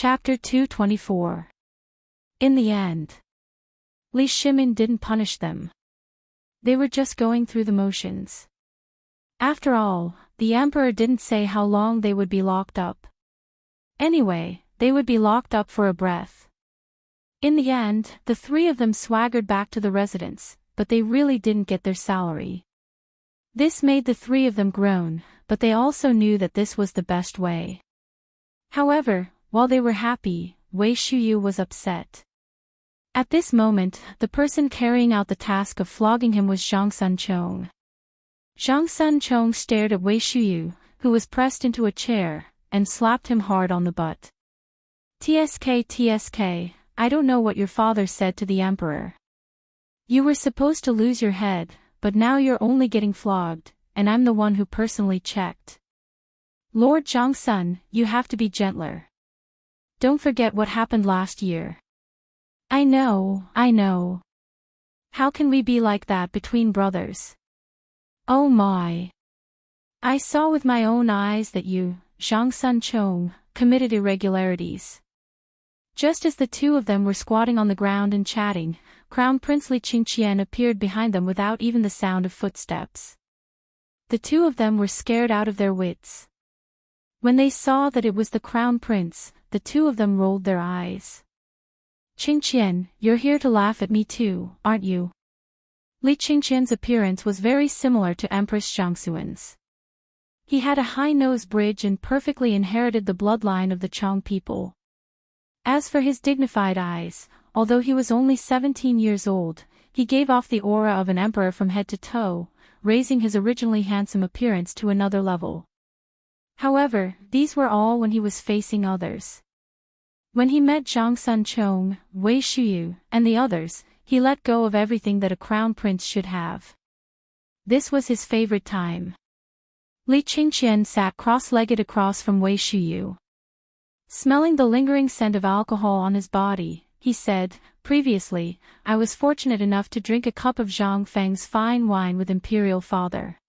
Chapter 224. In the end, Li Shimin didn't punish them. They were just going through the motions. After all, the emperor didn't say how long they would be locked up. Anyway, they would be locked up for a breath. In the end, the three of them swaggered back to the residence, but they really didn't get their salary. This made the three of them groan, but they also knew that this was the best way. However, while they were happy, Wei Shuyu was upset. At this moment, the person carrying out the task of flogging him was Zhang Sunchong. Zhang Sunchong stared at Wei Shuyu, who was pressed into a chair, and slapped him hard on the butt. TSK, I don't know what your father said to the emperor. You were supposed to lose your head, but now you're only getting flogged, and I'm the one who personally checked. Lord Zhangsun, you have to be gentler. Don't forget what happened last year. I know. How can we be like that between brothers? Oh my. I saw with my own eyes that you, Zhang Sunchong, committed irregularities. Just as the two of them were squatting on the ground and chatting, Crown Prince Li Qingqian appeared behind them without even the sound of footsteps. The two of them were scared out of their wits. When they saw that it was the Crown Prince, the two of them rolled their eyes. Qingqian, you're here to laugh at me too, aren't you? Li Qingqian's appearance was very similar to Empress Zhangxuan's. He had a high nose bridge and perfectly inherited the bloodline of the Chong people. As for his dignified eyes, although he was only 17 years old, he gave off the aura of an emperor from head to toe, raising his originally handsome appearance to another level. However, these were all when he was facing others. When he met Zhang Sunchong, Wei Shuyu, and the others, he let go of everything that a crown prince should have. This was his favorite time. Li Qingqian sat cross-legged across from Wei Shuyu. Smelling the lingering scent of alcohol on his body, he said, previously, I was fortunate enough to drink a cup of Zhang Feng's fine wine with Imperial Father.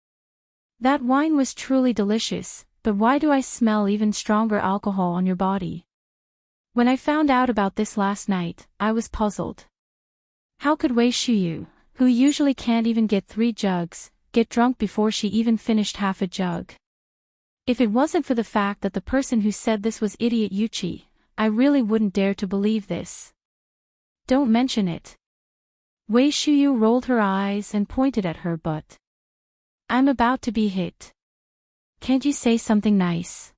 That wine was truly delicious, but why do I smell even stronger alcohol on your body? When I found out about this last night, I was puzzled. How could Wei Shuyu, who usually can't even get 3 jugs, get drunk before she even finished half a jug? If it wasn't for the fact that the person who said this was idiot Yuchi, I really wouldn't dare to believe this. Don't mention it. Wei Shuyu rolled her eyes and pointed at her butt. I'm about to be hit. Can't you say something nice?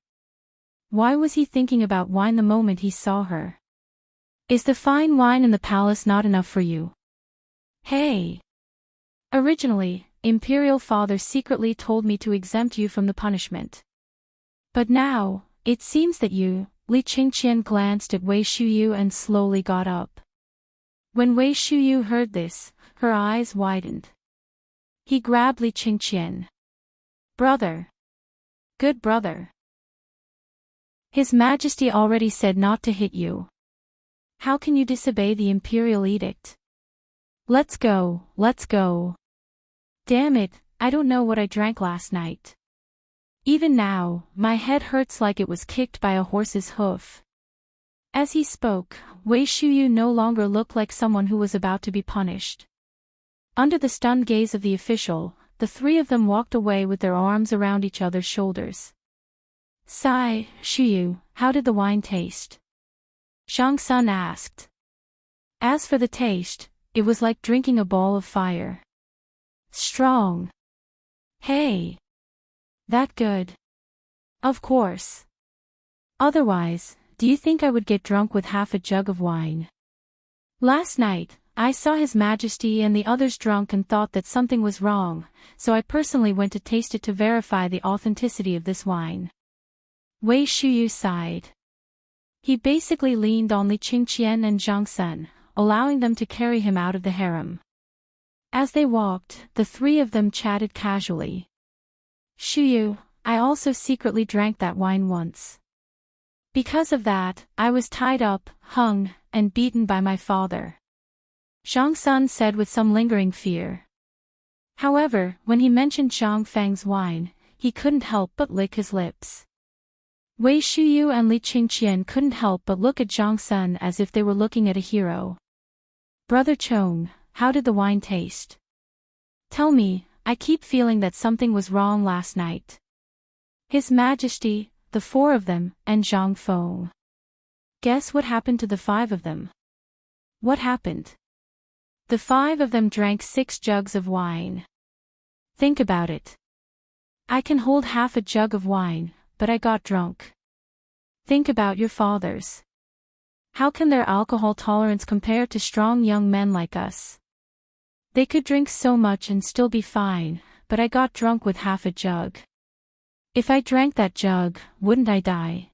Why was he thinking about wine the moment he saw her? Is the fine wine in the palace not enough for you? Hey! Originally, Imperial Father secretly told me to exempt you from the punishment. But now, it seems that you, Li Qingqian glanced at Wei Shuyu and slowly got up. When Wei Shuyu heard this, her eyes widened. He grabbed Li Qingqian. Brother. Good brother. His Majesty already said not to hit you. How can you disobey the imperial edict? Let's go. Damn it, I don't know what I drank last night. Even now, my head hurts like it was kicked by a horse's hoof. As he spoke, Wei Shuyu no longer looked like someone who was about to be punished. Under the stunned gaze of the official, the three of them walked away with their arms around each other's shoulders. Sai, Shuyu, how did the wine taste? Zhang Sun asked. As for the taste, it was like drinking a ball of fire. Strong. Hey. That good? Of course. Otherwise, do you think I would get drunk with half a jug of wine? Last night, I saw His Majesty and the others drunk and thought that something was wrong, so I personally went to taste it to verify the authenticity of this wine. Wei Shuyu sighed. He basically leaned on Li Qingqian and Zhang Sun, allowing them to carry him out of the harem. As they walked, the three of them chatted casually. Shuyu, I also secretly drank that wine once. Because of that, I was tied up, hung, and beaten by my father. Zhang Sun said with some lingering fear. However, when he mentioned Zhang Feng's wine, he couldn't help but lick his lips. Wei Shuyu and Li Qingqian couldn't help but look at Zhang Sun as if they were looking at a hero. Brother Chong, how did the wine taste? Tell me, I keep feeling that something was wrong last night. His Majesty, the four of them, and Zhang Feng. Guess what happened to the five of them? What happened? The five of them drank 6 jugs of wine. Think about it. I can hold half a jug of wine, but I got drunk. Think about your fathers. How can their alcohol tolerance compare to strong young men like us? They could drink so much and still be fine, but I got drunk with half a jug. If I drank that jug, wouldn't I die?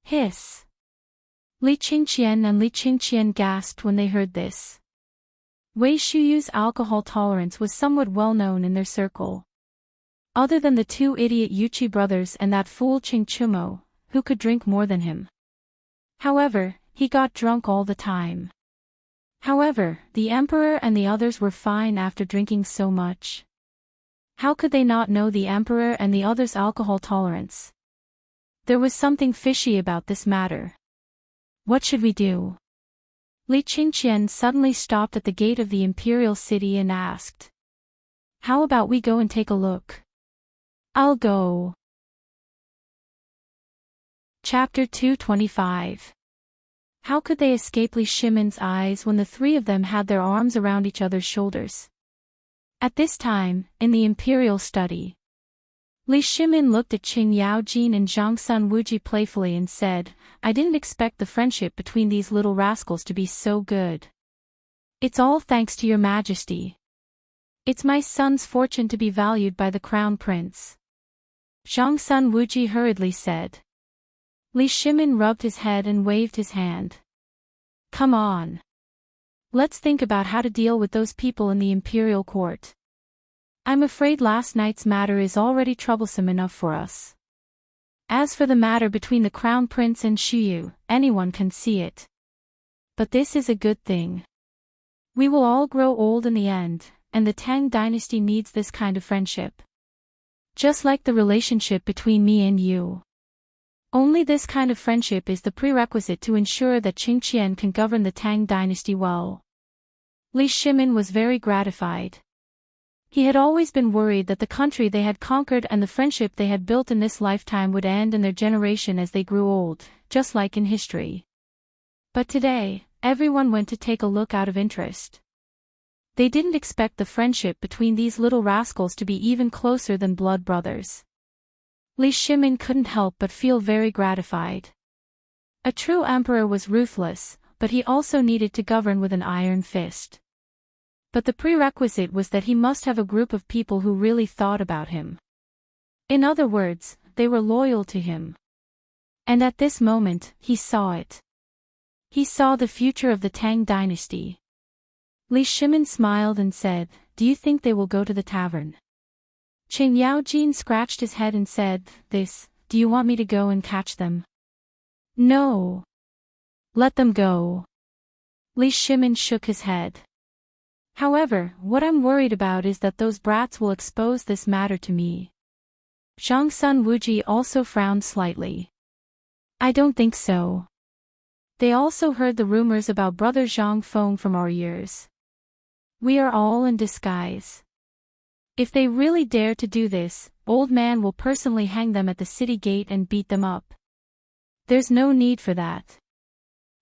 Hiss. Li Qingqian and Li Qingqian gasped when they heard this. Wei Shuyu's alcohol tolerance was somewhat well known in their circle. Other than the 2 idiot Yuchi brothers and that fool Qing Chumo, who could drink more than him. However, he got drunk all the time. However, the emperor and the others were fine after drinking so much. How could they not know the emperor and the others' alcohol tolerance? There was something fishy about this matter. What should we do? Li Qingqian suddenly stopped at the gate of the imperial city and asked. How about we go and take a look? I'll go. Chapter 225. How could they escape Li Shimin's eyes when the 3 of them had their arms around each other's shoulders? At this time, in the imperial study, Li Shimin looked at Qing Yaojin and Zhang Sun Wuji playfully and said, I didn't expect the friendship between these little rascals to be so good. It's all thanks to your majesty. It's my son's fortune to be valued by the crown prince. Zhang Sun Wuji hurriedly said. Li Shimin rubbed his head and waved his hand. Come on. Let's think about how to deal with those people in the imperial court. I'm afraid last night's matter is already troublesome enough for us. As for the matter between the crown prince and Shuyu, anyone can see it. But this is a good thing. We will all grow old in the end, and the Tang dynasty needs this kind of friendship. Just like the relationship between me and you. Only this kind of friendship is the prerequisite to ensure that Qingqian can govern the Tang dynasty well. Li Shimin was very gratified. He had always been worried that the country they had conquered and the friendship they had built in this lifetime would end in their generation as they grew old, just like in history. But today, everyone went to take a look out of interest. They didn't expect the friendship between these little rascals to be even closer than blood brothers. Li Shimin couldn't help but feel very gratified. A true emperor was ruthless, but he also needed to govern with an iron fist. But the prerequisite was that he must have a group of people who really thought about him. In other words, they were loyal to him. And at this moment, he saw it. He saw the future of the Tang dynasty. Li Shimin smiled and said, Do you think they will go to the tavern? Qing Yaojin scratched his head and said, Do you want me to go and catch them? No. Let them go. Li Shimin shook his head. However, what I'm worried about is that those brats will expose this matter to me. Zhang Sun Wuji also frowned slightly. I don't think so. They also heard the rumors about brother Zhang Feng from our ears. We are all in disguise. If they really dare to do this, old man will personally hang them at the city gate and beat them up. There's no need for that.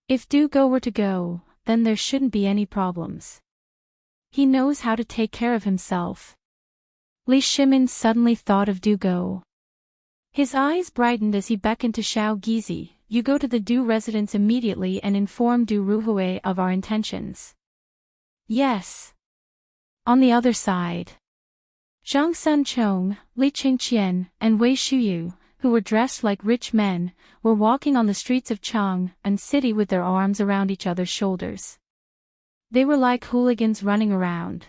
If Du Go were to go, then there shouldn't be any problems. He knows how to take care of himself. Li Shimin suddenly thought of Du Go. His eyes brightened as he beckoned to Xiao Gizi, You go to the Du residence immediately and inform Du Ruhui of our intentions. Yes. On the other side. Zhang Sun Chong, Li Qingqian, and Wei Shuyu, who were dressed like rich men, were walking on the streets of Chang'an City with their arms around each other's shoulders. They were like hooligans running around.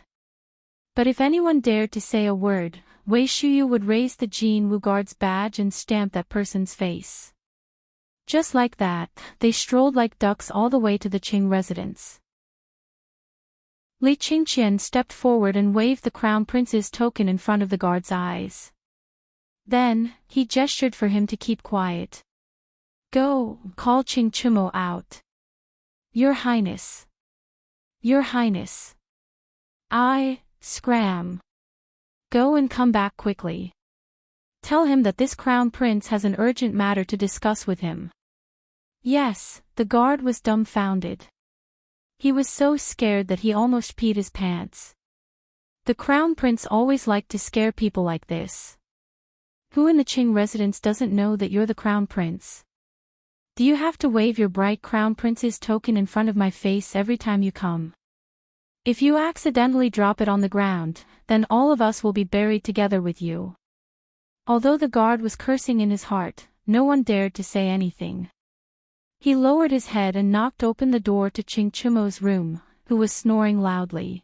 But if anyone dared to say a word, Wei Shuyu would raise the Jin Wu Guard's badge and stamp that person's face. Just like that, they strolled like ducks all the way to the Qing residence. Li Qingqian stepped forward and waved the crown prince's token in front of the guard's eyes. Then, he gestured for him to keep quiet. Go, call Ching Chumo out. Your Highness. Your Highness. Scram. Go and come back quickly. Tell him that this crown prince has an urgent matter to discuss with him. Yes, the guard was dumbfounded. He was so scared that he almost peed his pants. The crown prince always liked to scare people like this. Who in the Qing residence doesn't know that you're the crown prince? Do you have to wave your bright crown prince's token in front of my face every time you come? If you accidentally drop it on the ground, then all of us will be buried together with you. Although the guard was cursing in his heart, no one dared to say anything. He lowered his head and knocked open the door to Ching Chumo's room, who was snoring loudly.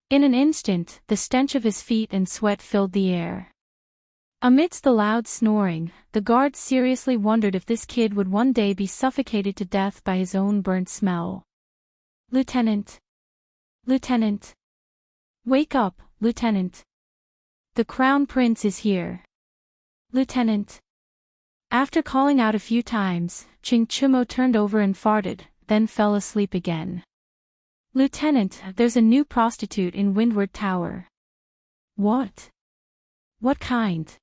In an instant, the stench of his feet and sweat filled the air. Amidst the loud snoring, the guard seriously wondered if this kid would one day be suffocated to death by his own burnt smell. Lieutenant! Lieutenant! Wake up, Lieutenant! The crown prince is here. Lieutenant! After calling out a few times, Ching Chumo turned over and farted, then fell asleep again. Lieutenant, there's a new prostitute in Windward Tower. What? What kind?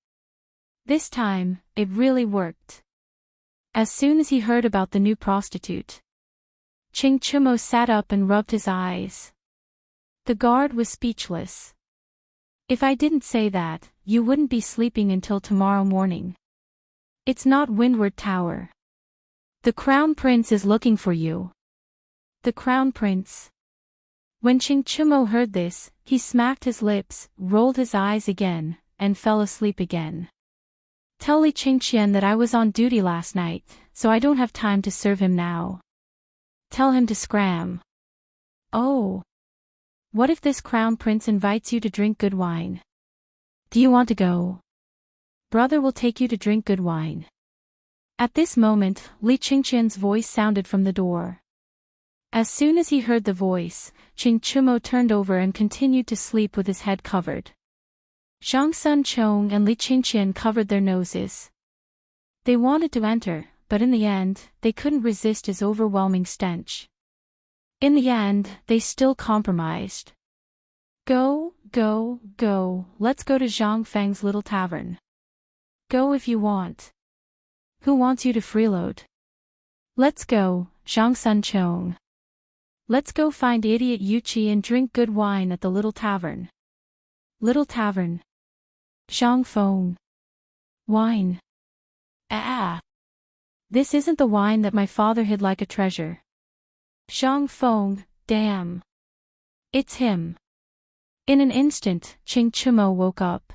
This time, it really worked. As soon as he heard about the new prostitute, Ching Chumo sat up and rubbed his eyes. The guard was speechless. If I didn't say that, you wouldn't be sleeping until tomorrow morning. It's not Windward Tower. The Crown Prince is looking for you. The Crown Prince. When Ching Chumo heard this, he smacked his lips, rolled his eyes again, and fell asleep again. Tell Li Qingqian that I was on duty last night, so I don't have time to serve him now. Tell him to scram. Oh. What if this Crown Prince invites you to drink good wine? Do you want to go? Brother will take you to drink good wine. At this moment, Li Qingqian's voice sounded from the door. As soon as he heard the voice, Ching Chumo turned over and continued to sleep with his head covered. Zhang Sun Chong and Li Qingqian covered their noses. They wanted to enter, but in the end, they couldn't resist his overwhelming stench. In the end, they still compromised. Go, let's go to Zhang Feng's little tavern. Go if you want. Who wants you to freeload? Let's go, Zhang Sun Chong. Let's go find idiot Yuqi and drink good wine at the little tavern. Little tavern. Zhang Feng. Wine. This isn't the wine that my father hid like a treasure. Zhang Feng, damn. It's him. In an instant, Ching Chumo woke up.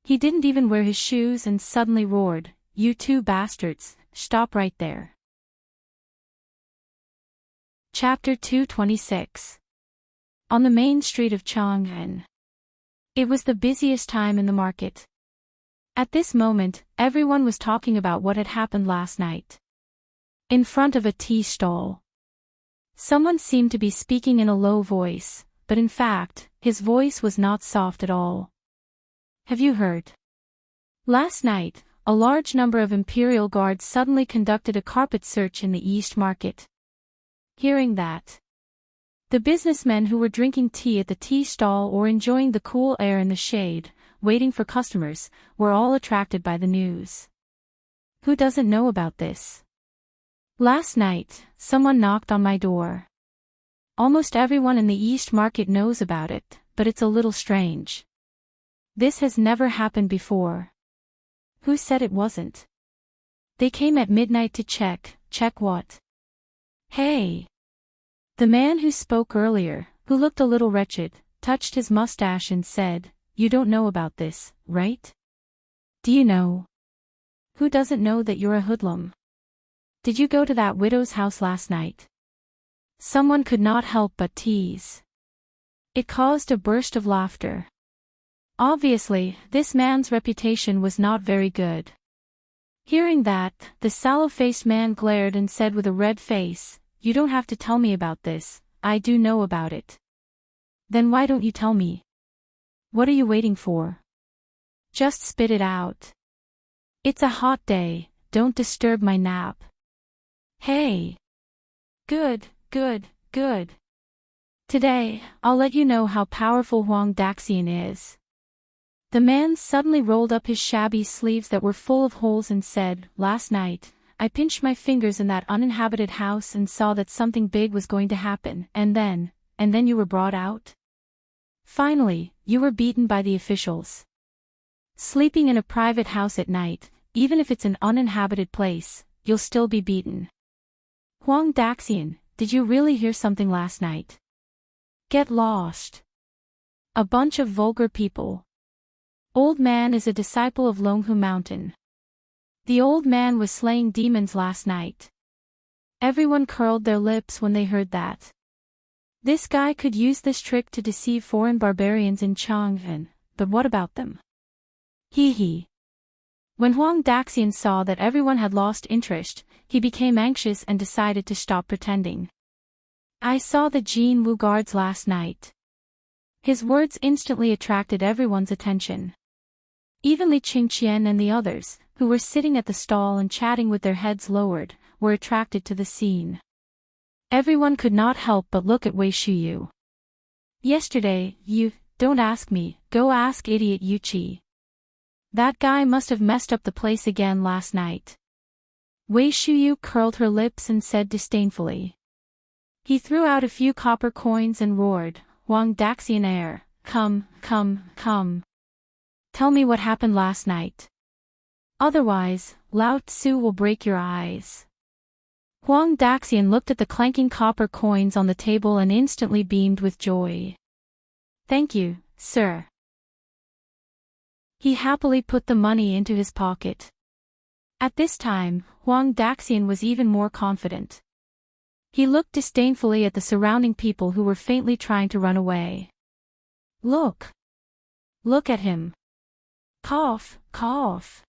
He didn't even wear his shoes and suddenly roared, "You two bastards, stop right there." Chapter 226. On the main street of Chang'an. It was the busiest time in the market. At this moment, everyone was talking about what had happened last night. In front of a tea stall, someone seemed to be speaking in a low voice, but in fact, his voice was not soft at all. Have you heard? Last night, a large number of Imperial Guards suddenly conducted a carpet search in the East Market. Hearing that, the businessmen who were drinking tea at the tea stall or enjoying the cool air in the shade, waiting for customers, were all attracted by the news. Who doesn't know about this? Last night, someone knocked on my door. Almost everyone in the East Market knows about it, but it's a little strange. This has never happened before. Who said it wasn't? They came at midnight to check what? Hey! The man who spoke earlier, who looked a little wretched, touched his mustache and said, "You don't know about this, right? Do you know? Who doesn't know that you're a hoodlum? Did you go to that widow's house last night?" Someone could not help but tease. It caused a burst of laughter. Obviously, this man's reputation was not very good. Hearing that, the sallow-faced man glared and said with a red face, "You don't have to tell me about this, I do know about it." Then why don't you tell me? What are you waiting for? Just spit it out. It's a hot day, don't disturb my nap. Hey. Good, good, good. Today, I'll let you know how powerful Huang Daxian is. The man suddenly rolled up his shabby sleeves that were full of holes and said, "Last night, I pinched my fingers in that uninhabited house and saw that something big was going to happen, and then you were brought out? Finally, you were beaten by the officials. Sleeping in a private house at night, even if it's an uninhabited place, you'll still be beaten. Huang Daxian, did you really hear something last night? Get lost. A bunch of vulgar people. Old man is a disciple of Longhu Mountain. The old man was slaying demons last night." Everyone curled their lips when they heard that. This guy could use this trick to deceive foreign barbarians in Chang'an, but what about them? Hee hee. When Huang Daxian saw that everyone had lost interest, he became anxious and decided to stop pretending. "I saw the Jin Wu guards last night." His words instantly attracted everyone's attention. Even Li Qingqian and the others, who were sitting at the stall and chatting with their heads lowered, were attracted to the scene. Everyone could not help but look at Wei Shuyu. "Yesterday, don't ask me, go ask idiot Yuqi. That guy must have messed up the place again last night." Wei Shuyu curled her lips and said disdainfully. He threw out a few copper coins and roared, "Huang Daxian heir, come, come, come. Tell me what happened last night. Otherwise, Lao Tzu will break your eyes." Huang Daxian looked at the clanking copper coins on the table and instantly beamed with joy. "Thank you, sir." He happily put the money into his pocket. At this time, Huang Daxian was even more confident. He looked disdainfully at the surrounding people who were faintly trying to run away. Look! Look at him! Cough, cough!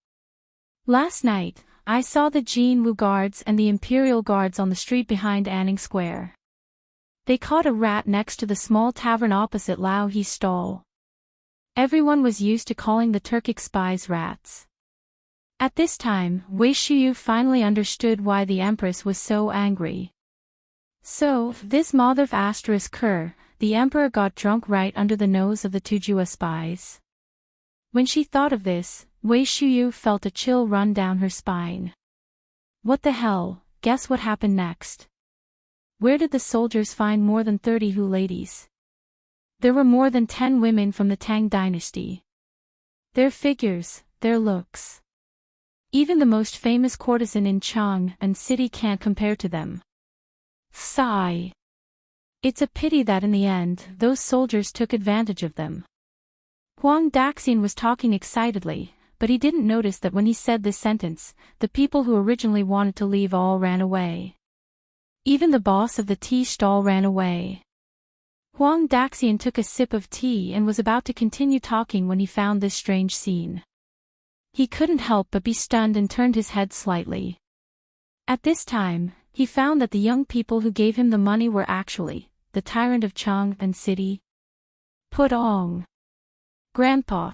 Last night, I saw the Jin Wu guards and the Imperial guards on the street behind Anning Square. They caught a rat next to the small tavern opposite Lao He's stall. Everyone was used to calling the Turkic spies rats. At this time, Wei Shuyu finally understood why the Empress was so angry. So, this mother of **Ker, the Emperor got drunk right under the nose of the Tujua spies. When she thought of this, Wei Shuyu felt a chill run down her spine. What the hell, guess what happened next? Where did the soldiers find more than 30 Hu ladies? There were more than 10 women from the Tang Dynasty. Their figures, their looks. Even the most famous courtesan in Chang'an City can't compare to them. Sigh. It's a pity that in the end, those soldiers took advantage of them. Huang Daxian was talking excitedly, but he didn't notice that when he said this sentence, the people who originally wanted to leave all ran away. Even the boss of the tea stall ran away. Huang Daxian took a sip of tea and was about to continue talking when he found this strange scene. He couldn't help but be stunned and turned his head slightly. At this time, he found that the young people who gave him the money were actually the tyrant of Chang'an City. Pudong. Grandpa.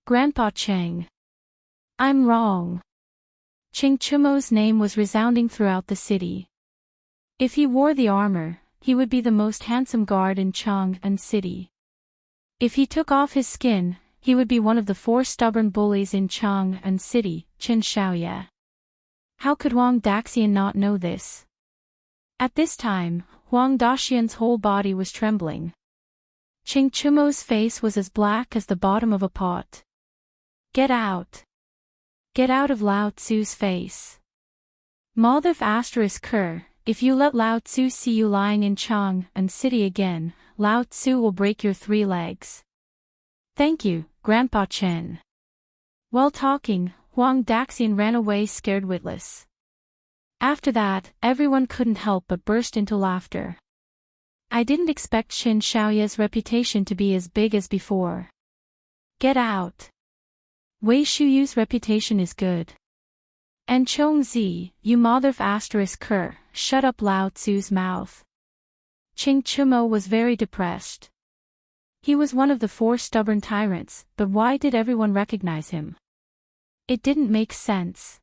Grandpa Cheng. I'm wrong. Cheng Chumo's name was resounding throughout the city. If he wore the armor, he would be the most handsome guard in Chang'an City. If he took off his skin, he would be one of the 4 stubborn bullies in Chang'an City, Chen Xiaoye. How could Huang Daxian not know this? At this time, Huang Daxian's whole body was trembling. Cheng Chumo's face was as black as the bottom of a pot. Get out. Get out of Lao Tzu's face. Mother of **Ker, if you let Lao Tzu see you lying in Chang'an City again, Lao Tzu will break your 3 legs. Thank you, Grandpa Chen. While talking, Huang Daxian ran away scared witless. After that, everyone couldn't help but burst into laughter. I didn't expect Chen Xiaoye's reputation to be as big as before. Get out. Wei Shuyu's reputation is good. And Chongzi, you mother of **Ker, shut up Lao Tzu's mouth. Cheng Chumo was very depressed. He was one of the 4 stubborn tyrants, but why did everyone recognize him? It didn't make sense.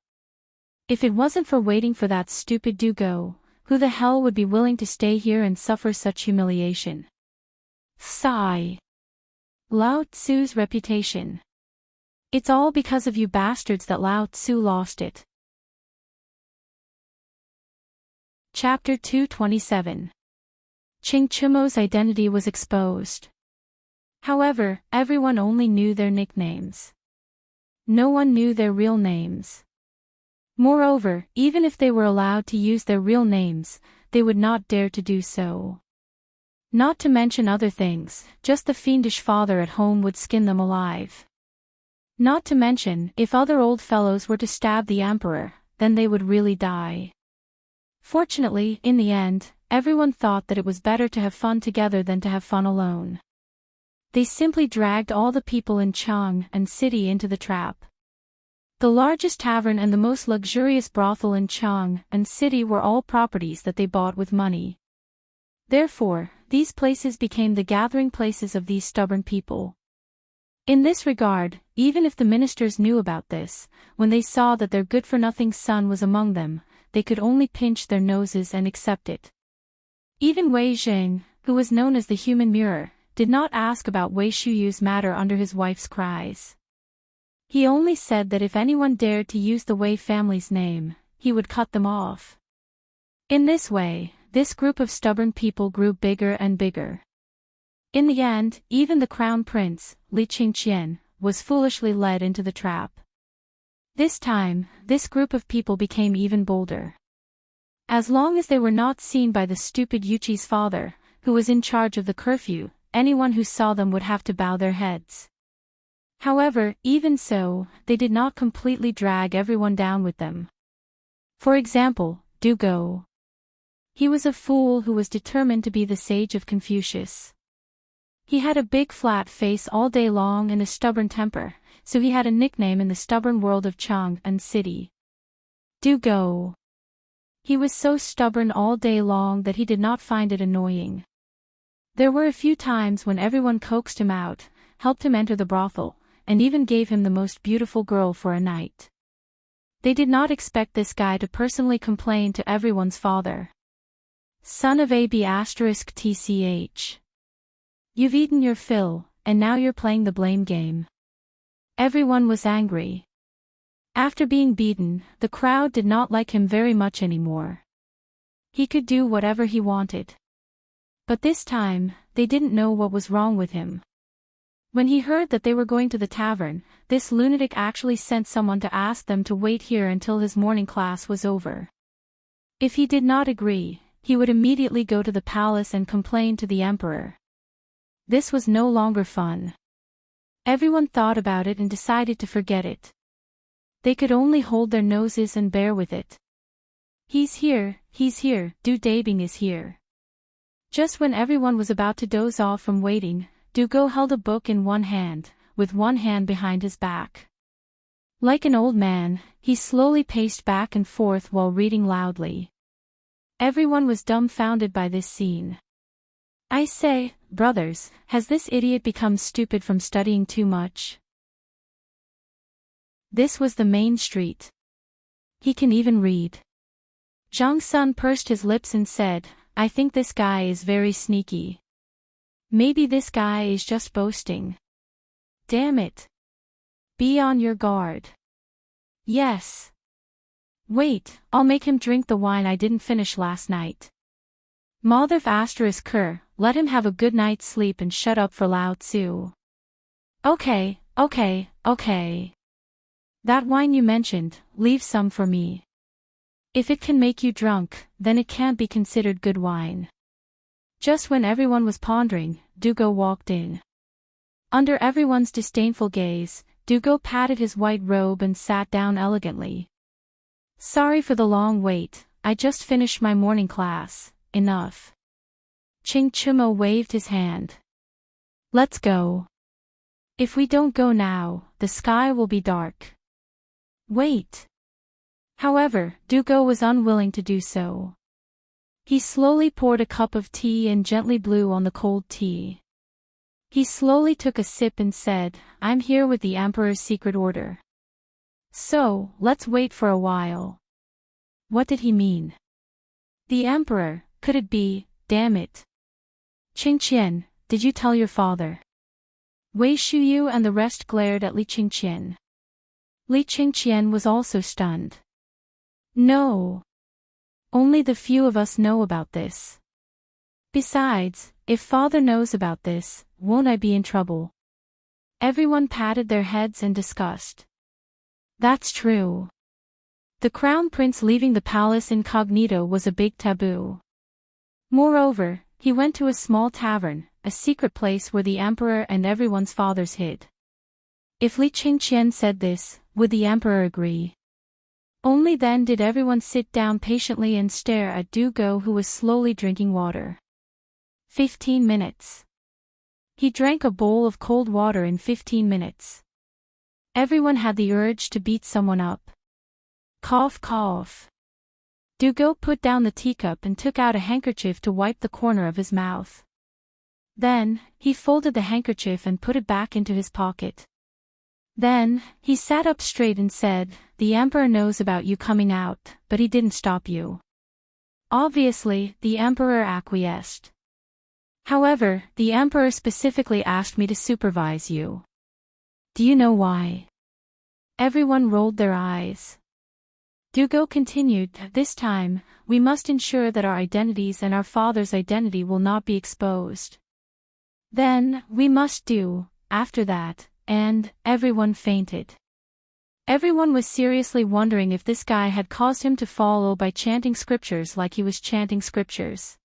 If it wasn't for waiting for that stupid Dugo, who the hell would be willing to stay here and suffer such humiliation? Sigh. Lao Tzu's reputation. It's all because of you bastards that Lao Tzu lost it. Chapter 227. Ching Chumo's identity was exposed. However, everyone only knew their nicknames. No one knew their real names. Moreover, even if they were allowed to use their real names, they would not dare to do so. Not to mention other things, just the fiendish father at home would skin them alive. Not to mention, if other old fellows were to stab the emperor, then they would really die. Fortunately, in the end, everyone thought that it was better to have fun together than to have fun alone. They simply dragged all the people in Chang and city into the trap. The largest tavern and the most luxurious brothel in Chang and city were all properties that they bought with money. Therefore, these places became the gathering places of these stubborn people. In this regard, even if the ministers knew about this, when they saw that their good-for-nothing son was among them, they could only pinch their noses and accept it. Even Wei Zheng, who was known as the human mirror, did not ask about Wei Shuyu's matter under his wife's cries. He only said that if anyone dared to use the Wei family's name, he would cut them off. In this way, this group of stubborn people grew bigger and bigger. In the end, even the crown prince, Li Qingqian, was foolishly led into the trap. This time, this group of people became even bolder. As long as they were not seen by the stupid Yuchi's father, who was in charge of the curfew, anyone who saw them would have to bow their heads. However, even so, they did not completely drag everyone down with them. For example, Dugo. He was a fool who was determined to be the sage of Confucius. He had a big flat face all day long and a stubborn temper, so he had a nickname in the stubborn world of Chang and city. Dugo. He was so stubborn all day long that he did not find it annoying. There were a few times when everyone coaxed him out, helped him enter the brothel, and even gave him the most beautiful girl for a night. They did not expect this guy to personally complain to everyone's father. Son of AB*TCH. You've eaten your fill, and now you're playing the blame game. Everyone was angry. After being beaten, the crowd did not like him very much anymore. He could do whatever he wanted. But this time, they didn't know what was wrong with him. When he heard that they were going to the tavern, this lunatic actually sent someone to ask them to wait here until his morning class was over. If he did not agree, he would immediately go to the palace and complain to the emperor. This was no longer fun. Everyone thought about it and decided to forget it. They could only hold their noses and bear with it. He's here, Du Dabing is here. Just when everyone was about to doze off from waiting, Dugo held a book in one hand, with one hand behind his back. Like an old man, he slowly paced back and forth while reading loudly. Everyone was dumbfounded by this scene. I say, brothers, has this idiot become stupid from studying too much? This was the main street. He can even read. Zhang Sun pursed his lips and said, I think this guy is very sneaky. Maybe this guy is just boasting. Damn it. Be on your guard. Yes. Wait, I'll make him drink the wine I didn't finish last night. Mother***, let him have a good night's sleep and shut up for Lao Tzu. Okay. That wine you mentioned, leave some for me. If it can make you drunk, then it can't be considered good wine. Just when everyone was pondering, Dugo walked in. Under everyone's disdainful gaze, Dugo patted his white robe and sat down elegantly. Sorry for the long wait, I just finished my morning class, enough. Ching Chumo waved his hand. Let's go. If we don't go now, the sky will be dark. Wait. However, Dugo was unwilling to do so. He slowly poured a cup of tea and gently blew on the cold tea. He slowly took a sip and said, I'm here with the Emperor's secret order. So, let's wait for a while. What did he mean? The Emperor, could it be, damn it. Qingqian, did you tell your father? Wei Shuyu and the rest glared at Li Qingqian. Li Qingqian was also stunned. No. Only the few of us know about this. Besides, if father knows about this, won't I be in trouble? Everyone patted their heads in disgust. That's true. The crown prince leaving the palace incognito was a big taboo. Moreover, he went to a small tavern, a secret place where the emperor and everyone's fathers hid. If Li Qingqian said this, would the emperor agree? Only then did everyone sit down patiently and stare at Du Go, who was slowly drinking water. 15 minutes. He drank a bowl of cold water in 15 minutes. Everyone had the urge to beat someone up. Cough, cough. Du Go put down the teacup and took out a handkerchief to wipe the corner of his mouth. Then, he folded the handkerchief and put it back into his pocket. Then, he sat up straight and said, the emperor knows about you coming out, but he didn't stop you. Obviously, the emperor acquiesced. However, the emperor specifically asked me to supervise you. Do you know why? Everyone rolled their eyes. Du Go continued, this time, we must ensure that our identities and our father's identity will not be exposed. Then, we must do, after that, and, everyone fainted. Everyone was seriously wondering if this guy had caused him to fall ill by chanting scriptures like he was chanting scriptures.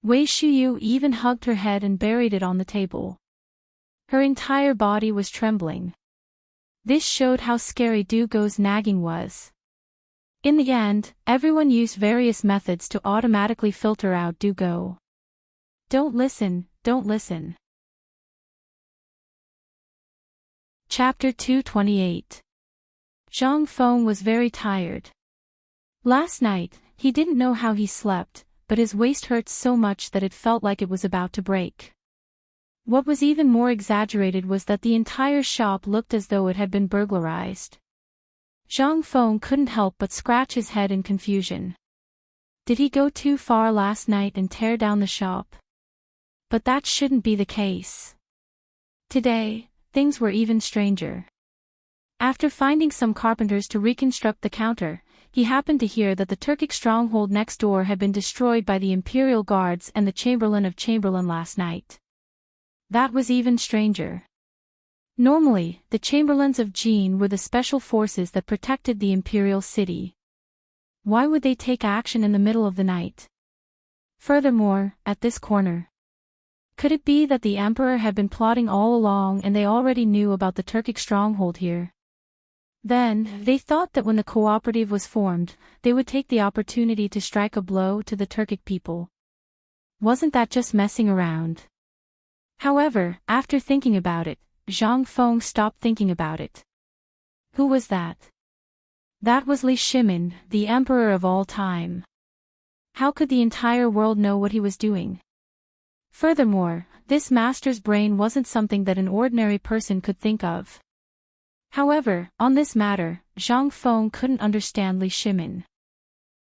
Wei Shuyu even hugged her head and buried it on the table. Her entire body was trembling. This showed how scary Du Go's nagging was. In the end, everyone used various methods to automatically filter out Du Go. Don't listen, don't listen. Chapter 228. Zhang Feng was very tired. Last night, he didn't know how he slept, but his waist hurt so much that it felt like it was about to break. What was even more exaggerated was that the entire shop looked as though it had been burglarized. Zhang Feng couldn't help but scratch his head in confusion. Did he go too far last night and tear down the shop? But that shouldn't be the case. Today, things were even stranger. After finding some carpenters to reconstruct the counter, he happened to hear that the Turkic stronghold next door had been destroyed by the Imperial Guards and the Chamberlain of Chamberlain last night. That was even stranger. Normally, the Chamberlains of Jin were the special forces that protected the Imperial City. Why would they take action in the middle of the night? Furthermore, at this corner. Could it be that the Emperor had been plotting all along and they already knew about the Turkic stronghold here? Then, they thought that when the cooperative was formed, they would take the opportunity to strike a blow to the Turkic people. Wasn't that just messing around? However, after thinking about it, Zhang Feng stopped thinking about it. Who was that? That was Li Shimin, the emperor of all time. How could the entire world know what he was doing? Furthermore, this master's brain wasn't something that an ordinary person could think of. However, on this matter, Zhang Feng couldn't understand Li Shimin.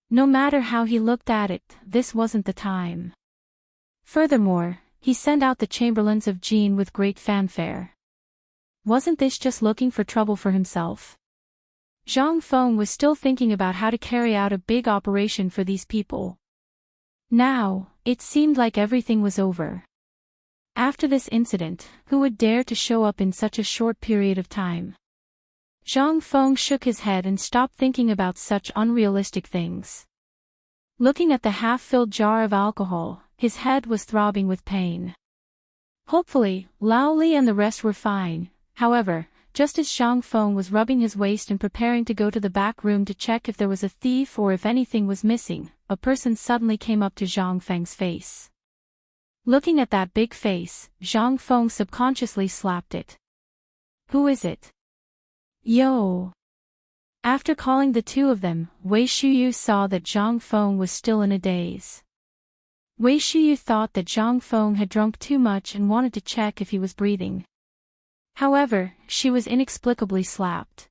No matter how he looked at it, this wasn't the time. Furthermore, he sent out the Chamberlains of Jin with great fanfare. Wasn't this just looking for trouble for himself? Zhang Feng was still thinking about how to carry out a big operation for these people. Now, it seemed like everything was over. After this incident, who would dare to show up in such a short period of time? Zhang Feng shook his head and stopped thinking about such unrealistic things. Looking at the half-filled jar of alcohol, his head was throbbing with pain. Hopefully, Lao Li and the rest were fine. However, just as Zhang Feng was rubbing his waist and preparing to go to the back room to check if there was a thief or if anything was missing, a person suddenly came up to Zhang Feng's face. Looking at that big face, Zhang Feng subconsciously slapped it. Who is it? Yo! After calling the two of them, Wei Shuyu saw that Zhang Feng was still in a daze. Wei Shuyu thought that Zhang Feng had drunk too much and wanted to check if he was breathing. However, she was inexplicably slapped.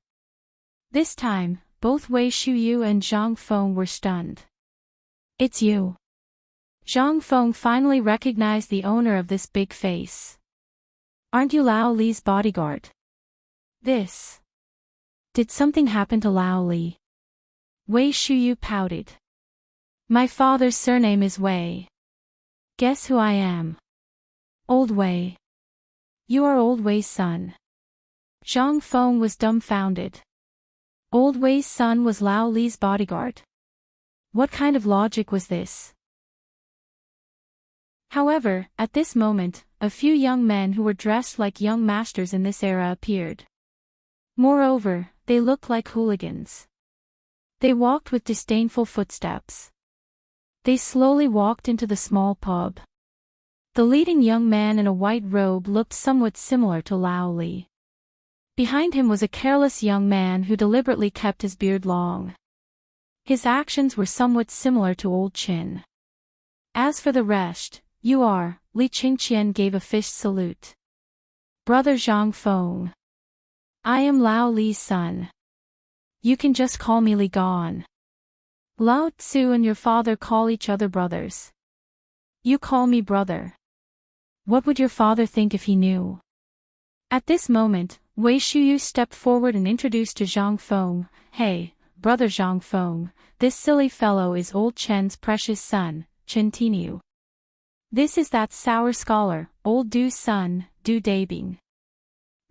This time, both Wei Shuyu and Zhang Feng were stunned. "It's you." Zhang Feng finally recognized the owner of this big face. "Aren't you Lao Li's bodyguard?" "This." "Did something happen to Lao Li?" Wei Shuyu pouted. "My father's surname is Wei. Guess who I am?" "Old Wei." "You are Old Wei's son." Zhang Feng was dumbfounded. Old Wei's son was Lao Li's bodyguard. What kind of logic was this? However, at this moment, a few young men who were dressed like young masters in this era appeared. Moreover, they looked like hooligans. They walked with disdainful footsteps. They slowly walked into the small pub. The leading young man in a white robe looked somewhat similar to Lao Li. Behind him was a careless young man who deliberately kept his beard long. His actions were somewhat similar to Old Qin. As for the rest, "You are," Li Qingqian gave a fist salute. "Brother Zhang Feng. I am Lao Li's son. You can just call me Li Gan. Lao Tzu and your father call each other brothers. You call me brother. What would your father think if he knew?" At this moment, Wei Shuyu stepped forward and introduced to Zhang Feng, "Hey, brother Zhang Feng, this silly fellow is Old Chen's precious son, Chen Tinu. This is that sour scholar, Old Du's son, Du Dabing.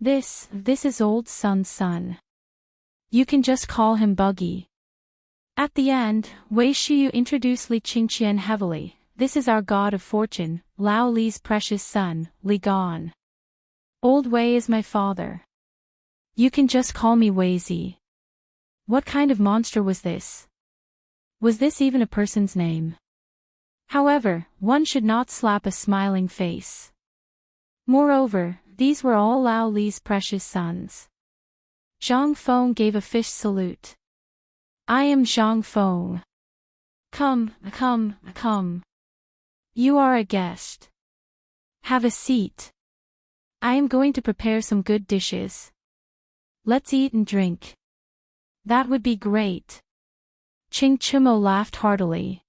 This is Old Sun's son. You can just call him Buggy." At the end, Wei Shuyu introduced Li Qingqian heavily. "This is our god of fortune, Lao Li's precious son, Li Gan. Old Wei is my father. You can just call me Weizi." What kind of monster was this? Was this even a person's name? However, one should not slap a smiling face. Moreover, these were all Lao Li's precious sons. Zhang Feng gave a fist salute. "I am Zhang Feng. Come. You are a guest. Have a seat. I am going to prepare some good dishes. Let's eat and drink." "That would be great." Qing Chimo laughed heartily.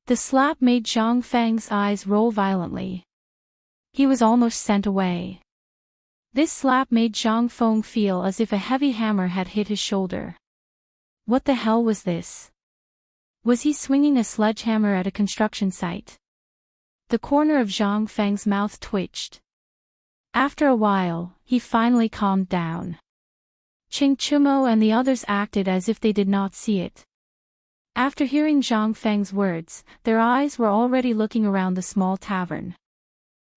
The slap made Zhang Feng's eyes roll violently. He was almost sent away. This slap made Zhang Feng feel as if a heavy hammer had hit his shoulder. What the hell was this? Was he swinging a sledgehammer at a construction site? The corner of Zhang Feng's mouth twitched. After a while, he finally calmed down. Qing Chumo and the others acted as if they did not see it. After hearing Zhang Feng's words, their eyes were already looking around the small tavern.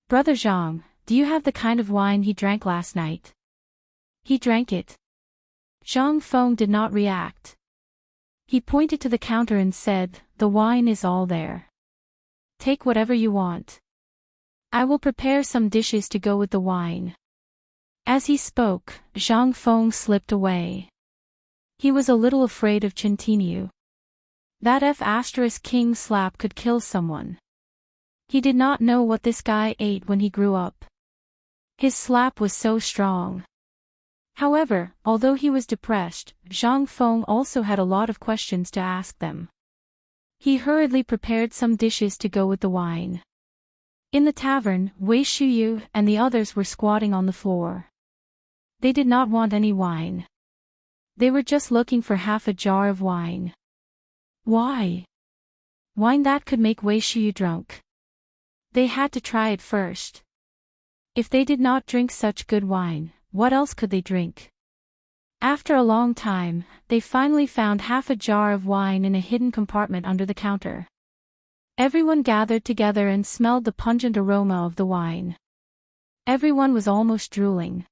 "Brother Zhang, do you have the kind of wine he drank last night?" "He drank it." Zhang Feng did not react. He pointed to the counter and said, "The wine is all there. Take whatever you want. I will prepare some dishes to go with the wine." As he spoke, Zhang Feng slipped away. He was a little afraid of Chen Tinu. That F***king slap could kill someone. He did not know what this guy ate when he grew up. His slap was so strong. However, although he was depressed, Zhang Feng also had a lot of questions to ask them. He hurriedly prepared some dishes to go with the wine. In the tavern, Wei Shuyu and the others were squatting on the floor. They did not want any wine. They were just looking for half a jar of wine. Why? Wine that could make Wei Shuyu drunk. They had to try it first. If they did not drink such good wine, what else could they drink? After a long time, they finally found half a jar of wine in a hidden compartment under the counter. Everyone gathered together and smelled the pungent aroma of the wine. Everyone was almost drooling.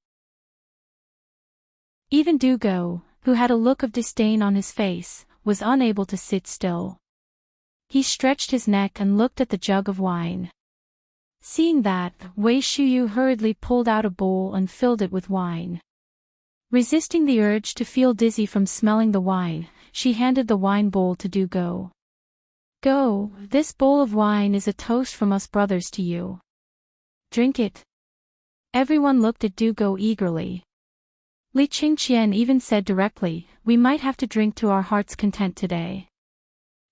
Even Dugo, who had a look of disdain on his face, was unable to sit still. He stretched his neck and looked at the jug of wine. Seeing that, Wei Shuyu hurriedly pulled out a bowl and filled it with wine. Resisting the urge to feel dizzy from smelling the wine, she handed the wine bowl to Dugo. Go, this bowl of wine is a toast from us brothers to you. Drink it. Everyone looked at Du Go eagerly. Li Qingqian even said directly, we might have to drink to our heart's content today.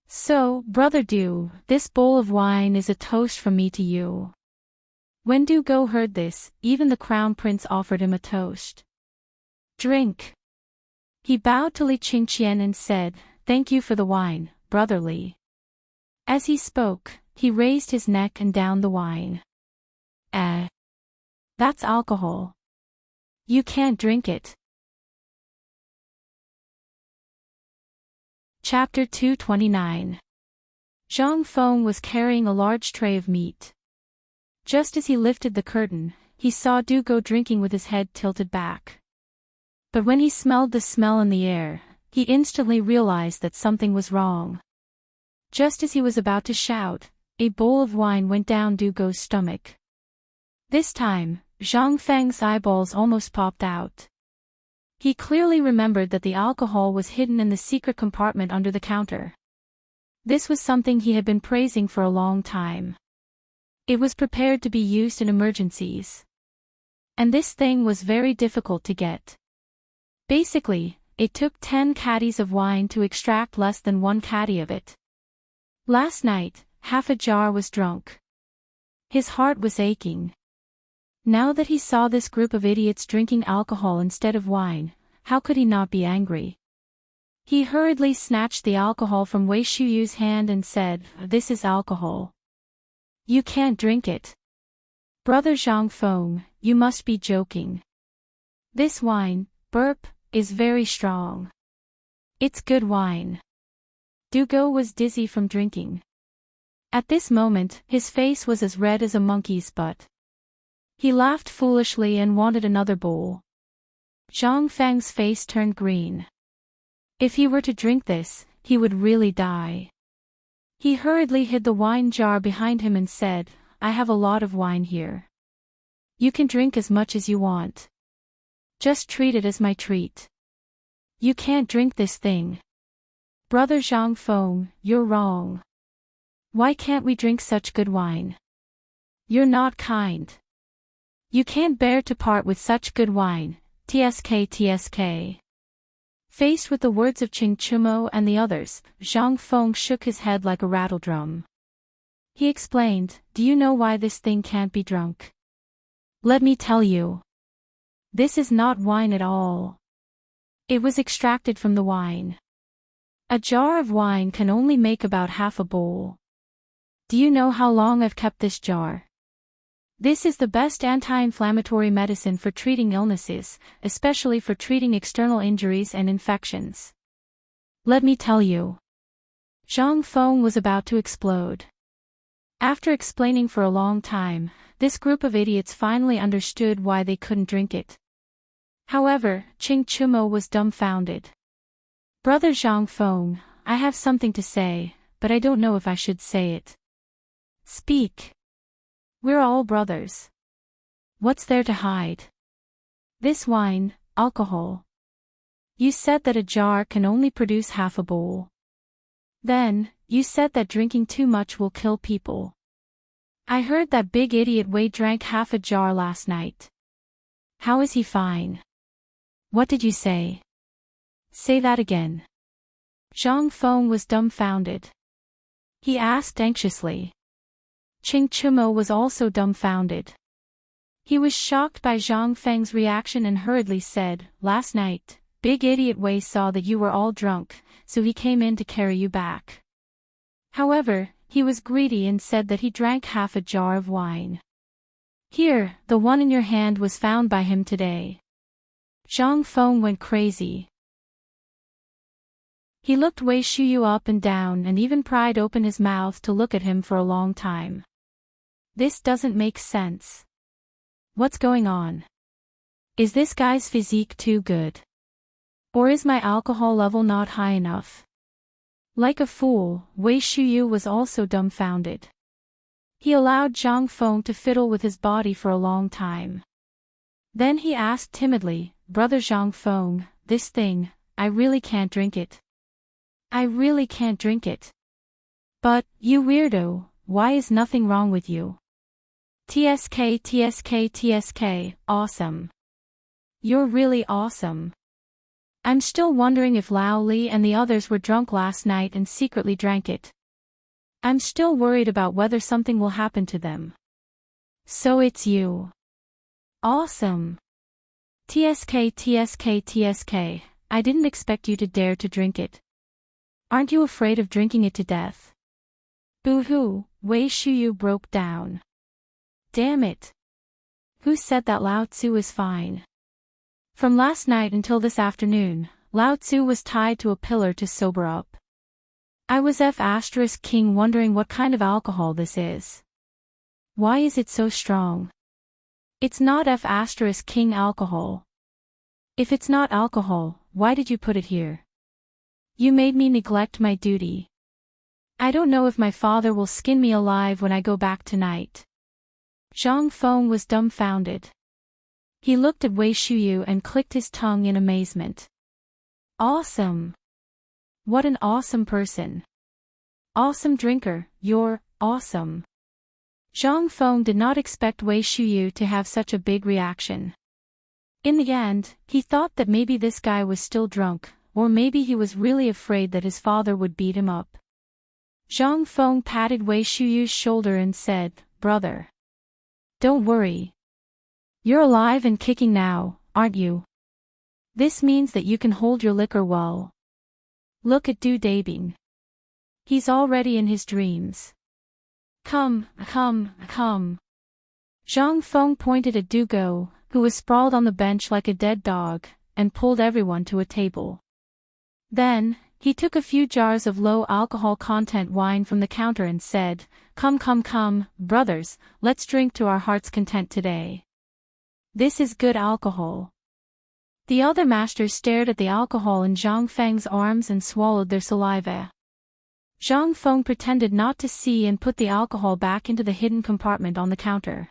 So, brother Du, this bowl of wine is a toast from me to you. When Du Go heard this, even the crown prince offered him a toast. Drink. He bowed to Li Qingqian and said, thank you for the wine, brother Li. As he spoke, he raised his neck and downed the wine. That's alcohol. You can't drink it. Chapter 229. Zhang Feng was carrying a large tray of meat. Just as he lifted the curtain, he saw Du Go drinking with his head tilted back. But when he smelled the smell in the air, he instantly realized that something was wrong. Just as he was about to shout, a bowl of wine went down Du Go's stomach. This time, Zhang Feng's eyeballs almost popped out. He clearly remembered that the alcohol was hidden in the secret compartment under the counter. This was something he had been praising for a long time. It was prepared to be used in emergencies. And this thing was very difficult to get. Basically, it took 10 caddies of wine to extract less than 1 caddy of it. Last night, half a jar was drunk. His heart was aching. Now that he saw this group of idiots drinking alcohol instead of wine, how could he not be angry? He hurriedly snatched the alcohol from Wei Shuyu's hand and said, this is alcohol. You can't drink it. Brother Zhang Feng, you must be joking. This wine, burp, is very strong. It's good wine. Du Go was dizzy from drinking. At this moment, his face was as red as a monkey's butt. He laughed foolishly and wanted another bowl. Zhang Feng's face turned green. If he were to drink this, he would really die. He hurriedly hid the wine jar behind him and said, I have a lot of wine here. You can drink as much as you want. Just treat it as my treat. You can't drink this thing. Brother Zhang Feng, you're wrong. Why can't we drink such good wine? You're not kind. You can't bear to part with such good wine, tsk. Faced with the words of Qing Chumo and the others, Zhang Feng shook his head like a rattledrum. He explained, do you know why this thing can't be drunk? Let me tell you. This is not wine at all. It was extracted from the wine. A jar of wine can only make about half a bowl. Do you know how long I've kept this jar? This is the best anti-inflammatory medicine for treating illnesses, especially for treating external injuries and infections. Let me tell you. Zhang Feng was about to explode. After explaining for a long time, this group of idiots finally understood why they couldn't drink it. However, Qing Chumo was dumbfounded. Brother Zhang Feng, I have something to say, but I don't know if I should say it. Speak. We're all brothers. What's there to hide? This wine, alcohol. You said that a jar can only produce half a bowl. Then, you said that drinking too much will kill people. I heard that big idiot Wei drank half a jar last night. How is he fine? What did you say? Say that again. Zhang Feng was dumbfounded. He asked anxiously. Qing Chumo was also dumbfounded. He was shocked by Zhang Feng's reaction and hurriedly said, last night, big idiot Wei saw that you were all drunk, so he came in to carry you back. However, he was greedy and said that he drank half a jar of wine. Here, the one in your hand was found by him today. Zhang Feng went crazy. He looked Wei Shuyu up and down and even pried open his mouth to look at him for a long time. This doesn't make sense. What's going on? Is this guy's physique too good? Or is my alcohol level not high enough? Like a fool, Wei Shuyu was also dumbfounded. He allowed Zhang Feng to fiddle with his body for a long time. Then he asked timidly, Brother Zhang Feng, this thing, I really can't drink it. I really can't drink it. But, you weirdo, why is nothing wrong with you? TSK TSK TSK, awesome. You're really awesome. I'm still wondering if Lao Li and the others were drunk last night and secretly drank it. I'm still worried about whether something will happen to them. So it's you. Awesome. TSK TSK TSK, I didn't expect you to dare to drink it. Aren't you afraid of drinking it to death? Boo-hoo, Wei Shuyu broke down. Damn it. Who said that Lao Tzu is fine? From last night until this afternoon, Lao Tzu was tied to a pillar to sober up. I was F*King wondering what kind of alcohol this is. Why is it so strong? It's not F*King alcohol. If it's not alcohol, why did you put it here? You made me neglect my duty. I don't know if my father will skin me alive when I go back tonight. Zhang Feng was dumbfounded. He looked at Wei Shuyu and clicked his tongue in amazement. Awesome. What an awesome person. Awesome drinker, you're awesome. Zhang Feng did not expect Wei Shuyu to have such a big reaction. In the end, he thought that maybe this guy was still drunk, or maybe he was really afraid that his father would beat him up. Zhang Feng patted Wei Shuyu's shoulder and said, "Brother. Don't worry. You're alive and kicking now, aren't you? This means that you can hold your liquor well. Look at Du Dabing. He's already in his dreams. Come. Zhang Feng pointed at Du Go, who was sprawled on the bench like a dead dog, and pulled everyone to a table. Then, he took a few jars of low alcohol content wine from the counter and said, Come, brothers, let's drink to our heart's content today. This is good alcohol." The other masters stared at the alcohol in Zhang Feng's arms and swallowed their saliva. Zhang Feng pretended not to see and put the alcohol back into the hidden compartment on the counter.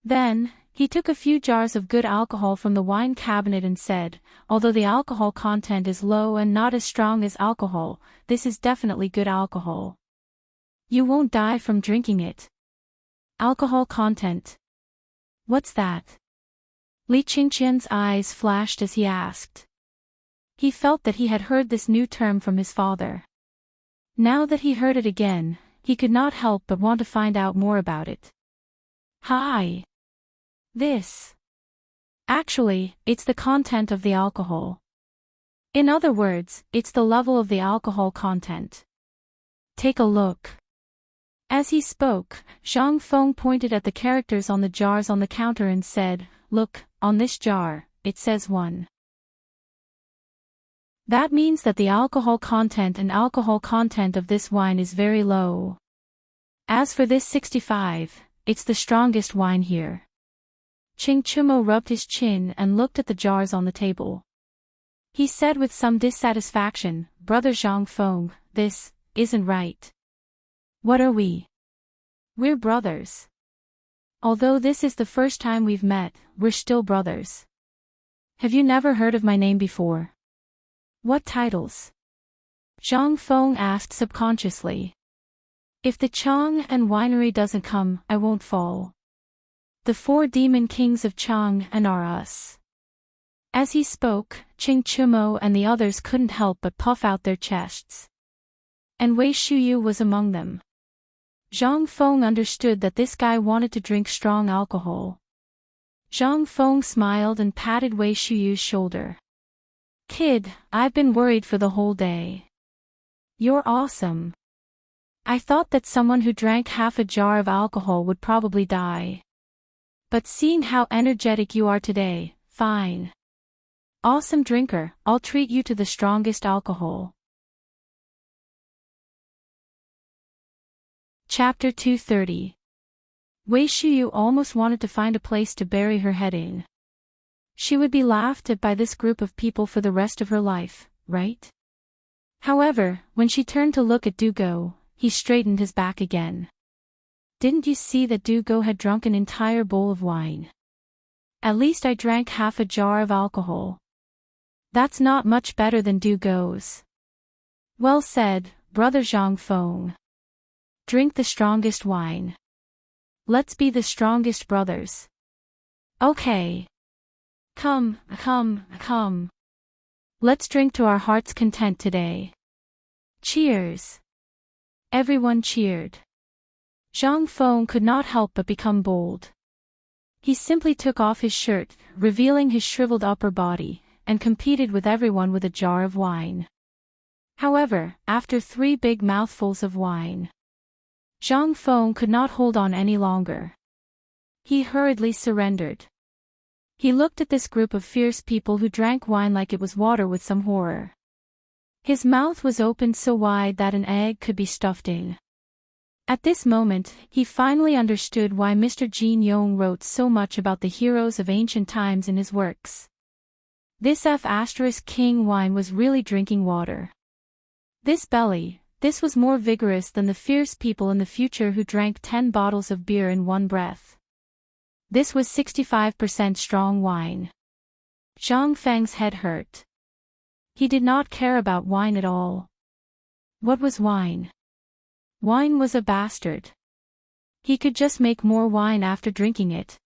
Then, he took a few jars of good alcohol from the wine cabinet and said, "Although the alcohol content is low and not as strong as alcohol, this is definitely good alcohol. You won't die from drinking it." Alcohol content. What's that? Li Qingqian's eyes flashed as he asked. He felt that he had heard this new term from his father. Now that he heard it again, he could not help but want to find out more about it. Hi. This. Actually, it's the content of the alcohol. In other words, it's the level of the alcohol content. Take a look. As he spoke, Zhang Feng pointed at the characters on the jars on the counter and said, "Look, on this jar, it says 1. That means that the alcohol content of this wine is very low. As for this 65, it's the strongest wine here." Qing Chumo rubbed his chin and looked at the jars on the table. He said with some dissatisfaction, "Brother Zhang Feng, this isn't right. What are we? We're brothers. Although this is the first time we've met, we're still brothers. Have you never heard of my name before?" "What titles?" Zhang Feng asked subconsciously. "If the Chang and winery doesn't come, I won't fall. The 4 demon kings of Chang and are us." As he spoke, Qing Chumo and the others couldn't help but puff out their chests. And Wei Shuyu was among them. Zhang Feng understood that this guy wanted to drink strong alcohol. Zhang Feng smiled and patted Wei Shuyu's shoulder. "Kid, I've been worried for the whole day. You're awesome. I thought that someone who drank half a jar of alcohol would probably die. But seeing how energetic you are today, fine. Awesome drinker, I'll treat you to the strongest alcohol." Chapter 230. Wei Shuyu almost wanted to find a place to bury her head in. She would be laughed at by this group of people for the rest of her life, right? However, when she turned to look at Du Go, he straightened his back again. "Didn't you see that Du Go had drunk an entire bowl of wine? At least I drank half a jar of alcohol. That's not much better than Du Go's." "Well said, brother Zhang Feng. Drink the strongest wine. Let's be the strongest brothers. Okay. Come. Let's drink to our heart's content today. Cheers. Everyone cheered. Zhang Feng could not help but become bold. He simply took off his shirt, revealing his shriveled upper body, and competed with everyone with a jar of wine. However, after 3 big mouthfuls of wine, Zhang Feng could not hold on any longer. He hurriedly surrendered. He looked at this group of fierce people who drank wine like it was water with some horror. His mouth was opened so wide that an egg could be stuffed in. At this moment, he finally understood why Mr. Jin Yong wrote so much about the heroes of ancient times in his works. This King wine was really drinking water. This belly, this was more vigorous than the fierce people in the future who drank 10 bottles of beer in one breath. This was 65% strong wine. Zhang Feng's head hurt. He did not care about wine at all. What was wine? Wine was a bastard. He could just make more wine after drinking it.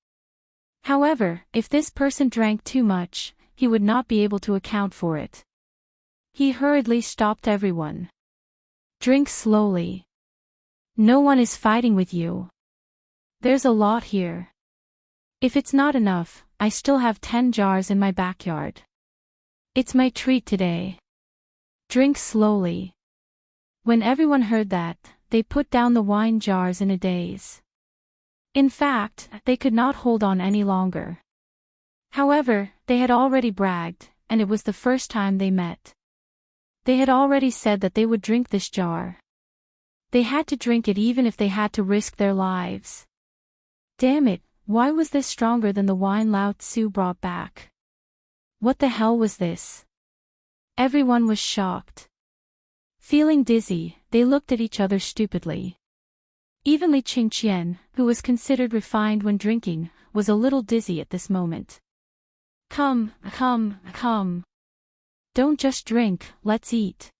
However, if this person drank too much, he would not be able to account for it. He hurriedly stopped everyone. Drink slowly. No one is fighting with you. There's a lot here. If it's not enough, I still have 10 jars in my backyard. It's my treat today. Drink slowly. When everyone heard that, they put down the wine jars in a daze. In fact, they could not hold on any longer. However, they had already bragged, and it was the first time they met. They had already said that they would drink this jar. They had to drink it even if they had to risk their lives. Damn it, why was this stronger than the wine Lao Tzu brought back? What the hell was this? Everyone was shocked. Feeling dizzy, they looked at each other stupidly. Even Li Qingqian, who was considered refined when drinking, was a little dizzy at this moment. Come. Don't just drink, let's eat.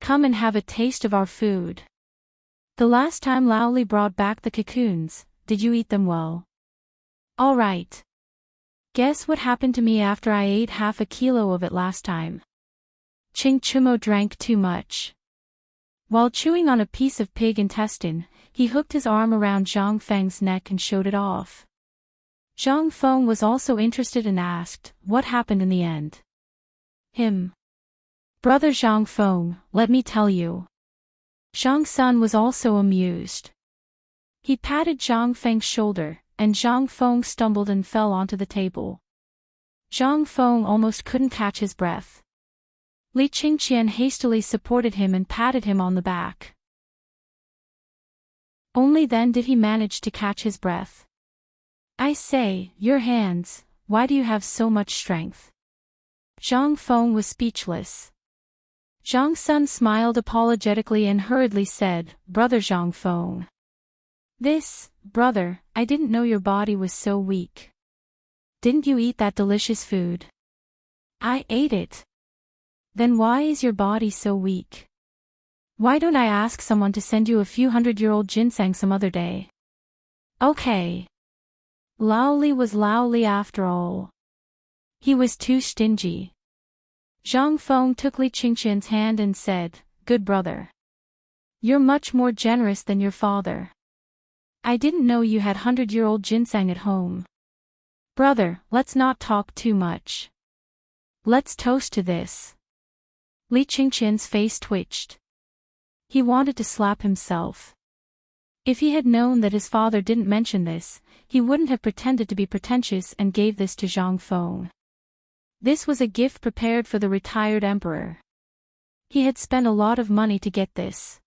Come and have a taste of our food. The last time Lao Li brought back the cocoons, did you eat them well? All right. Guess what happened to me after I ate half a kilo of it last time? Ching Chumo drank too much. While chewing on a piece of pig intestine, he hooked his arm around Zhang Feng's neck and showed it off. Zhang Feng was also interested and asked, what happened in the end? Him. Brother Zhang Feng, let me tell you. Zhang Sun was also amused. He patted Zhang Feng's shoulder, and Zhang Feng stumbled and fell onto the table. Zhang Feng almost couldn't catch his breath. Li Qingqian hastily supported him and patted him on the back. Only then did he manage to catch his breath. I say, your hands, why do you have so much strength? Zhang Feng was speechless. Zhang Sun smiled apologetically and hurriedly said, Brother Zhang Feng. Brother, I didn't know your body was so weak. Didn't you eat that delicious food? I ate it. Then why is your body so weak? Why don't I ask someone to send you a few 100-year-old ginseng some other day? Okay. Lao Li was Lao Li after all. He was too stingy. Zhang Feng took Li Qingqian's hand and said, Good brother. You're much more generous than your father. I didn't know you had 100-year-old ginseng at home. Brother, let's not talk too much. Let's toast to this. Li Qingqian's face twitched. He wanted to slap himself. If he had known that his father didn't mention this, he wouldn't have pretended to be pretentious and gave this to Zhang Feng. This was a gift prepared for the retired emperor. He had spent a lot of money to get this.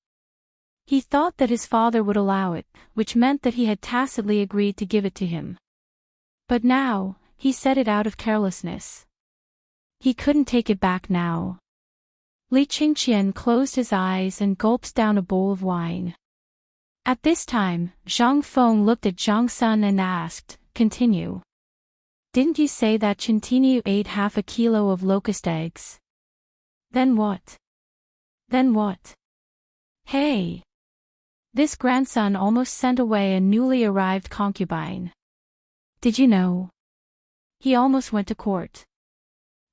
He thought that his father would allow it, which meant that he had tacitly agreed to give it to him. But now, he said it out of carelessness. He couldn't take it back now. Li Qingqian closed his eyes and gulped down a bowl of wine. At this time, Zhang Feng looked at Zhang Sun and asked, Continue. Didn't you say that Chintini ate half a kilo of locust eggs? Then what? Hey! This grandson almost sent away a newly arrived concubine. Did you know? He almost went to court.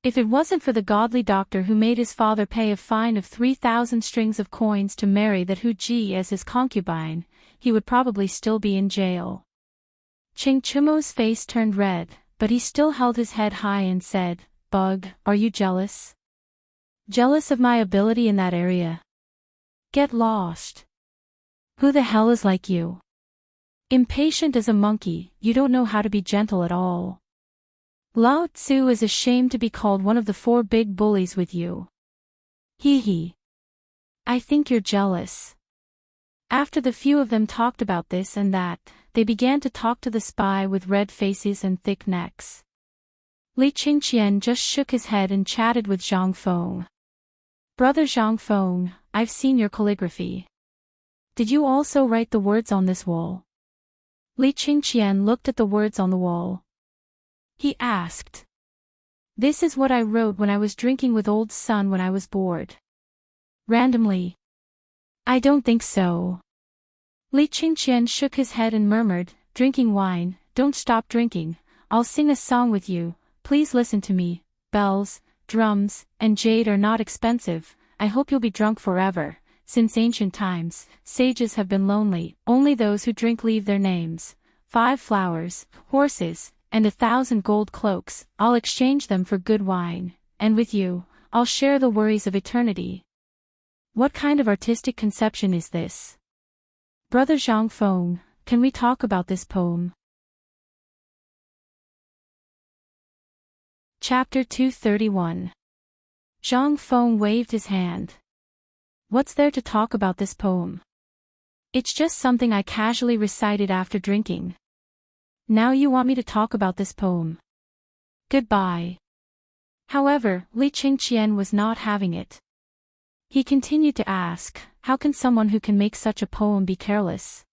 If it wasn't for the godly doctor who made his father pay a fine of 3,000 strings of coins to marry that Hu Ji as his concubine, he would probably still be in jail. Ching Chumo's face turned red, but he still held his head high and said, "Bug, are you jealous? Jealous of my ability in that area? Get lost. Who the hell is like you? Impatient as a monkey, you don't know how to be gentle at all. Lao Tzu is ashamed to be called one of the 4 big bullies with you. Hee hee. I think you're jealous." After the few of them talked about this and that, they began to talk to the spy with red faces and thick necks. Li Qingqian just shook his head and chatted with Zhang Feng. "Brother Zhang Feng, I've seen your calligraphy. Did you also write the words on this wall?" Li Qingqian looked at the words on the wall. He asked. "This is what I wrote when I was drinking with old Sun when I was bored. Randomly." "I don't think so." Li Qingqian shook his head and murmured, "Drinking wine, don't stop drinking, I'll sing a song with you, please listen to me. Bells, drums, and jade are not expensive, I hope you'll be drunk forever. Since ancient times, sages have been lonely, only those who drink leave their names. 5 flowers, horses, and 1,000 gold cloaks, I'll exchange them for good wine, and with you, I'll share the worries of eternity." What kind of artistic conception is this? Brother Zhang Feng, can we talk about this poem? Chapter 231. Zhang Feng waved his hand. "What's there to talk about this poem? It's just something I casually recited after drinking. Now you want me to talk about this poem? Goodbye." However, Li Qingqian was not having it. He continued to ask, "How can someone who can make such a poem be careless?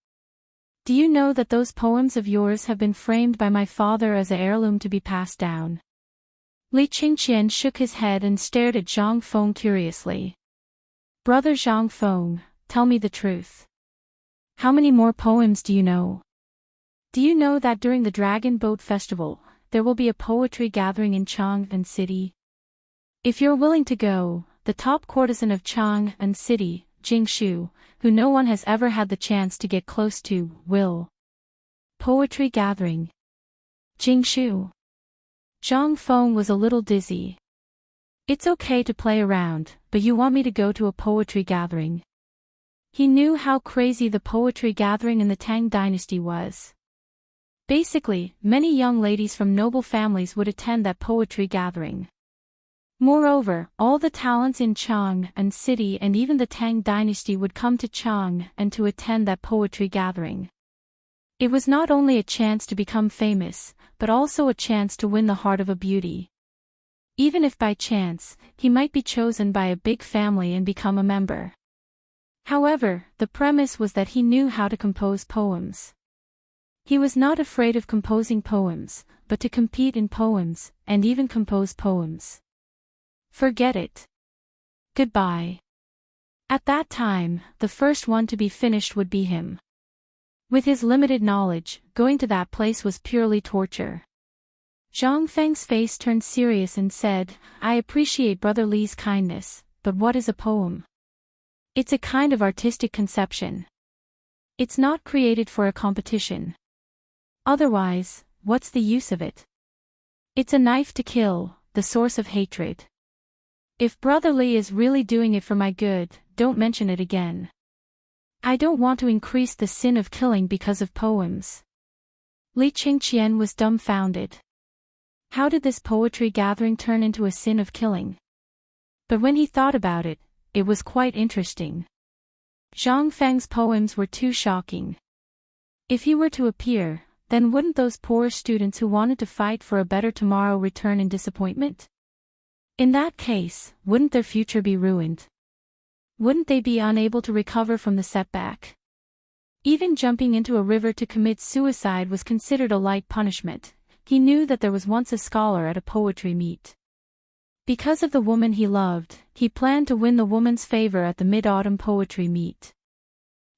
Do you know that those poems of yours have been framed by my father as an heirloom to be passed down?" Li Qingqian shook his head and stared at Zhang Feng curiously. "Brother Zhang Feng, tell me the truth. How many more poems do you know? Do you know that during the Dragon Boat Festival, there will be a poetry gathering in Chang'an City? If you're willing to go, the top courtesan of Chang'an City, Jingshu, who no one has ever had the chance to get close to, will." Poetry gathering. Jingshu. Zhang Feng was a little dizzy. "It's okay to play around, but you want me to go to a poetry gathering?" He knew how crazy the poetry gathering in the Tang Dynasty was. Basically, many young ladies from noble families would attend that poetry gathering. Moreover, all the talents in Chang'an City and even the Tang Dynasty would come to Chang'an to attend that poetry gathering. It was not only a chance to become famous, but also a chance to win the heart of a beauty. Even if by chance, he might be chosen by a big family and become a member. However, the premise was that he knew how to compose poems. He was not afraid of composing poems, but to compete in poems, and even compose poems. Forget it. Goodbye. At that time, the first one to be finished would be him. With his limited knowledge, going to that place was purely torture. Zhang Feng's face turned serious and said, "I appreciate Brother Li's kindness, but what is a poem? It's a kind of artistic conception. It's not created for a competition. Otherwise, what's the use of it? It's a knife to kill, the source of hatred. If Brother Li is really doing it for my good, don't mention it again. I don't want to increase the sin of killing because of poems." Li Qingqian was dumbfounded. How did this poetry gathering turn into a sin of killing? But when he thought about it, it was quite interesting. Zhang Feng's poems were too shocking. If he were to appear, then wouldn't those poor students who wanted to fight for a better tomorrow return in disappointment? In that case, wouldn't their future be ruined? Wouldn't they be unable to recover from the setback? Even jumping into a river to commit suicide was considered a light punishment. He knew that there was once a scholar at a poetry meet. Because of the woman he loved, he planned to win the woman's favor at the Mid-Autumn Poetry Meet.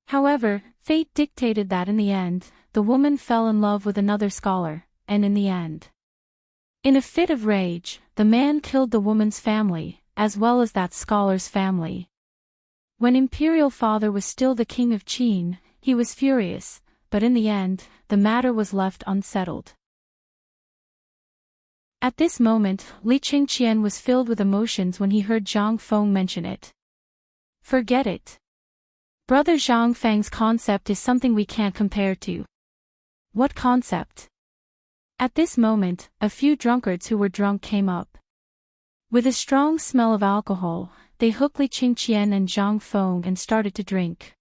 However, fate dictated that in the end, the woman fell in love with another scholar, and in the end. In a fit of rage, the man killed the woman's family, as well as that scholar's family. When Imperial Father was still the king of Qin, he was furious, but in the end, the matter was left unsettled. At this moment, Li Qingqian was filled with emotions when he heard Zhang Feng mention it. Forget it. Brother Zhang Feng's concept is something we can't compare to. What concept? At this moment, a few drunkards who were drunk came up. With a strong smell of alcohol, they hooked Li Qingqian and Zhang Feng and started to drink.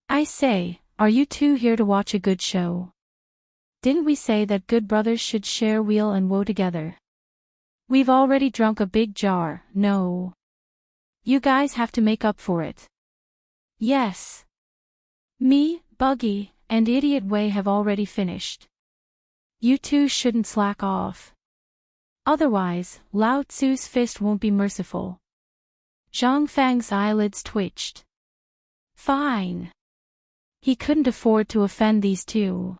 I say, are you two here to watch a good show? Didn't we say that good brothers should share weal and woe together? We've already drunk a big jar, no. You guys have to make up for it. Yes. Me, Buggy, and Idiot Wei have already finished. You two shouldn't slack off. Otherwise, Lao Tzu's fist won't be merciful. Zhang Feng's eyelids twitched. Fine. He couldn't afford to offend these two.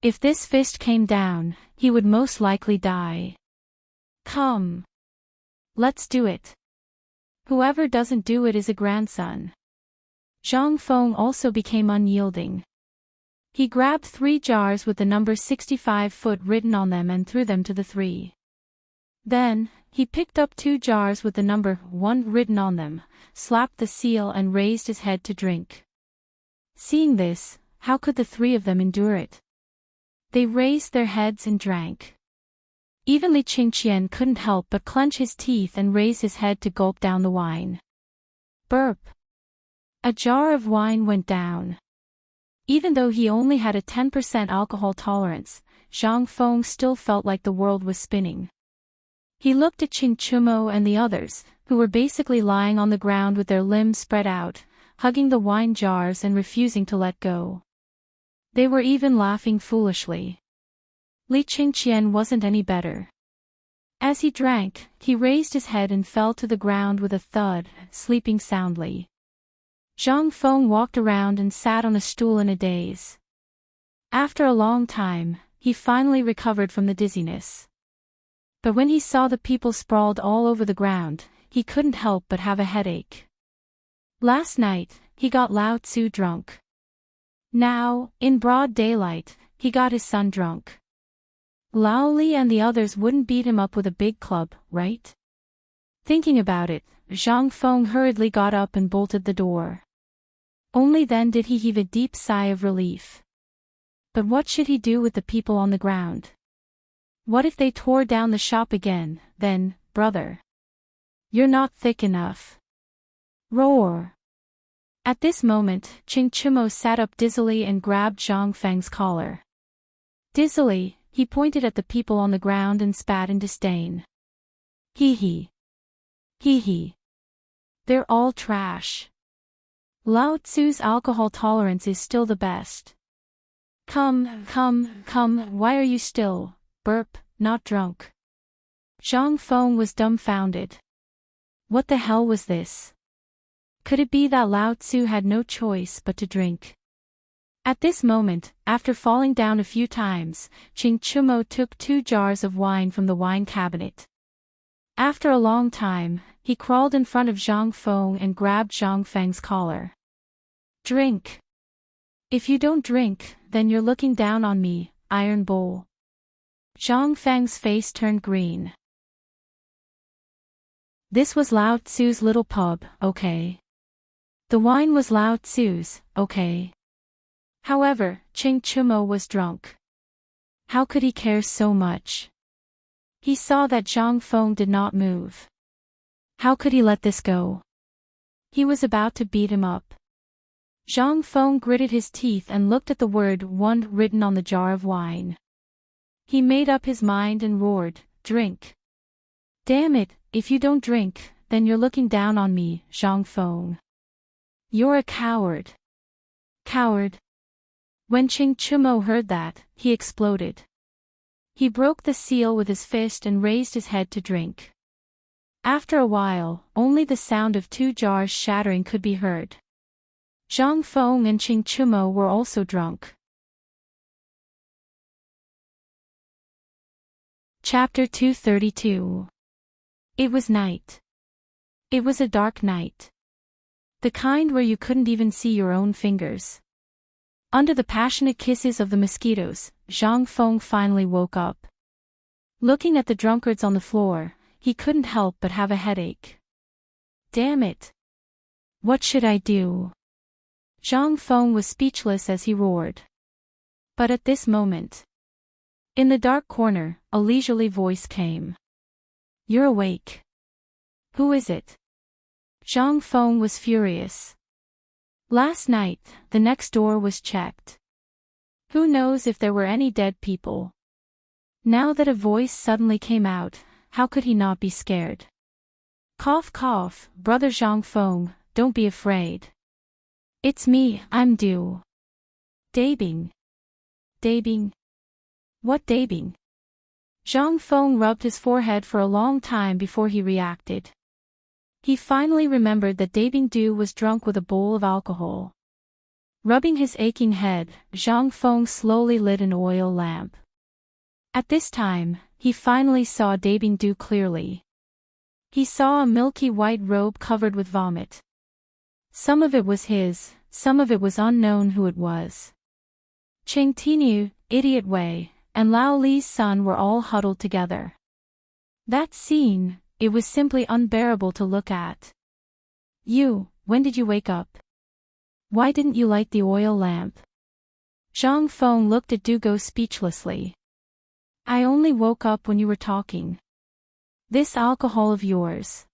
If this fist came down, he would most likely die. Come. Let's do it. Whoever doesn't do it is a grandson. Zhang Feng also became unyielding. He grabbed 3 jars with the number 65 foot written on them and threw them to the 3. Then, he picked up 2 jars with the number 1 written on them, slapped the seal and raised his head to drink. Seeing this, how could the 3 of them endure it? They raised their heads and drank. Even Li Qingqian couldn't help but clench his teeth and raise his head to gulp down the wine. Burp. A jar of wine went down. Even though he only had a 10% alcohol tolerance, Zhang Feng still felt like the world was spinning. He looked at Qing Chumo and the others, who were basically lying on the ground with their limbs spread out, hugging the wine jars and refusing to let go. They were even laughing foolishly. Li Qingqian wasn't any better. As he drank, he raised his head and fell to the ground with a thud, sleeping soundly. Zhang Feng walked around and sat on a stool in a daze. After a long time, he finally recovered from the dizziness. But when he saw the people sprawled all over the ground, he couldn't help but have a headache. Last night, he got Lao Tzu drunk. Now, in broad daylight, he got his son drunk. Lao Li and the others wouldn't beat him up with a big club, right? Thinking about it, Zhang Feng hurriedly got up and bolted the door. Only then did he heave a deep sigh of relief. But what should he do with the people on the ground? What if they tore down the shop again, then, brother? You're not thick enough. Roar. At this moment, Qing Chumo sat up dizzily and grabbed Zhang Feng's collar. Dizzily, he pointed at the people on the ground and spat in disdain. Hee hee. Hee hee. They're all trash. Lao Tzu's alcohol tolerance is still the best. Come, why are you still, burp, not drunk? Zhang Feng was dumbfounded. What the hell was this? Could it be that Lao Tzu had no choice but to drink? At this moment, after falling down a few times, Qing Chumo took 2 jars of wine from the wine cabinet. After a long time, he crawled in front of Zhang Feng and grabbed Zhang Feng's collar. Drink. If you don't drink, then you're looking down on me, Iron Bowl. Zhang Feng's face turned green. This was Lao Tzu's little pub, okay? The wine was Lao Tzu's, okay? However, Qing Chumo was drunk. How could he care so much? He saw that Zhang Feng did not move. How could he let this go? He was about to beat him up. Zhang Feng gritted his teeth and looked at the word 1 written on the jar of wine. He made up his mind and roared, drink. Damn it, if you don't drink, then you're looking down on me, Zhang Feng. You're a coward. Coward. When Qing Chumo heard that, he exploded. He broke the seal with his fist and raised his head to drink. After a while, only the sound of 2 jars shattering could be heard. Zhang Feng and Qing Chumo were also drunk. Chapter 232. It was night. It was a dark night. The kind where you couldn't even see your own fingers. Under the passionate kisses of the mosquitoes, Zhang Feng finally woke up. Looking at the drunkards on the floor, he couldn't help but have a headache. Damn it! What should I do? Zhang Feng was speechless as he roared. But at this moment, in the dark corner, a leisurely voice came. You're awake. Who is it? Zhang Feng was furious. Last night, the next door was checked. Who knows if there were any dead people? Now that a voice suddenly came out, how could he not be scared? Cough cough, brother Zhang Feng, don't be afraid. It's me, I'm Du. Dabing. Dabing? What dabing? Zhang Feng rubbed his forehead for a long time before he reacted. He finally remembered that Dabing Du was drunk with a bowl of alcohol. Rubbing his aching head, Zhang Feng slowly lit an oil lamp. At this time, he finally saw Dabing Du clearly. He saw a milky white robe covered with vomit. Some of it was his, some of it was unknown who it was. Cheng Tinu, Idiot Wei, and Lao Li's son were all huddled together. That scene, it was simply unbearable to look at. When did you wake up? Why didn't you light the oil lamp? Zhang Feng looked at Dugo speechlessly. I only woke up when you were talking. This alcohol of yours.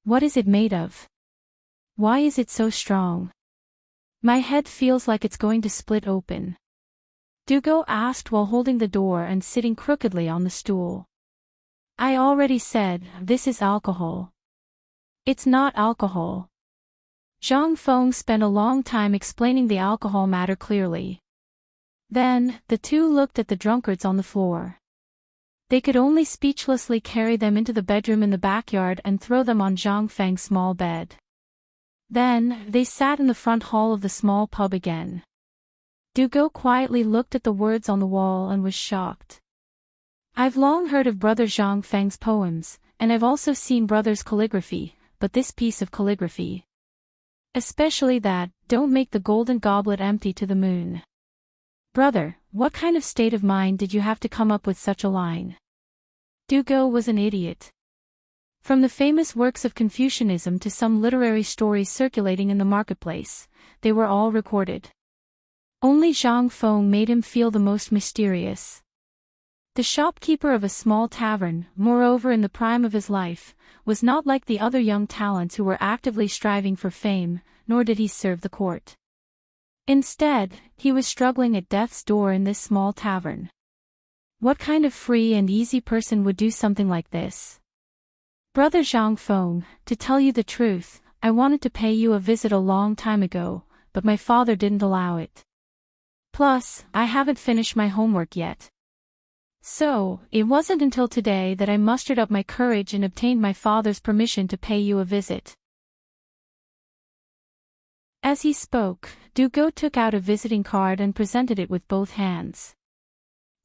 What is it made of? Why is it so strong? My head feels like it's going to split open. Dugo asked while holding the door and sitting crookedly on the stool. I already said, this is alcohol. It's not alcohol. Zhang Feng spent a long time explaining the alcohol matter clearly. Then, the two looked at the drunkards on the floor. They could only speechlessly carry them into the bedroom in the backyard and throw them on Zhang Feng's small bed. Then, they sat in the front hall of the small pub again. Dugo quietly looked at the words on the wall and was shocked. I've long heard of Brother Zhang Feng's poems, and I've also seen Brother's calligraphy, but this piece of calligraphy. Especially that, don't make the golden goblet empty to the moon. Brother, what kind of state of mind did you have to come up with such a line? Dugo was an idiot. From the famous works of Confucianism to some literary stories circulating in the marketplace, they were all recorded. Only Zhang Feng made him feel the most mysterious. The shopkeeper of a small tavern, moreover in the prime of his life, was not like the other young talents who were actively striving for fame, nor did he serve the court. Instead, he was struggling at death's door in this small tavern. What kind of free and easy person would do something like this? Brother Zhang Feng, to tell you the truth, I wanted to pay you a visit a long time ago, but my father didn't allow it. Plus, I haven't finished my homework yet. So, it wasn't until today that I mustered up my courage and obtained my father's permission to pay you a visit. As he spoke, Dugo took out a visiting card and presented it with both hands.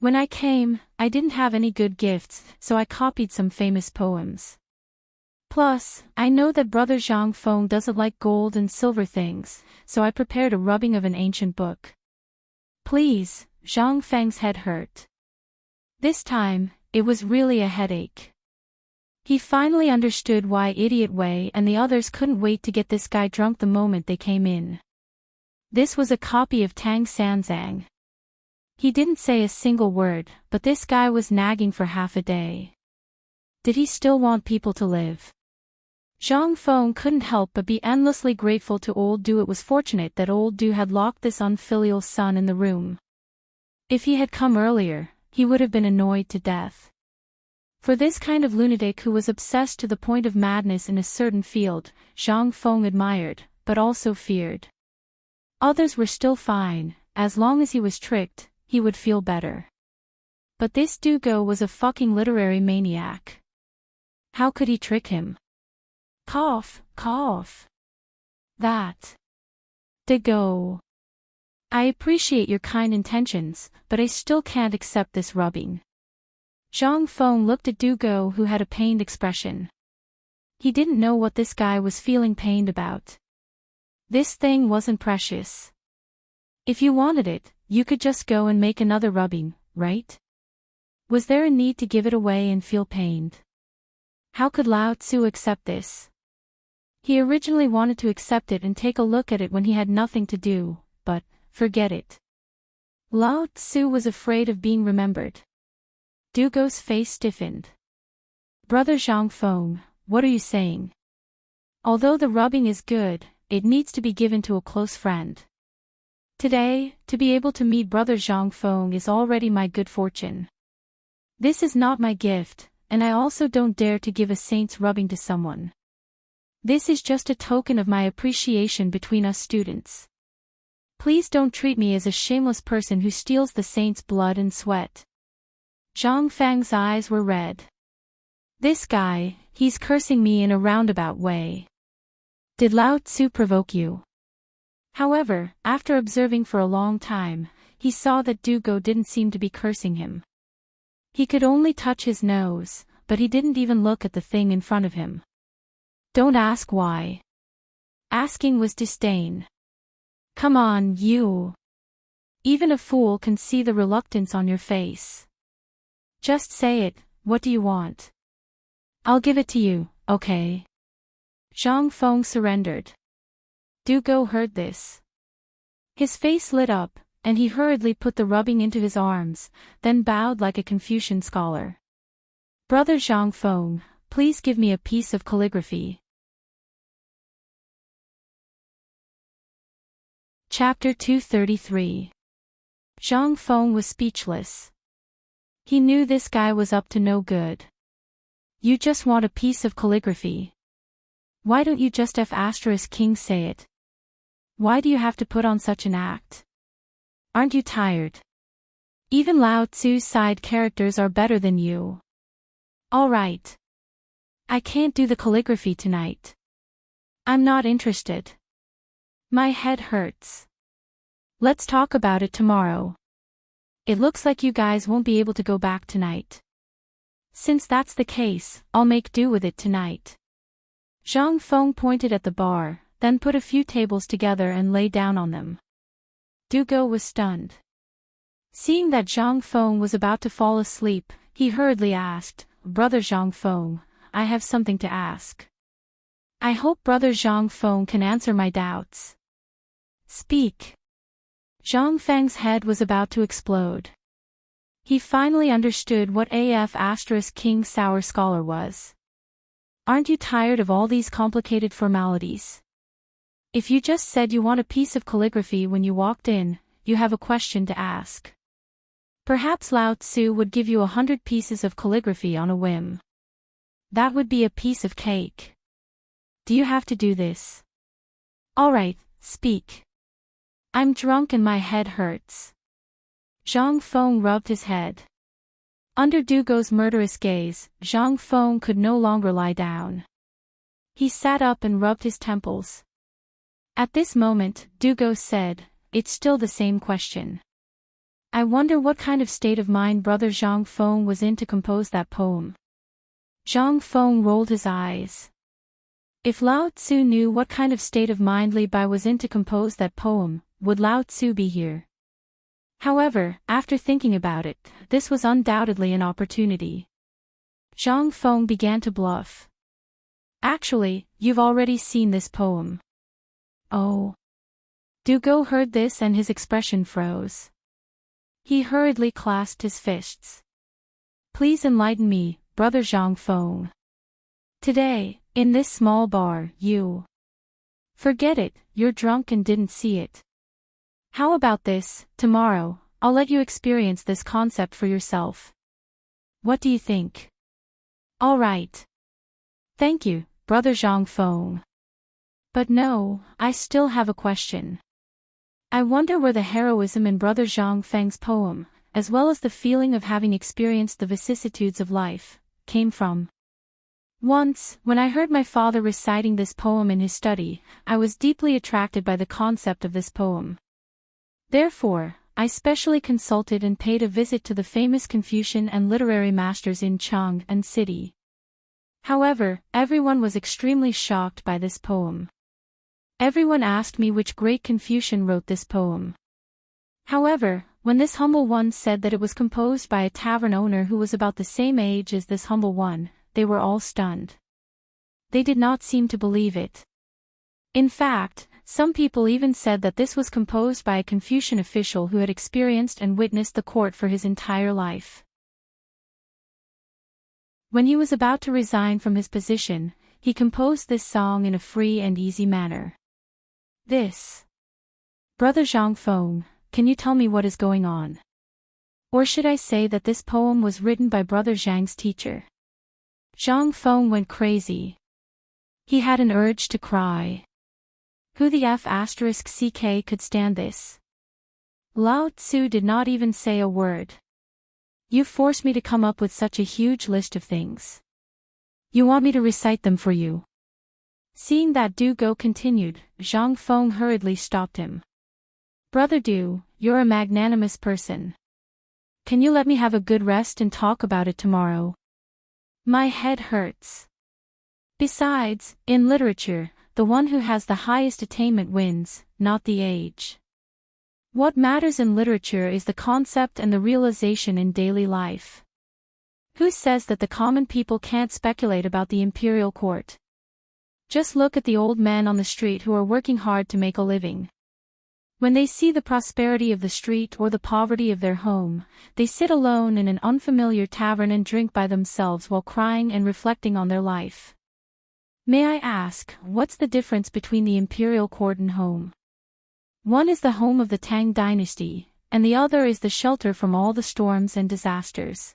When I came, I didn't have any good gifts, so I copied some famous poems. Plus, I know that Brother Zhang Feng doesn't like gold and silver things, so I prepared a rubbing of an ancient book. Please, Zhang Feng's head hurt. This time, it was really a headache. He finally understood why Idiot Wei and the others couldn't wait to get this guy drunk the moment they came in. This was a copy of Tang Sanzang. He didn't say a single word, but this guy was nagging for half a day. Did he still want people to live? Zhang Feng couldn't help but be endlessly grateful to old Du. It was fortunate that old Du had locked this unfilial son in the room. If he had come earlier, he would have been annoyed to death. For this kind of lunatic who was obsessed to the point of madness in a certain field, Zhang Feng admired, but also feared. Others were still fine, as long as he was tricked, he would feel better. But this Dugo was a fucking literary maniac. How could he trick him? Cough, cough. That. Go. I appreciate your kind intentions, but I still can't accept this rubbing. Zhang Feng looked at Dugo, who had a pained expression. He didn't know what this guy was feeling pained about. This thing wasn't precious. If you wanted it, you could just go and make another rubbing, right? Was there a need to give it away and feel pained? How could Lao Tzu accept this? He originally wanted to accept it and take a look at it when he had nothing to do, but, forget it. Lao Tzu was afraid of being remembered. Dugo's face stiffened. Brother Zhang Feng, what are you saying? Although the rubbing is good, it needs to be given to a close friend. Today, to be able to meet Brother Zhang Feng is already my good fortune. This is not my gift, and I also don't dare to give a saint's rubbing to someone. This is just a token of my appreciation between us students. Please don't treat me as a shameless person who steals the saint's blood and sweat. Zhang Feng's eyes were red. This guy, he's cursing me in a roundabout way. Did Lao Tzu provoke you? However, after observing for a long time, he saw that Dugo didn't seem to be cursing him. He could only touch his nose, but he didn't even look at the thing in front of him. Don't ask why. Asking was disdain. Come on, you. Even a fool can see the reluctance on your face. Just say it, what do you want? I'll give it to you, okay? Zhang Feng surrendered. Dugo heard this. His face lit up, and he hurriedly put the rubbing into his arms, then bowed like a Confucian scholar. Brother Zhang Feng, please give me a piece of calligraphy. Chapter 233. Zhang Feng was speechless. He knew this guy was up to no good. You just want a piece of calligraphy. Why don't you just King say it? Why do you have to put on such an act? Aren't you tired? Even Lao Tzu's side characters are better than you. All right. I can't do the calligraphy tonight. I'm not interested. My head hurts. Let's talk about it tomorrow. It looks like you guys won't be able to go back tonight. Since that's the case, I'll make do with it tonight. Zhang Feng pointed at the bar, then put a few tables together and lay down on them. Dugo was stunned. Seeing that Zhang Feng was about to fall asleep, he hurriedly asked, Brother Zhang Feng, I have something to ask. I hope Brother Zhang Feng can answer my doubts. Speak. Zhang Feng's head was about to explode. He finally understood what King Sour Scholar was. Aren't you tired of all these complicated formalities? If you just said you want a piece of calligraphy when you walked in, you have a question to ask. Perhaps Lao Tzu would give you 100 pieces of calligraphy on a whim. That would be a piece of cake. Do you have to do this? All right, speak. I'm drunk and my head hurts. Zhang Feng rubbed his head. Under Dugo's murderous gaze, Zhang Feng could no longer lie down. He sat up and rubbed his temples. At this moment, Dugo said, It's still the same question. I wonder what kind of state of mind Brother Zhang Feng was in to compose that poem. Zhang Feng rolled his eyes. If Lao Tzu knew what kind of state of mind Li Bai was in to compose that poem, would Lao Tzu be here? However, after thinking about it, this was undoubtedly an opportunity. Zhang Feng began to bluff. Actually, you've already seen this poem. Oh. Dugo heard this and his expression froze. He hurriedly clasped his fists. Please enlighten me, Brother Zhang Feng. Today, in this small bar, you... Forget it, you're drunk and didn't see it. How about this, tomorrow, I'll let you experience this concept for yourself. What do you think? All right. Thank you, Brother Zhang Feng. But no, I still have a question. I wonder where the heroism in Brother Zhang Feng's poem, as well as the feeling of having experienced the vicissitudes of life, came from. Once, when I heard my father reciting this poem in his study, I was deeply attracted by the concept of this poem. Therefore, I specially consulted and paid a visit to the famous Confucian and literary masters in Chang and city. However, everyone was extremely shocked by this poem. Everyone asked me which great Confucian wrote this poem. However, when this humble one said that it was composed by a tavern owner who was about the same age as this humble one, they were all stunned. They did not seem to believe it. In fact, some people even said that this was composed by a Confucian official who had experienced and witnessed the court for his entire life. When he was about to resign from his position, he composed this song in a free and easy manner. This. Brother Zhang Feng, can you tell me what is going on? Or should I say that this poem was written by Brother Zhang's teacher? Zhang Feng went crazy. He had an urge to cry. Who the F***ck could stand this? Lao Tzu did not even say a word. You force me to come up with such a huge list of things. You want me to recite them for you? Seeing that Du Go continued, Zhang Feng hurriedly stopped him. Brother Du, you're a magnanimous person. Can you let me have a good rest and talk about it tomorrow? My head hurts. Besides, in literature, the one who has the highest attainment wins, not the age. What matters in literature is the concept and the realization in daily life. Who says that the common people can't speculate about the imperial court? Just look at the old men on the street who are working hard to make a living. When they see the prosperity of the street or the poverty of their home, they sit alone in an unfamiliar tavern and drink by themselves while crying and reflecting on their life. May I ask, what's the difference between the imperial court and home? One is the home of the Tang Dynasty, and the other is the shelter from all the storms and disasters.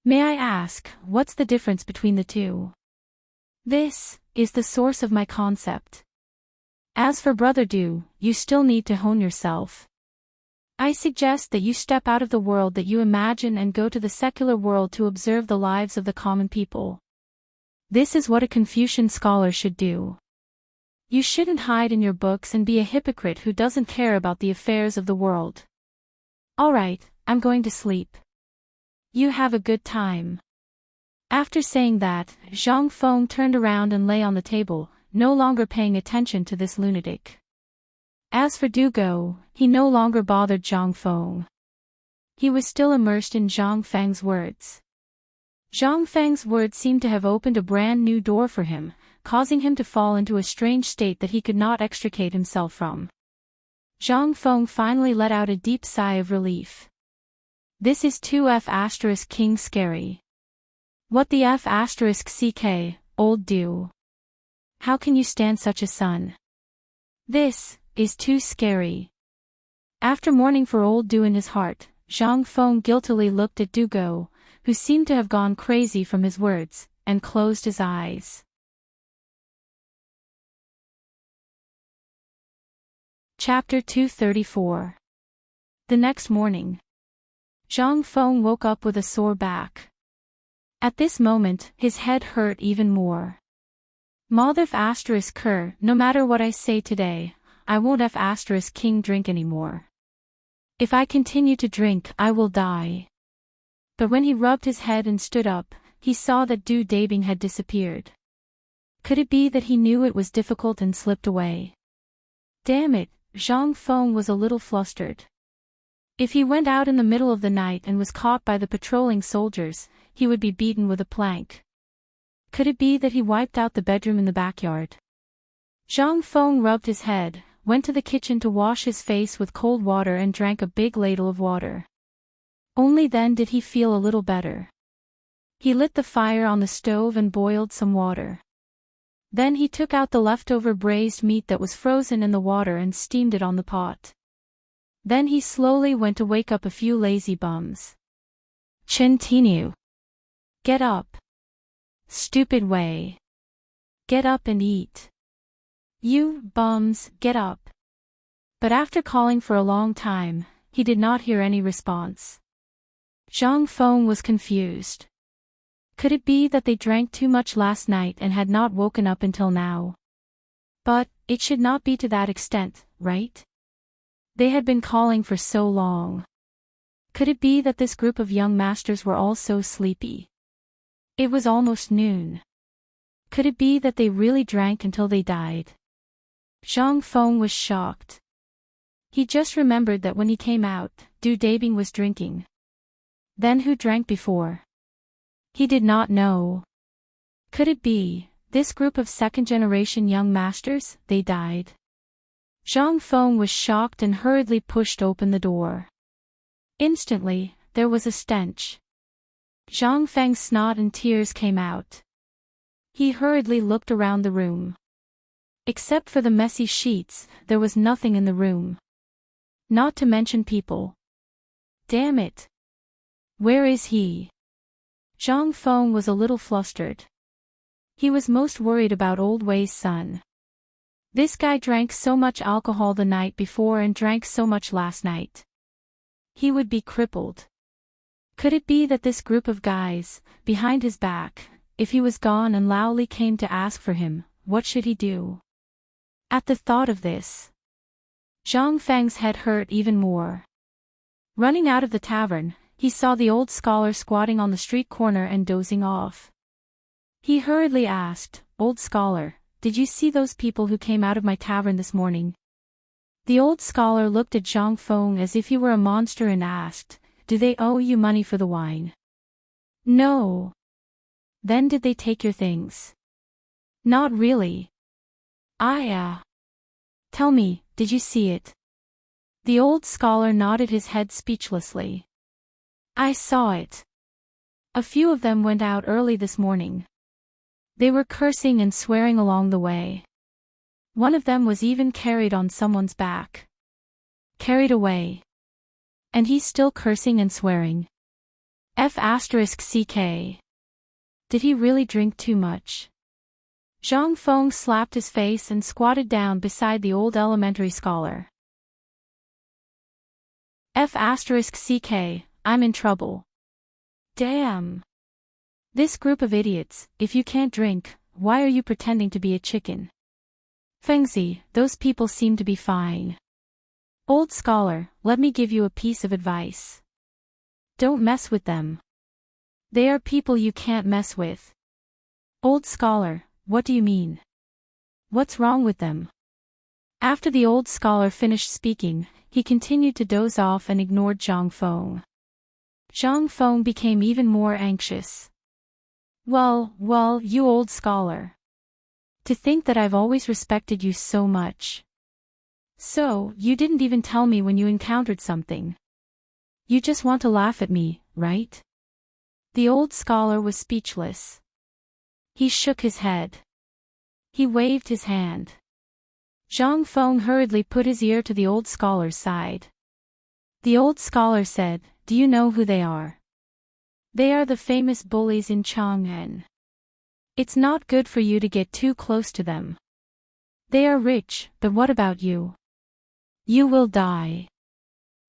May I ask, what's the difference between the two? This is the source of my concept. As for Brother Du, you still need to hone yourself. I suggest that you step out of the world that you imagine and go to the secular world to observe the lives of the common people. This is what a Confucian scholar should do. You shouldn't hide in your books and be a hypocrite who doesn't care about the affairs of the world. Alright, I'm going to sleep. You have a good time. After saying that, Zhang Feng turned around and lay on the table, no longer paying attention to this lunatic. As for Du Go, he no longer bothered Zhang Feng. He was still immersed in Zhang Feng's words. Zhang Feng's words seemed to have opened a brand new door for him, causing him to fall into a strange state that he could not extricate himself from. Zhang Feng finally let out a deep sigh of relief. This is too F***king scary. What the F***ck, old Du? How can you stand such a son? This is too scary. After mourning for old Du in his heart, Zhang Feng guiltily looked at Du Go, who seemed to have gone crazy from his words, and closed his eyes. Chapter 234. The next morning, Zhang Feng woke up with a sore back. At this moment, his head hurt even more. Motherf ***, no matter what I say today, I won't ***king drink anymore. If I continue to drink, I will die. But when he rubbed his head and stood up, he saw that Du Dabing had disappeared. Could it be that he knew it was difficult and slipped away? Damn it, Zhang Feng was a little flustered. If he went out in the middle of the night and was caught by the patrolling soldiers, he would be beaten with a plank. Could it be that he wiped out the bedroom in the backyard? Zhang Feng rubbed his head, went to the kitchen to wash his face with cold water and drank a big ladle of water. Only then did he feel a little better. He lit the fire on the stove and boiled some water. Then he took out the leftover braised meat that was frozen in the water and steamed it on the pot. Then he slowly went to wake up a few lazy bums. Chen Tinu. Get up. Stupid way. Get up and eat. You bums, get up. But after calling for a long time, he did not hear any response. Zhang Feng was confused. Could it be that they drank too much last night and had not woken up until now? But, it should not be to that extent, right? They had been calling for so long. Could it be that this group of young masters were all so sleepy? It was almost noon. Could it be that they really drank until they died? Zhang Feng was shocked. He just remembered that when he came out, Du Dabing was drinking. Then who drank before? He did not know. Could it be, this group of second-generation young masters, they died? Zhang Feng was shocked and hurriedly pushed open the door. Instantly, there was a stench. Zhang Feng's snot and tears came out. He hurriedly looked around the room. Except for the messy sheets, there was nothing in the room. Not to mention people. Damn it! Where is he? Zhang Feng was a little flustered. He was most worried about Old Wei's son. This guy drank so much alcohol the night before and drank so much last night. He would be crippled. Could it be that this group of guys, behind his back, if he was gone and Lao Li came to ask for him, what should he do? At the thought of this, Zhang Feng's head hurt even more. Running out of the tavern, he saw the old scholar squatting on the street corner and dozing off. He hurriedly asked, "Old scholar, did you see those people who came out of my tavern this morning?" The old scholar looked at Zhang Feng as if he were a monster and asked, "Do they owe you money for the wine?" "No." "Then did they take your things?" "Not really." Tell me, did you see it?" The old scholar nodded his head speechlessly. "I saw it. A few of them went out early this morning. They were cursing and swearing along the way. One of them was even carried on someone's back. Carried away. And he's still cursing and swearing. F***ck. Did he really drink too much?" Zhang Feng slapped his face and squatted down beside the old elementary scholar. F***ck, I'm in trouble. Damn. This group of idiots, if you can't drink, why are you pretending to be a chicken? Fengzi, those people seem to be fine. Old scholar, let me give you a piece of advice. Don't mess with them. They are people you can't mess with. Old scholar, what do you mean? What's wrong with them? After the old scholar finished speaking, he continued to doze off and ignored Zhang Feng. Zhang Feng became even more anxious. Well, you old scholar. To think that I've always respected you so much. So, you didn't even tell me when you encountered something. You just want to laugh at me, right? The old scholar was speechless. He shook his head. He waved his hand. Zhang Feng hurriedly put his ear to the old scholar's side. The old scholar said, "Do you know who they are? They are the famous bullies in Chang'an. It's not good for you to get too close to them. They are rich, but what about you? You will die."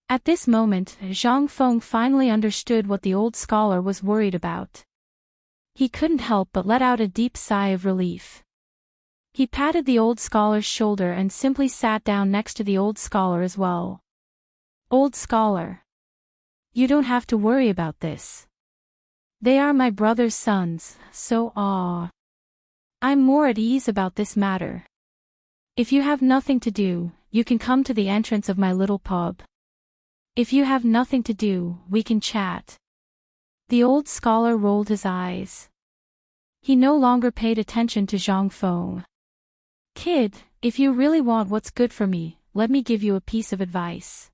At this moment, Zhang Feng finally understood what the old scholar was worried about. He couldn't help but let out a deep sigh of relief. He patted the old scholar's shoulder and simply sat down next to the old scholar as well. "Old scholar. You don't have to worry about this. They are my brother's sons, so I'm more at ease about this matter. If you have nothing to do, you can come to the entrance of my little pub. If you have nothing to do, we can chat." The old scholar rolled his eyes. He no longer paid attention to Zhang Feng. "Kid, if you really want what's good for me, let me give you a piece of advice.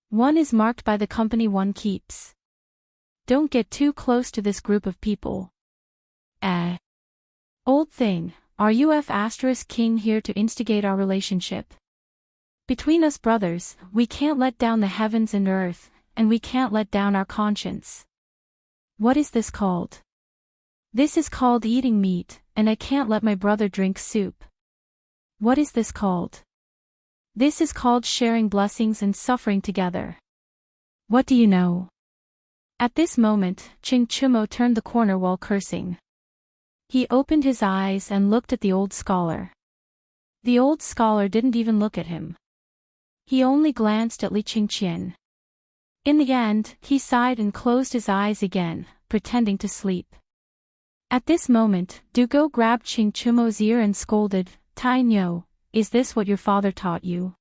One is marked by the company one keeps. Don't get too close to this group of people." Old thing, are you F***king here to instigate our relationship? Between us brothers, we can't let down the heavens and earth, and we can't let down our conscience. What is this called? This is called eating meat, and I can't let my brother drink soup. What is this called? This is called sharing blessings and suffering together. What do you know? At this moment, Ching Chumo turned the corner while cursing. He opened his eyes and looked at the old scholar. The old scholar didn't even look at him. He only glanced at Li Qingqian. In the end, he sighed and closed his eyes again, pretending to sleep. At this moment, Dugo grabbed Ching Chumo's ear and scolded, "Tai Nyo, is this what your father taught you?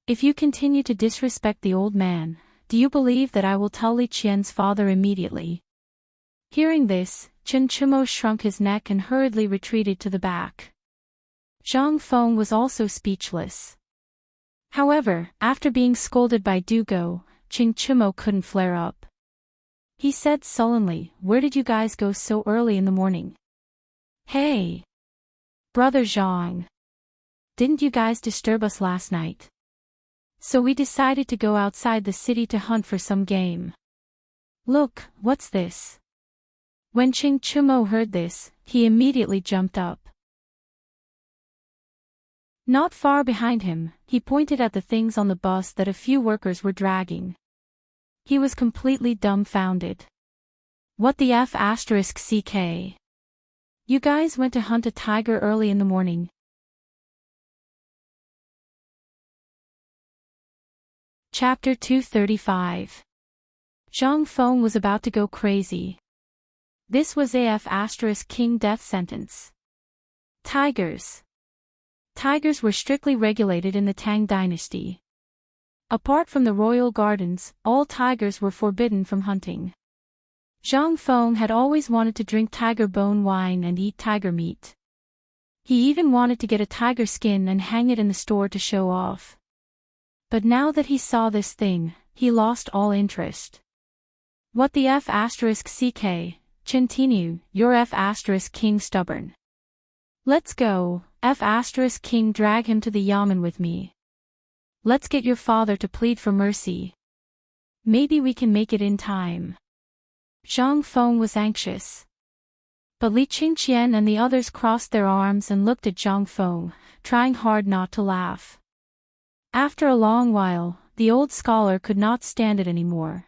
If you continue to disrespect the old man, do you believe that I will tell Li Qian's father immediately?" Hearing this, Ching Chumo shrunk his neck and hurriedly retreated to the back. Zhang Feng was also speechless. However, after being scolded by Dugo, Ching Chumo couldn't flare up. He said sullenly, "Where did you guys go so early in the morning?" "Hey! Brother Zhang! Didn't you guys disturb us last night? So we decided to go outside the city to hunt for some game. Look, what's this?" When Ching Chumo heard this, he immediately jumped up. Not far behind him, he pointed at the things on the bus that a few workers were dragging. He was completely dumbfounded. "What the F***ck? You guys went to hunt a tiger early in the morning?" Chapter 235. Zhang Feng was about to go crazy. This was King death sentence. Tigers. Tigers were strictly regulated in the Tang Dynasty. Apart from the royal gardens, all tigers were forbidden from hunting. Zhang Feng had always wanted to drink tiger bone wine and eat tiger meat. He even wanted to get a tiger skin and hang it in the store to show off. But now that he saw this thing, he lost all interest. "What the F***ck, Chintinu, you're F***king stubborn. Let's go, F***king drag him to the yamen with me. Let's get your father to plead for mercy. Maybe we can make it in time." Zhang Feng was anxious. But Li Qingqian and the others crossed their arms and looked at Zhang Feng, trying hard not to laugh. After a long while, the old scholar could not stand it anymore.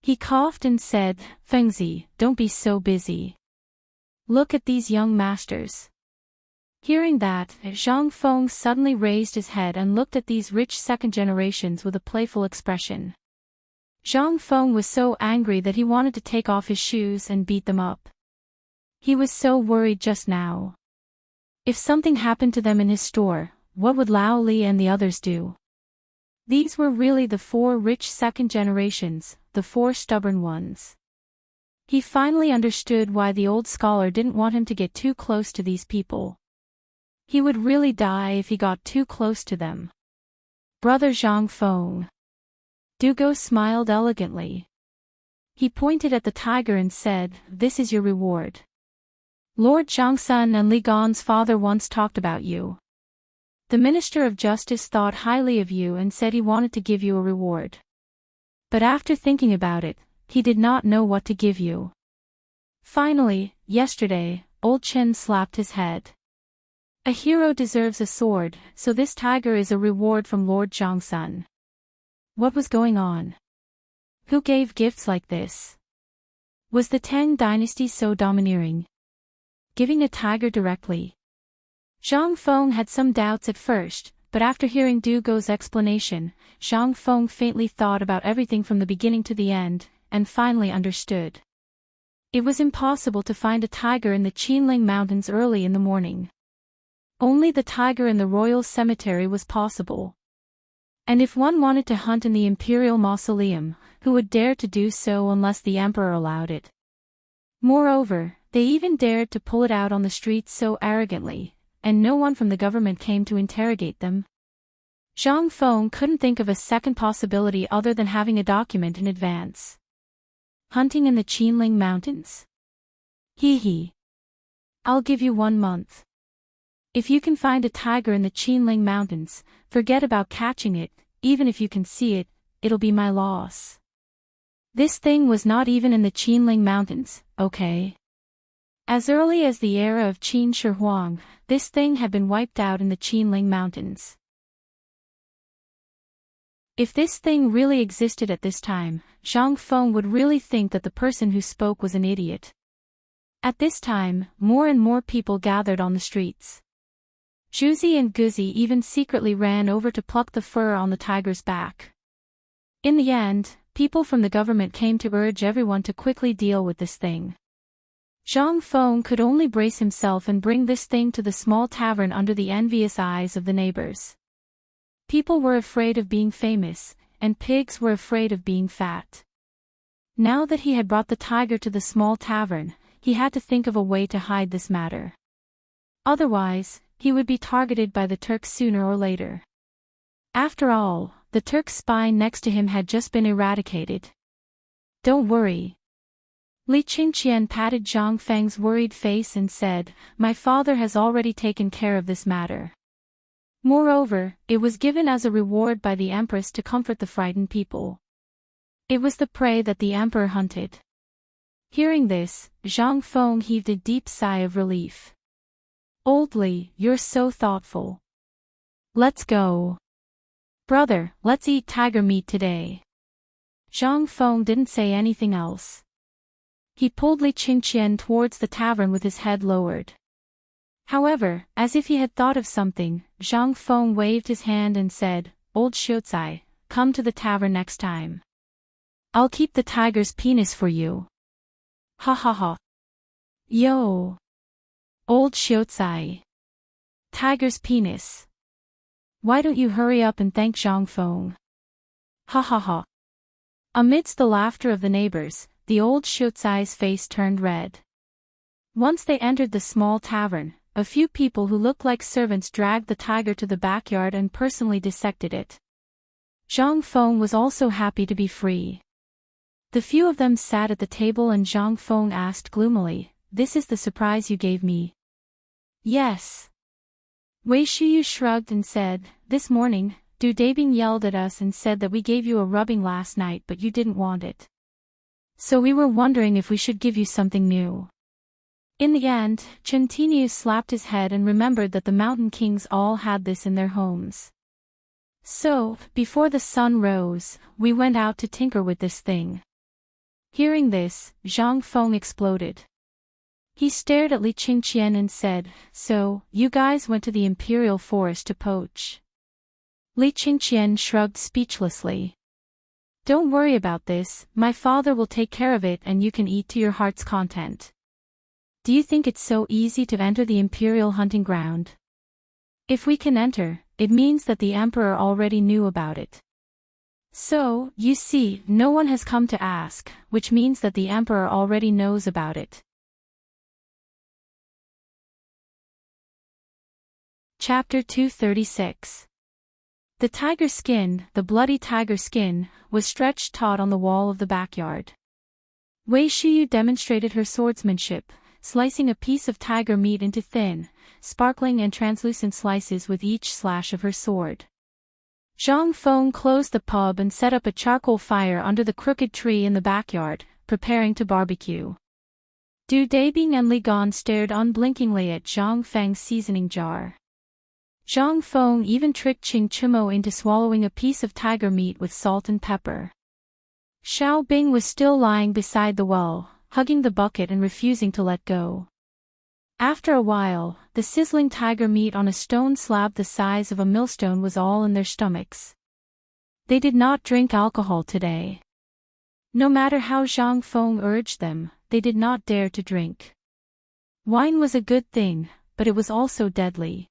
He coughed and said, "Fengzi, don't be so busy. Look at these young masters." Hearing that, Zhang Feng suddenly raised his head and looked at these rich second generations with a playful expression. Zhang Feng was so angry that he wanted to take off his shoes and beat them up. He was so worried just now. If something happened to them in his store, what would Lao Li and the others do? These were really the 4 rich second generations, the 4 stubborn ones. He finally understood why the old scholar didn't want him to get too close to these people. He would really die if he got too close to them. "Brother Zhang Feng." Dugo smiled elegantly. He pointed at the tiger and said, "This is your reward. Lord Zhangsun and Li Gan's father once talked about you. The Minister of Justice thought highly of you and said he wanted to give you a reward. But after thinking about it, he did not know what to give you. Finally, yesterday, old Chen slapped his head. A hero deserves a sword, so this tiger is a reward from Lord Zhangsun." What was going on? Who gave gifts like this? Was the Tang Dynasty so domineering? Giving a tiger directly? Zhang Feng had some doubts at first, but after hearing Dugo's explanation, Zhang Feng faintly thought about everything from the beginning to the end, and finally understood. It was impossible to find a tiger in the Qinling Mountains early in the morning. Only the tiger in the royal cemetery was possible. And if one wanted to hunt in the imperial mausoleum, who would dare to do so unless the emperor allowed it? Moreover, they even dared to pull it out on the streets so arrogantly, and no one from the government came to interrogate them. Zhang Feng couldn't think of a second possibility other than having a document in advance. Hunting in the Qinling Mountains? Hee. I'll give you 1 month. If you can find a tiger in the Qinling Mountains, forget about catching it, even if you can see it, it'll be my loss. This thing was not even in the Qinling Mountains, okay? As early as the era of Qin Shi Huang, this thing had been wiped out in the Qinling Mountains. If this thing really existed at this time, Zhang Feng would really think that the person who spoke was an idiot. At this time, more and more people gathered on the streets. Juzi and Guzi even secretly ran over to pluck the fur on the tiger's back. In the end, people from the government came to urge everyone to quickly deal with this thing. Zhang Feng could only brace himself and bring this thing to the small tavern under the envious eyes of the neighbors. People were afraid of being famous, and pigs were afraid of being fat. Now that he had brought the tiger to the small tavern, he had to think of a way to hide this matter. Otherwise, he would be targeted by the Turks sooner or later. After all, the Turk's spy next to him had just been eradicated. Don't worry. Li Qingqian patted Zhang Feng's worried face and said, "My father has already taken care of this matter. Moreover, it was given as a reward by the Empress to comfort the frightened people. It was the prey that the Emperor hunted." Hearing this, Zhang Feng heaved a deep sigh of relief. "Old Li, you're so thoughtful. Let's go. Brother, let's eat tiger meat today." Zhang Feng didn't say anything else. He pulled Li Qingqian towards the tavern with his head lowered. However, as if he had thought of something, Zhang Feng waved his hand and said, "Old Xiuzai, come to the tavern next time. I'll keep the tiger's penis for you." Ha ha ha. Yo. Old Xiuzai. Tiger's penis. Why don't you hurry up and thank Zhang Feng? Ha ha ha. Amidst the laughter of the neighbors, the old Xiuzai's face turned red. Once they entered the small tavern, a few people who looked like servants dragged the tiger to the backyard and personally dissected it. Zhang Feng was also happy to be free. The few of them sat at the table and Zhang Feng asked gloomily, "This is the surprise you gave me?" "Yes." Wei Shuyu shrugged and said, "This morning, Du Dabing yelled at us and said that we gave you a rubbing last night but you didn't want it. So we were wondering if we should give you something new." In the end, Chen Tiniu slapped his head and remembered that the Mountain Kings all had this in their homes. "So, before the sun rose, we went out to tinker with this thing." Hearing this, Zhang Feng exploded. He stared at Li Qingqian and said, "So, you guys went to the imperial forest to poach?" Li Qingqian shrugged speechlessly. "Don't worry about this, my father will take care of it and you can eat to your heart's content. Do you think it's so easy to enter the imperial hunting ground? If we can enter, it means that the emperor already knew about it. So, you see, no one has come to ask, which means that the emperor already knows about it." Chapter 236. The tiger skin, the bloody tiger skin, was stretched taut on the wall of the backyard. Wei Shuyu demonstrated her swordsmanship, slicing a piece of tiger meat into thin, sparkling and translucent slices with each slash of her sword. Zhang Feng closed the pub and set up a charcoal fire under the crooked tree in the backyard, preparing to barbecue. Du Dabing and Li Gan stared unblinkingly at Zhang Feng's seasoning jar. Zhang Feng even tricked Qing Chimo into swallowing a piece of tiger meat with salt and pepper. Xiao Bing was still lying beside the well, hugging the bucket and refusing to let go. After a while, the sizzling tiger meat on a stone slab the size of a millstone was all in their stomachs. They did not drink alcohol today. No matter how Zhang Feng urged them, they did not dare to drink. Wine was a good thing, but it was also deadly.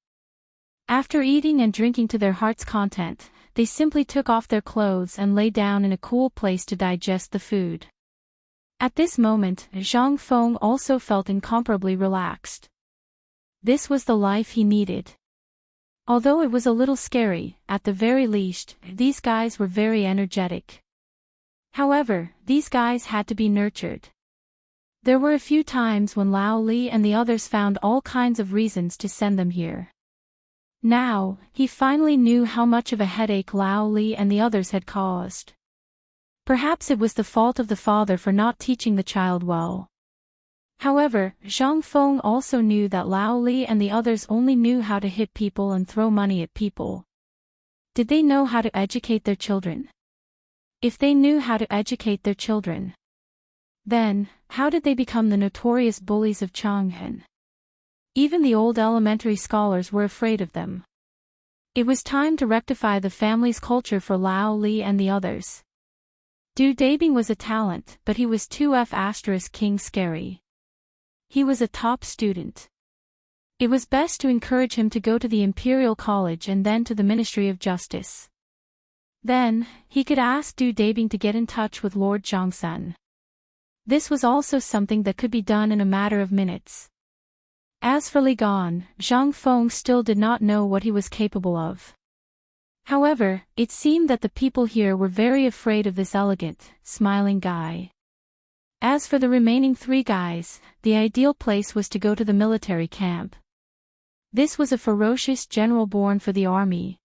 After eating and drinking to their heart's content, they simply took off their clothes and lay down in a cool place to digest the food. At this moment, Zhang Feng also felt incomparably relaxed. This was the life he needed. Although it was a little scary, at the very least, these guys were very energetic. However, these guys had to be nurtured. There were a few times when Lao Li and the others found all kinds of reasons to send them here. Now, he finally knew how much of a headache Lao Li and the others had caused. Perhaps it was the fault of the father for not teaching the child well. However, Zhang Feng also knew that Lao Li and the others only knew how to hit people and throw money at people. Did they know how to educate their children? If they knew how to educate their children, then, how did they become the notorious bullies of Chang'an? Even the old elementary scholars were afraid of them. It was time to rectify the family's culture for Lao Li and the others. Du Dabing was a talent, but he was too King scary. He was a top student. It was best to encourage him to go to the Imperial College and then to the Ministry of Justice. Then, he could ask Du Dabing to get in touch with Lord Zhongsun. This was also something that could be done in a matter of minutes. As for Li Gan, Zhang Feng still did not know what he was capable of. However, it seemed that the people here were very afraid of this elegant, smiling guy. As for the remaining 3 guys, the ideal place was to go to the military camp. This was a ferocious general born for the army.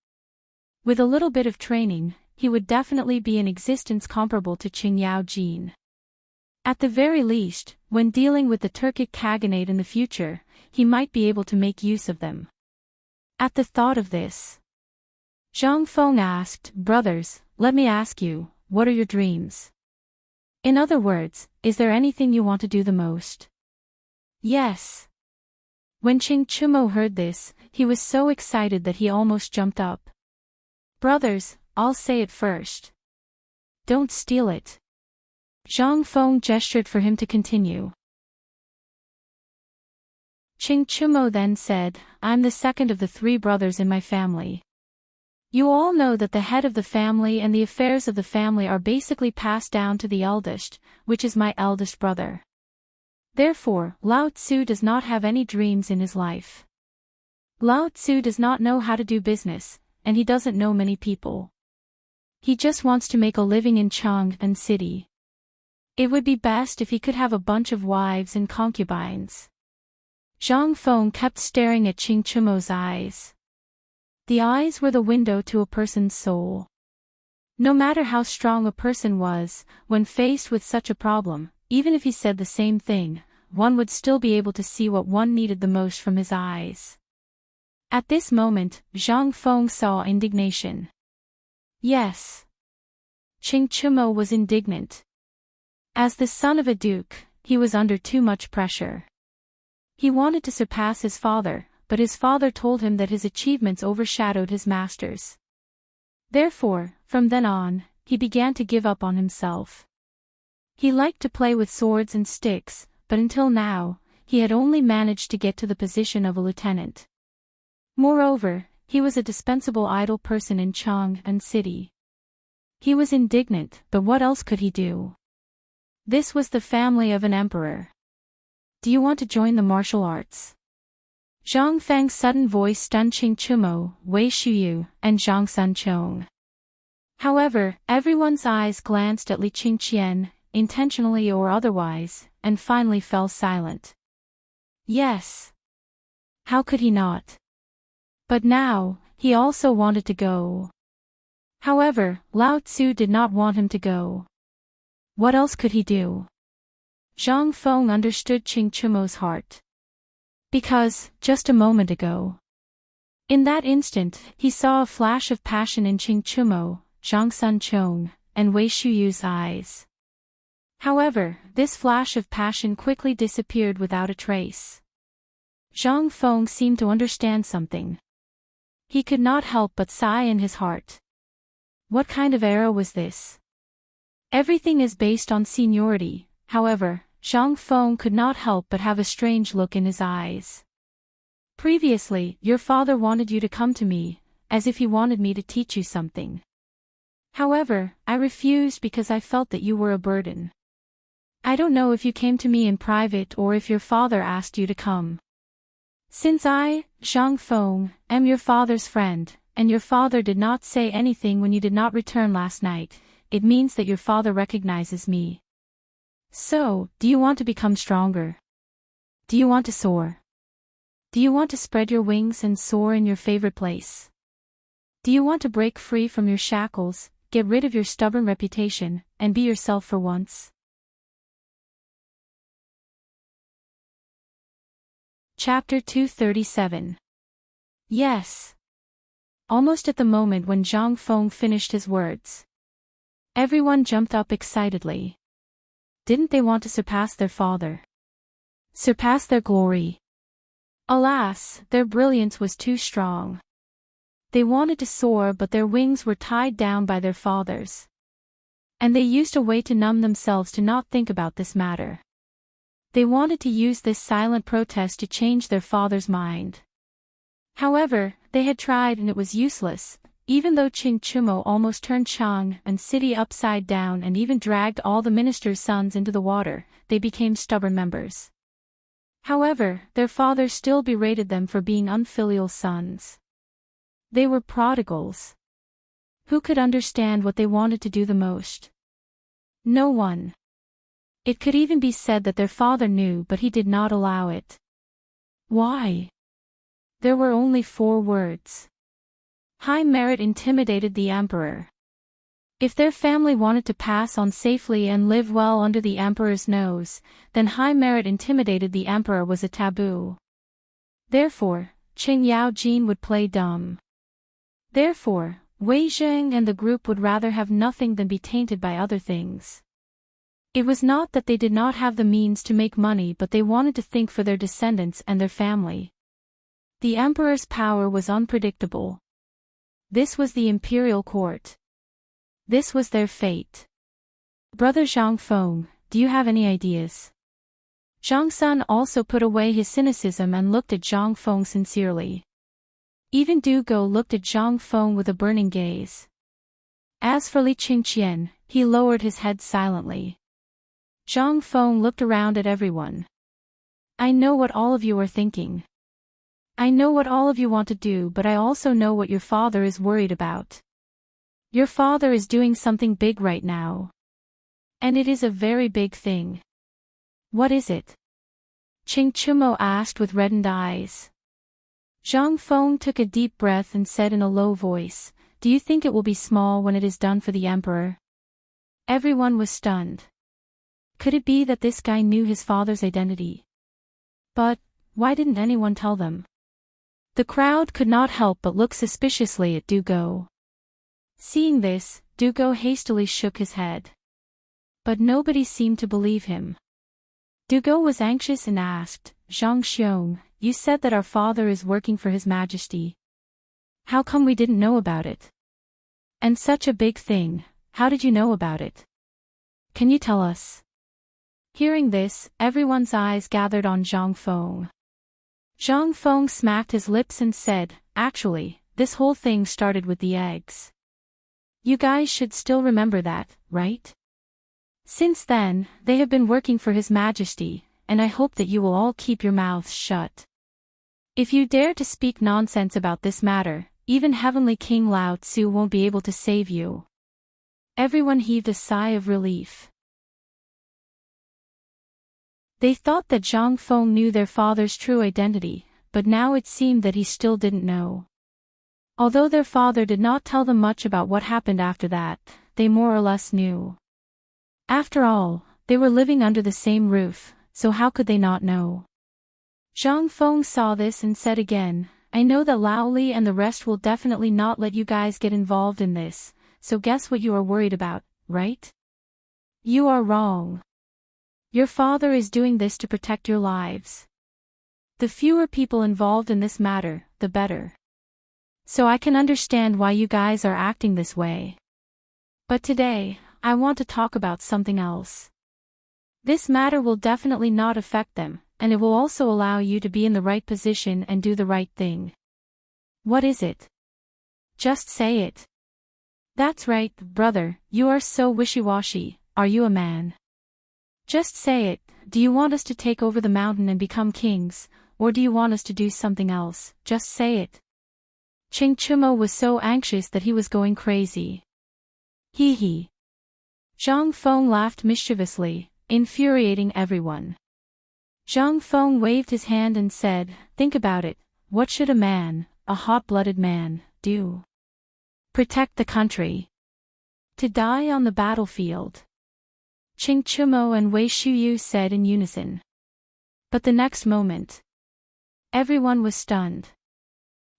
With a little bit of training, he would definitely be in existence comparable to Qing Yao Jin. At the very least, when dealing with the Turkic Khaganate in the future, he might be able to make use of them. At the thought of this, Zhang Feng asked, "Brothers, let me ask you, what are your dreams? In other words, is there anything you want to do the most?" "Yes." When Qing Chumo heard this, he was so excited that he almost jumped up. "Brothers, I'll say it first. Don't steal it." Zhang Feng gestured for him to continue. Qing Chumo then said, "I'm the second of the 3 brothers in my family. You all know that the head of the family and the affairs of the family are basically passed down to the eldest, which is my eldest brother. Therefore, Lao Tzu does not have any dreams in his life. Lao Tzu does not know how to do business, and he doesn't know many people. He just wants to make a living in Chang'an City. It would be best if he could have a bunch of wives and concubines." Zhang Feng kept staring at Qing Chumo's eyes. The eyes were the window to a person's soul. No matter how strong a person was, when faced with such a problem, even if he said the same thing, one would still be able to see what one needed the most from his eyes. At this moment, Zhang Feng saw indignation. Yes. Qing Chumo was indignant. As the son of a duke, he was under too much pressure. He wanted to surpass his father, but his father told him that his achievements overshadowed his master's. Therefore, from then on, he began to give up on himself. He liked to play with swords and sticks, but until now, he had only managed to get to the position of a lieutenant. Moreover, he was a dispensable idle person in Chang'an City. He was indignant, but what else could he do? This was the family of an emperor. "Do you want to join the martial arts?" Zhang Feng's sudden voice stunned Qing Chumo, Wei Shuyu, and Zhang Sunchong. However, everyone's eyes glanced at Li Qingqian, intentionally or otherwise, and finally fell silent. Yes. How could he not? But now, he also wanted to go. However, Lao Tzu did not want him to go. What else could he do? Zhang Feng understood Qing Chumo's heart. Because, just a moment ago. In that instant, he saw a flash of passion in Qing Chumo, Zhang Sunchong, and Wei Shuyu's eyes. However, this flash of passion quickly disappeared without a trace. Zhang Feng seemed to understand something. He could not help but sigh in his heart. What kind of era was this? Everything is based on seniority, however, Zhang Feng could not help but have a strange look in his eyes. Previously, your father wanted you to come to me, as if he wanted me to teach you something. However, I refused because I felt that you were a burden. I don't know if you came to me in private or if your father asked you to come. Since I, Zhang Feng, am your father's friend, and your father did not say anything when you did not return last night, it means that your father recognizes me. So, do you want to become stronger? Do you want to soar? Do you want to spread your wings and soar in your favorite place? Do you want to break free from your shackles, get rid of your stubborn reputation, and be yourself for once? Chapter 237. Yes. Almost at the moment when Zhang Feng finished his words, everyone jumped up excitedly. Didn't they want to surpass their father? Surpass their glory? Alas, their brilliance was too strong. They wanted to soar, but their wings were tied down by their fathers. And they used a way to numb themselves to not think about this matter. They wanted to use this silent protest to change their father's mind. However, they had tried and it was useless. Even though Qing Chumo almost turned Chang and city upside down and even dragged all the ministers' sons into the water, they became stubborn members. However, their father still berated them for being unfilial sons. They were prodigals. Who could understand what they wanted to do the most? No one. It could even be said that their father knew, but he did not allow it. Why? There were only 4 words. High merit intimidated the emperor. If their family wanted to pass on safely and live well under the emperor's nose, then high merit intimidated the emperor was a taboo. Therefore, Qing Yao Jin would play dumb. Therefore, Wei Zheng and the group would rather have nothing than be tainted by other things. It was not that they did not have the means to make money, but they wanted to think for their descendants and their family. The emperor's power was unpredictable. This was the imperial court. This was their fate. Brother Zhang Feng, do you have any ideas? Zhang Sun also put away his cynicism and looked at Zhang Feng sincerely. Even Du Go looked at Zhang Feng with a burning gaze. As for Li Qingqian, he lowered his head silently. Zhang Feng looked around at everyone. I know what all of you are thinking. I know what all of you want to do, but I also know what your father is worried about. Your father is doing something big right now. And it is a very big thing. What is it? Qing Chumo asked with reddened eyes. Zhang Feng took a deep breath and said in a low voice, do you think it will be small when it is done for the emperor? Everyone was stunned. Could it be that this guy knew his father's identity? But, why didn't anyone tell them? The crowd could not help but look suspiciously at Du Go. Seeing this, Du Go hastily shook his head. But nobody seemed to believe him. Du Go was anxious and asked, Zhang Xiong, you said that our father is working for His Majesty. How come we didn't know about it? And such a big thing, how did you know about it? Can you tell us? Hearing this, everyone's eyes gathered on Zhang Feng. Zhang Feng smacked his lips and said, actually, this whole thing started with the eggs. You guys should still remember that, right? Since then, they have been working for His Majesty, and I hope that you will all keep your mouths shut. If you dare to speak nonsense about this matter, even Heavenly King Lao Tzu won't be able to save you. Everyone heaved a sigh of relief. They thought that Zhang Feng knew their father's true identity, but now it seemed that he still didn't know. Although their father did not tell them much about what happened after that, they more or less knew. After all, they were living under the same roof, so how could they not know? Zhang Feng saw this and said again, I know that Lao Li and the rest will definitely not let you guys get involved in this, so guess what you are worried about, right? You are wrong. Your father is doing this to protect your lives. The fewer people involved in this matter, the better. So I can understand why you guys are acting this way. But today, I want to talk about something else. This matter will definitely not affect them, and it will also allow you to be in the right position and do the right thing. What is it? Just say it. That's right, brother, you are so wishy-washy, are you a man? Just say it, do you want us to take over the mountain and become kings, or do you want us to do something else? Just say it. Qing Chumo was so anxious that he was going crazy. Hee hee. Zhang Feng laughed mischievously, infuriating everyone. Zhang Feng waved his hand and said, think about it, what should a man, a hot-blooded man, do? Protect the country. To die on the battlefield. Qing Chumo and Wei Shuyu said in unison. But the next moment, everyone was stunned.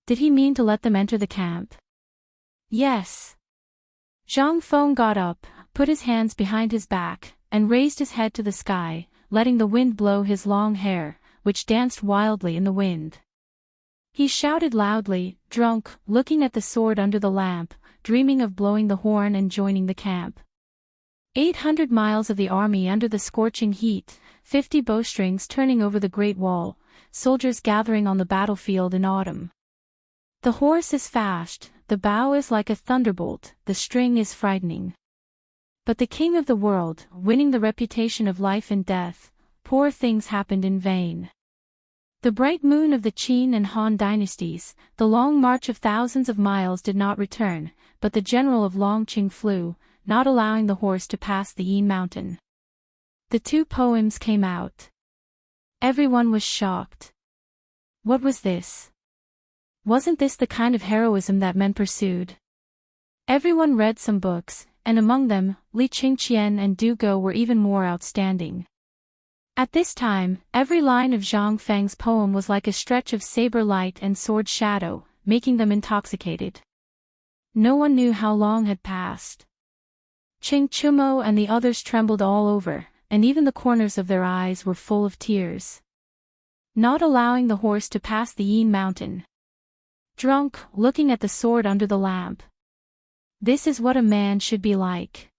Did he mean to let them enter the camp? Yes. Zhang Feng got up, put his hands behind his back, and raised his head to the sky, letting the wind blow his long hair, which danced wildly in the wind. He shouted loudly, drunk, looking at the sword under the lamp, dreaming of blowing the horn and joining the camp. 800 miles of the army under the scorching heat, 50 bowstrings turning over the Great Wall, soldiers gathering on the battlefield in autumn. The horse is fast, the bow is like a thunderbolt, the string is frightening. But the king of the world, winning the reputation of life and death, poor things happened in vain. The bright moon of the Qin and Han dynasties, the long march of thousands of miles did not return, but the general of Longqing flew, not allowing the horse to pass the Yin mountain. The two poems came out. Everyone was shocked. What was this? Wasn't this the kind of heroism that men pursued? Everyone read some books, and among them, Li Qingqian and Du Go were even more outstanding. At this time, every line of Zhang Feng's poem was like a stretch of saber light and sword shadow, making them intoxicated. No one knew how long had passed. Qing Chumo and the others trembled all over, and even the corners of their eyes were full of tears. Not allowing the horse to pass the Yin mountain. Drunk, looking at the sword under the lamp. This is what a man should be like.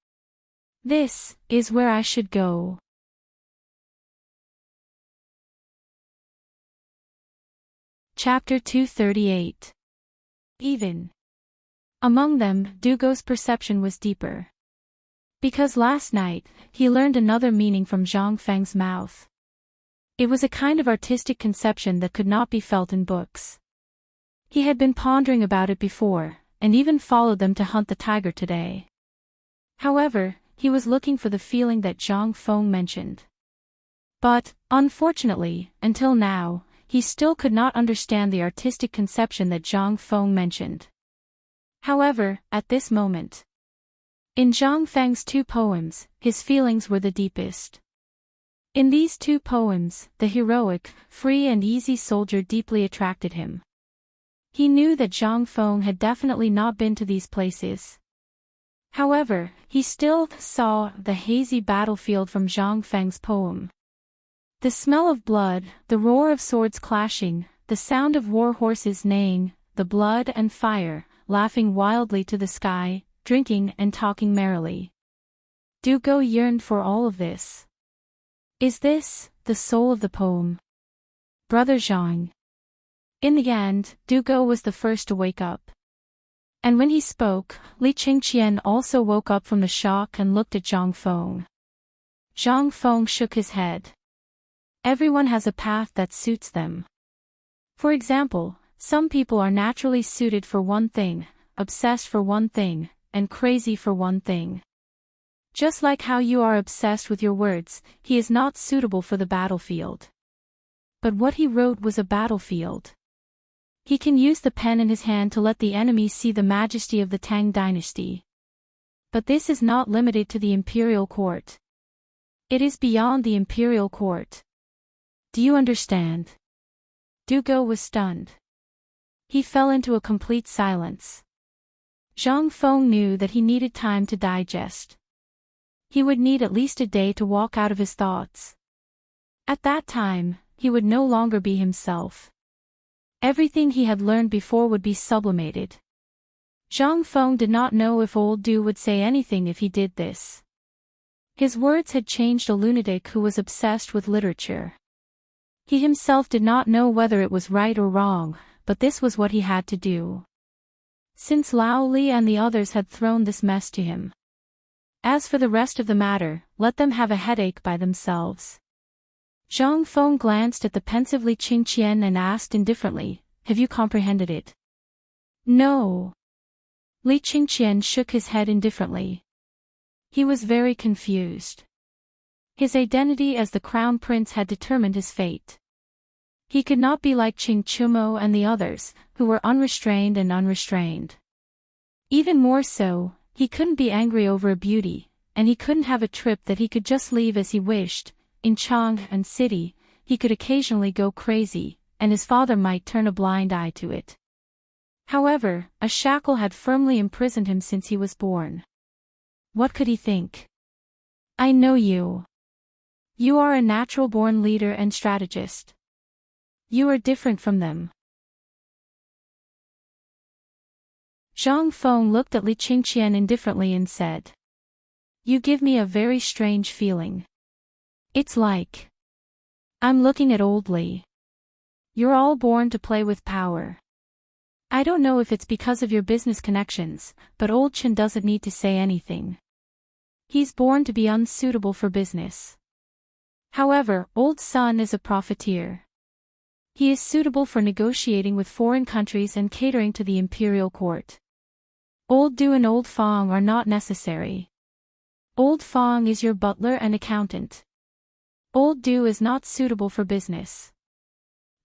This is where I should go. Chapter 238. Even. Among them, Dugo's perception was deeper. Because last night, he learned another meaning from Zhang Feng's mouth. It was a kind of artistic conception that could not be felt in books. He had been pondering about it before, and even followed them to hunt the tiger today. However, he was looking for the feeling that Zhang Feng mentioned. But, unfortunately, until now, he still could not understand the artistic conception that Zhang Feng mentioned. However, at this moment, in Zhang Feng's two poems, his feelings were the deepest. In these two poems, the heroic, free and easy soldier deeply attracted him. He knew that Zhang Feng had definitely not been to these places. However, he still saw the hazy battlefield from Zhang Feng's poem. The smell of blood, the roar of swords clashing, the sound of war horses neighing, the blood and fire, laughing wildly to the sky, drinking and talking merrily. Du Go yearned for all of this. Is this the soul of the poem? Brother Zhang. In the end, Du Go was the first to wake up. And when he spoke, Li Qingqian also woke up from the shock and looked at Zhang Feng. Zhang Feng shook his head. Everyone has a path that suits them. For example, some people are naturally suited for one thing, obsessed for one thing, and crazy for one thing. Just like how you are obsessed with your words, he is not suitable for the battlefield. But what he wrote was a battlefield. He can use the pen in his hand to let the enemy see the majesty of the Tang dynasty. But this is not limited to the imperial court. It is beyond the imperial court. Do you understand? Du Go was stunned. He fell into a complete silence. Zhang Feng knew that he needed time to digest. He would need at least a day to walk out of his thoughts. At that time, he would no longer be himself. Everything he had learned before would be sublimated. Zhang Feng did not know if old Du would say anything if he did this. His words had changed a lunatic who was obsessed with literature. He himself did not know whether it was right or wrong, but this was what he had to do. Since Lao Li and the others had thrown this mess to him. As for the rest of the matter, let them have a headache by themselves. Zhang Feng glanced at the pensive Li Qingqian and asked indifferently, "Have you comprehended it?" "No." Li Qingqian shook his head indifferently. He was very confused. His identity as the crown prince had determined his fate. He could not be like Qing Chumo and the others, who were unrestrained and unrestrained. Even more so, he couldn't be angry over a beauty, and he couldn't have a trip that he could just leave as he wished. In Chang and City, he could occasionally go crazy, and his father might turn a blind eye to it. However, a shackle had firmly imprisoned him since he was born. What could he think? I know you. You are a natural-born leader and strategist. You are different from them. Zhang Feng looked at Li Qingqian indifferently and said, You give me a very strange feeling. It's like I'm looking at old Li. You're all born to play with power. I don't know if it's because of your business connections, but old Chen doesn't need to say anything. He's born to be unsuitable for business. However, old Sun is a profiteer. He is suitable for negotiating with foreign countries and catering to the imperial court. Old Du and old Fong are not necessary. Old Fong is your butler and accountant. Old Du is not suitable for business.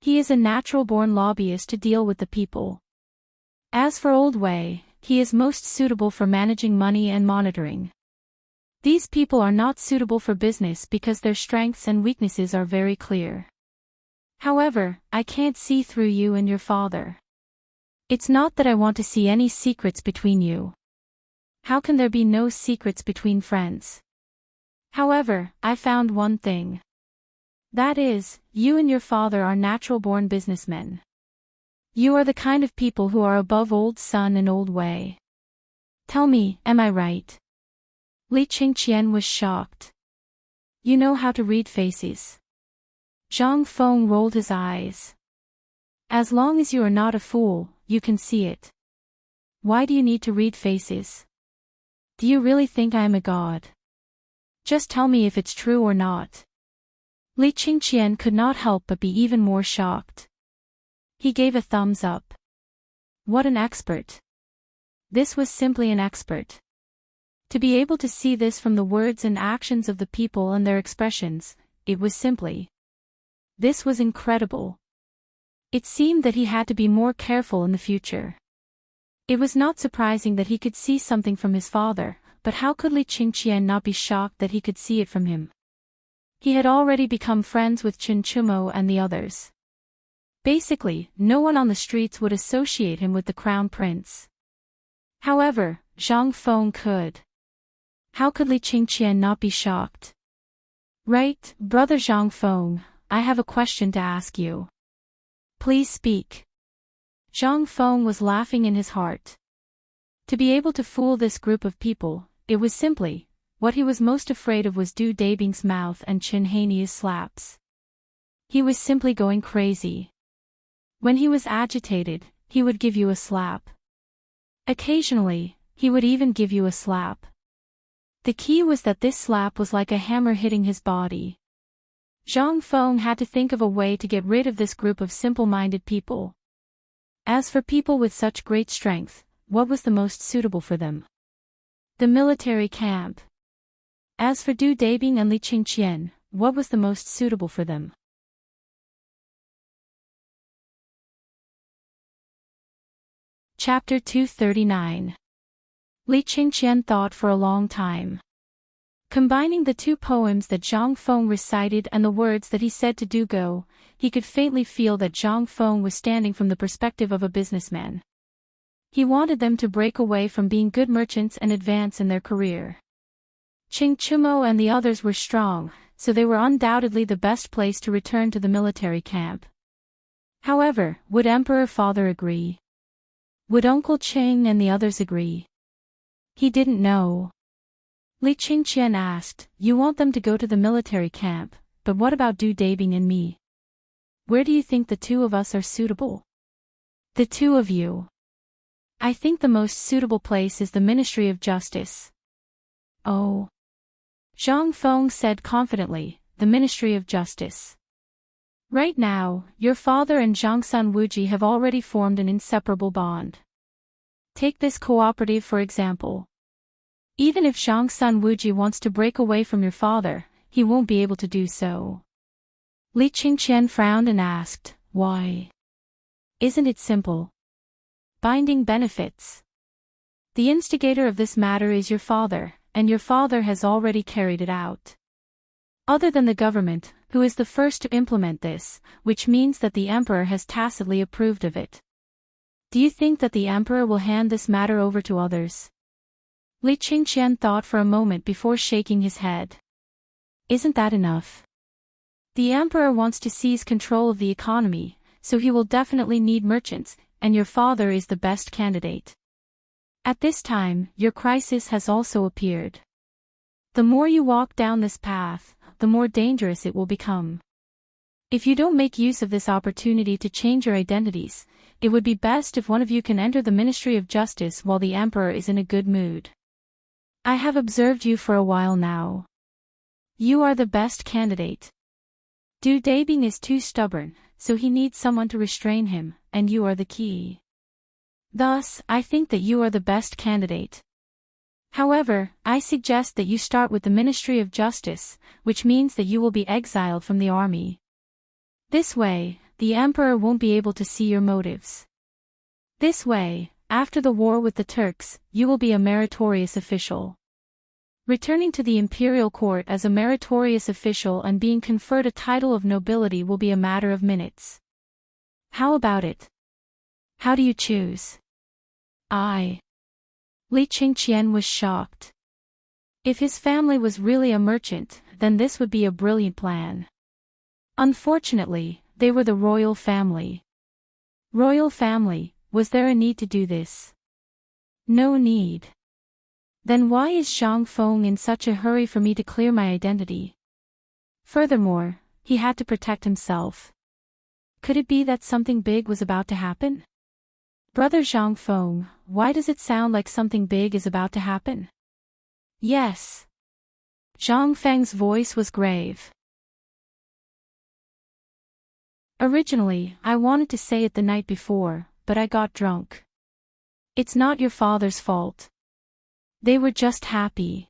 He is a natural-born lobbyist to deal with the people. As for old Wei, he is most suitable for managing money and monitoring. These people are not suitable for business because their strengths and weaknesses are very clear. However, I can't see through you and your father. It's not that I want to see any secrets between you. How can there be no secrets between friends? However, I found one thing. That is, you and your father are natural-born businessmen. You are the kind of people who are above old Sun and old Wei. Tell me, am I right? Li Qingqian was shocked. You know how to read faces. Zhang Feng rolled his eyes. As long as you are not a fool, you can see it. Why do you need to read faces? Do you really think I am a god? Just tell me if it's true or not. Li Qingqian could not help but be even more shocked. He gave a thumbs up. What an expert. This was simply an expert. To be able to see this from the words and actions of the people and their expressions, it was simply. This was incredible. It seemed that he had to be more careful in the future. It was not surprising that he could see something from his father, but how could Li Qingqian not be shocked that he could see it from him? He had already become friends with Chen Chumo and the others. Basically, no one on the streets would associate him with the crown prince. However, Zhang Feng could. How could Li Qingqian not be shocked? Right, brother Zhang Feng, I have a question to ask you. Please speak. Zhang Feng was laughing in his heart. To be able to fool this group of people, it was simply, what he was most afraid of was Du Dabing's mouth and Chen Hanyi's slaps. He was simply going crazy. When he was agitated, he would give you a slap. Occasionally, he would even give you a slap. The key was that this slap was like a hammer hitting his body. Zhang Feng had to think of a way to get rid of this group of simple-minded people. As for people with such great strength, what was the most suitable for them? The military camp. As for Du Dabing and Li Qingqian, what was the most suitable for them? Chapter 239. Li Qingqian thought for a long time. Combining the two poems that Zhang Feng recited and the words that he said to Du Go, he could faintly feel that Zhang Feng was standing from the perspective of a businessman. He wanted them to break away from being good merchants and advance in their career. Chen Chumo and the others were strong, so they were undoubtedly the best place to return to the military camp. However, would Emperor Father agree? Would Uncle Cheng and the others agree? He didn't know. Li Qingqian asked, You want them to go to the military camp, but what about Du Dabing and me? Where do you think the two of us are suitable? The two of you. I think the most suitable place is the Ministry of Justice. Oh. Zhang Feng said confidently, the Ministry of Justice. Right now, your father and Zhangsan Wuji have already formed an inseparable bond. Take this cooperative for example. Even if Zhangsan Wuji wants to break away from your father, he won't be able to do so. Li Qingqian frowned and asked, Why? Isn't it simple? Binding benefits. The instigator of this matter is your father, and your father has already carried it out. Other than the government, who is the first to implement this, which means that the emperor has tacitly approved of it. Do you think that the emperor will hand this matter over to others? Li Qingqian thought for a moment before shaking his head. Isn't that enough? The emperor wants to seize control of the economy, so he will definitely need merchants, and your father is the best candidate. At this time, your crisis has also appeared. The more you walk down this path, the more dangerous it will become. If you don't make use of this opportunity to change your identities, it would be best if one of you can enter the Ministry of Justice while the emperor is in a good mood. I have observed you for a while now. You are the best candidate. Du Dabing is too stubborn, so he needs someone to restrain him, and you are the key. Thus, I think that you are the best candidate. However, I suggest that you start with the Ministry of Justice, which means that you will be exiled from the army. This way, the emperor won't be able to see your motives. This way, after the war with the Turks, you will be a meritorious official. Returning to the imperial court as a meritorious official and being conferred a title of nobility will be a matter of minutes. How about it? How do you choose? Li Qingqian was shocked. If his family was really a merchant, then this would be a brilliant plan. Unfortunately, they were the royal family. Royal family, was there a need to do this? No need. Then why is Zhang Feng in such a hurry for me to clear my identity? Furthermore, he had to protect himself. Could it be that something big was about to happen? Brother Zhang Feng, why does it sound like something big is about to happen? Yes. Zhang Feng's voice was grave. Originally, I wanted to say it the night before, but I got drunk. It's not your father's fault. They were just happy.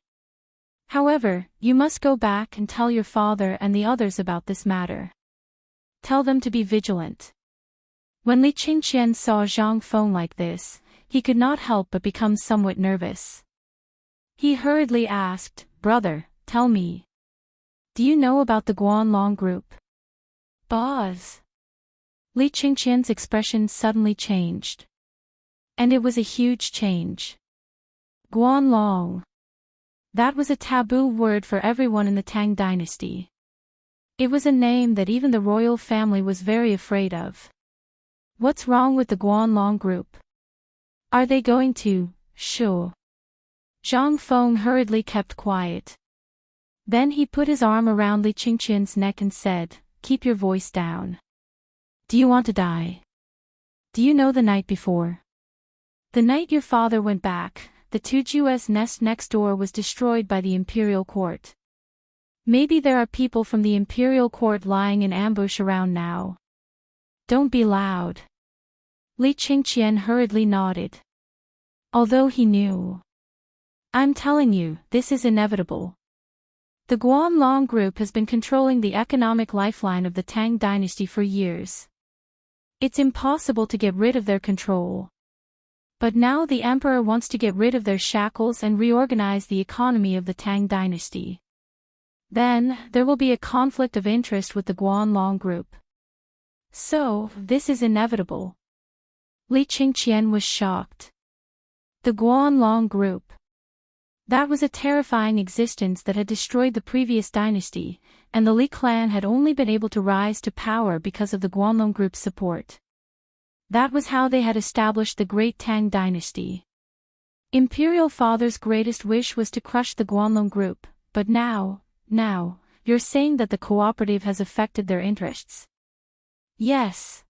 However, you must go back and tell your father and the others about this matter. Tell them to be vigilant. When Li Qingqian saw Zhang Feng like this, he could not help but become somewhat nervous. He hurriedly asked, "Brother, tell me. Do you know about the Guanlong group?" Boss. Li Qingqian's expression suddenly changed. And it was a huge change. Guanlong. That was a taboo word for everyone in the Tang Dynasty. It was a name that even the royal family was very afraid of. What's wrong with the Guanlong group? Are they going to, Sure. Zhang Feng hurriedly kept quiet. Then he put his arm around Li Qingqian's neck and said, "Keep your voice down. Do you want to die? Do you know the night before? The night your father went back, the Tuju's nest next door was destroyed by the imperial court. Maybe there are people from the imperial court lying in ambush around now. Don't be loud." Li Qingqian hurriedly nodded. Although he knew. I'm telling you, this is inevitable. The Guanlong group has been controlling the economic lifeline of the Tang Dynasty for years. It's impossible to get rid of their control. But now the emperor wants to get rid of their shackles and reorganize the economy of the Tang Dynasty. Then, there will be a conflict of interest with the Guanlong group. So, this is inevitable. Li Qingqian was shocked. The Guanlong group. That was a terrifying existence that had destroyed the previous dynasty, and the Li clan had only been able to rise to power because of the Guanlong group's support. That was how they had established the great Tang dynasty. Imperial Father's greatest wish was to crush the Guanlong group, but now, you're saying that the cooperative has affected their interests. Yes.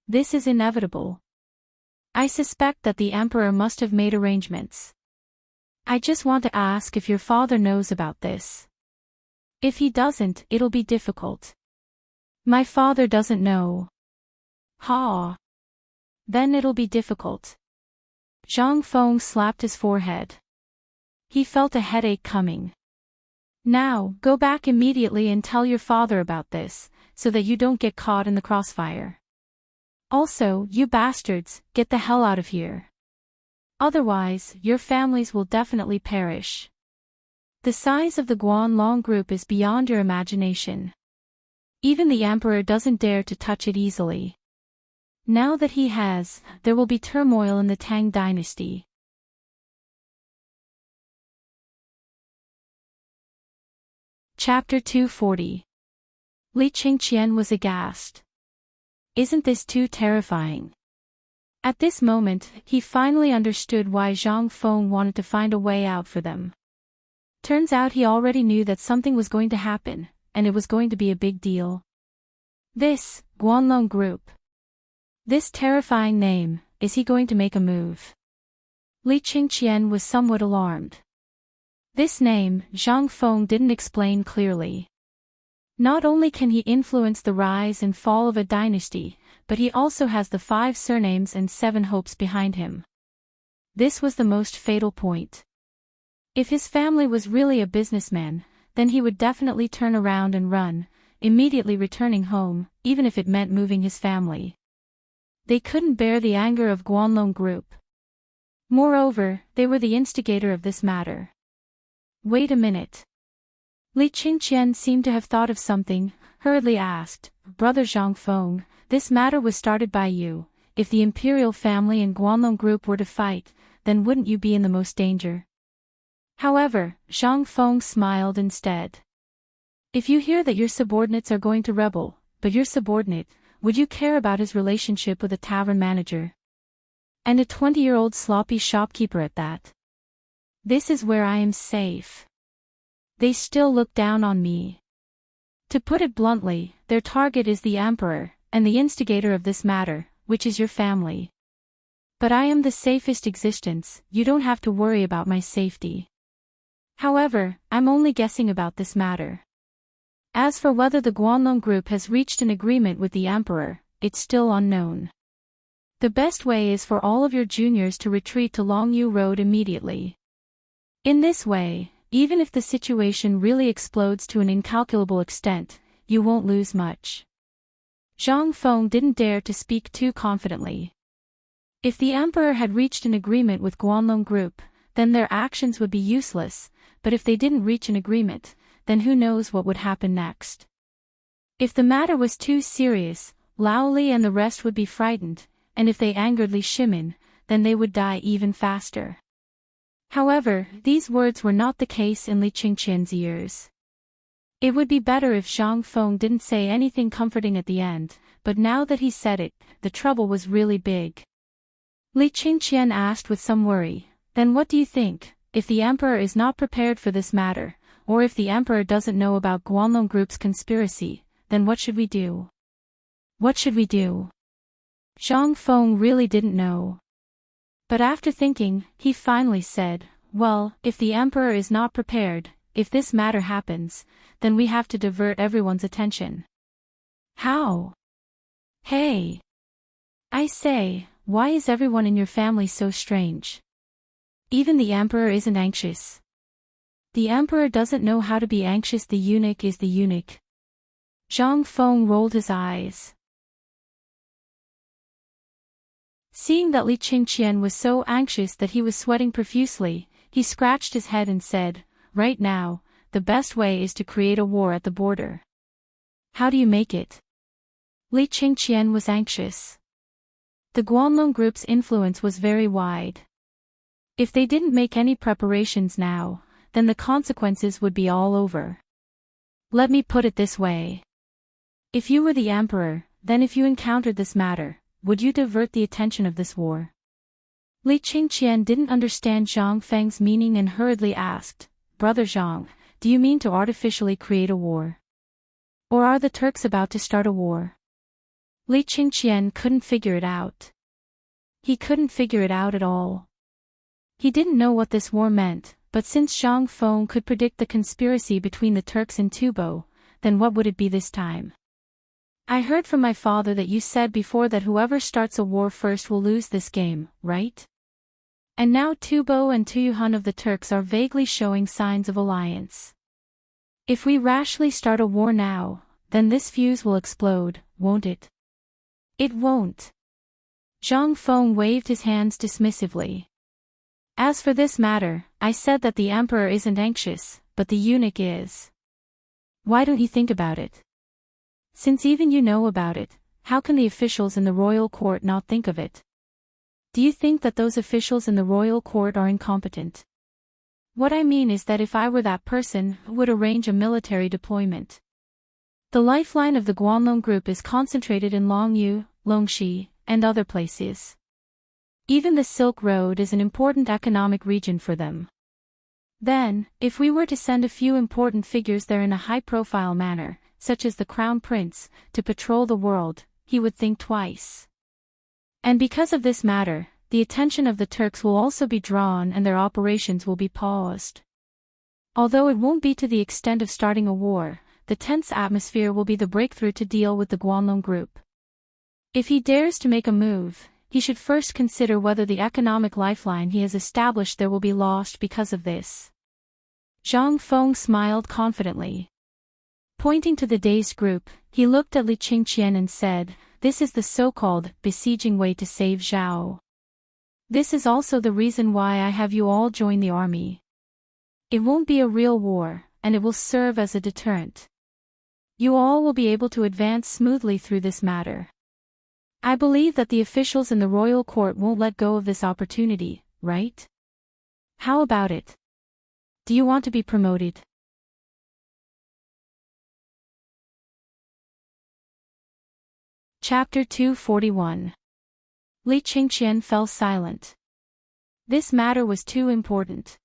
This is inevitable. I suspect that the emperor must have made arrangements. I just want to ask if your father knows about this. If he doesn't, it'll be difficult. My father doesn't know. Ha. Then it'll be difficult. Zhang Feng slapped his forehead. He felt a headache coming. Now, go back immediately and tell your father about this, so that you don't get caught in the crossfire. Also, you bastards, get the hell out of here. Otherwise, your families will definitely perish. The size of the Guanlong group is beyond your imagination. Even the emperor doesn't dare to touch it easily. Now that he has, there will be turmoil in the Tang Dynasty. Chapter 240. Li Qingqian was aghast. Isn't this too terrifying? At this moment, he finally understood why Zhang Feng wanted to find a way out for them. Turns out he already knew that something was going to happen, and it was going to be a big deal. This, Guanlong Group. This terrifying name, is he going to make a move? Li Qingqian was somewhat alarmed. This name, Zhang Feng didn't explain clearly. Not only can he influence the rise and fall of a dynasty, but he also has the 5 surnames and 7 hopes behind him. This was the most fatal point. If his family was really a businessman, then he would definitely turn around and run, immediately returning home, even if it meant moving his family. They couldn't bear the anger of Guanlong Group. Moreover, they were the instigator of this matter. Wait a minute. Li Qingqian seemed to have thought of something, hurriedly asked, Brother Zhang Feng, this matter was started by you. If the imperial family and Guanlong Group were to fight, then wouldn't you be in the most danger? However, Zhang Feng smiled instead. If you hear that your subordinates are going to rebel, but your subordinate, would you care about his relationship with a tavern manager? And a 20-year-old sloppy shopkeeper at that? This is where I am safe. They still look down on me. To put it bluntly, their target is the emperor, and the instigator of this matter, which is your family. But I am the safest existence, you don't have to worry about my safety. However, I'm only guessing about this matter. As for whether the Guanlong Group has reached an agreement with the emperor, it's still unknown. The best way is for all of your juniors to retreat to Longyu Road immediately. In this way, even if the situation really explodes to an incalculable extent, you won't lose much. Zhang Feng didn't dare to speak too confidently. If the emperor had reached an agreement with Guanlong Group, then their actions would be useless, but if they didn't reach an agreement, then who knows what would happen next. If the matter was too serious, Lao Li and the rest would be frightened, and if they angered Li Shimin, then they would die even faster. However, these words were not the case in Li Qingqian's ears. It would be better if Zhang Feng didn't say anything comforting at the end, but now that he said it, the trouble was really big. Li Qingqian asked with some worry, then what do you think, if the emperor is not prepared for this matter, or if the emperor doesn't know about Guanlong Group's conspiracy, then what should we do? What should we do? Zhang Feng really didn't know. But after thinking, he finally said, well, if the emperor is not prepared, if this matter happens, then we have to divert everyone's attention. How? Hey! I say, why is everyone in your family so strange? Even the emperor isn't anxious. The emperor doesn't know how to be anxious, the eunuch is the eunuch. Zhang Feng rolled his eyes. Seeing that Li Qingqian was so anxious that he was sweating profusely, he scratched his head and said, right now, the best way is to create a war at the border. How do you make it? Li Qingqian was anxious. The Guanlong Group's influence was very wide. If they didn't make any preparations now, then the consequences would be all over. Let me put it this way. If you were the emperor, then if you encountered this matter, would you divert the attention of this war? Li Qingqian didn't understand Zhang Feng's meaning and hurriedly asked, Brother Zhang, do you mean to artificially create a war? Or are the Turks about to start a war? Li Qingqian couldn't figure it out. He couldn't figure it out at all. He didn't know what this war meant, but since Zhang Feng could predict the conspiracy between the Turks and Tubo, then what would it be this time? I heard from my father that you said before that whoever starts a war first will lose this game, right? And now Tubo and Tuyuhun of the Turks are vaguely showing signs of alliance. If we rashly start a war now, then this fuse will explode, won't it? It won't. Zhang Feng waved his hands dismissively. As for this matter, I said that the emperor isn't anxious, but the eunuch is. Why don't you think about it? Since even you know about it, how can the officials in the royal court not think of it? Do you think that those officials in the royal court are incompetent? What I mean is that if I were that person, I would arrange a military deployment. The lifeline of the Guanlong group is concentrated in Longyu, Longxi, and other places. Even the Silk Road is an important economic region for them. Then, if we were to send a few important figures there in a high-profile manner, such as the Crown Prince, to patrol the world, he would think twice. And because of this matter, the attention of the Turks will also be drawn and their operations will be paused. Although it won't be to the extent of starting a war, the tense atmosphere will be the breakthrough to deal with the Guanlong group. If he dares to make a move, he should first consider whether the economic lifeline he has established there will be lost because of this. Zhang Feng smiled confidently. Pointing to the dazed group, he looked at Li Qingqian and said, "This is the so-called besieging way to save Zhao. This is also the reason why I have you all join the army. It won't be a real war, and it will serve as a deterrent. You all will be able to advance smoothly through this matter. I believe that the officials in the royal court won't let go of this opportunity, right? How about it? Do you want to be promoted?" Chapter 241. Li Qingqian fell silent. This matter was too important.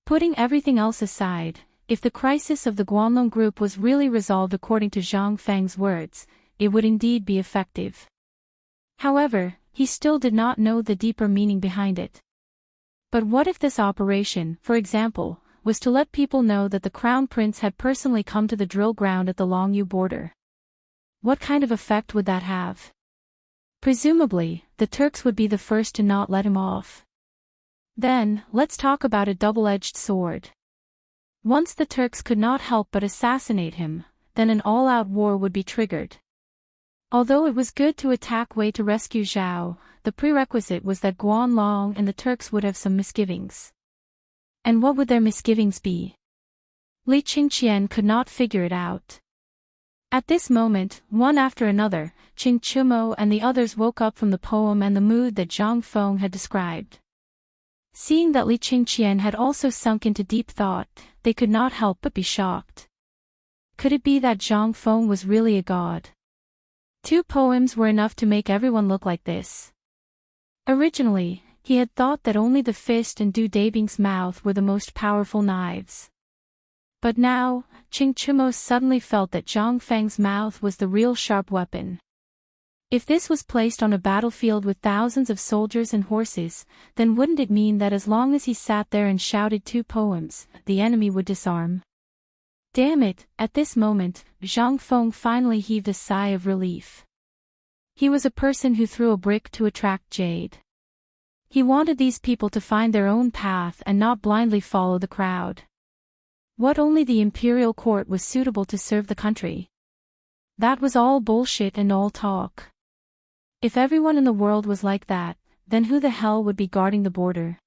Putting everything else aside, if the crisis of the Guanlong group was really resolved according to Zhang Feng's words, it would indeed be effective. However, he still did not know the deeper meaning behind it. But what if this operation, for example, was to let people know that the Crown Prince had personally come to the drill ground at the Longyu border? What kind of effect would that have? Presumably, the Turks would be the first to not let him off. Then, let's talk about a double-edged sword. Once the Turks could not help but assassinate him, then an all-out war would be triggered. Although it was good to attack Wei to rescue Zhao, the prerequisite was that Guanlong and the Turks would have some misgivings. And what would their misgivings be? Li Qingqian could not figure it out. At this moment, one after another, Qing Chumo and the others woke up from the poem and the mood that Zhang Feng had described. Seeing that Li Qingqian had also sunk into deep thought, they could not help but be shocked. Could it be that Zhang Feng was really a god? 2 poems were enough to make everyone look like this. Originally, he had thought that only the fist and Du Dabing's mouth were the most powerful knives. But now, Qing Chumo suddenly felt that Zhang Feng's mouth was the real sharp weapon. If this was placed on a battlefield with thousands of soldiers and horses, then wouldn't it mean that as long as he sat there and shouted 2 poems, the enemy would disarm? Damn it, at this moment, Zhang Feng finally heaved a sigh of relief. He was a person who threw a brick to attract jade. He wanted these people to find their own path and not blindly follow the crowd. What only the imperial court was suitable to serve the country? That was all bullshit and all talk. If everyone in the world was like that, then who the hell would be guarding the border?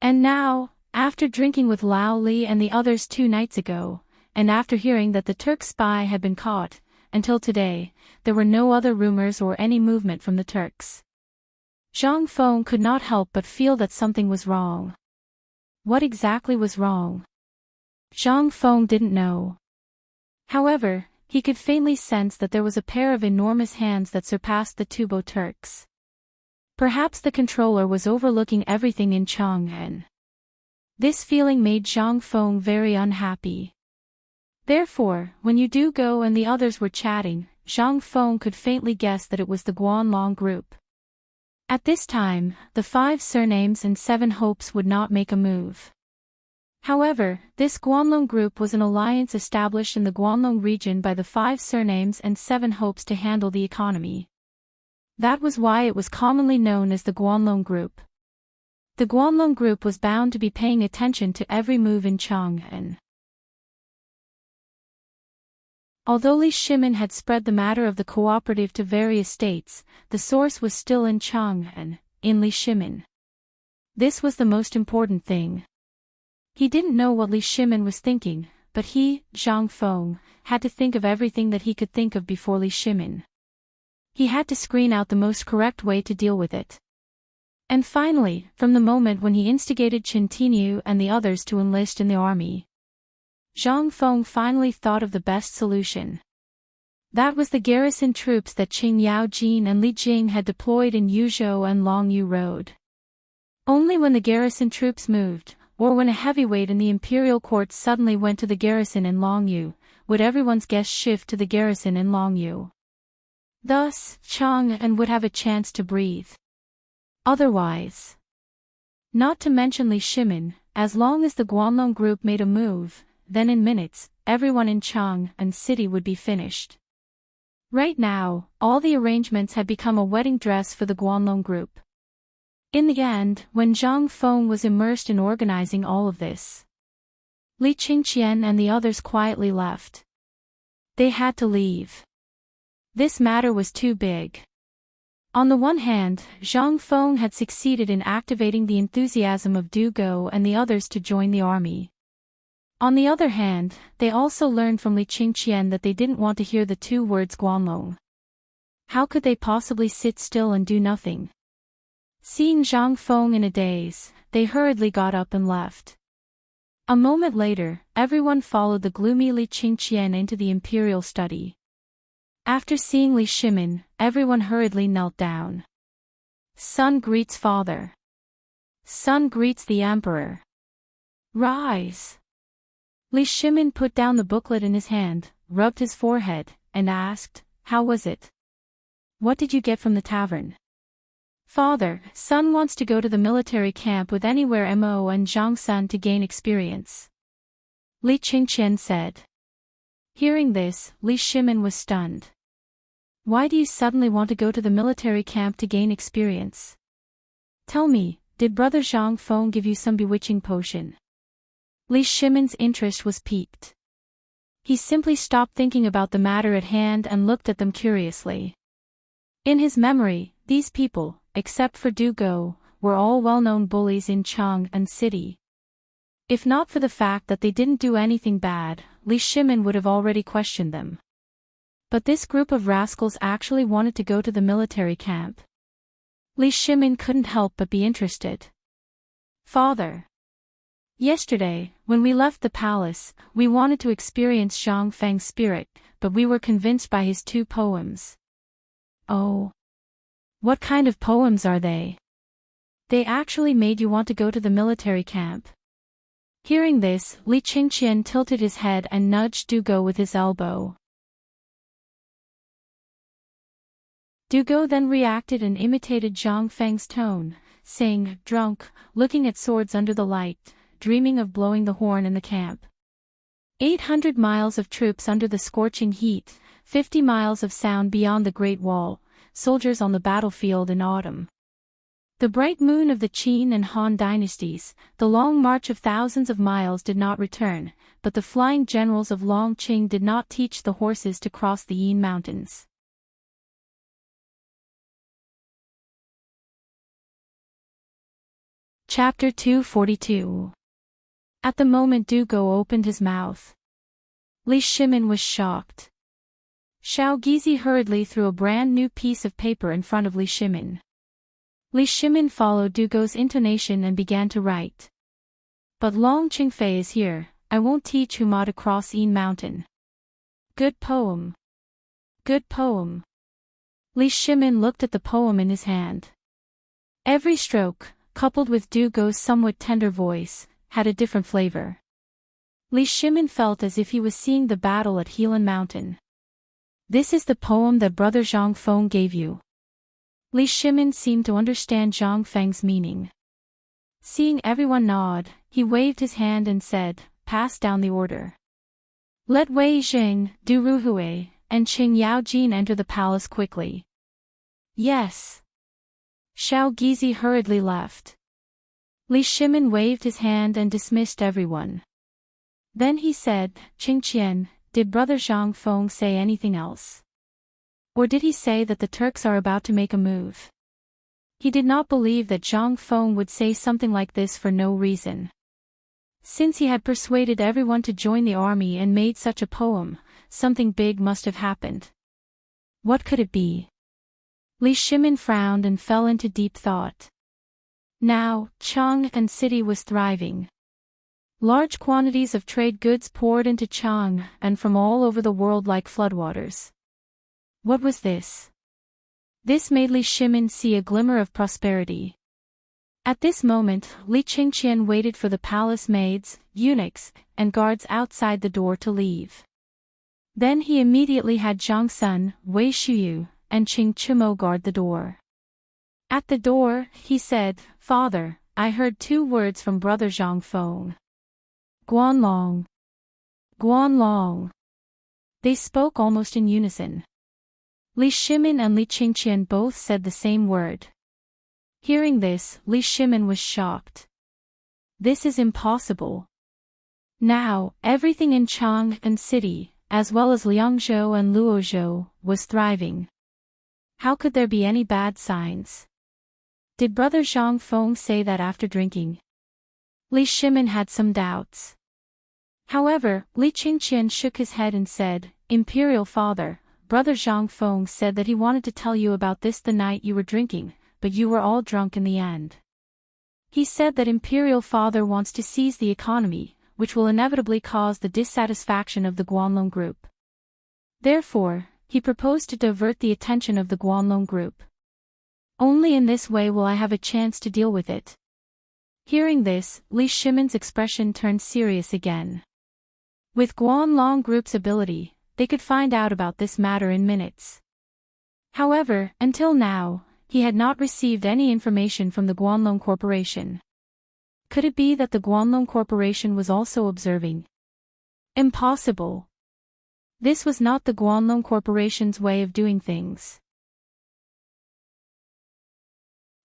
And now, after drinking with Lao Li and the others 2 nights ago, and after hearing that the Turk spy had been caught, until today, there were no other rumors or any movement from the Turks. Zhang Feng could not help but feel that something was wrong. What exactly was wrong? Zhang Feng didn't know. However, he could faintly sense that there was a pair of enormous hands that surpassed the Tubo Turks. Perhaps the controller was overlooking everything in Chang'an. This feeling made Zhang Feng very unhappy. Therefore, when Yu Du Go and the others were chatting, Zhang Feng could faintly guess that it was the Guanlong group. At this time, the 5 surnames and 7 hopes would not make a move. However, this Guanlong group was an alliance established in the Guanlong region by the 5 surnames and 7 hopes to handle the economy. That was why it was commonly known as the Guanlong group. The Guanlong group was bound to be paying attention to every move in Chang'an. Although Li Shimin had spread the matter of the cooperative to various states, the source was still in Chang'an, in Li Shimin. This was the most important thing. He didn't know what Li Shimin was thinking, but he, Zhang Feng, had to think of everything that he could think of before Li Shimin. He had to screen out the most correct way to deal with it. And finally, from the moment when he instigated Chen Tinyu and the others to enlist in the army, Zhang Feng finally thought of the best solution. That was the garrison troops that Qing Yaojin and Li Jing had deployed in Yuzhou and Longyu Road. Only when the garrison troops moved, or when a heavyweight in the imperial court suddenly went to the garrison in Longyu, would everyone's guess shift to the garrison in Longyu. Thus, Chang'an would have a chance to breathe. Otherwise, not to mention Li Shimin, as long as the Guanlong group made a move, then in minutes, everyone in Chang'an City would be finished. Right now, all the arrangements had become a wedding dress for the Guanlong group. In the end, when Zhang Feng was immersed in organizing all of this, Li Qingqian and the others quietly left. They had to leave. This matter was too big. On the one hand, Zhang Feng had succeeded in activating the enthusiasm of Du Go and the others to join the army. On the other hand, they also learned from Li Qingqian that they didn't want to hear the two words Guanlong. How could they possibly sit still and do nothing? Seeing Zhang Feng in a daze, they hurriedly got up and left. A moment later, everyone followed the gloomy Li Qingqian into the imperial study. After seeing Li Shimin, everyone hurriedly knelt down. Son greets father. Son greets the emperor. Rise. Li Shimin put down the booklet in his hand, rubbed his forehead, and asked, "How was it? What did you get from the tavern?" "Father, son wants to go to the military camp with Anywhere Mo and Zhang Sun to gain experience," Li Qingqian said. Hearing this, Li Shimin was stunned. "Why do you suddenly want to go to the military camp to gain experience? Tell me, did brother Zhang Feng give you some bewitching potion?" Li Shimin's interest was piqued. He simply stopped thinking about the matter at hand and looked at them curiously. In his memory, these people, except for Du Go, were all well-known bullies in Chang'an City. If not for the fact that they didn't do anything bad, Li Shimin would have already questioned them. But this group of rascals actually wanted to go to the military camp. Li Shimin couldn't help but be interested. "Father. Yesterday, when we left the palace, we wanted to experience Zhang Feng's spirit, but we were convinced by his two poems." "Oh. What kind of poems are they? They actually made you want to go to the military camp?" Hearing this, Li Qingqian tilted his head and nudged Du Go with his elbow. Du Go then reacted and imitated Zhang Feng's tone, saying, "Drunk, looking at swords under the light, dreaming of blowing the horn in the camp. 800 miles of troops under the scorching heat, 50 miles of sound beyond the Great Wall, soldiers on the battlefield in autumn. The bright moon of the Qin and Han dynasties, the long march of thousands of miles did not return, but the flying generals of Longqing did not teach the horses to cross the Yin Mountains." Chapter 242. At the moment Du Go opened his mouth, Li Shimin was shocked. Xiao Gizi hurriedly threw a brand new piece of paper in front of Li Shimin. Li Shimin followed Du Go's intonation and began to write. "But Long Qingfei is here, I won't teach Huma to cross Yin Mountain." Good poem. Good poem. Li Shimin looked at the poem in his hand. Every stroke, coupled with Du Go's somewhat tender voice, had a different flavor. Li Shimin felt as if he was seeing the battle at Helan Mountain. "This is the poem that brother Zhang Feng gave you." Li Shimin seemed to understand Zhang Feng's meaning. Seeing everyone nod, he waved his hand and said, "Pass down the order. Let Wei Jing, Du Ruhui, and Qing Yaojin enter the palace quickly." "Yes." Xiao Gizi hurriedly left. Li Shimin waved his hand and dismissed everyone. Then he said, "Qingqian, did brother Zhang Feng say anything else? Or did he say that the Turks are about to make a move?" He did not believe that Zhang Feng would say something like this for no reason. Since he had persuaded everyone to join the army and made such a poem, something big must have happened. What could it be? Li Shimin frowned and fell into deep thought. Now, Chang'an City was thriving. Large quantities of trade goods poured into Chang'an from all over the world like floodwaters. What was this? This made Li Shimin see a glimmer of prosperity. At this moment, Li Qingqian waited for the palace maids, eunuchs, and guards outside the door to leave. Then he immediately had Zhang Sun, Wei Shuyu, and Qing Chimo guard the door. At the door, he said, "Father, I heard 2 words from brother Zhang Feng. Guanlong. Guanlong." They spoke almost in unison. Li Shimin and Li Qingqian both said the same word. Hearing this, Li Shimin was shocked. This is impossible. Now, everything in Chang'an City, as well as Liangzhou and Luozhou, was thriving. How could there be any bad signs? Did brother Zhang Feng say that after drinking? Li Shimin had some doubts. However, Li Qingqian shook his head and said, "Imperial father, brother Zhang Feng said that he wanted to tell you about this the night you were drinking, but you were all drunk in the end. He said that Imperial Father wants to seize the economy, which will inevitably cause the dissatisfaction of the Guanlong group. Therefore, he proposed to divert the attention of the Guanlong group. Only in this way will I have a chance to deal with it." Hearing this, Li Shimin's expression turned serious again. With Guanlong group's ability, they could find out about this matter in minutes. However, until now, he had not received any information from the Guanlong Corporation. Could it be that the Guanlong Corporation was also observing? Impossible. This was not the Guanlong Corporation's way of doing things.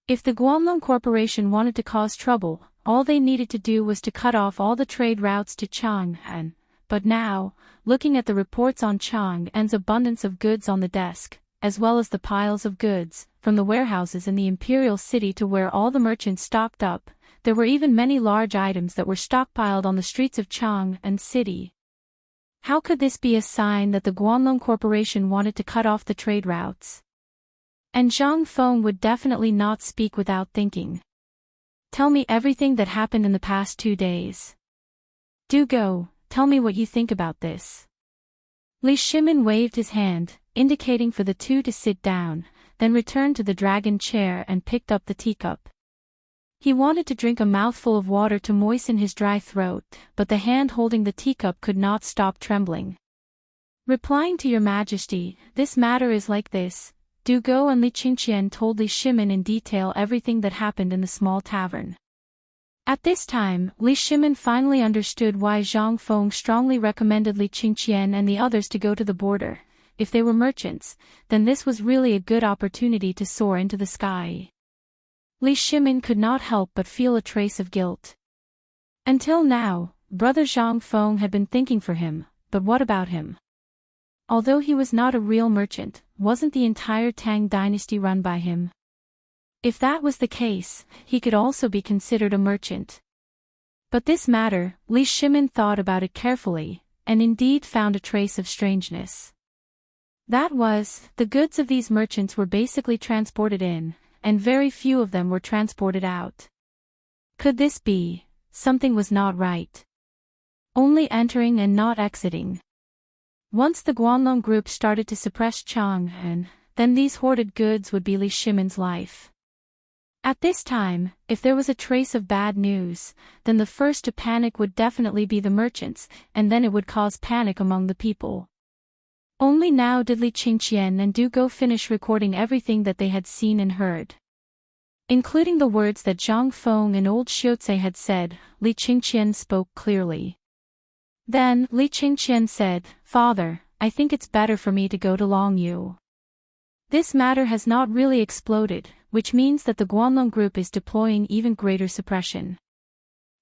If the Guanlong Corporation wanted to cause trouble, all they needed to do was to cut off all the trade routes to Chang'an. But now, looking at the reports on Chang'an's abundance of goods on the desk, as well as the piles of goods, from the warehouses in the imperial city to where all the merchants stocked up, there were even many large items that were stockpiled on the streets of Chang'an City. How could this be a sign that the Guanlong Corporation wanted to cut off the trade routes? And Zhang Feng would definitely not speak without thinking. "Tell me everything that happened in the past 2 days. Do go, tell me what you think about this." Li Shimin waved his hand, indicating for the 2 to sit down, then returned to the dragon chair and picked up the teacup. He wanted to drink a mouthful of water to moisten his dry throat, but the hand holding the teacup could not stop trembling. "Replying to your majesty, this matter is like this." Du Go and Li Qingqian told Li Shimin in detail everything that happened in the small tavern. At this time, Li Shimin finally understood why Zhang Feng strongly recommended Li Qingqian and the others to go to the border. If they were merchants, then this was really a good opportunity to soar into the sky. Li Shimin could not help but feel a trace of guilt. Until now, brother Zhang Feng had been thinking for him, but what about him? Although he was not a real merchant, wasn't the entire Tang dynasty run by him? If that was the case, he could also be considered a merchant. But this matter, Li Shimin thought about it carefully, and indeed found a trace of strangeness. That was, the goods of these merchants were basically transported in, and very few of them were transported out. Could this be, something was not right? Only entering and not exiting. Once the Guanlong group started to suppress Chang'an, then these hoarded goods would be Li Shimin's life. At this time, if there was a trace of bad news, then the first to panic would definitely be the merchants, and then it would cause panic among the people. Only now did Li Qingqian and Du Go finish recording everything that they had seen and heard. Including the words that Zhang Feng and old Xiaoce had said, Li Qingqian spoke clearly. Then, Li Qingqian said, "Father, I think it's better for me to go to Longyu. This matter has not really exploded, which means that the Guanlong group is deploying even greater suppression.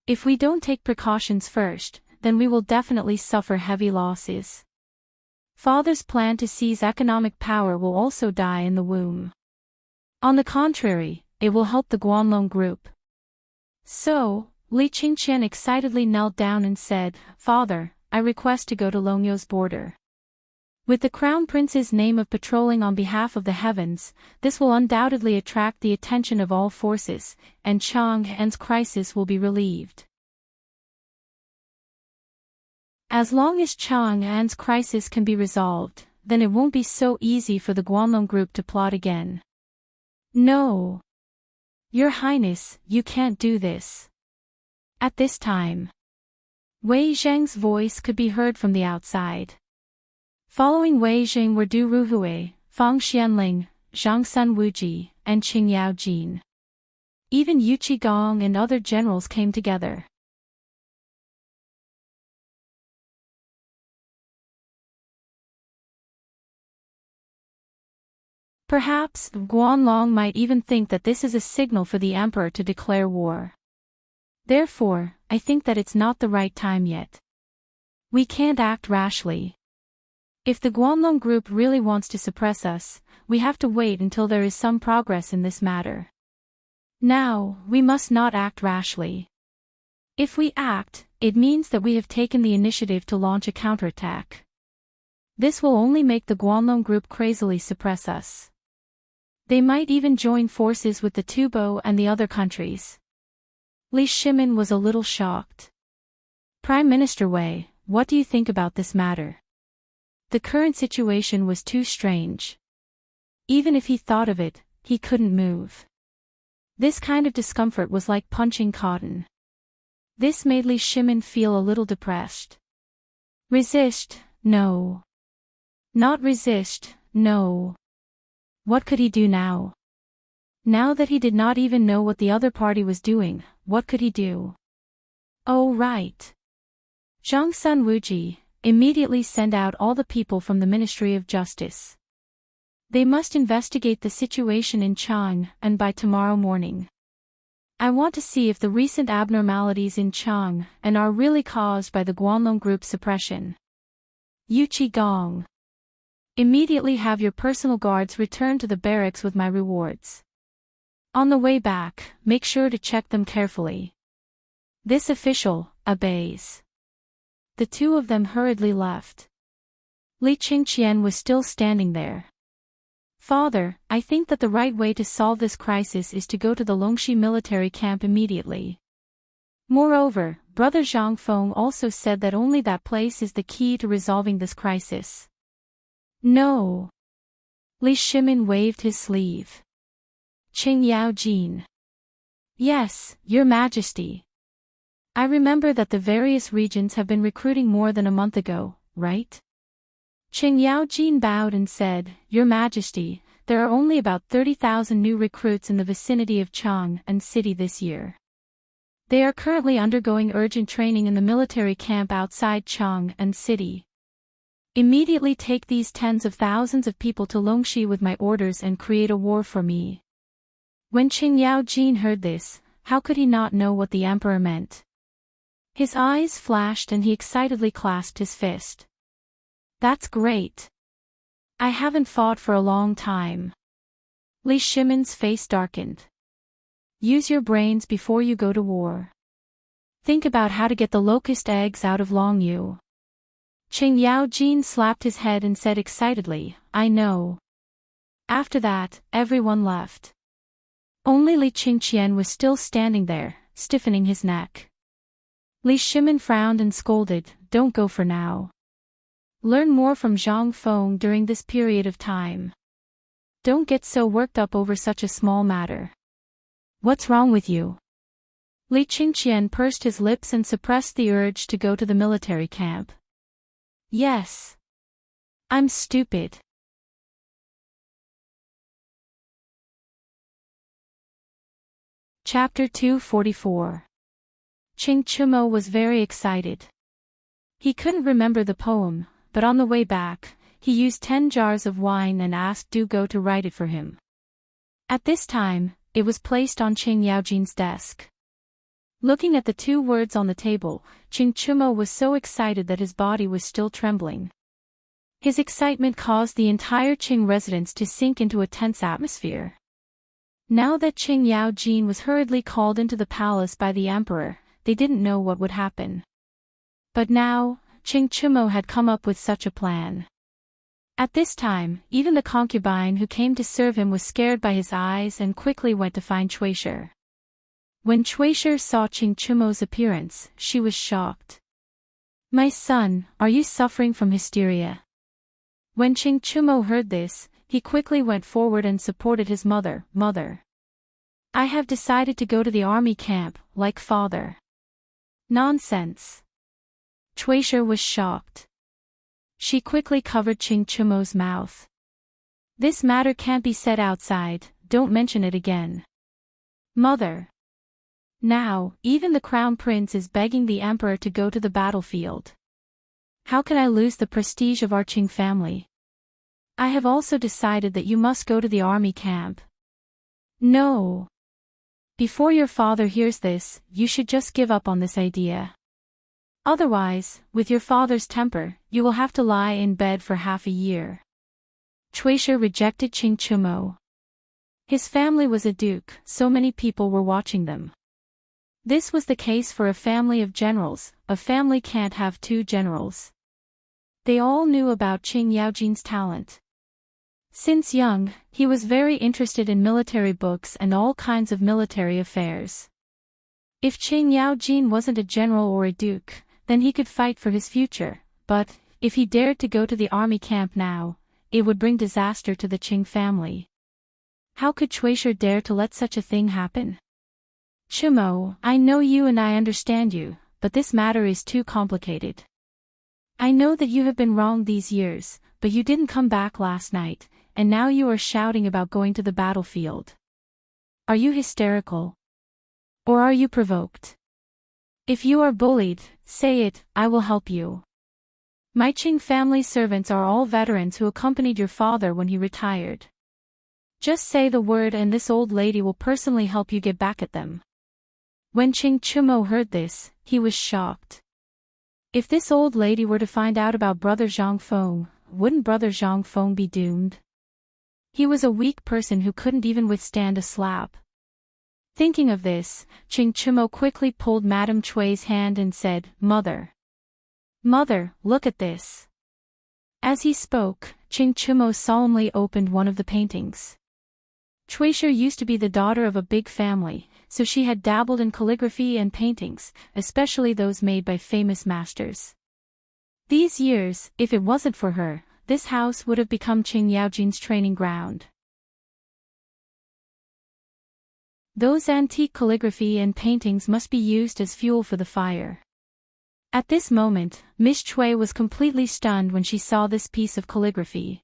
If we don't take precautions first, then we will definitely suffer heavy losses. Father's plan to seize economic power will also die in the womb. On the contrary, it will help the Guanlong group." So, Li Qingqian excitedly knelt down and said, "Father, I request to go to Longyu's border." With the Crown Prince's name of patrolling on behalf of the heavens, this will undoubtedly attract the attention of all forces, and Chang'an's crisis will be relieved. As long as Chang'an's crisis can be resolved, then it won't be so easy for the Guanlong group to plot again. No. Your Highness, you can't do this. At this time, Wei Zheng's voice could be heard from the outside. Following Wei Zheng were Du Ruhui, Fang Xianling, Zhang Sun Wuji, and Qing Yaojin. Even Yu Qigong and other generals came together. Perhaps Guanlong might even think that this is a signal for the emperor to declare war. Therefore, I think that it's not the right time yet. We can't act rashly. If the Guanlong group really wants to suppress us, we have to wait until there is some progress in this matter. Now, we must not act rashly. If we act, it means that we have taken the initiative to launch a counterattack. This will only make the Guanlong group crazily suppress us. They might even join forces with the Tubo and the other countries. Li Shimin was a little shocked. Prime Minister Wei, what do you think about this matter? The current situation was too strange. Even if he thought of it, he couldn't move. This kind of discomfort was like punching cotton. This made Li Shimin feel a little depressed. Resist, no. Not resist, no. What could he do now? Now that he did not even know what the other party was doing, what could he do? Oh right. Zhang Sun Wuji, immediately send out all the people from the Ministry of Justice. They must investigate the situation in Chang, and by tomorrow morning. I want to see if the recent abnormalities in Chang and are really caused by the Guanlong group suppression. Yu Qigong. Immediately have your personal guards return to the barracks with my rewards. On the way back, make sure to check them carefully. This official obeys. The two of them hurriedly left. Li Qingqian was still standing there. Father, I think that the right way to solve this crisis is to go to the Longxi military camp immediately. Moreover, Brother Zhang Feng also said that only that place is the key to resolving this crisis. No. Li Shimin waved his sleeve. Qing Yaojin. Yes, Your Majesty. I remember that the various regions have been recruiting more than a month ago, right? Qing Yaojin bowed and said, Your Majesty, there are only about 30,000 new recruits in the vicinity of Chang'an City this year. They are currently undergoing urgent training in the military camp outside Chang'an City. Immediately take these tens of thousands of people to Longxi with my orders and create a war for me. When Qing Yaojin heard this, how could he not know what the emperor meant? His eyes flashed and he excitedly clasped his fist. That's great. I haven't fought for a long time. Li Shimin's face darkened. Use your brains before you go to war. Think about how to get the locust eggs out of Longyu. Qing Yaojin slapped his head and said excitedly, I know. After that, everyone left. Only Li Qingqian was still standing there, stiffening his neck. Li Shimin frowned and scolded, Don't go for now. Learn more from Zhang Feng during this period of time. Don't get so worked up over such a small matter. What's wrong with you? Li Qingqian pursed his lips and suppressed the urge to go to the military camp. Yes. I'm stupid. Chapter 244. Qing Chumo was very excited. He couldn't remember the poem, but on the way back, he used 10 jars of wine and asked Du Go to write it for him. At this time, it was placed on Qing Yaojin's desk. Looking at the 2 words on the table, Qing Chumo was so excited that his body was still trembling. His excitement caused the entire Qing residence to sink into a tense atmosphere. Now that Qing Yaojin was hurriedly called into the palace by the emperor, they didn't know what would happen. But now, Qing Chumo had come up with such a plan. At this time, even the concubine who came to serve him was scared by his eyes and quickly went to find Chuishi. When Chuishi saw Qing Chumo's appearance, she was shocked. "My son, are you suffering from hysteria?" When Qing Chumo heard this, he quickly went forward and supported his mother. "Mother, I have decided to go to the army camp, like father." "Nonsense." Chuishi was shocked. She quickly covered Qing Chumo's mouth. "This matter can't be said outside, don't mention it again." "Mother. Now, even the crown prince is begging the emperor to go to the battlefield. How can I lose the prestige of our Qing family? I have also decided that you must go to the army camp." "No. Before your father hears this, you should just give up on this idea. Otherwise, with your father's temper, you will have to lie in bed for half a year." Chuishi rejected Qing Chumo. His family was a duke, so many people were watching them. This was the case for a family of generals. A family can't have two generals. They all knew about Qing Yaojin's talent. Since young, he was very interested in military books and all kinds of military affairs. If Qing Yaojin wasn't a general or a duke, then he could fight for his future, but, if he dared to go to the army camp now, it would bring disaster to the Qing family. How could Chuishi dare to let such a thing happen? "Chumo, I know you and I understand you, but this matter is too complicated. I know that you have been wrong these years, but you didn't come back last night, and now you are shouting about going to the battlefield. Are you hysterical? Or are you provoked? If you are bullied, say it, I will help you. My Qing family servants are all veterans who accompanied your father when he retired. Just say the word and this old lady will personally help you get back at them." When Qing Chumo heard this, he was shocked. If this old lady were to find out about Brother Zhang Feng, wouldn't Brother Zhang Feng be doomed? He was a weak person who couldn't even withstand a slap. Thinking of this, Qing Chumo quickly pulled Madame Chui's hand and said, "Mother. Mother, look at this." As he spoke, Qing Chumo solemnly opened one of the paintings. Chuishi used to be the daughter of a big family, so she had dabbled in calligraphy and paintings, especially those made by famous masters. These years, if it wasn't for her, this house would have become Qing Yaojin's training ground. Those antique calligraphy and paintings must be used as fuel for the fire. At this moment, Miss Chui was completely stunned when she saw this piece of calligraphy.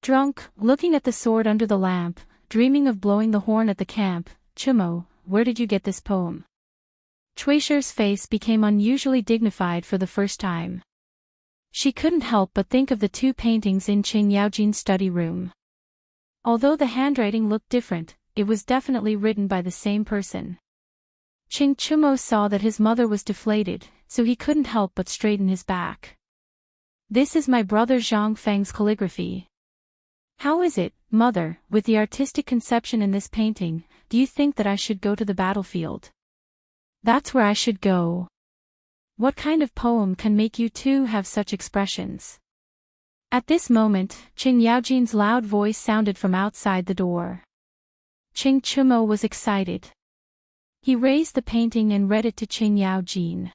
Drunk, looking at the sword under the lamp, dreaming of blowing the horn at the camp, "Chumo, where did you get this poem?" Chuishi's face became unusually dignified for the first time. She couldn't help but think of the two paintings in Qing Yaojin's study room. Although the handwriting looked different, it was definitely written by the same person. Qing Chumo saw that his mother was deflated, so he couldn't help but straighten his back. "This is my brother Zhang Feng's calligraphy. How is it, mother, with the artistic conception in this painting, do you think that I should go to the battlefield?" "That's where I should go." "What kind of poem can make you two have such expressions?" At this moment, Qing Yaojin's loud voice sounded from outside the door. Qing Chumo was excited. He raised the painting and read it to Qing Yaojin.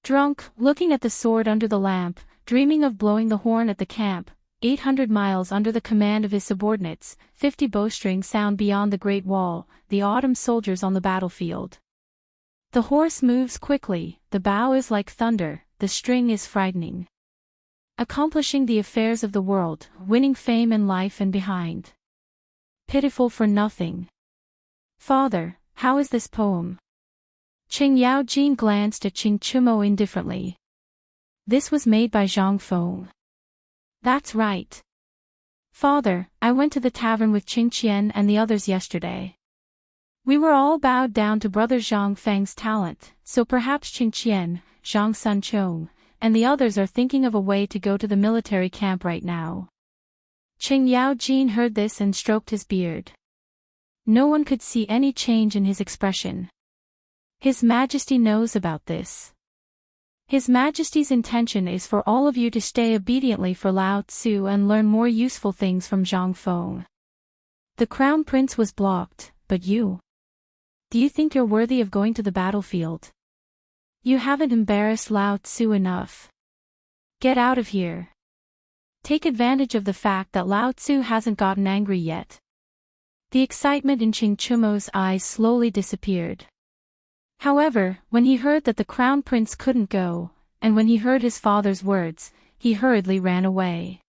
Drunk, looking at the sword under the lamp, dreaming of blowing the horn at the camp, 800 miles under the command of his subordinates, 50 bowstrings sound beyond the Great Wall, the autumn soldiers on the battlefield. The horse moves quickly, the bow is like thunder, the string is frightening. Accomplishing the affairs of the world, winning fame and life and behind. Pitiful for nothing. "Father, how is this poem?" Qing Yaojin glanced at Qing Chumo indifferently. "This was made by Zhang Feng." "That's right. Father, I went to the tavern with Qing Qian and the others yesterday. We were all bowed down to Brother Zhang Feng's talent, so perhaps Qing Qian, Zhang Sunchong, and the others are thinking of a way to go to the military camp right now." Qing Yaojin heard this and stroked his beard. No one could see any change in his expression. His Majesty knows about this. His Majesty's intention is for all of you to stay obediently for Lao Tzu and learn more useful things from Zhang Feng. The Crown Prince was blocked, but you? Do you think you're worthy of going to the battlefield? You haven't embarrassed Lao Tzu enough. Get out of here. Take advantage of the fact that Lao Tzu hasn't gotten angry yet. The excitement in Qing Chumo's eyes slowly disappeared. However, when he heard that the Crown Prince couldn't go, and when he heard his father's words, he hurriedly ran away.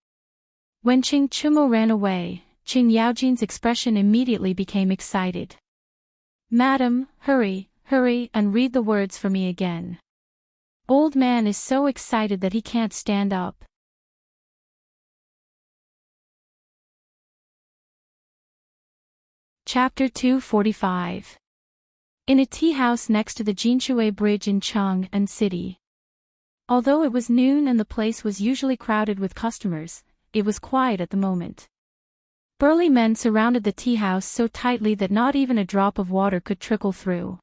When Qing Chumo ran away, Qing Yaojin's expression immediately became excited. Madam, hurry, hurry and read the words for me again. Old man is so excited that he can't stand up. Chapter 245. In a tea house next to the Jinshui Bridge in Chang'an City. Although it was noon and the place was usually crowded with customers, it was quiet at the moment. Burly men surrounded the tea house so tightly that not even a drop of water could trickle through.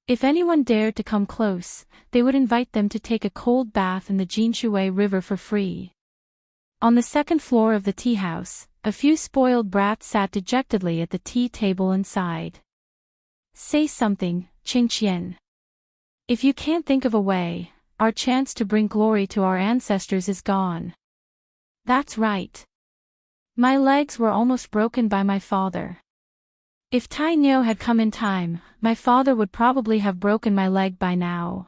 If anyone dared to come close, they would invite them to take a cold bath in the Jinshui River for free. On the second floor of the tea house, a few spoiled brats sat dejectedly at the tea table and sighed. Say something, Qing Qian. If you can't think of a way, our chance to bring glory to our ancestors is gone. That's right. My legs were almost broken by my father. If Tai Nio had come in time, my father would probably have broken my leg by now.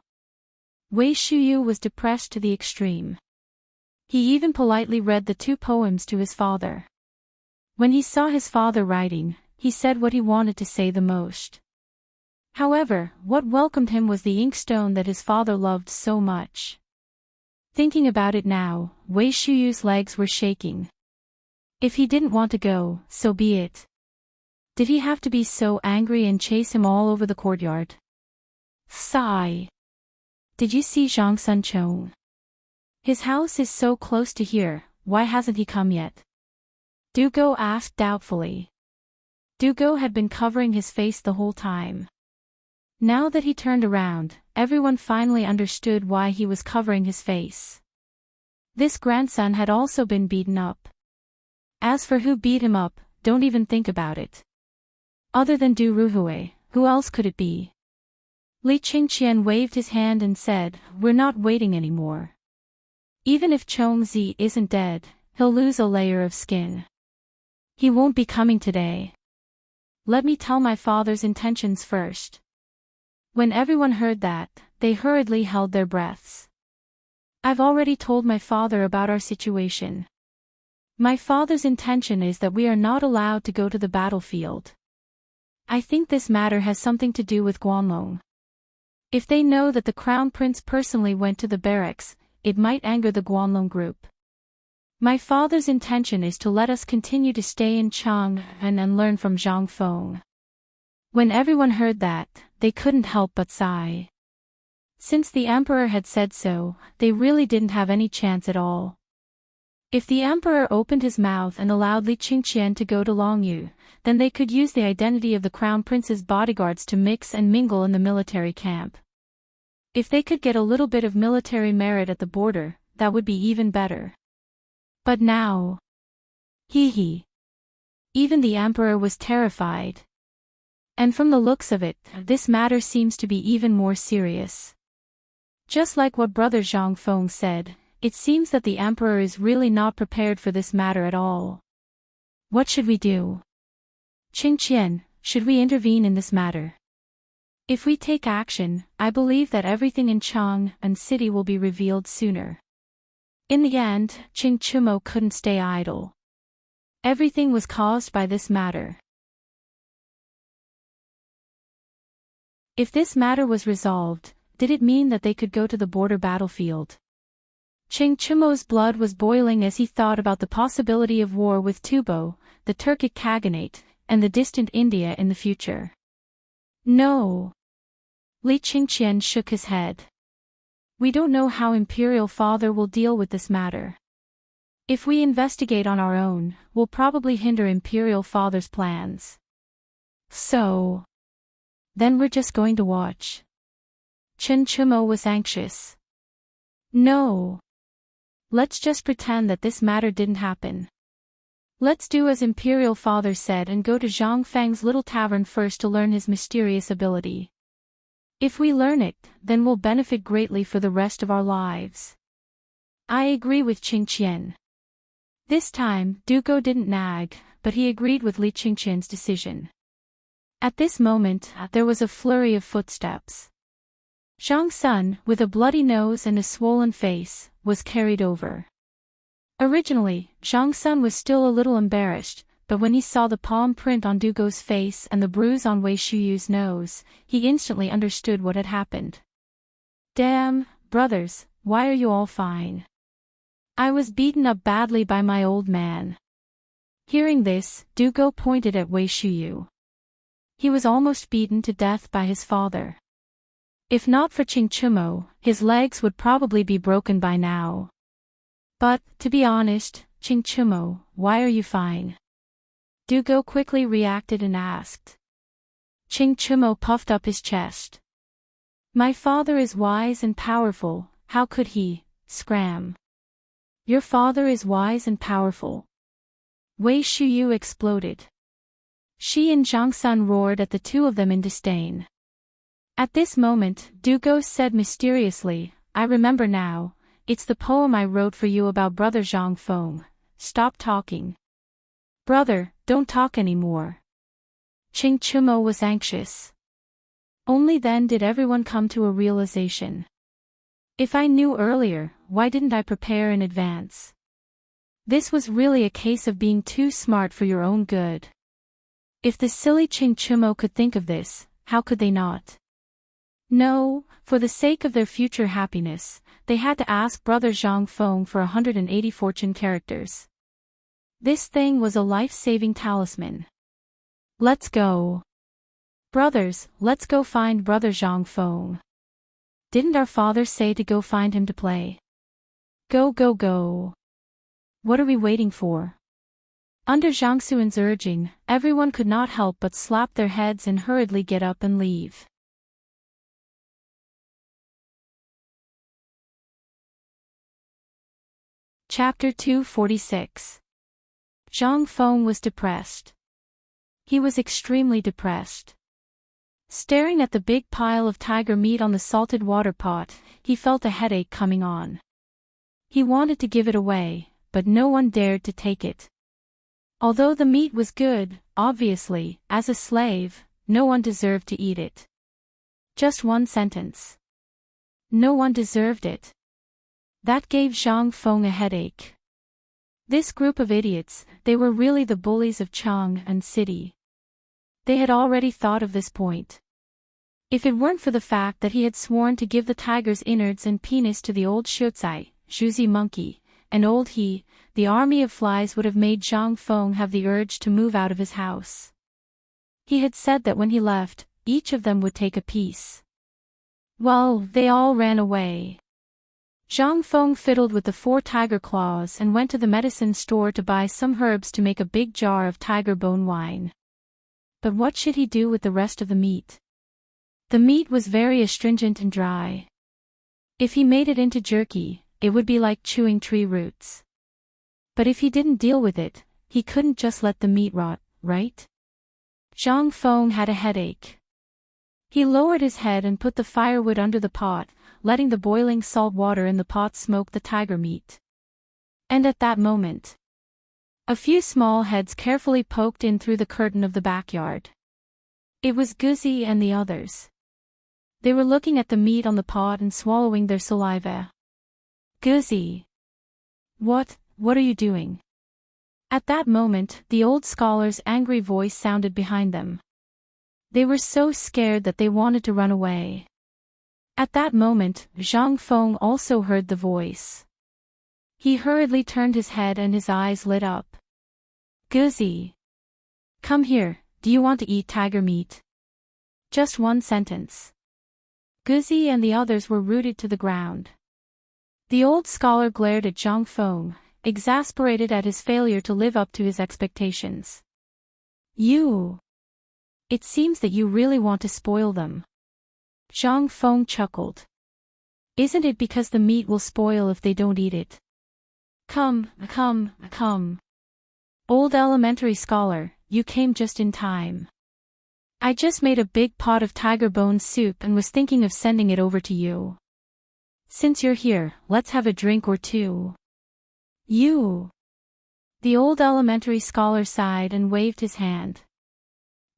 Wei Shuyu was depressed to the extreme. He even politely read the 2 poems to his father. When he saw his father writing, he said what he wanted to say the most. However, what welcomed him was the inkstone that his father loved so much. Thinking about it now, Wei Shuyu's legs were shaking. If he didn't want to go, so be it. Did he have to be so angry and chase him all over the courtyard? Sigh. Did you see Zhang Sunchong? His house is so close to here, why hasn't he come yet? Dugo asked doubtfully. Dugo had been covering his face the whole time. Now that he turned around, everyone finally understood why he was covering his face. This grandson had also been beaten up. As for who beat him up, don't even think about it. Other than Du Ruhui, who else could it be? Li Qingqian waved his hand and said, "We're not waiting anymore. Even if Chongzi isn't dead, he'll lose a layer of skin. He won't be coming today. Let me tell my father's intentions first." When everyone heard that, they hurriedly held their breaths. I've already told my father about our situation. My father's intention is that we are not allowed to go to the battlefield. I think this matter has something to do with Guanlong. If they know that the Crown Prince personally went to the barracks, it might anger the Guanlong group. My father's intention is to let us continue to stay in Chang'an and learn from Zhang Feng. When everyone heard that, they couldn't help but sigh. Since the emperor had said so, they really didn't have any chance at all. If the emperor opened his mouth and allowed Li Qingqian to go to Longyu, then they could use the identity of the Crown Prince's bodyguards to mix and mingle in the military camp. If they could get a little bit of military merit at the border, that would be even better. But now... Hee. Even the emperor was terrified. And from the looks of it, this matter seems to be even more serious. Just like what Brother Zhang Feng said, it seems that the emperor is really not prepared for this matter at all. What should we do? Qingqian, should we intervene in this matter? If we take action, I believe that everything in Chang'an City will be revealed sooner. In the end, Qing Chumo couldn't stay idle. Everything was caused by this matter. If this matter was resolved, did it mean that they could go to the border battlefield? Qing Chumo's blood was boiling as he thought about the possibility of war with Tubo, the Turkic Khaganate, and the distant India in the future. No. Li Qingqian shook his head. We don't know how Imperial Father will deal with this matter. If we investigate on our own, we'll probably hinder Imperial Father's plans. So... then we're just going to watch. Qin Chumo was anxious. No. Let's just pretend that this matter didn't happen. Let's do as Imperial Father said and go to Zhang Feng's little tavern first to learn his mysterious ability. If we learn it, then we'll benefit greatly for the rest of our lives. I agree with Qing Qian. This time, Dugo didn't nag, but he agreed with Li Qingqian's decision. At this moment, there was a flurry of footsteps. Zhang Sun, with a bloody nose and a swollen face, was carried over. Originally, Zhang Sun was still a little embarrassed, but when he saw the palm print on Dugo's face and the bruise on Wei Shuyu's nose, he instantly understood what had happened. Damn, brothers, why are you all fine? I was beaten up badly by my old man. Hearing this, Dugo pointed at Wei Shuyu. He was almost beaten to death by his father. If not for Qing Chumo, his legs would probably be broken by now. But, to be honest, Qing Chumo, why are you fine? Dugo quickly reacted and asked. Qing Chumo puffed up his chest. My father is wise and powerful, how could he, scram? Your father is wise and powerful. Wei Shuyu exploded. She and Zhang Sun roared at the two of them in disdain. At this moment, Dugo said mysteriously, I remember now, it's the poem I wrote for you about Brother Zhang Feng. Stop talking. Brother, don't talk anymore. Qing Chumo was anxious. Only then did everyone come to a realization. If I knew earlier, why didn't I prepare in advance? This was really a case of being too smart for your own good. If the silly Qing Chumo could think of this, how could they not? No, for the sake of their future happiness, they had to ask Brother Zhang Feng for 180 fortune characters. This thing was a life-saving talisman. Let's go. Brothers, let's go find Brother Zhang Feng. Didn't our father say to go find him to play? Go go go. What are we waiting for? Under Zhang Suan's urging, everyone could not help but slap their heads and hurriedly get up and leave. Chapter 246. Zhang Feng was depressed. He was extremely depressed. Staring at the big pile of tiger meat on the salted water pot, he felt a headache coming on. He wanted to give it away, but no one dared to take it. Although the meat was good, obviously, as a slave, no one deserved to eat it. Just one sentence. No one deserved it. That gave Zhang Feng a headache. This group of idiots, they were really the bullies of Chang and City. They had already thought of this point. If it weren't for the fact that he had sworn to give the tiger's innards and penis to the old Shuozai, Zhuzi monkey, and old he, the army of flies would have made Zhang Feng have the urge to move out of his house. He had said that when he left, each of them would take a piece. Well, they all ran away. Zhang Feng fiddled with the 4 tiger claws and went to the medicine store to buy some herbs to make a big jar of tiger bone wine. But what should he do with the rest of the meat? The meat was very astringent and dry. If he made it into jerky, it would be like chewing tree roots. But if he didn't deal with it, he couldn't just let the meat rot, right? Zhang Feng had a headache. He lowered his head and put the firewood under the pot, letting the boiling salt water in the pot smoke the tiger meat. And at that moment, a few small heads carefully poked in through the curtain of the backyard. It was Guzzi and the others. They were looking at the meat on the pot and swallowing their saliva. Guzzi! What are you doing? At that moment, the old scholar's angry voice sounded behind them. They were so scared that they wanted to run away. At that moment, Zhang Feng also heard the voice. He hurriedly turned his head and his eyes lit up. Guzzi! Come here, do you want to eat tiger meat? Just one sentence. Guzzi and the others were rooted to the ground. The old scholar glared at Zhang Feng, exasperated at his failure to live up to his expectations. You! It seems that you really want to spoil them. Zhang Feng chuckled. Isn't it because the meat will spoil if they don't eat it? Come, come, come. Old elementary scholar, you came just in time. I just made a big pot of tiger bone soup and was thinking of sending it over to you. Since you're here, let's have a drink or two. You. The old elementary scholar sighed and waved his hand.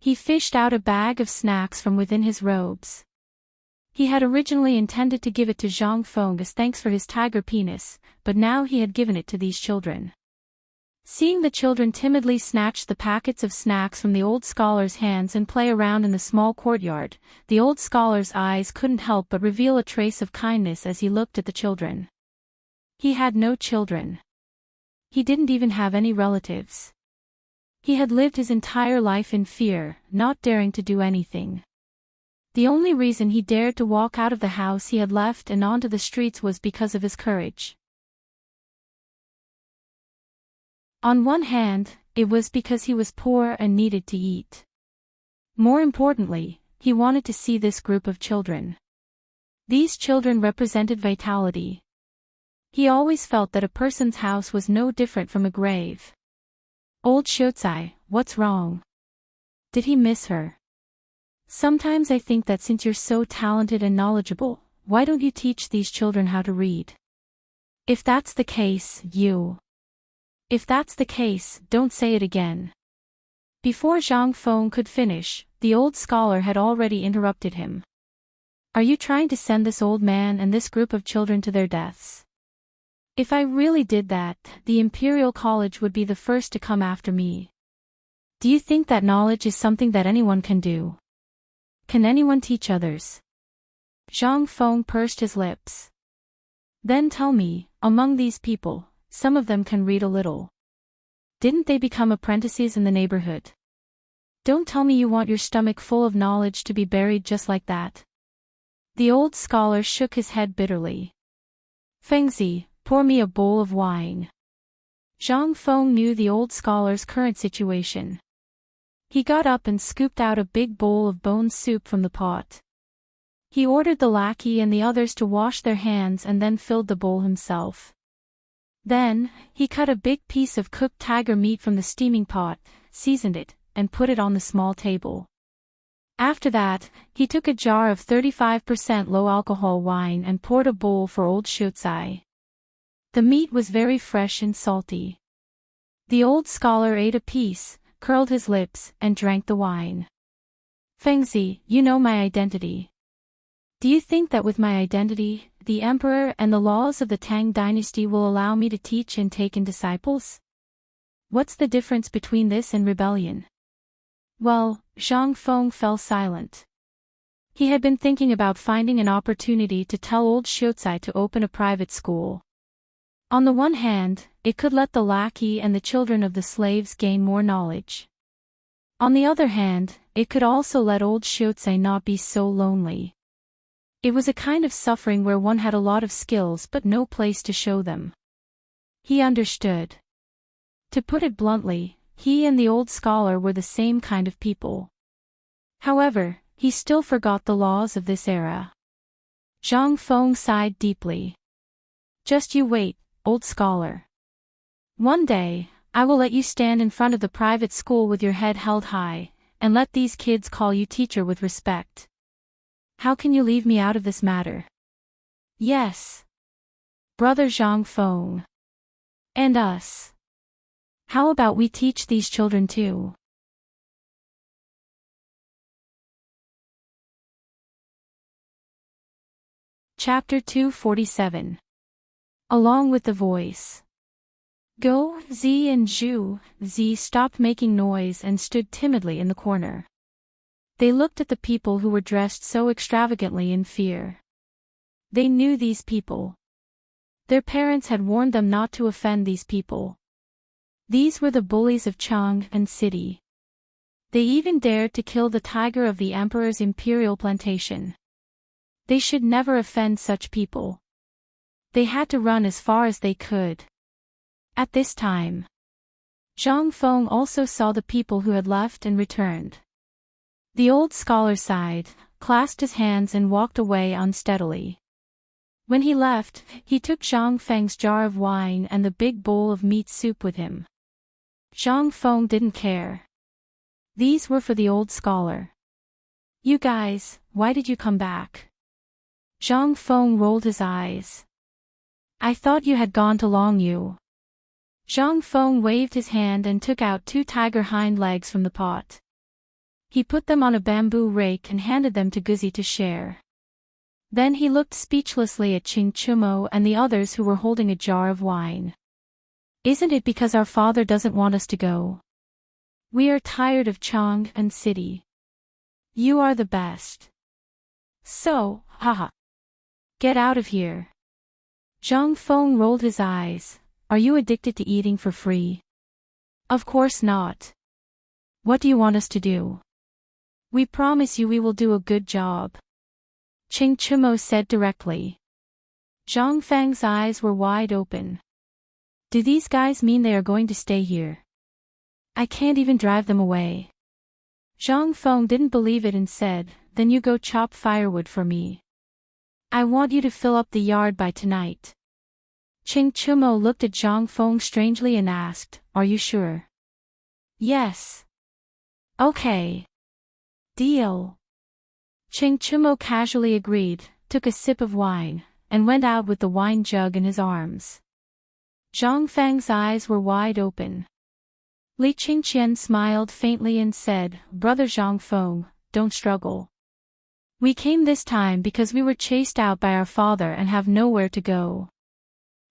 He fished out a bag of snacks from within his robes. He had originally intended to give it to Zhang Feng as thanks for his tiger penis, but now he had given it to these children. Seeing the children timidly snatch the packets of snacks from the old scholar's hands and play around in the small courtyard, the old scholar's eyes couldn't help but reveal a trace of kindness as he looked at the children. He had no children. He didn't even have any relatives. He had lived his entire life in fear, not daring to do anything. The only reason he dared to walk out of the house he had left and onto the streets was because of his courage. On one hand, it was because he was poor and needed to eat. More importantly, he wanted to see this group of children. These children represented vitality. He always felt that a person's house was no different from a grave. Old Shotsai, what's wrong? Did he miss her? Sometimes I think that since you're so talented and knowledgeable, why don't you teach these children how to read? If that's the case, If that's the case, don't say it again. Before Zhang Feng could finish, the old scholar had already interrupted him. Are you trying to send this old man and this group of children to their deaths? If I really did that, the Imperial College would be the first to come after me. Do you think that knowledge is something that anyone can do? Can anyone teach others? Zhang Feng pursed his lips. Then tell me, among these people, some of them can read a little. Didn't they become apprentices in the neighborhood? Don't tell me you want your stomach full of knowledge to be buried just like that. The old scholar shook his head bitterly. Fengzi, pour me a bowl of wine. Zhang Feng knew the old scholar's current situation. He got up and scooped out a big bowl of bone soup from the pot. He ordered the lackey and the others to wash their hands and then filled the bowl himself. Then, he cut a big piece of cooked tiger meat from the steaming pot, seasoned it, and put it on the small table. After that, he took a jar of 35% low-alcohol wine and poured a bowl for old Shotsai. The meat was very fresh and salty. The old scholar ate a piece, curled his lips, and drank the wine. Fengzi, you know my identity. Do you think that with my identity, the emperor and the laws of the Tang Dynasty will allow me to teach and take in disciples? What's the difference between this and rebellion? Well, Zhang Feng fell silent. He had been thinking about finding an opportunity to tell old Shotsai to open a private school. On the one hand, it could let the lackey and the children of the slaves gain more knowledge. On the other hand, it could also let old Shotsai not be so lonely. It was a kind of suffering where one had a lot of skills but no place to show them. He understood. To put it bluntly, he and the old scholar were the same kind of people. However, he still forgot the laws of this era. Zhang Feng sighed deeply. Just you wait, old scholar. One day, I will let you stand in front of the private school with your head held high, and let these kids call you teacher with respect. How can you leave me out of this matter? Yes. Brother Zhang Feng. And us. How about we teach these children too? Chapter 247. Along with the voice. Go, Z and Zhu. Z stopped making noise and stood timidly in the corner. They looked at the people who were dressed so extravagantly in fear. They knew these people. Their parents had warned them not to offend these people. These were the bullies of Chang and city. They even dared to kill the tiger of the emperor's imperial plantation. They should never offend such people. They had to run as far as they could. At this time, Zhang Feng also saw the people who had left and returned. The old scholar sighed, clasped his hands and walked away unsteadily. When he left, he took Zhang Feng's jar of wine and the big bowl of meat soup with him. Zhang Feng didn't care. These were for the old scholar. You guys, why did you come back? Zhang Feng rolled his eyes. I thought you had gone to Longyu. Zhang Feng waved his hand and took out 2 tiger hind legs from the pot. He put them on a bamboo rake and handed them to Guzi to share. Then he looked speechlessly at Qing Chumo and the others who were holding a jar of wine. Isn't it because our father doesn't want us to go? We are tired of Chang and city. You are the best. So, haha. Get out of here. Zhang Feng rolled his eyes. Are you addicted to eating for free? Of course not. What do you want us to do? We promise you we will do a good job. Qing Chumo said directly. Zhang Feng's eyes were wide open. Do these guys mean they are going to stay here? I can't even drive them away. Zhang Feng didn't believe it and said, then you go chop firewood for me. I want you to fill up the yard by tonight. Qing Chumo looked at Zhang Feng strangely and asked, are you sure? Yes. Okay. Deal. Qing Chumo casually agreed, took a sip of wine, and went out with the wine jug in his arms. Zhang Feng's eyes were wide open. Li Qingqian smiled faintly and said, Brother Zhang Feng, don't struggle. We came this time because we were chased out by our father and have nowhere to go.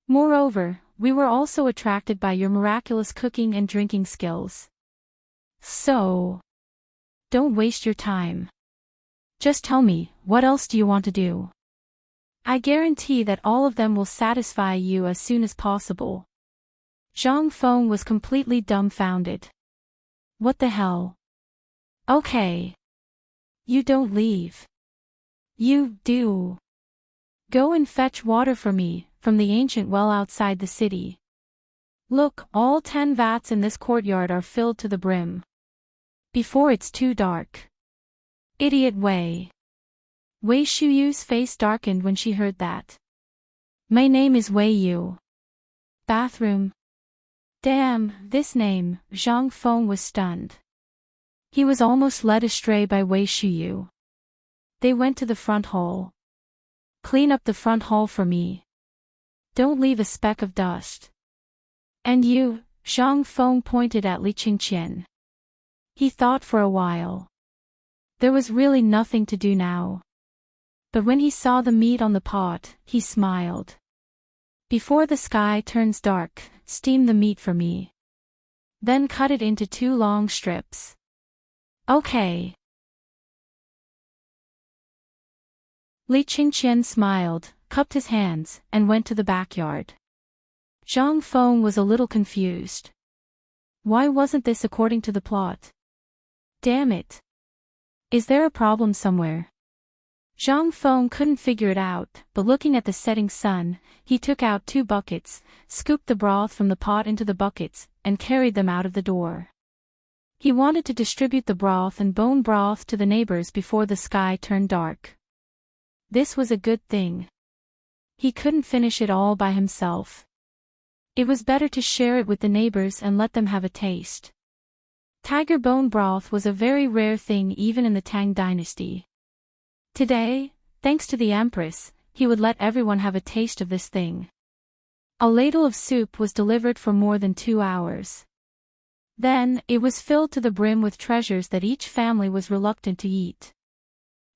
Moreover, we were also attracted by your miraculous cooking and drinking skills. So, don't waste your time. Just tell me, what else do you want to do? I guarantee that all of them will satisfy you as soon as possible. Zhang Feng was completely dumbfounded. What the hell? Okay. You don't leave. You do. Go and fetch water for me, from the ancient well outside the city. Look, all 10 vats in this courtyard are filled to the brim. Before it's too dark. Idiot Wei. Wei Shuyu's face darkened when she heard that. My name is Wei Yu. Bathroom. Damn, this name, Zhang Feng was stunned. He was almost led astray by Wei Shuyu. They went to the front hall. Clean up the front hall for me. Don't leave a speck of dust. And you, Zhang Feng pointed at Li Qingqian. He thought for a while. There was really nothing to do now. But when he saw the meat on the pot, he smiled. Before the sky turns dark, steam the meat for me. Then cut it into 2 long strips. Okay. Li Qingqian smiled, cupped his hands, and went to the backyard. Zhang Feng was a little confused. Why wasn't this according to the plot? Damn it. Is there a problem somewhere? Zhang Feng couldn't figure it out, but looking at the setting sun, he took out 2 buckets, scooped the broth from the pot into the buckets, and carried them out of the door. He wanted to distribute the broth and bone broth to the neighbors before the sky turned dark. This was a good thing. He couldn't finish it all by himself. It was better to share it with the neighbors and let them have a taste. Tiger bone broth was a very rare thing even in the Tang Dynasty. Today, thanks to the Empress, he would let everyone have a taste of this thing. A ladle of soup was delivered for more than 2 hours. Then, it was filled to the brim with treasures that each family was reluctant to eat.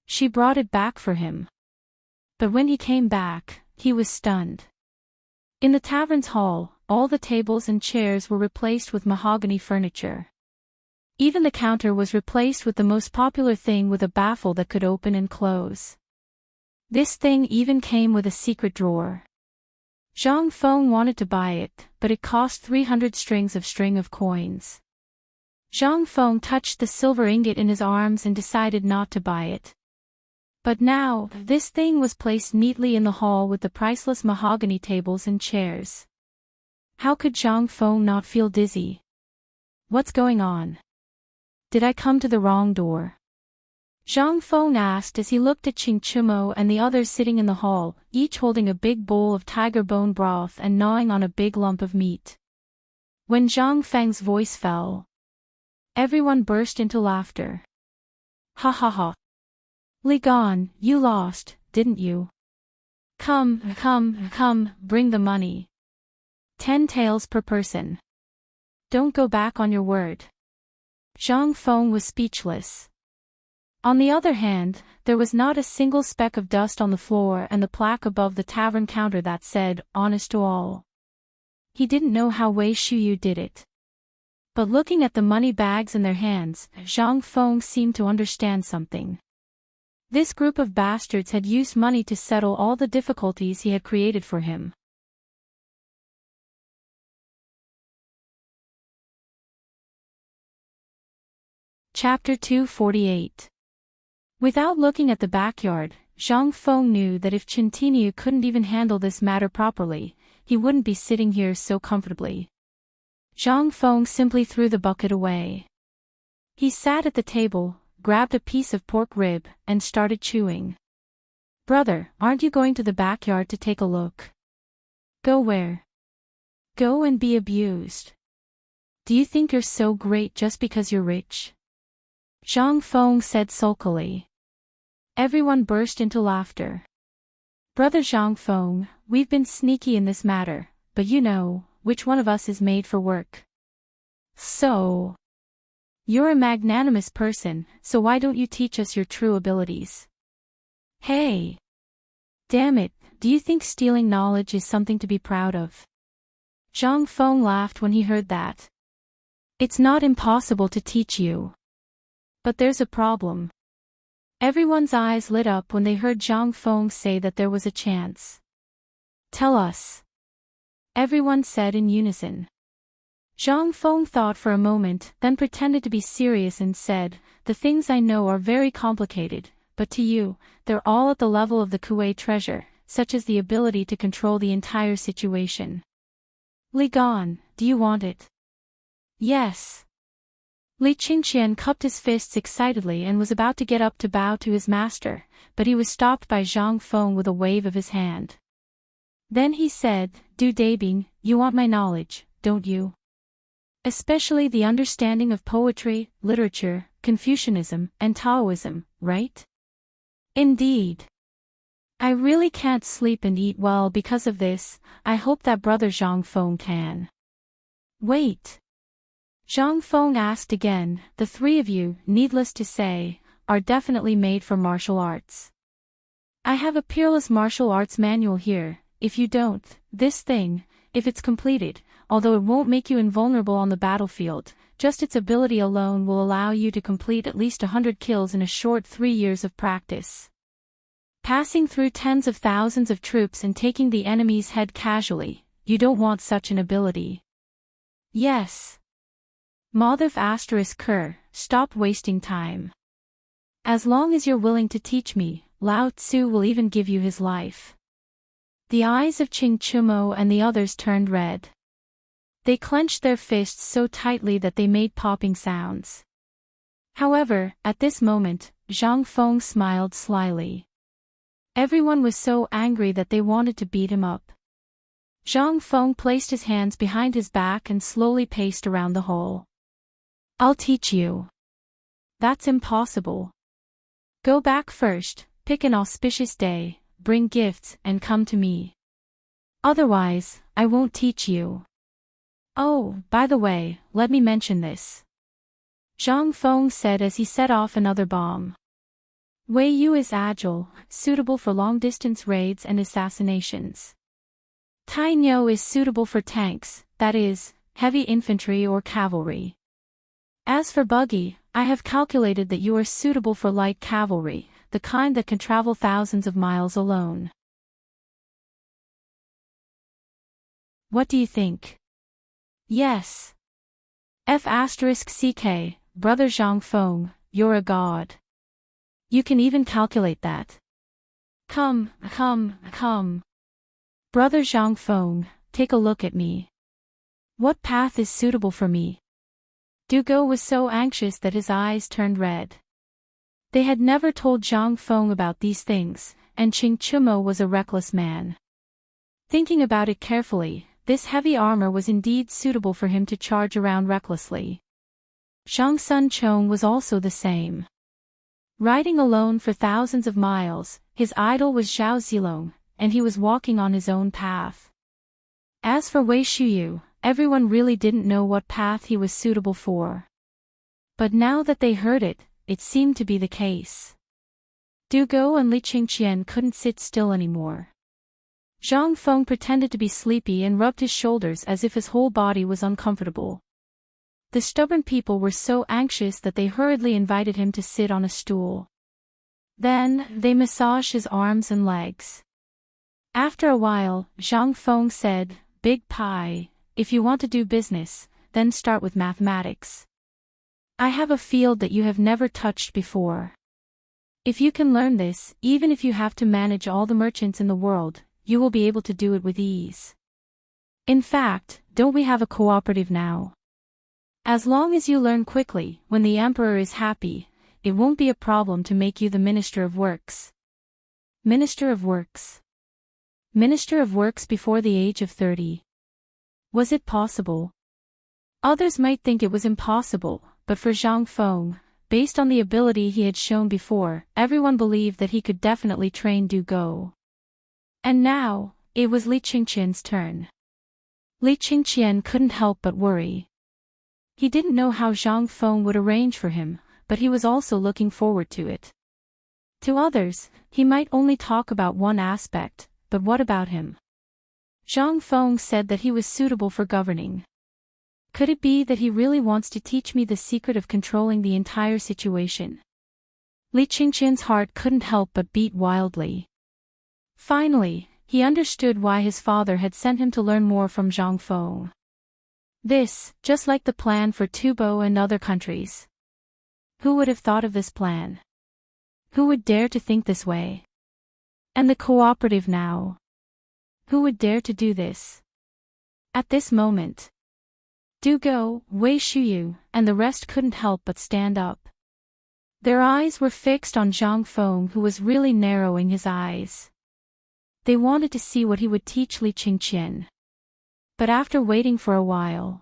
She brought it back for him. But when he came back, he was stunned. In the tavern's hall, all the tables and chairs were replaced with mahogany furniture. Even the counter was replaced with the most popular thing with a baffle that could open and close. This thing even came with a secret drawer. Zhang Feng wanted to buy it, but it cost 300 strings of coins. Zhang Feng touched the silver ingot in his arms and decided not to buy it. But now, this thing was placed neatly in the hall with the priceless mahogany tables and chairs. How could Zhang Feng not feel dizzy? What's going on? Did I come to the wrong door? Zhang Feng asked as he looked at Qing Chumo and the others sitting in the hall, each holding a big bowl of tiger bone broth and gnawing on a big lump of meat. When Zhang Feng's voice fell, everyone burst into laughter. Ha ha ha. Li Gan, you lost, didn't you? Come, bring the money. 10 taels per person. Don't go back on your word. Zhang Feng was speechless. On the other hand, there was not a single speck of dust on the floor and the plaque above the tavern counter that said, honest to all. He didn't know how Wei Shuyu did it. But looking at the money bags in their hands, Zhang Feng seemed to understand something. This group of bastards had used money to settle all the difficulties he had created for him. Chapter 248. Without looking at the backyard, Zhang Feng knew that if Qintinyu couldn't even handle this matter properly, he wouldn't be sitting here so comfortably. Zhang Feng simply threw the bucket away. He sat at the table, grabbed a piece of pork rib, and started chewing. Brother, aren't you going to the backyard to take a look? Go where? Go and be abused. Do you think you're so great just because you're rich? Zhang Feng said sulkily. Everyone burst into laughter. Brother Zhang Feng, we've been sneaky in this matter, but you know, which one of us is made for work. So, you're a magnanimous person, so why don't you teach us your true abilities? Hey! Damn it, do you think stealing knowledge is something to be proud of? Zhang Feng laughed when he heard that. It's not impossible to teach you. But there's a problem. Everyone's eyes lit up when they heard Zhang Feng say that there was a chance. Tell us. Everyone said in unison. Zhang Feng thought for a moment, then pretended to be serious and said, the things I know are very complicated, but to you, they're all at the level of the Kuei treasure, such as the ability to control the entire situation. Li Gan, do you want it? Yes. Li Qingqian cupped his fists excitedly and was about to get up to bow to his master, but he was stopped by Zhang Feng with a wave of his hand. Then he said, Du Dabing, you want my knowledge, don't you? Especially the understanding of poetry, literature, Confucianism, and Taoism, right? Indeed. I really can't sleep and eat well because of this. I hope that brother Zhang Feng can. Wait. Zhang Feng asked again, the three of you, needless to say, are definitely made for martial arts. I have a peerless martial arts manual here. If you don't, this thing, if it's completed, although it won't make you invulnerable on the battlefield, just its ability alone will allow you to complete at least 100 kills in a short 3 years of practice. Passing through tens of thousands of troops and taking the enemy's head casually, you don't want such an ability. Yes. Madhav *Ker, stop wasting time. As long as you're willing to teach me, Lao Tzu will even give you his life. The eyes of Qing Chumo and the others turned red. They clenched their fists so tightly that they made popping sounds. However, at this moment, Zhang Feng smiled slyly. Everyone was so angry that they wanted to beat him up. Zhang Feng placed his hands behind his back and slowly paced around the hall. I'll teach you. That's impossible. Go back first, pick an auspicious day, bring gifts, and come to me. Otherwise, I won't teach you. Oh, by the way, let me mention this. Zhang Feng said as he set off another bomb. Wei Yu is agile, suitable for long-distance raids and assassinations. Tai Niu is suitable for tanks, that is, heavy infantry or cavalry. As for Buggy, I have calculated that you are suitable for light cavalry, the kind that can travel thousands of miles alone. What do you think? Yes. F***ck, brother Zhang Feng, you're a god. You can even calculate that. Come. Brother Zhang Feng, take a look at me. What path is suitable for me? Dugo was so anxious that his eyes turned red. They had never told Zhang Feng about these things, and Qing Chumo was a reckless man. Thinking about it carefully, this heavy armor was indeed suitable for him to charge around recklessly. Zhang Sun Chong was also the same. Riding alone for thousands of miles, his idol was Zhao Zilong, and he was walking on his own path. As for Wei Shuyu, everyone really didn't know what path he was suitable for. But now that they heard it, it seemed to be the case. Du Go and Li Qingqian couldn't sit still anymore. Zhang Feng pretended to be sleepy and rubbed his shoulders as if his whole body was uncomfortable. The stubborn people were so anxious that they hurriedly invited him to sit on a stool. Then, they massaged his arms and legs. After a while, Zhang Feng said, "Big Pie, if you want to do business, then start with mathematics. I have a field that you have never touched before. If you can learn this, even if you have to manage all the merchants in the world, you will be able to do it with ease. In fact, don't we have a cooperative now? As long as you learn quickly, when the emperor is happy, it won't be a problem to make you the Minister of Works." Minister of Works. Minister of Works before the age of 30. Was it possible? Others might think it was impossible, but for Zhang Feng, based on the ability he had shown before, everyone believed that he could definitely train Du Go. And now, it was Li Qingqian's turn. Li Qingqian couldn't help but worry. He didn't know how Zhang Feng would arrange for him, but he was also looking forward to it. To others, he might only talk about one aspect, but what about him? Zhang Feng said that he was suitable for governing. Could it be that he really wants to teach me the secret of controlling the entire situation? Li Qingqian's heart couldn't help but beat wildly. Finally, he understood why his father had sent him to learn more from Zhang Feng. This, just like the plan for Tubo and other countries. Who would have thought of this plan? Who would dare to think this way? And the cooperative now. Who would dare to do this? At this moment, Du Go, Wei Shuyu, and the rest couldn't help but stand up. Their eyes were fixed on Zhang Feng, who was really narrowing his eyes. They wanted to see what he would teach Li Qingqian. But after waiting for a while,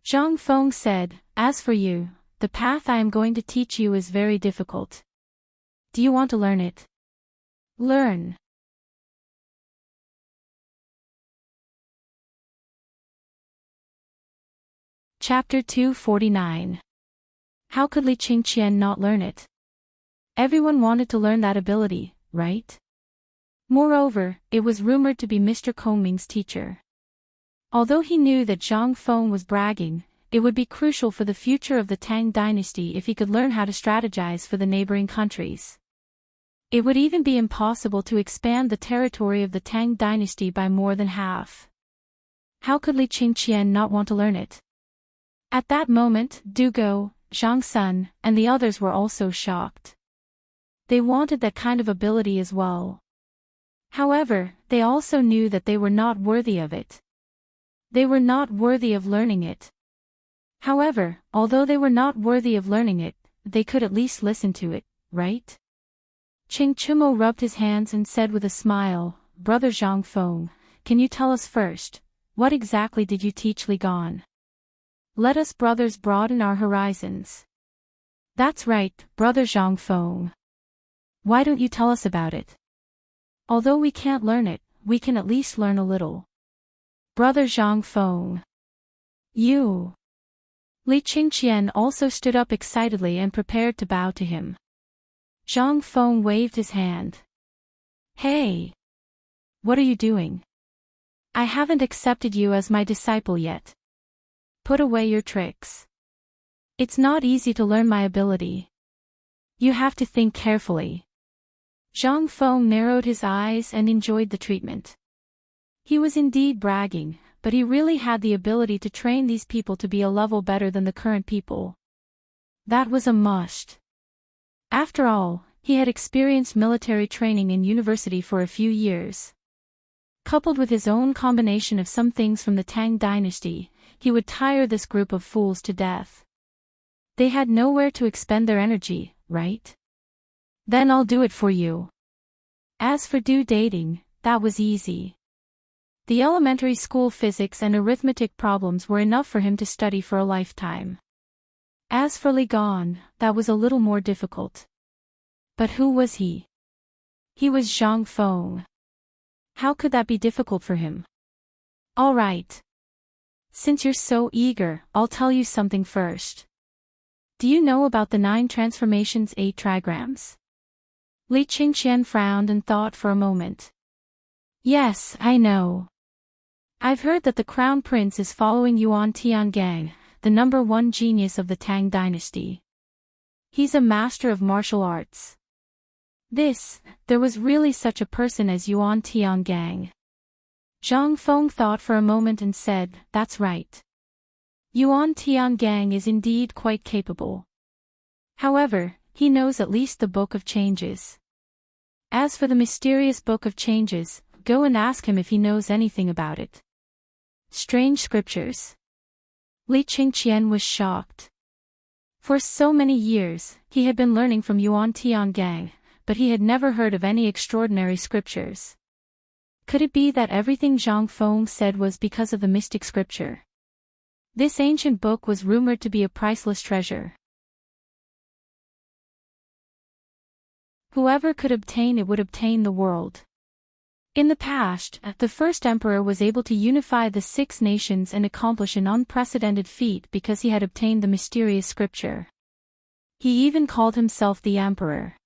Zhang Feng said, "As for you, the path I am going to teach you is very difficult. Do you want to learn it? Learn." Chapter 249. How could Li Qingqian not learn it? Everyone wanted to learn that ability, right? Moreover, it was rumored to be Mr. Kongming's teacher. Although he knew that Zhang Feng was bragging, it would be crucial for the future of the Tang Dynasty if he could learn how to strategize for the neighboring countries. It would even be impossible to expand the territory of the Tang Dynasty by more than half. How could Li Qingqian not want to learn it? At that moment, Du Go, Zhang Sun, and the others were also shocked. They wanted that kind of ability as well. However, they also knew that they were not worthy of it. They were not worthy of learning it. However, although they were not worthy of learning it, they could at least listen to it, right? Qing Chumo rubbed his hands and said with a smile, "Brother Zhang Feng, can you tell us first, what exactly did you teach Li Gan? Let us brothers broaden our horizons." "That's right, Brother Zhang Feng. Why don't you tell us about it? Although we can't learn it, we can at least learn a little." "Brother Zhang Feng. You." Li Qingqian also stood up excitedly and prepared to bow to him. Zhang Feng waved his hand. "Hey! What are you doing? I haven't accepted you as my disciple yet. Put away your tricks. It's not easy to learn my ability. You have to think carefully." Zhang Feng narrowed his eyes and enjoyed the treatment. He was indeed bragging, but he really had the ability to train these people to be a level better than the current people. That was a must. After all, he had experienced military training in university for a few years. Coupled with his own combination of some things from the Tang Dynasty, he would tire this group of fools to death. They had nowhere to expend their energy, right? Then I'll do it for you. As for due dating, that was easy. The elementary school physics and arithmetic problems were enough for him to study for a lifetime. As for Li Gan, that was a little more difficult. But who was he? He was Zhang Feng. How could that be difficult for him? All right. Since you're so eager, I'll tell you something first. Do you know about the 9 transformations 8 trigrams? Li Qingqian frowned and thought for a moment. Yes, I know. I've heard that the crown prince is following Yuan Tiangang, the #1 genius of the Tang Dynasty. He's a master of martial arts. There was really such a person as Yuan Tiangang. Zhang Feng thought for a moment and said, that's right. Yuan Tiangang is indeed quite capable. However, he knows at least the Book of Changes. As for the mysterious Book of Changes, go and ask him if he knows anything about it. Strange scriptures. Li Qingqian was shocked. For so many years, he had been learning from Yuan Tiangang, but he had never heard of any extraordinary scriptures. Could it be that everything Zhang Feng said was because of the mystic scripture? This ancient book was rumored to be a priceless treasure. Whoever could obtain it would obtain the world. In the past, the first emperor was able to unify the 6 nations and accomplish an unprecedented feat because he had obtained the mysterious scripture. He even called himself the emperor.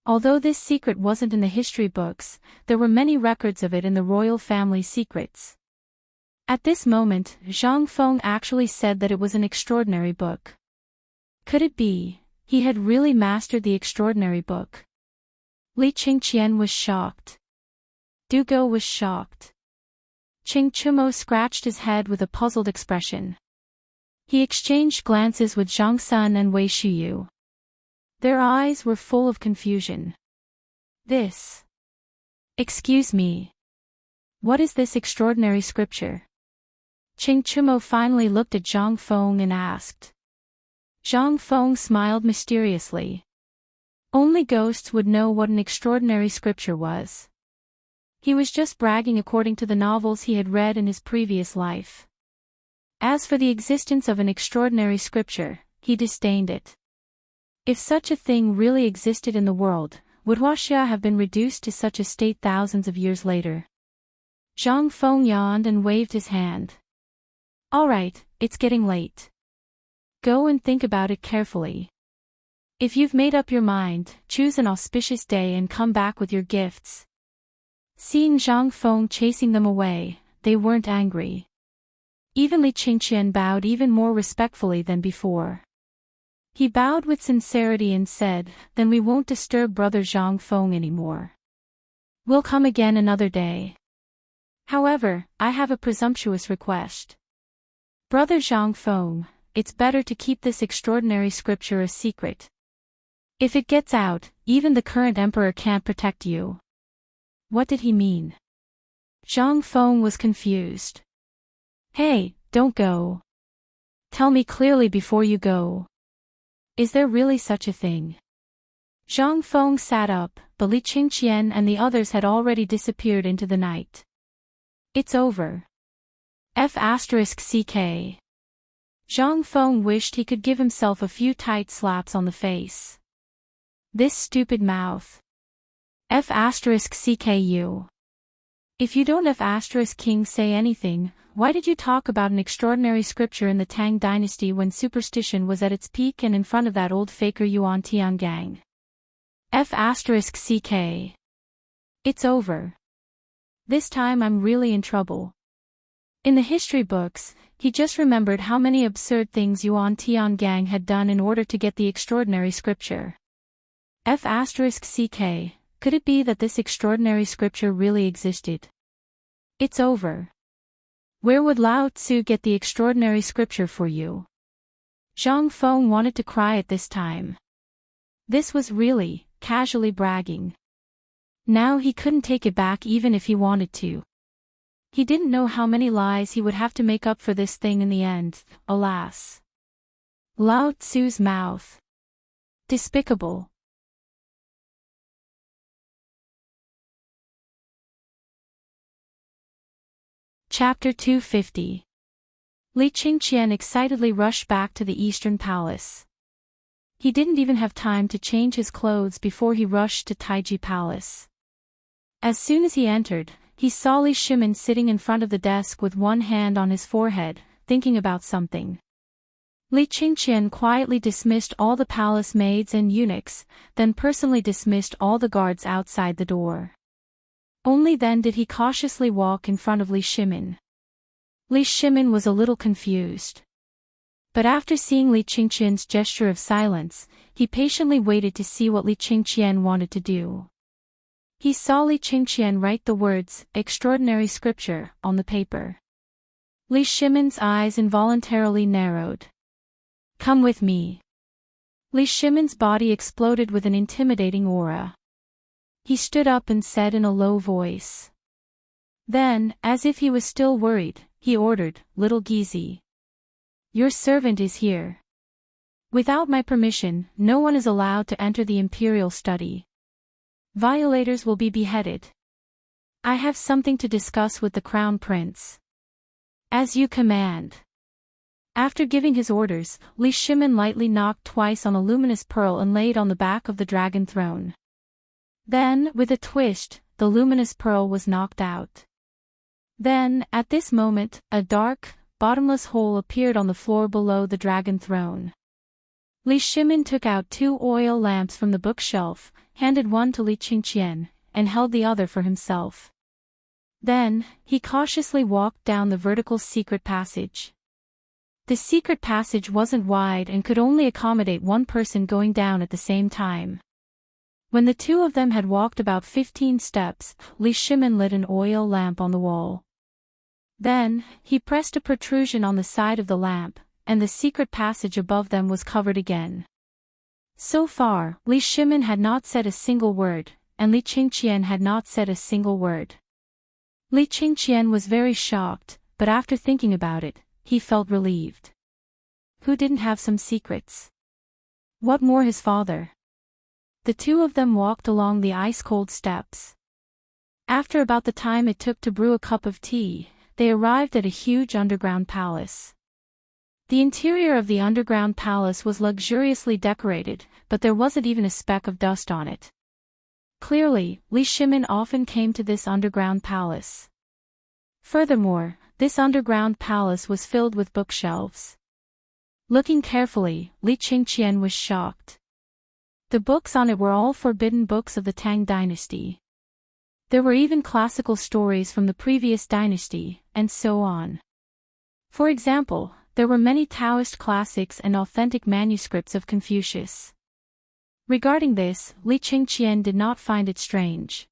Although this secret wasn't in the history books, there were many records of it in the royal family secrets. At this moment, Zhang Feng actually said that it was an extraordinary book. Could it be, he had really mastered the extraordinary book? Li Qingqian was shocked. Du Go was shocked. Qing Chumo scratched his head with a puzzled expression. He exchanged glances with Zhang Sun and Wei Shuyu. Their eyes were full of confusion. Excuse me. What is this extraordinary scripture? Qing Chumo finally looked at Zhang Feng and asked. Zhang Feng smiled mysteriously. Only ghosts would know what an extraordinary scripture was. He was just bragging according to the novels he had read in his previous life. As for the existence of an extraordinary scripture, he disdained it. If such a thing really existed in the world, would Huaxia have been reduced to such a state thousands of years later? Zhang Feng yawned and waved his hand. All right, it's getting late. Go and think about it carefully. If you've made up your mind, choose an auspicious day and come back with your gifts. Seeing Zhang Feng chasing them away, they weren't angry. Even Li Qingqian bowed even more respectfully than before. He bowed with sincerity and said, then we won't disturb Brother Zhang Feng anymore. We'll come again another day. However, I have a presumptuous request. Brother Zhang Feng, it's better to keep this extraordinary scripture a secret. If it gets out, even the current emperor can't protect you. What did he mean? Zhang Feng was confused. Hey, don't go. Tell me clearly before you go. Is there really such a thing? Zhang Feng sat up, but Li Qingqian and the others had already disappeared into the night. It's over. F***ck. Zhang Feng wished he could give himself a few tight slaps on the face. This stupid mouth. F***ck. If you don't F***king say anything, why did you talk about an extraordinary scripture in the Tang Dynasty when superstition was at its peak and in front of that old faker Yuan Tiangang? F***ck. It's over. This time I'm really in trouble. In the history books, he just remembered how many absurd things Yuan Tiangang had done in order to get the extraordinary scripture. F***ck. Could it be that this extraordinary scripture really existed? It's over. Where would Lao Tzu get the extraordinary scripture for you? Zhang Feng wanted to cry at this time. This was really, casually bragging. Now he couldn't take it back even if he wanted to. He didn't know how many lies he would have to make up for this thing in the end, alas. Lao Tzu's mouth. Despicable. Chapter 250. Li Qingqian excitedly rushed back to the Eastern Palace. He didn't even have time to change his clothes before he rushed to Taiji Palace. As soon as he entered, he saw Li Shimin sitting in front of the desk with one hand on his forehead, thinking about something. Li Qingqian quietly dismissed all the palace maids and eunuchs, then personally dismissed all the guards outside the door. Only then did he cautiously walk in front of Li Shimin. Li Shimin was a little confused. But after seeing Li Qingqian's gesture of silence, he patiently waited to see what Li Qingqian wanted to do. He saw Li Qingqian write the words, "Extraordinary Scripture," on the paper. Li Shimin's eyes involuntarily narrowed. "Come with me." Li Shimin's body exploded with an intimidating aura. He stood up and said in a low voice. Then, as if he was still worried, he ordered, "Little Gizi. Your servant is here. Without my permission, no one is allowed to enter the imperial study. Violators will be beheaded. I have something to discuss with the crown prince." "As you command." After giving his orders, Li Shimin lightly knocked twice on a luminous pearl and laid on the back of the dragon throne. Then, with a twist, the luminous pearl was knocked out. Then, at this moment, a dark, bottomless hole appeared on the floor below the dragon throne. Li Shimin took out 2 oil lamps from the bookshelf, handed one to Li Qingqian, and held the other for himself. Then, he cautiously walked down the vertical secret passage. The secret passage wasn't wide and could only accommodate one person going down at the same time. When the two of them had walked about 15 steps, Li Shimin lit an oil lamp on the wall. Then, he pressed a protrusion on the side of the lamp, and the secret passage above them was covered again. So far, Li Shimin had not said a single word, and Li Qingqian had not said a single word. Li Qingqian was very shocked, but after thinking about it, he felt relieved. Who didn't have some secrets? What more his father? The two of them walked along the ice-cold steps. After about the time it took to brew a cup of tea, they arrived at a huge underground palace. The interior of the underground palace was luxuriously decorated, but there wasn't even a speck of dust on it. Clearly, Li Shimin often came to this underground palace. Furthermore, this underground palace was filled with bookshelves. Looking carefully, Li Qingqian was shocked. The books on it were all forbidden books of the Tang Dynasty. There were even classical stories from the previous dynasty, and so on. For example, there were many Taoist classics and authentic manuscripts of Confucius. Regarding this, Li Qingqian did not find it strange.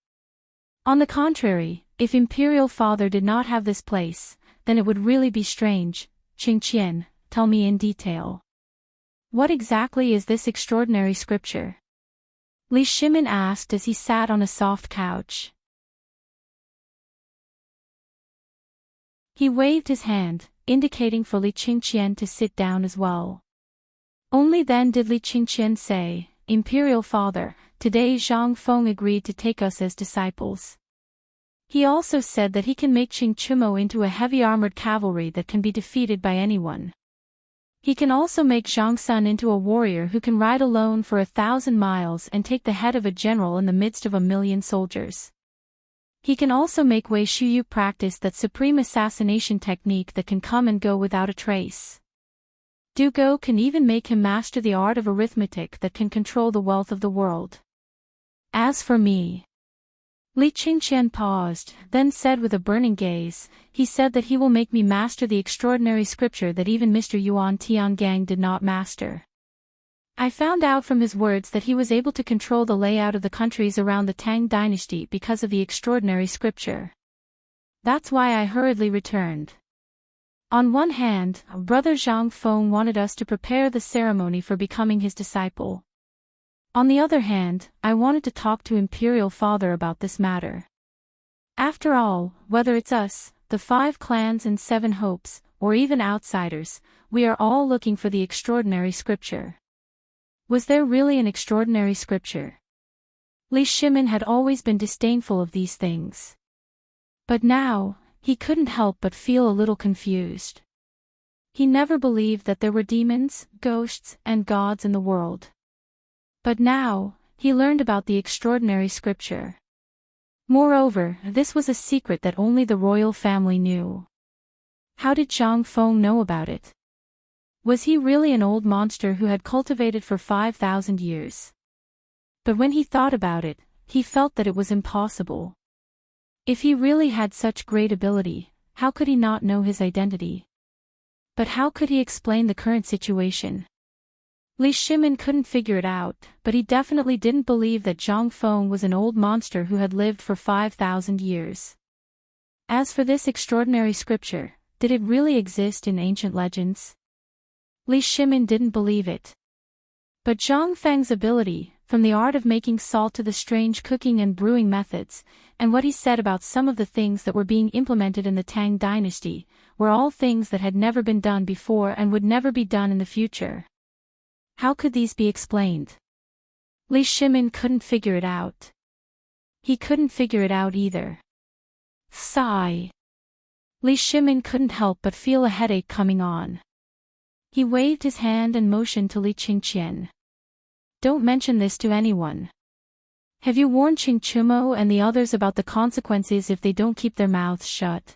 On the contrary, if Imperial Father did not have this place, then it would really be strange. "Qingqian, tell me in detail. What exactly is this extraordinary scripture?" Li Shimin asked as he sat on a soft couch. He waved his hand, indicating for Li Qingqian to sit down as well. Only then did Li Qingqian say, "Imperial Father, today Zhang Feng agreed to take us as disciples. He also said that he can make Qing Chumo into a heavy armored cavalry that can be defeated by anyone. He can also make Zhang Sun into a warrior who can ride alone for 1,000 miles and take the head of a general in the midst of 1,000,000 soldiers. He can also make Wei Shuyu practice that supreme assassination technique that can come and go without a trace. Du Go can even make him master the art of arithmetic that can control the wealth of the world. As for me..." Li Qingqian paused, then said with a burning gaze, "He said that he will make me master the extraordinary scripture that even Mr. Yuan Tiangang did not master. I found out from his words that he was able to control the layout of the countries around the Tang Dynasty because of the extraordinary scripture. That's why I hurriedly returned. On one hand, Brother Zhang Feng wanted us to prepare the ceremony for becoming his disciple. On the other hand, I wanted to talk to Imperial Father about this matter. After all, whether it's us, the 5 clans and 7 hopes, or even outsiders, we are all looking for the extraordinary scripture. Was there really an extraordinary scripture?" Li Shimin had always been disdainful of these things. But now, he couldn't help but feel a little confused. He never believed that there were demons, ghosts, and gods in the world. But now, he learned about the extraordinary scripture. Moreover, this was a secret that only the royal family knew. How did Zhang Feng know about it? Was he really an old monster who had cultivated for 5,000 years? But when he thought about it, he felt that it was impossible. If he really had such great ability, how could he not know his identity? But how could he explain the current situation? Li Shimin couldn't figure it out, but he definitely didn't believe that Zhang Feng was an old monster who had lived for 5,000 years. As for this extraordinary scripture, did it really exist in ancient legends? Li Shimin didn't believe it. But Zhang Feng's ability, from the art of making salt to the strange cooking and brewing methods, and what he said about some of the things that were being implemented in the Tang Dynasty, were all things that had never been done before and would never be done in the future. How could these be explained? Li Shimin couldn't figure it out. He couldn't figure it out either. Sigh. Li Shimin couldn't help but feel a headache coming on. He waved his hand and motioned to Li Qingqian. Don't mention this to anyone. Have you warned Qingchumo and the others about the consequences if they don't keep their mouths shut?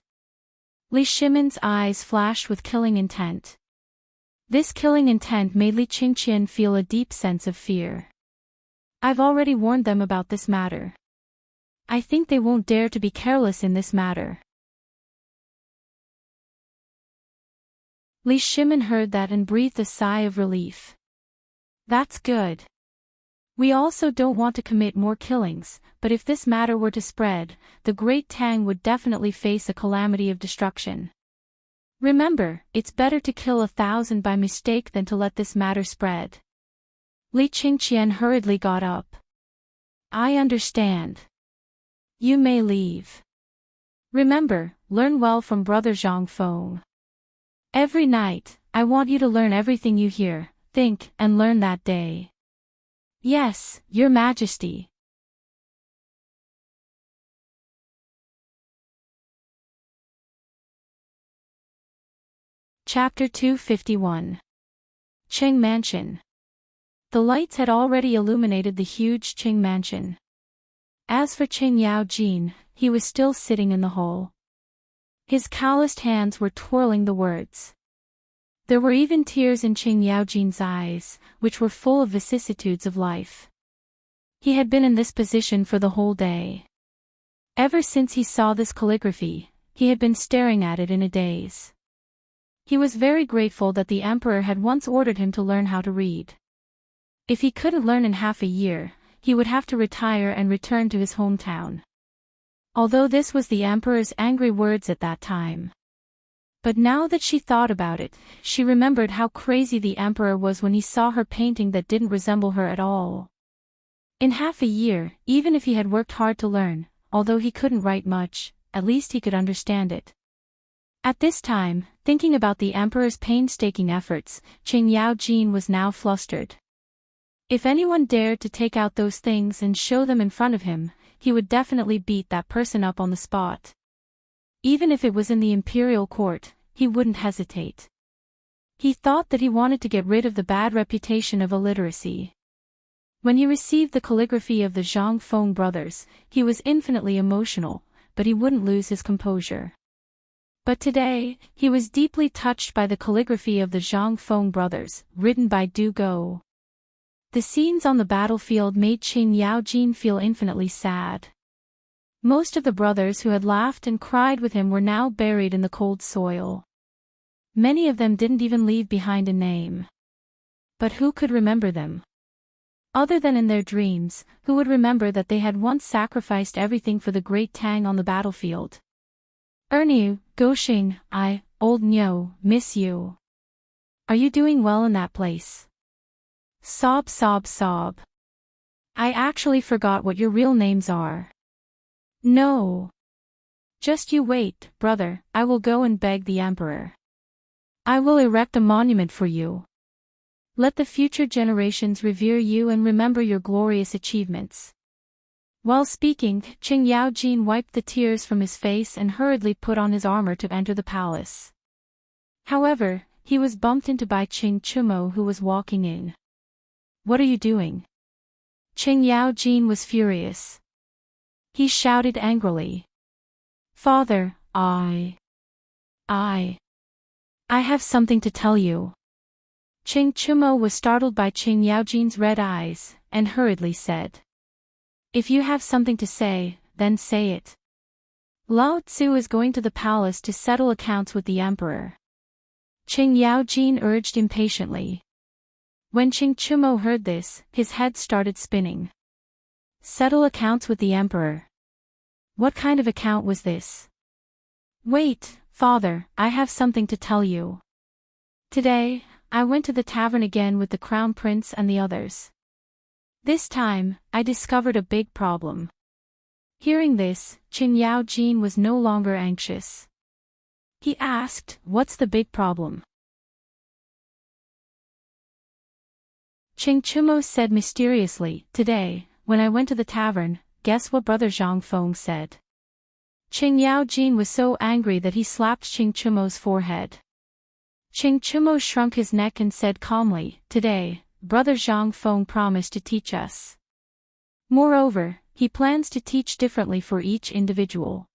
Li Shimin's eyes flashed with killing intent. This killing intent made Li Qingqian feel a deep sense of fear. I've already warned them about this matter. I think they won't dare to be careless in this matter. Li Shimin heard that and breathed a sigh of relief. That's good. We also don't want to commit more killings, but if this matter were to spread, the great Tang would definitely face a calamity of destruction. Remember, it's better to kill 1,000 by mistake than to let this matter spread. Li Qingqian hurriedly got up. I understand. You may leave. Remember, learn well from Brother Zhang Feng. Every night, I want you to learn everything you hear, think, and learn that day. Yes, Your Majesty. Chapter 251. Qing Mansion. The lights had already illuminated the huge Qing Mansion. As for Qing Yaojin, he was still sitting in the hall. His calloused hands were twirling the words. There were even tears in Qing Yaojin's eyes, which were full of vicissitudes of life. He had been in this position for the whole day. Ever since he saw this calligraphy, he had been staring at it in a daze. He was very grateful that the emperor had once ordered him to learn how to read. If he couldn't learn in half a year, he would have to retire and return to his hometown. Although this was the emperor's angry words at that time. But now that she thought about it, she remembered how crazy the emperor was when he saw her painting that didn't resemble her at all. In half a year, even if he had worked hard to learn, although he couldn't write much, at least he could understand it. At this time, thinking about the emperor's painstaking efforts, Qing Yaojin was now flustered. If anyone dared to take out those things and show them in front of him, he would definitely beat that person up on the spot. Even if it was in the imperial court, he wouldn't hesitate. He thought that he wanted to get rid of the bad reputation of illiteracy. When he received the calligraphy of the Zhang Feng brothers, he was infinitely emotional, but he wouldn't lose his composure. But today, he was deeply touched by the calligraphy of the Zhang Feng brothers, written by Du Go. The scenes on the battlefield made Qing Yaojin feel infinitely sad. Most of the brothers who had laughed and cried with him were now buried in the cold soil. Many of them didn't even leave behind a name. But who could remember them? Other than in their dreams, who would remember that they had once sacrificed everything for the great Tang on the battlefield? Erniu, Goxing, old Nyo, miss you. Are you doing well in that place? Sob sob sob. I actually forgot what your real names are. No. Just you wait, brother, I will go and beg the emperor. I will erect a monument for you. Let the future generations revere you and remember your glorious achievements. While speaking, Qing Yaojin wiped the tears from his face and hurriedly put on his armor to enter the palace. However, he was bumped into by Qing Chumo, who was walking in. "What are you doing?" Qing Yaojin was furious. He shouted angrily. "Father, I have something to tell you." Qing Chumo was startled by Qing Yaojin's red eyes, and hurriedly said, "If you have something to say, then say it." "Lao Tzu is going to the palace to settle accounts with the emperor," Qing Yaojin urged impatiently. When Qing Chumo heard this, his head started spinning. Settle accounts with the emperor? What kind of account was this? "Wait, father, I have something to tell you. Today, I went to the tavern again with the crown prince and the others. This time, I discovered a big problem." Hearing this, Qing Yaojin was no longer anxious. He asked, "What's the big problem?" Qing Chumo said mysteriously, "Today, when I went to the tavern, guess what Brother Zhang Feng said?" Qing Yaojin was so angry that he slapped Qing Chumo's forehead. Qing Chumo shrunk his neck and said calmly, "Today, Brother Zhang Feng promised to teach us. Moreover, he plans to teach differently for each individual.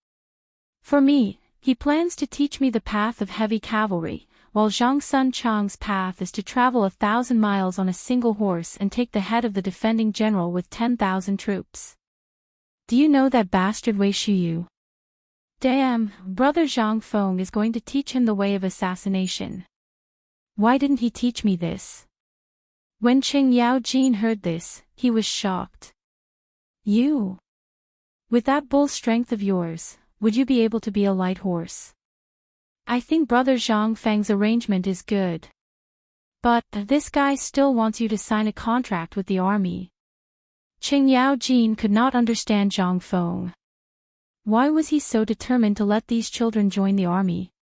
For me, he plans to teach me the path of heavy cavalry, while Zhang Sun Chang's path is to travel 1,000 miles on a single horse and take the head of the defending general with 10,000 troops. Do you know that bastard Wei Shuyu? Damn, Brother Zhang Feng is going to teach him the way of assassination. Why didn't he teach me this?" When Qing Yaojin heard this, he was shocked. "You? With that bull strength of yours, would you be able to be a light horse? I think Brother Zhang Feng's arrangement is good. But this guy still wants you to sign a contract with the army." Qing Yaojin could not understand Zhang Feng. Why was he so determined to let these children join the army?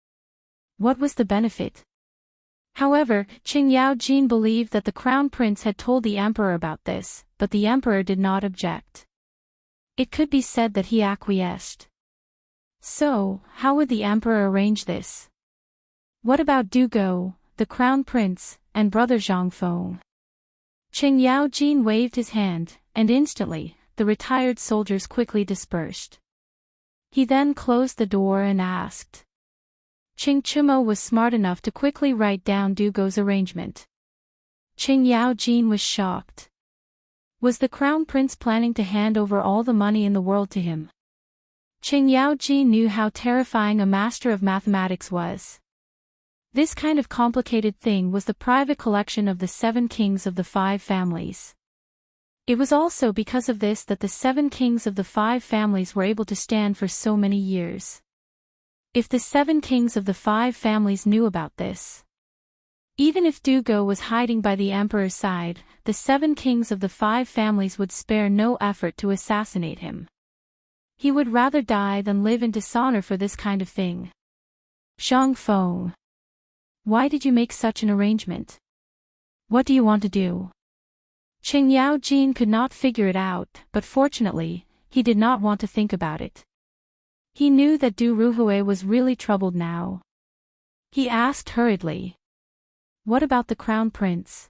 What was the benefit? However, Qing Yaojin believed that the crown prince had told the emperor about this, but the emperor did not object. It could be said that he acquiesced. So, how would the emperor arrange this? What about Du Go, the crown prince, and Brother Zhang Feng? Qing Yaojin waved his hand, and instantly, the retired soldiers quickly dispersed. He then closed the door and asked. Qing Chumo was smart enough to quickly write down Du Go's arrangement. Qing Yaojin was shocked. Was the crown prince planning to hand over all the money in the world to him? Qing Yaojin knew how terrifying a master of mathematics was. This kind of complicated thing was the private collection of the 7 kings of the 5 families. It was also because of this that the 7 kings of the 5 families were able to stand for so many years. If the 7 kings of the 5 families knew about this. Even if Du Go was hiding by the emperor's side, the 7 kings of the 5 families would spare no effort to assassinate him. He would rather die than live in dishonor for this kind of thing. Zhang Feng. Why did you make such an arrangement? What do you want to do? Qing Yaojin could not figure it out, but fortunately, he did not want to think about it. He knew that Du Ruhue was really troubled now. He asked hurriedly. What about the crown prince?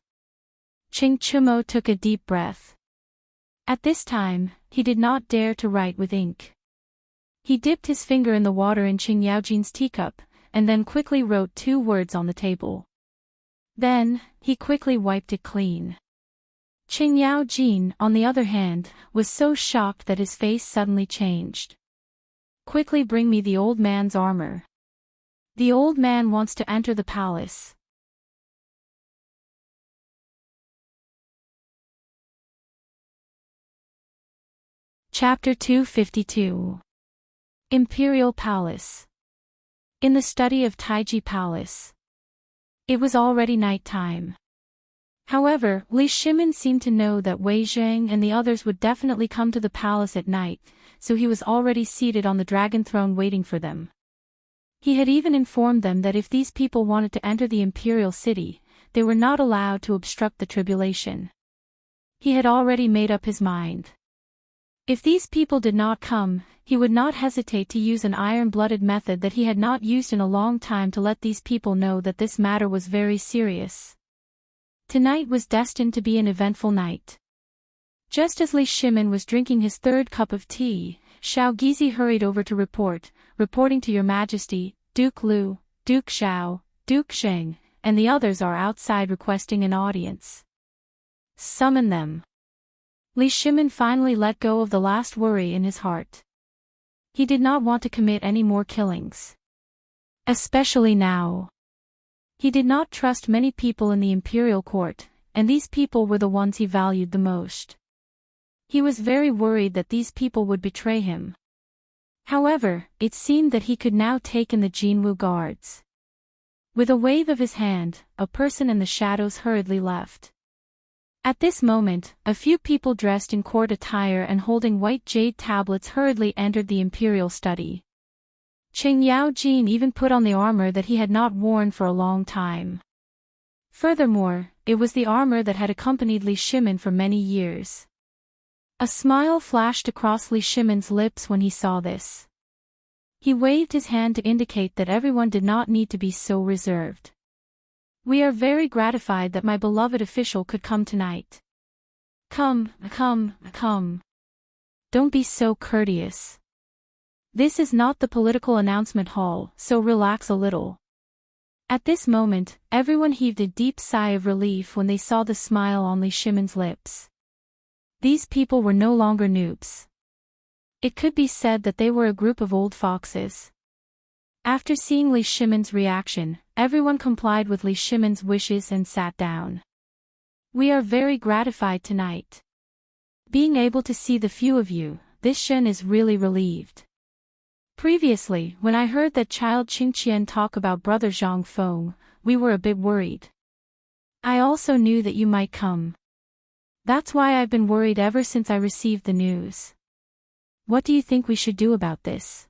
Qing Chumo took a deep breath. At this time, he did not dare to write with ink. He dipped his finger in the water in Qing Yaojin's teacup, and then quickly wrote 2 words on the table. Then, he quickly wiped it clean. Qing Yaojin, on the other hand, was so shocked that his face suddenly changed. Quickly bring me the old man's armor. The old man wants to enter the palace. Chapter 252. Imperial Palace. In the study of Taiji Palace. It was already night time. However, Li Shimin seemed to know that Wei Zhang and the others would definitely come to the palace at night, so he was already seated on the dragon throne waiting for them. He had even informed them that if these people wanted to enter the imperial city, they were not allowed to obstruct the tribulation. He had already made up his mind. If these people did not come, he would not hesitate to use an iron-blooded method that he had not used in a long time to let these people know that this matter was very serious. Tonight was destined to be an eventful night. Just as Li Shimin was drinking his third cup of tea, Xiao Gizi hurried over to reporting to Your Majesty, Duke Lu, Duke Xiao, Duke Sheng, and the others are outside requesting an audience. Summon them. Li Shimin finally let go of the last worry in his heart. He did not want to commit any more killings. Especially now. He did not trust many people in the imperial court, and these people were the ones he valued the most. He was very worried that these people would betray him. However, it seemed that he could now take in the Jinwu guards. With a wave of his hand, a person in the shadows hurriedly left. At this moment, a few people dressed in court attire and holding white jade tablets hurriedly entered the imperial study. Qing Yao Jin even put on the armor that he had not worn for a long time. Furthermore, it was the armor that had accompanied Li Shimin for many years. A smile flashed across Li Shimin's lips when he saw this. He waved his hand to indicate that everyone did not need to be so reserved. We are very gratified that my beloved official could come tonight. Come. Don't be so courteous. This is not the political announcement hall, so relax a little. At this moment, everyone heaved a deep sigh of relief when they saw the smile on Li Shimin's lips. These people were no longer noobs. It could be said that they were a group of old foxes. After seeing Li Shimin's reaction, everyone complied with Li Shimin's wishes and sat down. We are very gratified tonight. Being able to see the few of you, this Shen is really relieved. Previously, when I heard that child Qingqian talk about brother Zhang Feng, we were a bit worried. I also knew that you might come. That's why I've been worried ever since I received the news. What do you think we should do about this?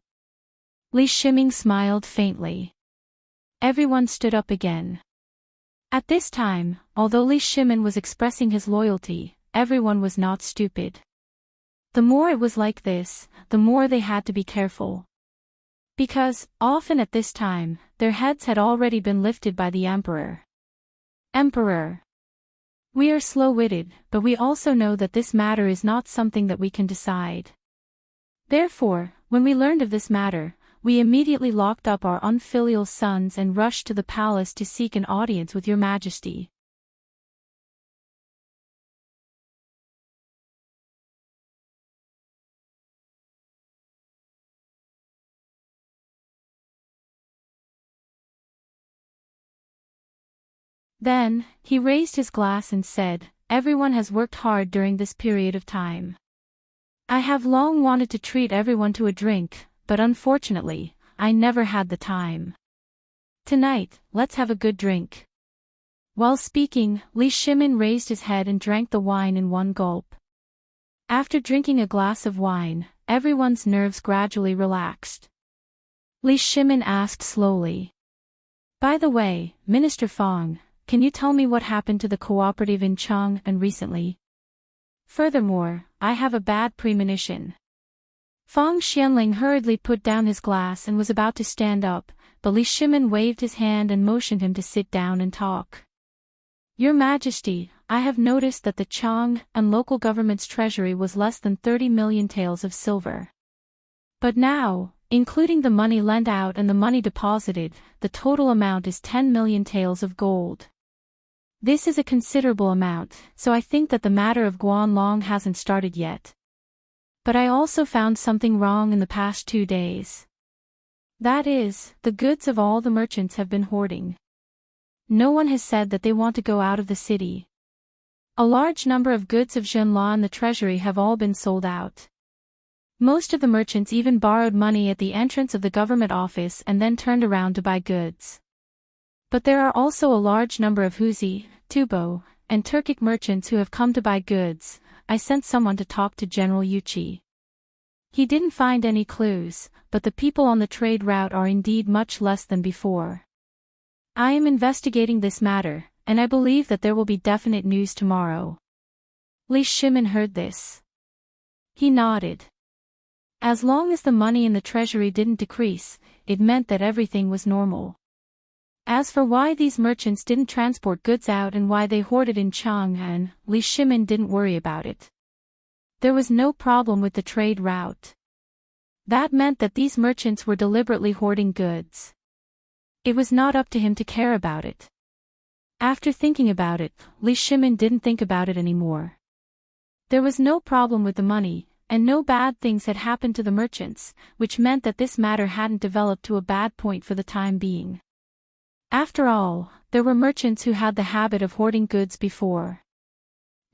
Li Shimin smiled faintly. Everyone stood up again. At this time, although Li Shimin was expressing his loyalty, everyone was not stupid. The more it was like this, the more they had to be careful. Because, often at this time, their heads had already been lifted by the Emperor. Emperor. We are slow-witted, but we also know that this matter is not something that we can decide. Therefore, when we learned of this matter, we immediately locked up our unfilial sons and rushed to the palace to seek an audience with Your Majesty. Then, he raised his glass and said, "Everyone has worked hard during this period of time. I have long wanted to treat everyone to a drink, but unfortunately, I never had the time. Tonight, let's have a good drink." While speaking, Li Shimin raised his head and drank the wine in one gulp. After drinking a glass of wine, everyone's nerves gradually relaxed. Li Shimin asked slowly. "By the way, Minister Fang, can you tell me what happened to the cooperative in Chang'an recently? Furthermore, I have a bad premonition." Fang Xianling hurriedly put down his glass and was about to stand up, but Li Shimin waved his hand and motioned him to sit down and talk. "Your Majesty, I have noticed that the Chang'an local government's treasury was less than 30 million taels of silver. But now, including the money lent out and the money deposited, the total amount is 10 million taels of gold. This is a considerable amount, so I think that the matter of Guanlong hasn't started yet. But I also found something wrong in the past 2 days. That is, the goods of all the merchants have been hoarding. No one has said that they want to go out of the city. A large number of goods of Zhenla in the treasury have all been sold out. Most of the merchants even borrowed money at the entrance of the government office and then turned around to buy goods. But there are also a large number of Huzi, Tubo, and Turkic merchants who have come to buy goods. I sent someone to talk to General Yuchi. He didn't find any clues, but the people on the trade route are indeed much less than before. I am investigating this matter, and I believe that there will be definite news tomorrow." Li Shimin heard this. He nodded. As long as the money in the treasury didn't decrease, it meant that everything was normal. As for why these merchants didn't transport goods out and why they hoarded in Chang'an, Li Shimin didn't worry about it. There was no problem with the trade route. That meant that these merchants were deliberately hoarding goods. It was not up to him to care about it. After thinking about it, Li Shimin didn't think about it anymore. There was no problem with the money, and no bad things had happened to the merchants, which meant that this matter hadn't developed to a bad point for the time being. After all, there were merchants who had the habit of hoarding goods before.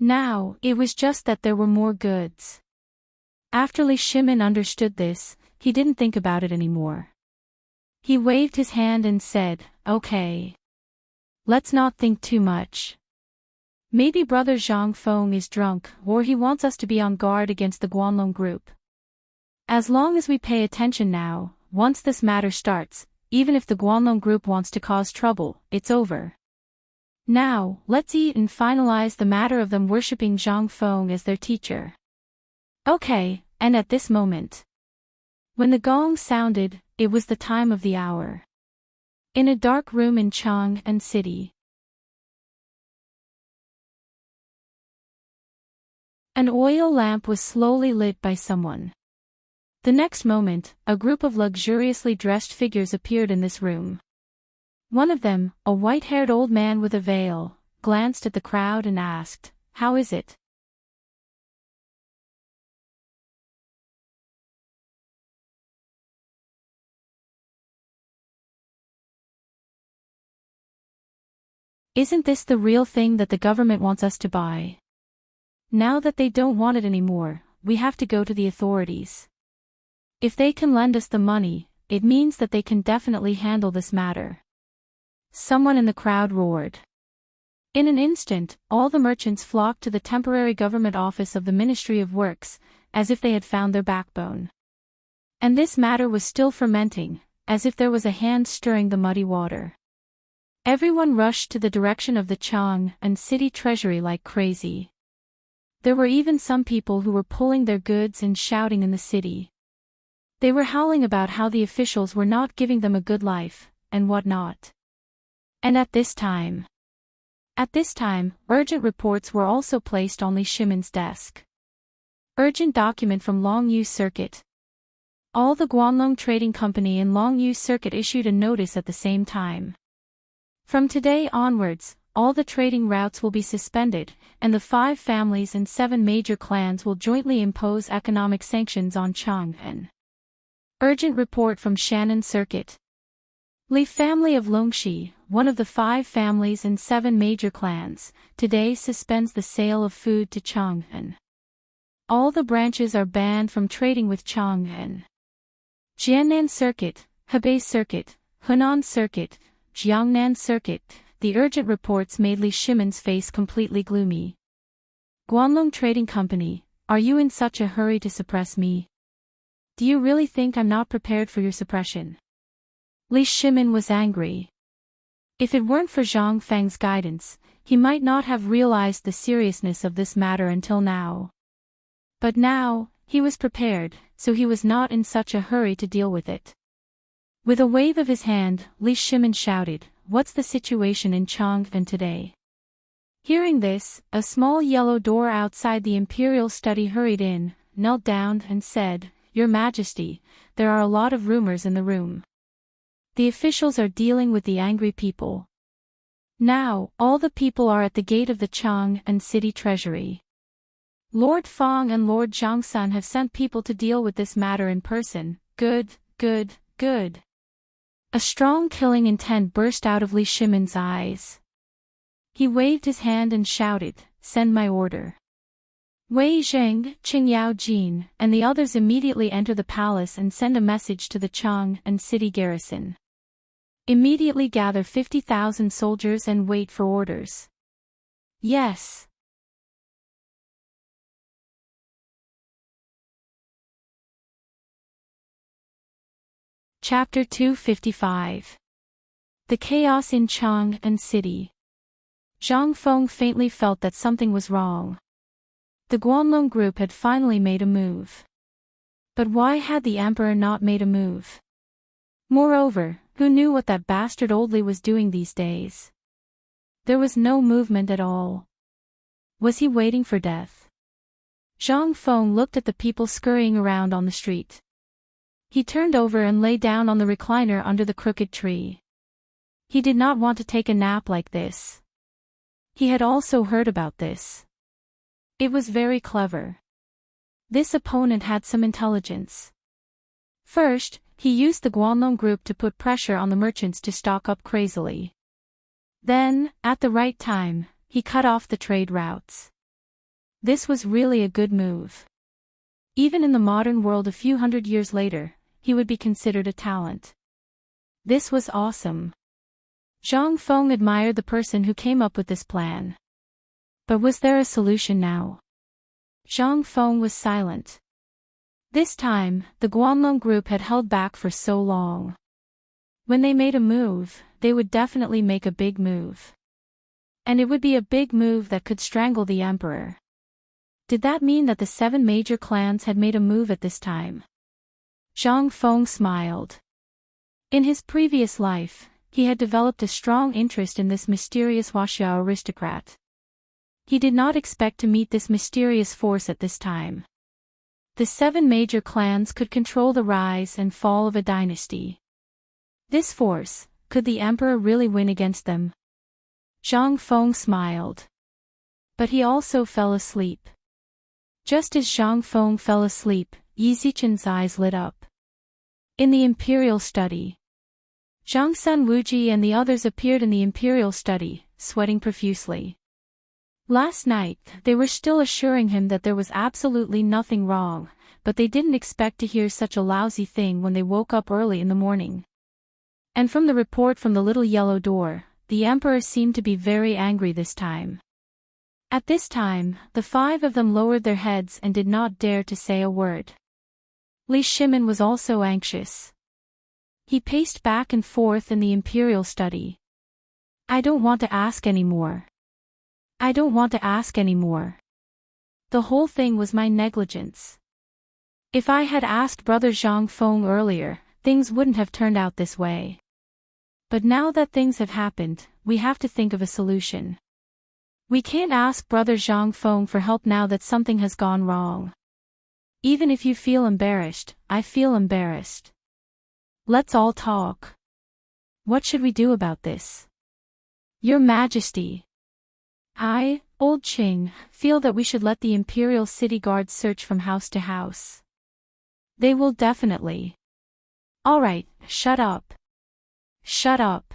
Now, it was just that there were more goods. After Li Shimin understood this, he didn't think about it anymore. He waved his hand and said, "Okay. Let's not think too much. Maybe Brother Zhang Feng is drunk, or he wants us to be on guard against the Guanlong group. As long as we pay attention now, once this matter starts, even if the Guanlong group wants to cause trouble, it's over. Now, let's eat and finalize the matter of them worshipping Zhang Feng as their teacher." Okay, and at this moment, when the gong sounded, it was the time of the hour. In a dark room in Chang'an City, an oil lamp was slowly lit by someone. The next moment, a group of luxuriously dressed figures appeared in this room. One of them, a white-haired old man with a veil, glanced at the crowd and asked, "How is it?" "Isn't this the real thing that the government wants us to buy? Now that they don't want it anymore, we have to go to the authorities. If they can lend us the money, it means that they can definitely handle this matter." Someone in the crowd roared. In an instant, all the merchants flocked to the temporary government office of the Ministry of Works, as if they had found their backbone. And this matter was still fermenting, as if there was a hand stirring the muddy water. Everyone rushed to the direction of the Chang'an City Treasury like crazy. There were even some people who were pulling their goods and shouting in the city. They were howling about how the officials were not giving them a good life, and whatnot. And at this time, urgent reports were also placed on Li Shimin's desk. Urgent document from Longyu Circuit. All the Guanlong Trading Company in Longyu Circuit issued a notice at the same time. From today onwards, all the trading routes will be suspended, and the 5 families and 7 major clans will jointly impose economic sanctions on Chang'an. Urgent report from Shannon Circuit. Li family of Longxi, one of the 5 families and 7 major clans, today suspends the sale of food to Chang'an. All the branches are banned from trading with Chang'an. Jiannan Circuit, Hebei Circuit, Hunan Circuit, Jiangnan Circuit. The urgent reports made Li Shimin's face completely gloomy. "Guanlong Trading Company, are you in such a hurry to suppress me? Do you really think I'm not prepared for your suppression?" Li Shimin was angry. If it weren't for Zhang Feng's guidance, he might not have realized the seriousness of this matter until now. But now, he was prepared, so he was not in such a hurry to deal with it. With a wave of his hand, Li Shimin shouted, "What's the situation in Chang'an today?" Hearing this, a small yellow door outside the imperial study hurried in, knelt down and said, "Your Majesty, there are a lot of rumors in the room. The officials are dealing with the angry people. Now, all the people are at the gate of the Chang'an City Treasury. Lord Fang and Lord Zhangsun have sent people to deal with this matter in person. Good, good, good." A strong killing intent burst out of Li Shimin's eyes. He waved his hand and shouted, "Send my order." Wei Zheng, Qingyao Jin, and the others immediately enter the palace and send a message to the Chang'an City garrison. Immediately gather 50,000 soldiers and wait for orders. Yes. Chapter 255. The Chaos in Chang'an City. Zhang Feng faintly felt that something was wrong. The Guanlong group had finally made a move. But why had the emperor not made a move? Moreover, who knew what that bastard old Li was doing these days? There was no movement at all. Was he waiting for death? Zhang Feng looked at the people scurrying around on the street. He turned over and lay down on the recliner under the crooked tree. He did not want to take a nap like this. He had also heard about this. It was very clever. This opponent had some intelligence. First, he used the Guanlong group to put pressure on the merchants to stock up crazily. Then, at the right time, he cut off the trade routes. This was really a good move. Even in the modern world a few hundred years later, he would be considered a talent. This was awesome. Zhang Feng admired the person who came up with this plan. But was there a solution now? Zhang Feng was silent. This time, the Guanlong group had held back for so long. When they made a move, they would definitely make a big move. And it would be a big move that could strangle the emperor. Did that mean that the 7 major clans had made a move at this time? Zhang Feng smiled. In his previous life, he had developed a strong interest in this mysterious Huaxiao aristocrat. He did not expect to meet this mysterious force at this time. The 7 major clans could control the rise and fall of a dynasty. This force, could the emperor really win against them? Zhang Feng smiled. But he also fell asleep. Just as Zhang Feng fell asleep, Yi Zichen's eyes lit up. In the imperial study. Zhang Sanwuji and the others appeared in the imperial study, sweating profusely. Last night, they were still assuring him that there was absolutely nothing wrong, but they didn't expect to hear such a lousy thing when they woke up early in the morning. And from the report from the little yellow door, the emperor seemed to be very angry this time. At this time, the 5 of them lowered their heads and did not dare to say a word. Li Shimin was also anxious. He paced back and forth in the imperial study. I don't want to ask anymore. I don't want to ask anymore. The whole thing was my negligence. If I had asked Brother Zhang Feng earlier, things wouldn't have turned out this way. But now that things have happened, we have to think of a solution. We can't ask Brother Zhang Feng for help now that something has gone wrong. Even if you feel embarrassed, I feel embarrassed. Let's all talk. What should we do about this? Your Majesty. I, Old Qing, feel that we should let the Imperial City Guards search from house to house. They will definitely. Alright, shut up. Shut up.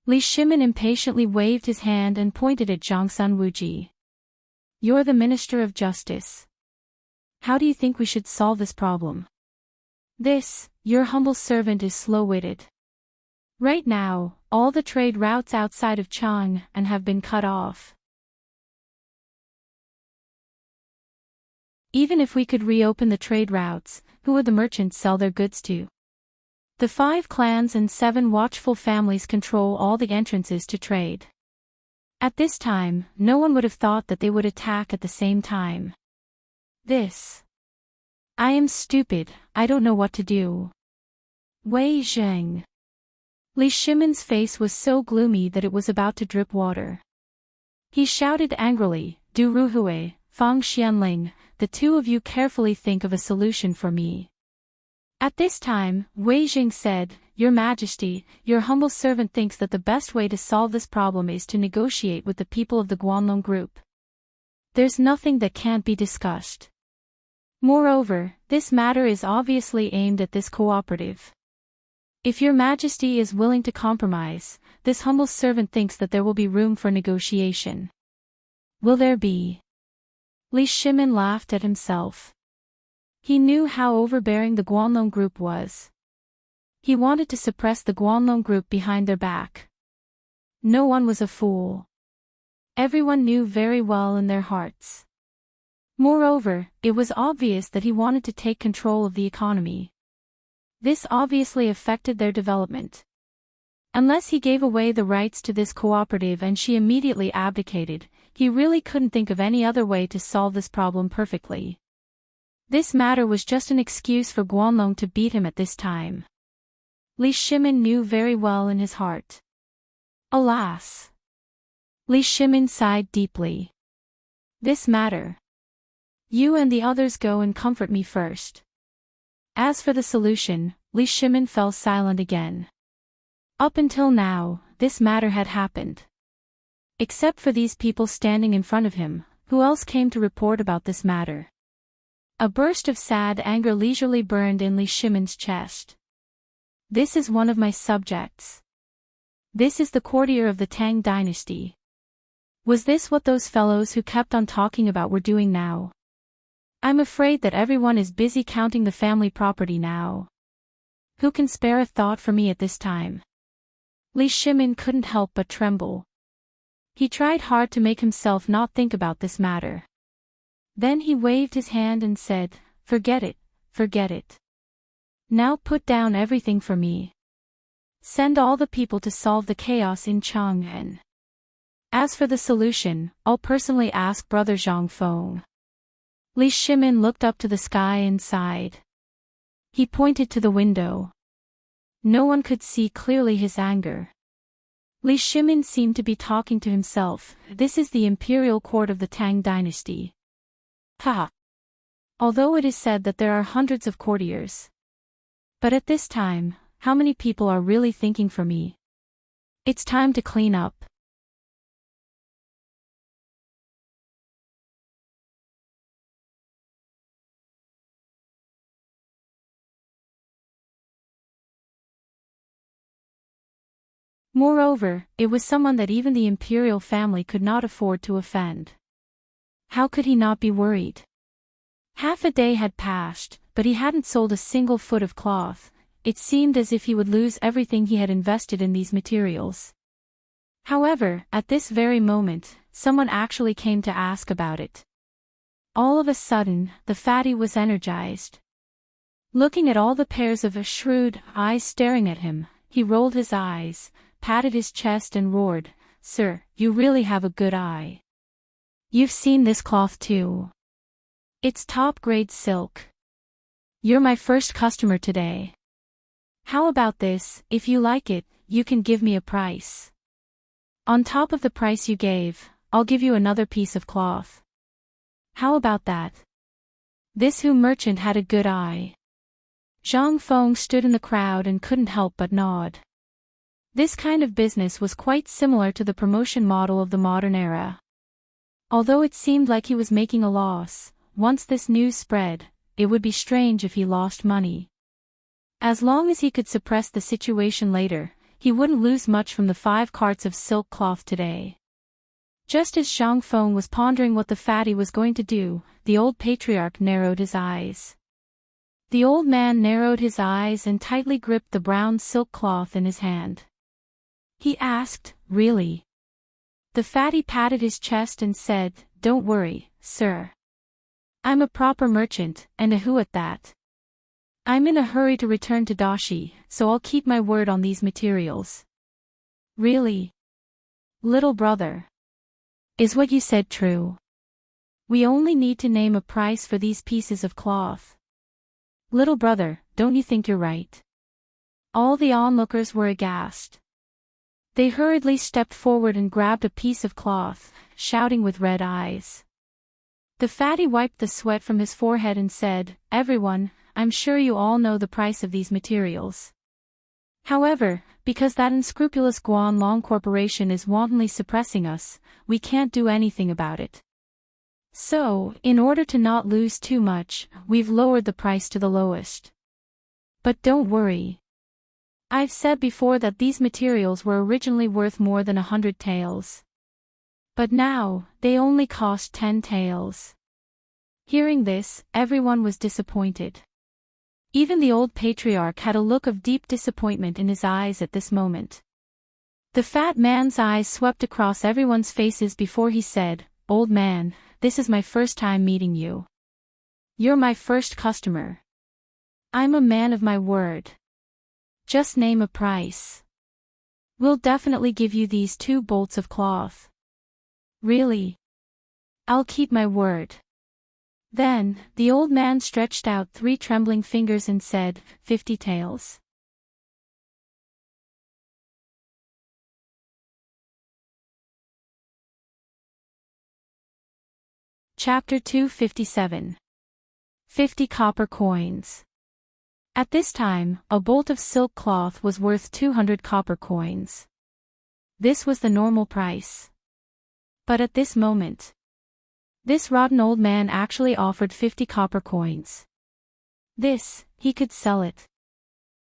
Li Shimin impatiently waved his hand and pointed at Zhang Sanwuji. You're the Minister of Justice. How do you think we should solve this problem? This, your humble servant is slow-witted. Right now, all the trade routes outside of Chang and have been cut off. Even if we could reopen the trade routes, who would the merchants sell their goods to? The 5 clans and 7 watchful families control all the entrances to trade. At this time, no one would have thought that they would attack at the same time. I am stupid, I don't know what to do. Wei Zheng. Li Shimin's face was so gloomy that it was about to drip water. He shouted angrily, Du Ruhui, Fang Xianling, the 2 of you carefully think of a solution for me. At this time, Wei Jing said, Your Majesty, your humble servant thinks that the best way to solve this problem is to negotiate with the people of the Guanlong group. There's nothing that can't be discussed. Moreover, this matter is obviously aimed at this cooperative. If your Majesty is willing to compromise, this humble servant thinks that there will be room for negotiation. Will there be? Li Shimin laughed at himself. He knew how overbearing the Guanlong group was. He wanted to suppress the Guanlong group behind their back. No one was a fool. Everyone knew very well in their hearts. Moreover, it was obvious that he wanted to take control of the economy. This obviously affected their development. Unless he gave away the rights to this cooperative and she immediately abdicated, he really couldn't think of any other way to solve this problem perfectly. This matter was just an excuse for Guanlong to beat him at this time. Li Shimin knew very well in his heart. Alas! Li Shimin sighed deeply. This matter. You and the others go and comfort me first. As for the solution, Li Shimin fell silent again. Up until now, this matter had happened. Except for these people standing in front of him, who else came to report about this matter? A burst of sad anger leisurely burned in Li Shimin's chest. This is one of my subjects. This is the courtier of the Tang Dynasty. Was this what those fellows who kept on talking about were doing now? I'm afraid that everyone is busy counting the family property now. Who can spare a thought for me at this time? Li Shimin couldn't help but tremble. He tried hard to make himself not think about this matter. Then he waved his hand and said, forget it, forget it. Now put down everything for me. Send all the people to solve the chaos in Chang'an. As for the solution, I'll personally ask Brother Zhang Feng. Li Shimin looked up to the sky and sighed. He pointed to the window. No one could see clearly his anger. Li Shimin seemed to be talking to himself. This is the imperial court of the Tang Dynasty. Ha! Although it is said that there are hundreds of courtiers. But at this time, how many people are really thinking for me? It's time to clean up. Moreover, it was someone that even the imperial family could not afford to offend. How could he not be worried? Half a day had passed, but he hadn't sold a single foot of cloth. It seemed as if he would lose everything he had invested in these materials. However, at this very moment, someone actually came to ask about it. All of a sudden, the fatty was energized. Looking at all the pairs of shrewd eyes staring at him, he rolled his eyes, patted his chest and roared, "Sir, you really have a good eye. You've seen this cloth too. It's top-grade silk. You're my first customer today. How about this? If you like it, you can give me a price. On top of the price you gave, I'll give you another piece of cloth. How about that?" This merchant had a good eye. Zhang Feng stood in the crowd and couldn't help but nod. This kind of business was quite similar to the promotion model of the modern era. Although it seemed like he was making a loss, once this news spread, it would be strange if he lost money. As long as he could suppress the situation later, he wouldn't lose much from the 5 carts of silk cloth today. Just as Zhang Feng was pondering what the fatty was going to do, the old patriarch narrowed his eyes. The old man narrowed his eyes and tightly gripped the brown silk cloth in his hand. He asked, "Really?" The fatty patted his chest and said, "Don't worry, sir. I'm a proper merchant, and a who at that. I'm in a hurry to return to Dashi, so I'll keep my word on these materials." "Really? Little brother? Is what you said true? We only need to name a price for these pieces of cloth. Little brother, don't you think you're right?" All the onlookers were aghast. They hurriedly stepped forward and grabbed a piece of cloth, shouting with red eyes. The fatty wiped the sweat from his forehead and said, "Everyone, I'm sure you all know the price of these materials. However, because that unscrupulous Guanlong Corporation is wantonly suppressing us, we can't do anything about it. So, in order to not lose too much, we've lowered the price to the lowest. But don't worry. I've said before that these materials were originally worth more than 100 taels. But now, they only cost 10 taels." Hearing this, everyone was disappointed. Even the old patriarch had a look of deep disappointment in his eyes at this moment. The fat man's eyes swept across everyone's faces before he said, "Old man, this is my first time meeting you. You're my first customer. I'm a man of my word. Just name a price. We'll definitely give you these 2 bolts of cloth." "Really? I'll keep my word. Then, the old man stretched out 3 trembling fingers and said, 50 taels. Chapter 257. 50 copper coins. At this time, a bolt of silk cloth was worth 200 copper coins. This was the normal price. But at this moment, this rotten old man actually offered 50 copper coins. This, he could sell it.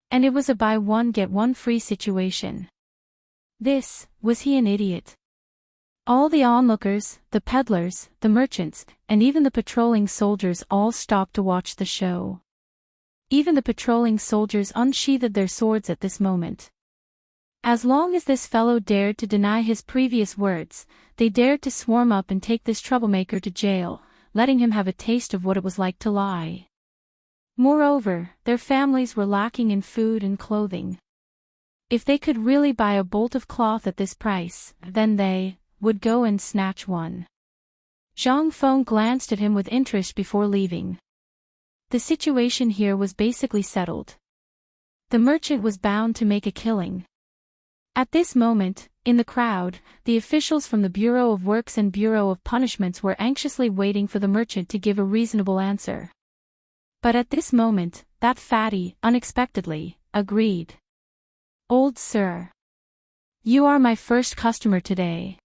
And it was a buy one get one free situation. Was he an idiot? All the onlookers, the peddlers, the merchants, and even the patrolling soldiers all stopped to watch the show. Even the patrolling soldiers unsheathed their swords at this moment. As long as this fellow dared to deny his previous words, they dared to swarm up and take this troublemaker to jail, letting him have a taste of what it was like to lie. Moreover, their families were lacking in food and clothing. If they could really buy a bolt of cloth at this price, then they would go and snatch one. Zhang Feng glanced at him with interest before leaving. The situation here was basically settled. The merchant was bound to make a killing. At this moment, in the crowd, the officials from the Bureau of Works and Bureau of Punishments were anxiously waiting for the merchant to give a reasonable answer. But at this moment, that fatty, unexpectedly, agreed. Old sir. You are my first customer today.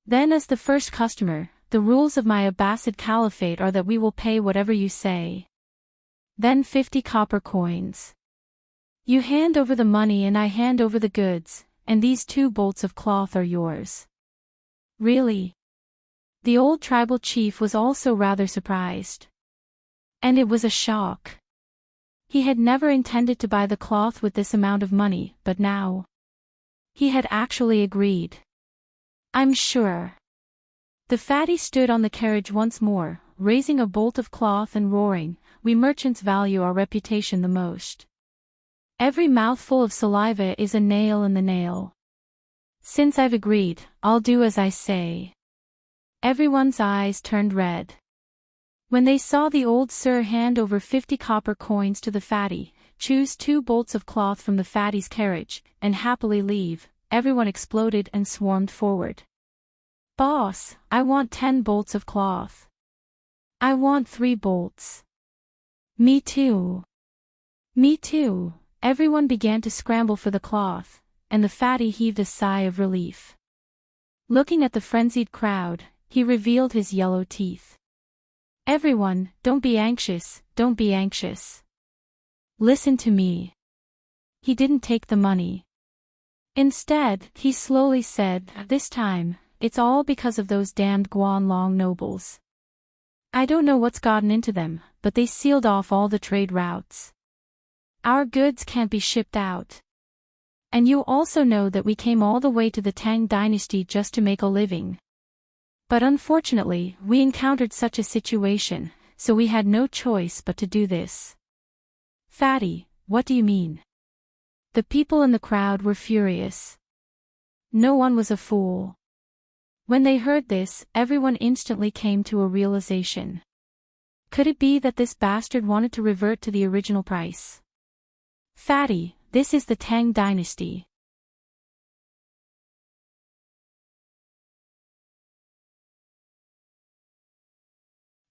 Then as the first customer, the rules of my Abbasid Caliphate are that we will pay whatever you say. Then 50 copper coins. You hand over the money and I hand over the goods, and these 2 bolts of cloth are yours. Really? The old tribal chief was also rather surprised. And it was a shock. He had never intended to buy the cloth with this amount of money, but now he had actually agreed. I'm sure. The fatty stood on the carriage once more, raising a bolt of cloth and roaring, we merchants value our reputation the most. Every mouthful of saliva is a nail in the nail. Since I've agreed, I'll do as I say. Everyone's eyes turned red. When they saw the old sir hand over 50 copper coins to the fatty, choose 2 bolts of cloth from the fatty's carriage, and happily leave, everyone exploded and swarmed forward. Boss, I want 10 bolts of cloth. I want 3 bolts. Me too. Me too. Everyone began to scramble for the cloth, and the fatty heaved a sigh of relief. Looking at the frenzied crowd, he revealed his yellow teeth. Everyone, don't be anxious, don't be anxious. Listen to me. He didn't take the money. Instead, he slowly said, this time, it's all because of those damned Guanlong nobles. I don't know what's gotten into them, but they sealed off all the trade routes. Our goods can't be shipped out. And you also know that we came all the way to the Tang Dynasty just to make a living. But unfortunately, we encountered such a situation, so we had no choice but to do this. Fatty, what do you mean? The people in the crowd were furious. No one was a fool. When they heard this, everyone instantly came to a realization. Could it be that this bastard wanted to revert to the original price? Fatty, this is the Tang Dynasty.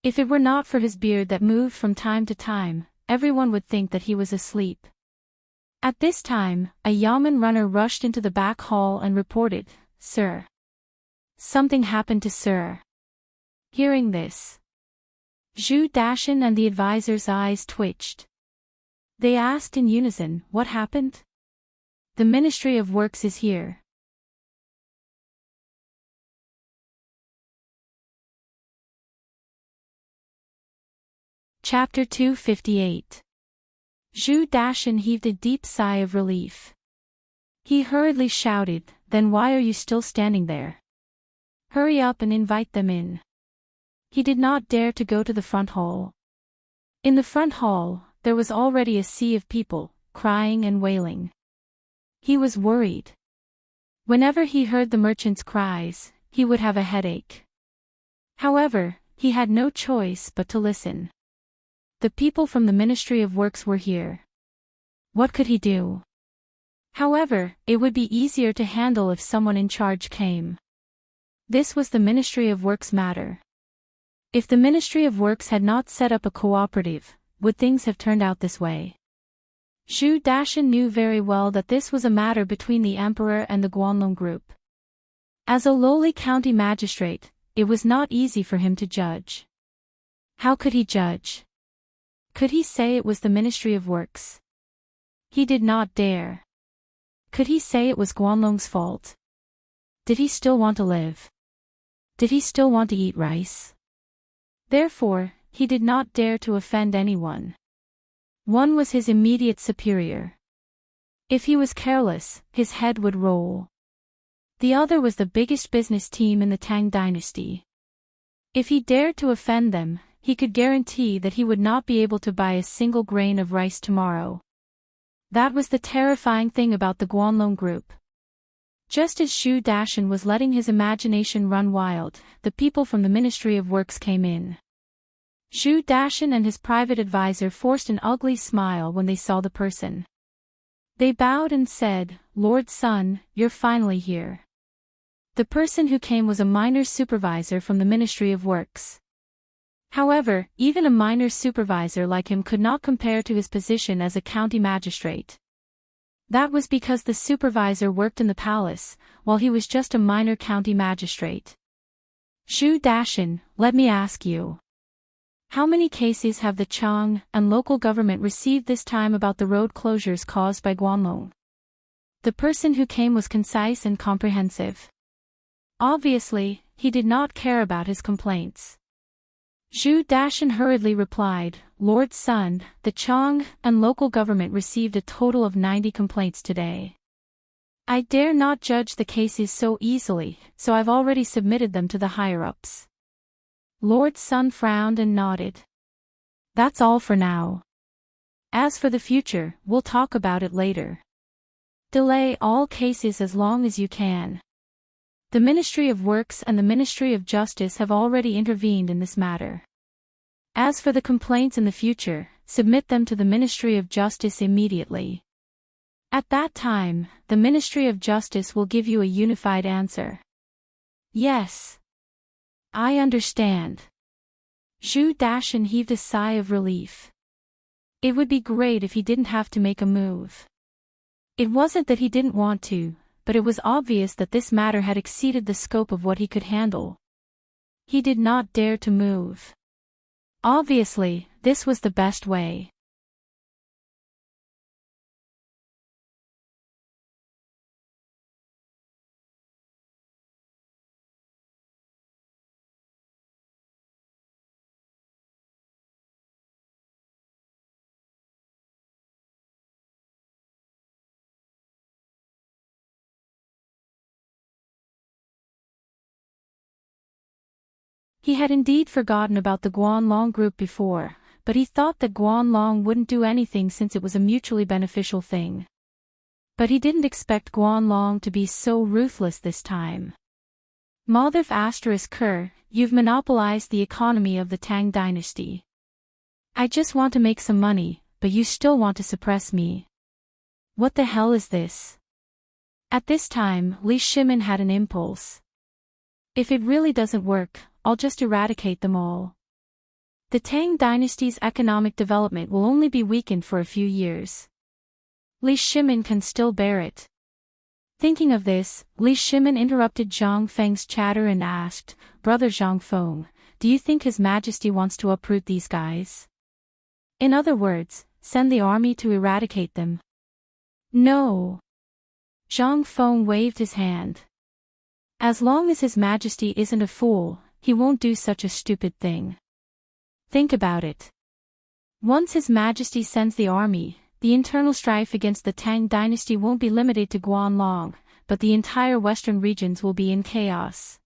If it were not for his beard that moved from time to time, everyone would think that he was asleep. At this time, a yamen runner rushed into the back hall and reported, Sir. Something happened to Sir. Hearing this, Zhu Dashan and the advisor's eyes twitched. They asked in unison, what happened? The Ministry of Works is here. Chapter 258. Zhu Dashan heaved a deep sigh of relief. He hurriedly shouted, then why are you still standing there? Hurry up and invite them in. He did not dare to go to the front hall. In the front hall, there was already a sea of people, crying and wailing. He was worried. Whenever he heard the merchants' cries, he would have a headache. However, he had no choice but to listen. The people from the Ministry of Works were here. What could he do? However, it would be easier to handle if someone in charge came. This was the Ministry of Works matter. If the Ministry of Works had not set up a cooperative, would things have turned out this way? Zhu Dashan knew very well that this was a matter between the Emperor and the Guanlong group. As a lowly county magistrate, it was not easy for him to judge. How could he judge? Could he say it was the Ministry of Works? He did not dare. Could he say it was Guanlong's fault? Did he still want to live? Did he still want to eat rice? Therefore, he did not dare to offend anyone. One was his immediate superior. If he was careless, his head would roll. The other was the biggest business team in the Tang Dynasty. If he dared to offend them, he could guarantee that he would not be able to buy a single grain of rice tomorrow. That was the terrifying thing about the Guanlong group. Just as Zhu Dashan was letting his imagination run wild, the people from the Ministry of Works came in. Zhu Dashan and his private advisor forced an ugly smile when they saw the person. They bowed and said, "Lord Sun, you're finally here." The person who came was a minor supervisor from the Ministry of Works. However, even a minor supervisor like him could not compare to his position as a county magistrate. That was because the supervisor worked in the palace, while he was just a minor county magistrate. Zhu Dashan, let me ask you. How many cases have the Chang and local government received this time about the road closures caused by Guanlong? The person who came was concise and comprehensive. Obviously, he did not care about his complaints. Zhu Dashan hurriedly replied, "Lord Sun, the Chang and local government received a total of 90 complaints today. I dare not judge the cases so easily, so I've already submitted them to the higher-ups." Lord Sun frowned and nodded. "That's all for now. As for the future, we'll talk about it later. Delay all cases as long as you can. The Ministry of Works and the Ministry of Justice have already intervened in this matter. As for the complaints in the future, submit them to the Ministry of Justice immediately. At that time, the Ministry of Justice will give you a unified answer." "Yes. I understand." Zhu Dashan heaved a sigh of relief. It would be great if he didn't have to make a move. It wasn't that he didn't want to, but it was obvious that this matter had exceeded the scope of what he could handle. He did not dare to move. Obviously, this was the best way. He had indeed forgotten about the Guanlong group before, but he thought that Guanlong wouldn't do anything since it was a mutually beneficial thing. But he didn't expect Guanlong to be so ruthless this time. Madhav *Ker, you've monopolized the economy of the Tang Dynasty. I just want to make some money, but you still want to suppress me. What the hell is this? At this time, Li Shimin had an impulse. If it really doesn't work, I'll just eradicate them all. The Tang Dynasty's economic development will only be weakened for a few years. Li Shimin can still bear it. Thinking of this, Li Shimin interrupted Zhang Feng's chatter and asked, "Brother Zhang Feng, do you think His Majesty wants to uproot these guys? In other words, send the army to eradicate them?" "No." Zhang Feng waved his hand. "As long as His Majesty isn't a fool, he won't do such a stupid thing. Think about it. Once His Majesty sends the army, the internal strife against the Tang Dynasty won't be limited to Guanlong, but the entire western regions will be in chaos.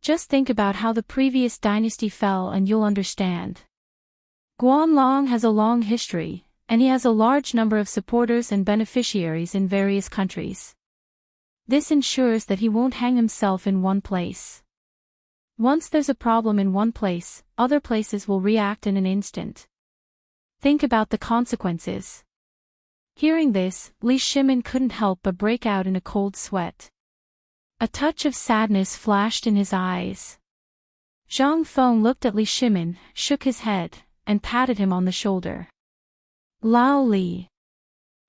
Just think about how the previous dynasty fell and you'll understand. Guanlong has a long history, and he has a large number of supporters and beneficiaries in various countries. This ensures that he won't hang himself in one place. Once there's a problem in one place, other places will react in an instant. Think about the consequences. Hearing this, Li Shimin couldn't help but break out in a cold sweat. A touch of sadness flashed in his eyes. Zhang Feng looked at Li Shimin, shook his head, and patted him on the shoulder. Lao Li.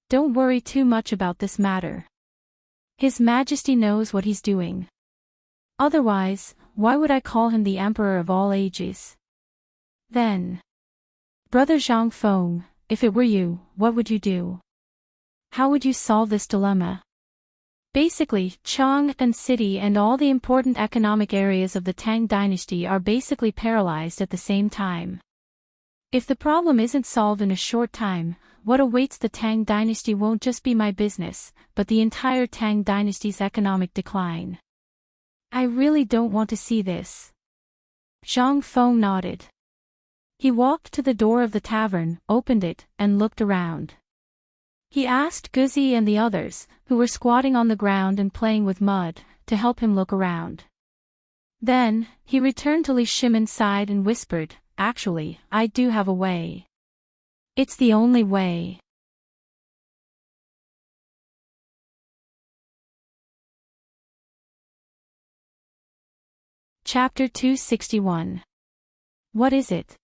Don't worry too much about this matter. His Majesty knows what he's doing. Otherwise, why would I call him the Emperor of all ages? Then. Brother Zhang Feng, if it were you, what would you do? How would you solve this dilemma? Basically, Chang'an City and all the important economic areas of the Tang Dynasty are basically paralyzed at the same time. If the problem isn't solved in a short time, what awaits the Tang Dynasty won't just be my business, but the entire Tang Dynasty's economic decline. I really don't want to see this. Zhang Feng nodded. He walked to the door of the tavern, opened it, and looked around. He asked Guzi and the others, who were squatting on the ground and playing with mud, to help him look around. Then, he returned to Li Shimin's side and whispered, "Actually, I do have a way. It's the only way." Chapter 261. What is it?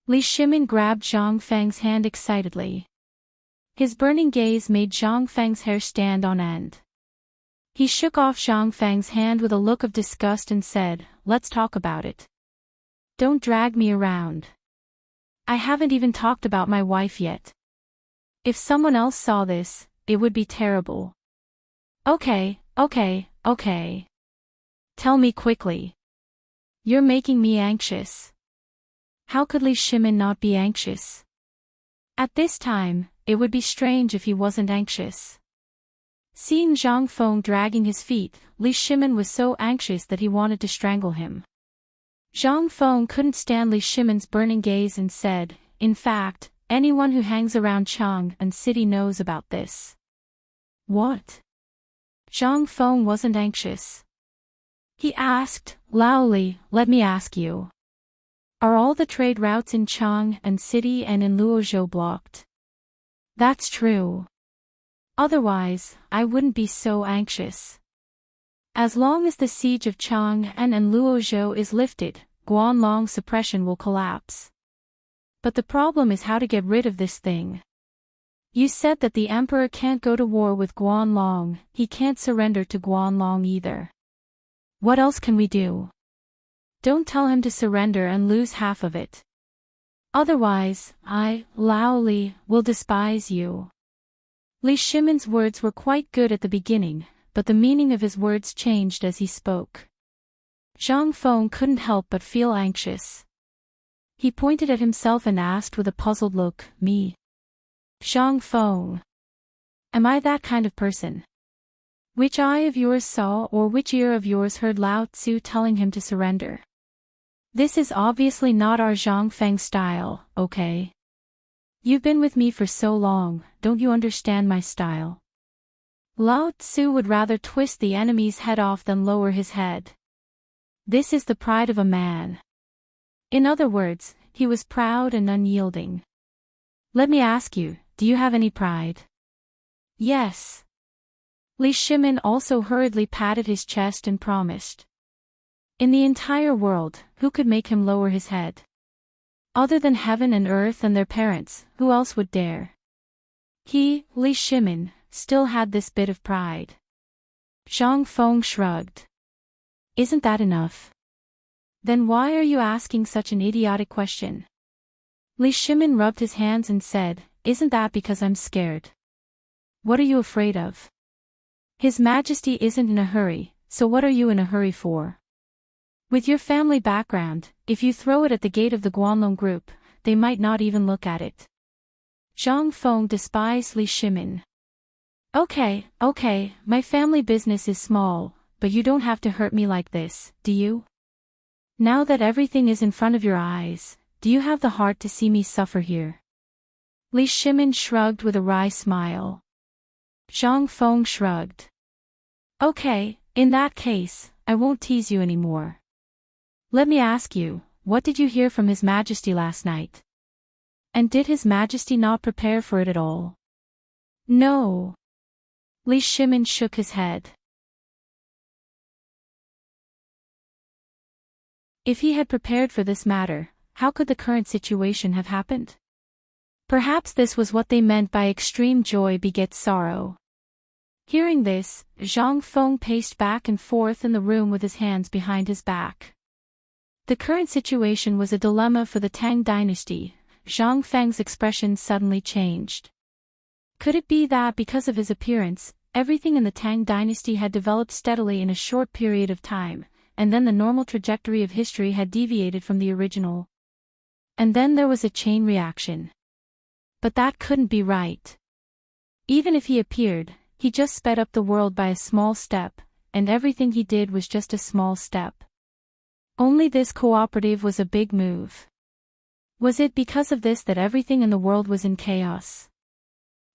Li Shimin grabbed Zhang Feng's hand excitedly. His burning gaze made Zhang Feng's hair stand on end. He shook off Zhang Feng's hand with a look of disgust and said, "Let's talk about it. Don't drag me around. I haven't even talked about my wife yet. If someone else saw this, it would be terrible." Okay. Tell me quickly. You're making me anxious. How could Li Shimin not be anxious? At this time, it would be strange if he wasn't anxious. Seeing Zhang Feng dragging his feet, Li Shimin was so anxious that he wanted to strangle him. Zhang Feng couldn't stand Li Shimin's burning gaze and said, "In fact, anyone who hangs around Chang'an City knows about this." What? Zhang Feng wasn't anxious. He asked, "Lao Li, let me ask you. Are all the trade routes in Chang'an City and in Luozhou blocked?" That's true. Otherwise, I wouldn't be so anxious. As long as the siege of Chang'an and Luozhou is lifted, Guanlong's suppression will collapse. But the problem is how to get rid of this thing. You said that the emperor can't go to war with Guanlong, he can't surrender to Guanlong either. What else can we do? Don't tell him to surrender and lose half of it. Otherwise, I, Lao Li, will despise you. Li Shimin's words were quite good at the beginning, but the meaning of his words changed as he spoke. Zhang Feng couldn't help but feel anxious. He pointed at himself and asked with a puzzled look, "Me? Zhang Feng? Am I that kind of person? Which eye of yours saw or which ear of yours heard Lao Tzu telling him to surrender? This is obviously not our Zhang Feng style, okay? You've been with me for so long, don't you understand my style? Lao Tzu would rather twist the enemy's head off than lower his head. This is the pride of a man." In other words, he was proud and unyielding. "Let me ask you, do you have any pride?" "Yes." Li Shimin also hurriedly patted his chest and promised. In the entire world, who could make him lower his head? Other than heaven and earth and their parents, who else would dare? He, Li Shimin, still had this bit of pride. Zhang Feng shrugged. "Isn't that enough? Then why are you asking such an idiotic question?" Li Shimin rubbed his hands and said, "Isn't that because I'm scared? What are you afraid of? His Majesty isn't in a hurry, so what are you in a hurry for? With your family background, if you throw it at the gate of the Guanlong group, they might not even look at it." Zhang Feng despised Li Shimin. Okay, my family business is small, but you don't have to hurt me like this, do you? Now that everything is in front of your eyes, do you have the heart to see me suffer here?" Li Shimin shrugged with a wry smile. Zhang Feng shrugged. "Okay, in that case, I won't tease you anymore. Let me ask you, what did you hear from His Majesty last night? And did His Majesty not prepare for it at all? No. Li Shimin shook his head. If he had prepared for this matter, how could the current situation have happened? Perhaps this was what they meant by extreme joy begets sorrow. Hearing this, Zhang Feng paced back and forth in the room with his hands behind his back. The current situation was a dilemma for the Tang Dynasty. Zhang Feng's expression suddenly changed. Could it be that because of his appearance, everything in the Tang Dynasty had developed steadily in a short period of time, and then the normal trajectory of history had deviated from the original? And then there was a chain reaction. But that couldn't be right. Even if he appeared, he just sped up the world by a small step, and everything he did was just a small step. Only this cooperative was a big move. Was it because of this that everything in the world was in chaos?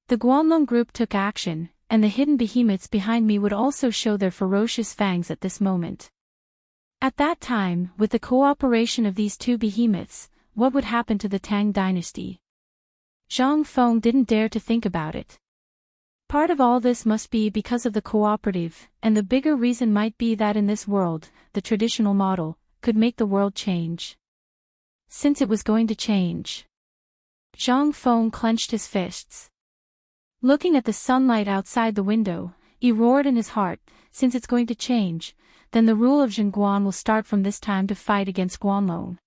The Guanlong group took action, and the hidden behemoths behind me would also show their ferocious fangs at this moment. At that time, with the cooperation of these two behemoths, what would happen to the Tang Dynasty? Zhang Feng didn't dare to think about it. Part of all this must be because of the cooperative, and the bigger reason might be that in this world, the traditional model could make the world change. Since it was going to change. Zhang Feng clenched his fists. Looking at the sunlight outside the window, he roared in his heart, since it's going to change, then the rule of Zhengguan will start from this time to fight against Guanlong.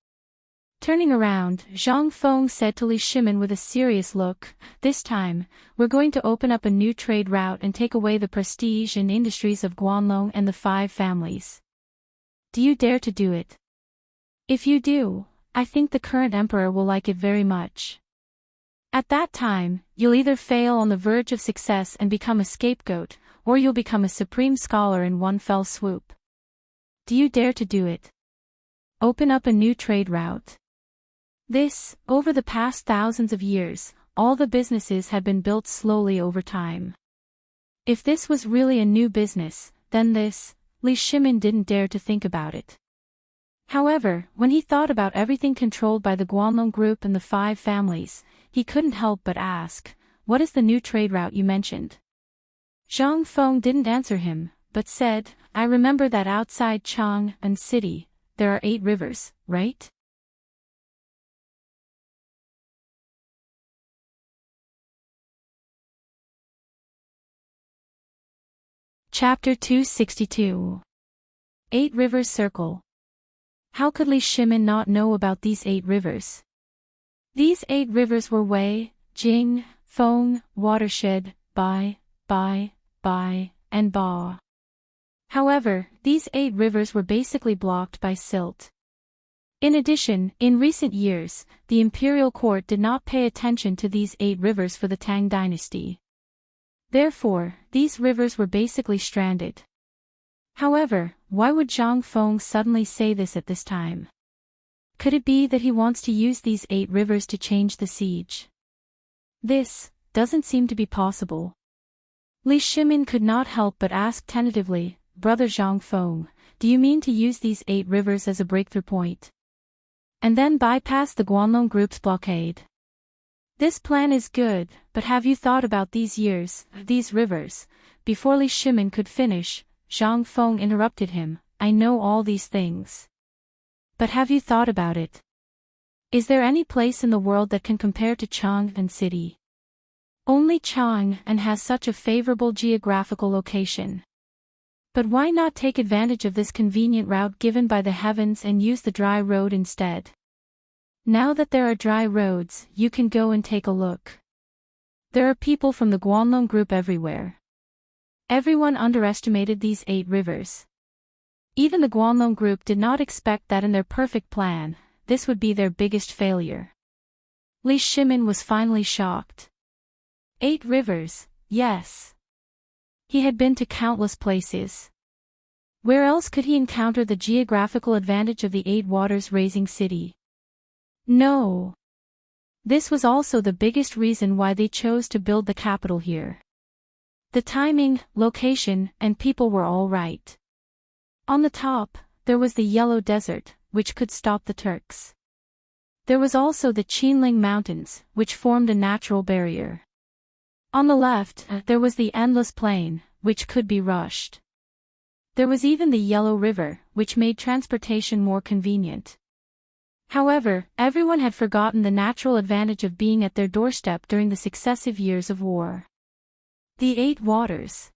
Turning around, Zhang Feng said to Li Shimin with a serious look, this time, we're going to open up a new trade route and take away the prestige and industries of Guanlong and the 5 families. Do you dare to do it? If you do, I think the current emperor will like it very much. At that time, you'll either fail on the verge of success and become a scapegoat, or you'll become a supreme scholar in one fell swoop. Do you dare to do it? Open up a new trade route. This, over the past thousands of years, all the businesses had been built slowly over time. If this was really a new business, then this, Li Shimin didn't dare to think about it. However, when he thought about everything controlled by the Guanlong group and the 5 families, he couldn't help but ask, what is the new trade route you mentioned? Zhang Feng didn't answer him, but said, I remember that outside Chang'an City, there are 8 rivers, right? Chapter 262. 8 Rivers Circle. How could Li Shimin not know about these 8 rivers? These 8 rivers were Wei, Jing, Feng, Watershed, Bai, and Ba. However, these 8 rivers were basically blocked by silt. In addition, in recent years, the imperial court did not pay attention to these 8 rivers for the Tang Dynasty. Therefore, these rivers were basically stranded. However, why would Zhang Feng suddenly say this at this time? Could it be that he wants to use these 8 rivers to change the siege? This doesn't seem to be possible. Li Shimin could not help but ask tentatively, Brother Zhang Feng, do you mean to use these 8 rivers as a breakthrough point? And then bypass the Guanlong group's blockade? This plan is good, but have you thought about these rivers? Before Li Shimin could finish, Zhang Feng interrupted him, I know all these things. But have you thought about it? Is there any place in the world that can compare to Chang'an City? Only Chang'an has such a favorable geographical location. But why not take advantage of this convenient route given by the heavens and use the dry road instead? Now that there are dry roads, you can go and take a look. There are people from the Guanlong group everywhere. Everyone underestimated these 8 rivers. Even the Guanlong group did not expect that in their perfect plan, this would be their biggest failure. Li Shimin was finally shocked. 8 rivers, yes. He had been to countless places. Where else could he encounter the geographical advantage of the 8 waters raising city? No. This was also the biggest reason why they chose to build the capital here. The timing, location, and people were all right. On the top, there was the yellow desert, which could stop the Turks. There was also the Qinling Mountains, which formed a natural barrier. On the left, there was the endless plain, which could be rushed. There was even the Yellow River, which made transportation more convenient. However, everyone had forgotten the natural advantage of being at their doorstep during the successive years of war. The 8 waters.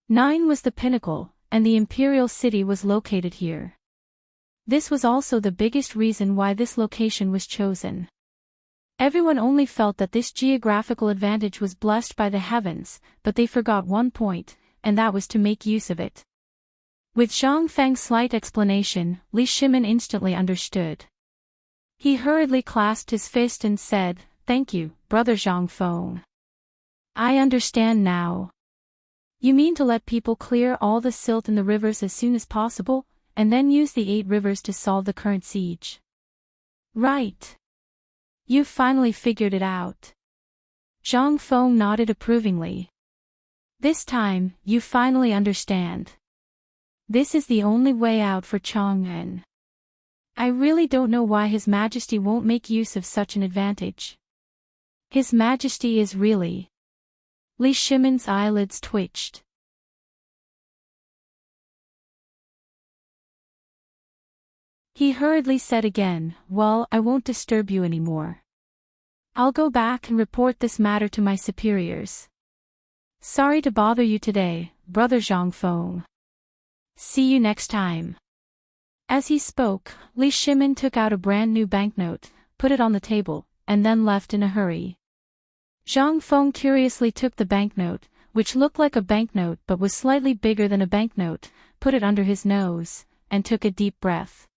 9 was the pinnacle, and the imperial city was located here. This was also the biggest reason why this location was chosen. Everyone only felt that this geographical advantage was blessed by the heavens, but they forgot one point, and that was to make use of it. With Zhang Feng's slight explanation, Li Shimin instantly understood. He hurriedly clasped his fist and said, "Thank you, Brother Zhang Feng. I understand now. You mean to let people clear all the silt in the rivers as soon as possible, and then use the 8 rivers to solve the current siege? Right. You've finally figured it out." Zhang Feng nodded approvingly. "This time, you finally understand. This is the only way out for Chang'an. I really don't know why His Majesty won't make use of such an advantage. His Majesty is really..." Li Shimin's eyelids twitched. He hurriedly said again, "Well, I won't disturb you anymore. I'll go back and report this matter to my superiors. Sorry to bother you today, Brother Zhang Feng. See you next time." As he spoke, Li Shimin took out a brand new banknote, put it on the table, and then left in a hurry. Zhang Feng curiously took the banknote, which looked like a banknote but was slightly bigger than a banknote, put it under his nose, and took a deep breath.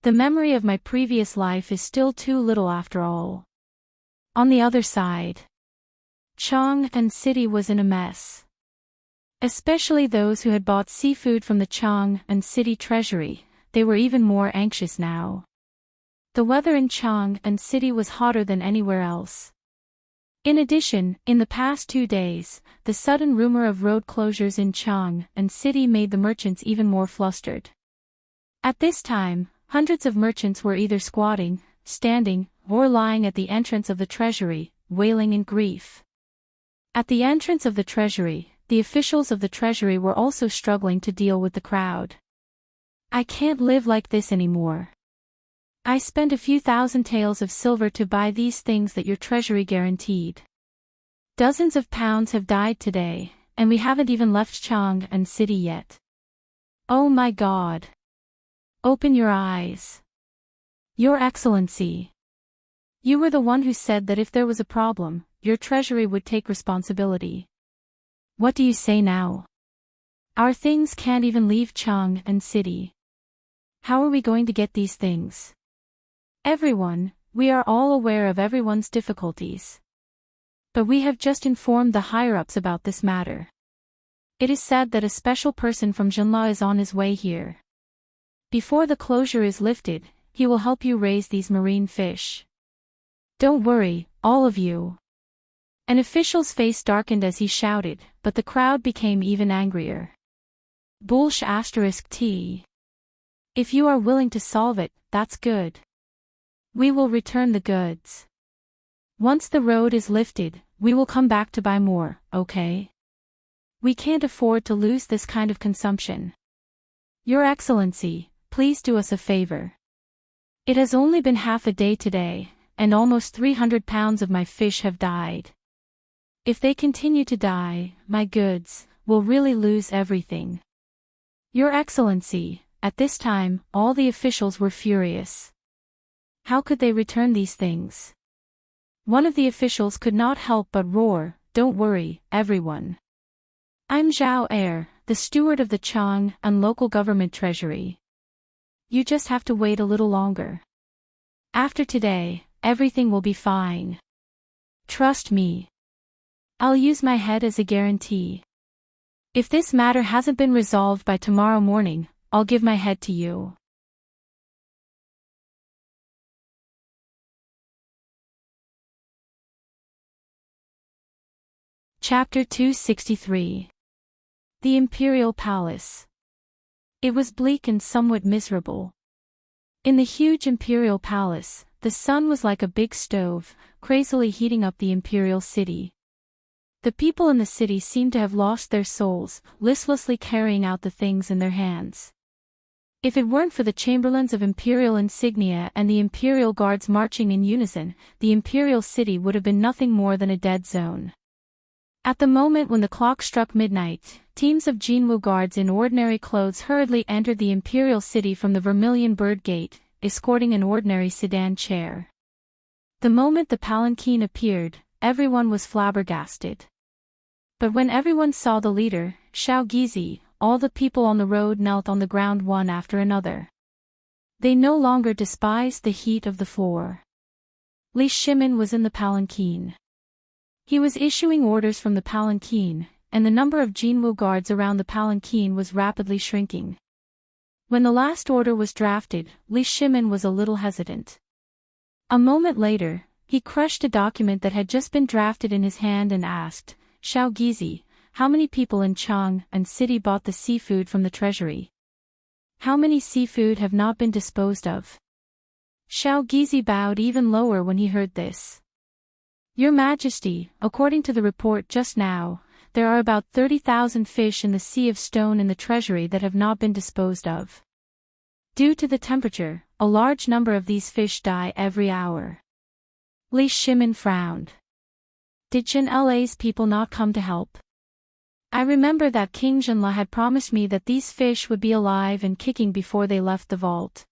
The memory of my previous life is still too little after all. On the other side, Chang'an City was in a mess. Especially those who had bought seafood from the Chang'an City treasury, they were even more anxious now. The weather in Chang'an City was hotter than anywhere else. In addition, in the past 2 days, the sudden rumor of road closures in Chang'an City made the merchants even more flustered. At this time, hundreds of merchants were either squatting, standing, or lying at the entrance of the treasury, wailing in grief. At the entrance of the treasury, the officials of the treasury were also struggling to deal with the crowd. "I can't live like this anymore. I spent a few thousand taels of silver to buy these things that your treasury guaranteed. Dozens of pounds have died today, and we haven't even left Chang'an City yet. Oh my God. Open your eyes. Your Excellency. You were the one who said that if there was a problem, your treasury would take responsibility. What do you say now? Our things can't even leave Chang'an City. How are we going to get these things? Everyone, we are all aware of everyone's difficulties. But we have just informed the higher-ups about this matter. It is said that a special person from Jinla is on his way here. Before the closure is lifted, he will help you raise these marine fish. Don't worry, all of you." An official's face darkened as he shouted, but the crowd became even angrier. **T. If you are willing to solve it, that's good. We will return the goods. Once the road is lifted, we will come back to buy more, okay? We can't afford to lose this kind of consumption. Your Excellency, please do us a favor. It has only been half a day today, and almost 300 pounds of my fish have died. If they continue to die, my goods will really lose everything. Your Excellency." At this time, all the officials were furious. How could they return these things? One of the officials could not help but roar, "Don't worry, everyone. I'm Zhao Er, the steward of the Chang'an local government treasury. You just have to wait a little longer. After today, everything will be fine. Trust me. I'll use my head as a guarantee. If this matter hasn't been resolved by tomorrow morning, I'll give my head to you." Chapter 263. The Imperial Palace. It was bleak and somewhat miserable. In the huge imperial palace, the sun was like a big stove, crazily heating up the imperial city. The people in the city seemed to have lost their souls, listlessly carrying out the things in their hands. If it weren't for the chamberlains of imperial insignia and the imperial guards marching in unison, the imperial city would have been nothing more than a dead zone. At the moment when the clock struck midnight, teams of Jinwu guards in ordinary clothes hurriedly entered the imperial city from the Vermilion Bird Gate, escorting an ordinary sedan chair. The moment the palanquin appeared, everyone was flabbergasted. But when everyone saw the leader, Xiao Gizi, all the people on the road knelt on the ground one after another. They no longer despised the heat of the floor. Li Shimin was in the palanquin. He was issuing orders from the palanquin, and the number of Jinwu guards around the palanquin was rapidly shrinking. When the last order was drafted, Li Shimin was a little hesitant. A moment later, he crushed a document that had just been drafted in his hand and asked, "Xiao Gizi, how many people in Chang and city bought the seafood from the treasury? How many seafood have not been disposed of?" Xiao Gizi bowed even lower when he heard this. "Your Majesty, according to the report just now, there are about 30,000 fish in the Sea of Stone in the treasury that have not been disposed of. Due to the temperature, a large number of these fish die every hour." Li Shimin frowned. "Did Jin La's people not come to help? I remember that King Jinla had promised me that these fish would be alive and kicking before they left the vault.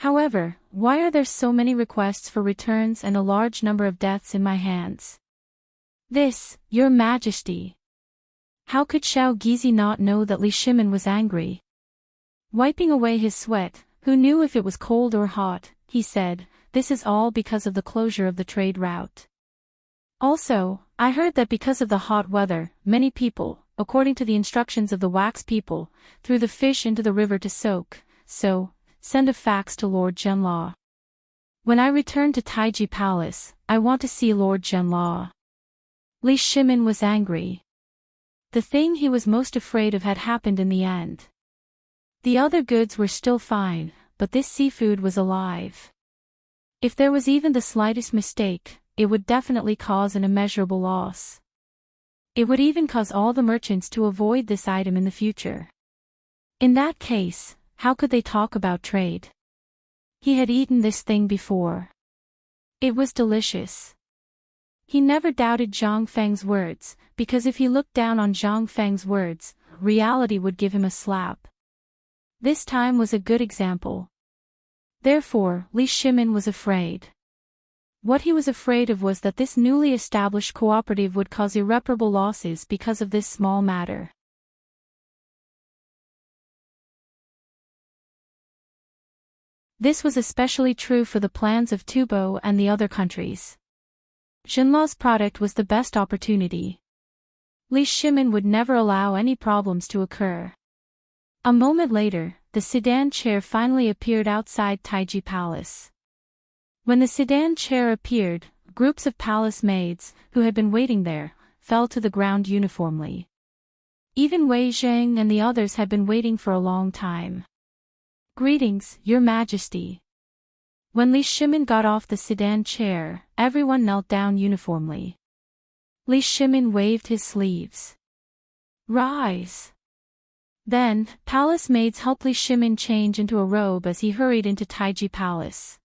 However, why are there so many requests for returns and a large number of deaths in my hands?" "This, Your Majesty." How could Xiao Gizi not know that Li Shimin was angry? Wiping away his sweat, who knew if it was cold or hot, he said, "This is all because of the closure of the trade route. Also, I heard that because of the hot weather, many people, according to the instructions of the wax people, threw the fish into the river to soak, so, send a fax to Lord Zhenla. When I return to Taiji Palace, I want to see Lord Zhenla." Li Shimin was angry. The thing he was most afraid of had happened in the end. The other goods were still fine, but this seafood was alive. If there was even the slightest mistake, it would definitely cause an immeasurable loss. It would even cause all the merchants to avoid this item in the future. In that case, how could they talk about trade? He had eaten this thing before. It was delicious. He never doubted Zhang Feng's words, because if he looked down on Zhang Feng's words, reality would give him a slap. This time was a good example. Therefore, Li Shimin was afraid. What he was afraid of was that this newly established cooperative would cause irreparable losses because of this small matter. This was especially true for the plans of Tubo and the other countries. Jinla's product was the best opportunity. Li Shimin would never allow any problems to occur. A moment later, the sedan chair finally appeared outside Taiji Palace. When the sedan chair appeared, groups of palace maids, who had been waiting there, fell to the ground uniformly. Even Wei Zheng and the others had been waiting for a long time. "Greetings, Your Majesty." When Li Shimin got off the sedan chair, everyone knelt down uniformly. Li Shimin waved his sleeves. "Rise." Then, palace maids helped Li Shimin change into a robe as he hurried into Taiji Palace.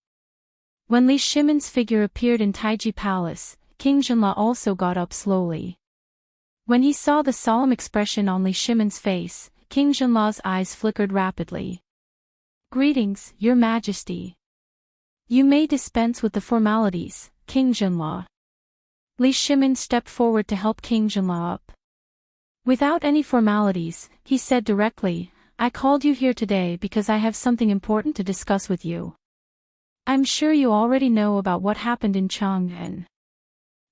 When Li Shimin's figure appeared in Taiji Palace, King Jinla also got up slowly. When he saw the solemn expression on Li Shimin's face, King Jinla's eyes flickered rapidly. "Greetings, Your Majesty." "You may dispense with the formalities, King Jinla." Li Shimin stepped forward to help King Jinla up. Without any formalities, he said directly, "I called you here today because I have something important to discuss with you. I'm sure you already know about what happened in Chang'an.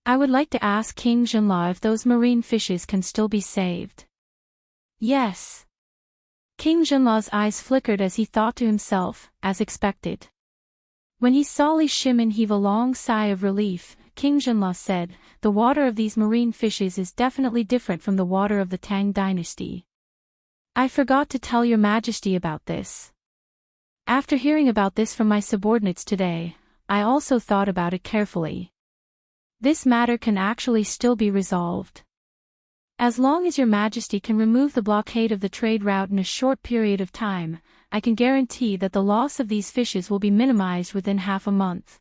I would like to ask King Jinla if those marine fishes can still be saved." "Yes." King Jinla's eyes flickered as he thought to himself, as expected. When he saw Li Shimin heave a long sigh of relief, King Jinla said, "The water of these marine fishes is definitely different from the water of the Tang Dynasty. I forgot to tell Your Majesty about this. After hearing about this from my subordinates today, I also thought about it carefully. This matter can actually still be resolved. As long as Your Majesty can remove the blockade of the trade route in a short period of time, I can guarantee that the loss of these fishes will be minimized within half a month.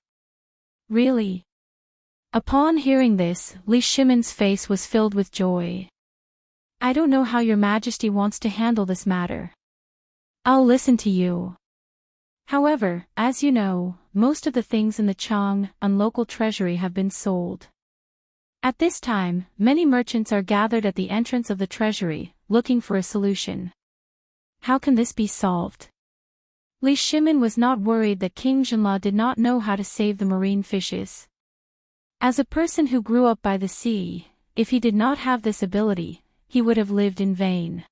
Really? Upon hearing this, Li Shimon's face was filled with joy. I don't know how Your Majesty wants to handle this matter. I'll listen to you. However, as you know, most of the things in the Chang and local treasury have been sold. At this time, many merchants are gathered at the entrance of the treasury, looking for a solution. How can this be solved? Li Shimon was not worried that King Zhenla did not know how to save the marine fishes. As a person who grew up by the sea, if he did not have this ability, he would have lived in vain.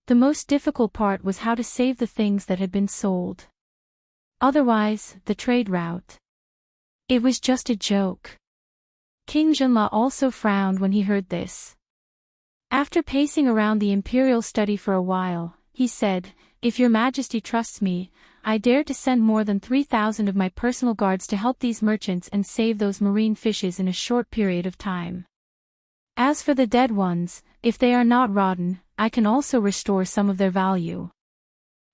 The most difficult part was how to save the things that had been sold. Otherwise, the trade route. It was just a joke. King Zhenla also frowned when he heard this. After pacing around the imperial study for a while, he said, If Your Majesty trusts me, I dare to send more than 3,000 of my personal guards to help these merchants and save those marine fishes in a short period of time. As for the dead ones, if they are not rotten, I can also restore some of their value.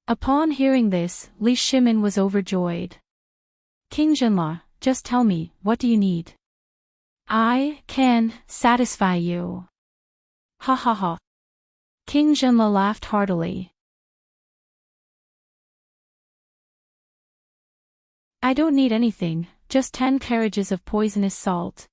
Upon hearing this, Li Shimon was overjoyed. King Zhenla, just tell me, what do you need? I can satisfy you. Ha ha ha. King Zhenla laughed heartily. I don't need anything, just 10 carriages of poisonous salt.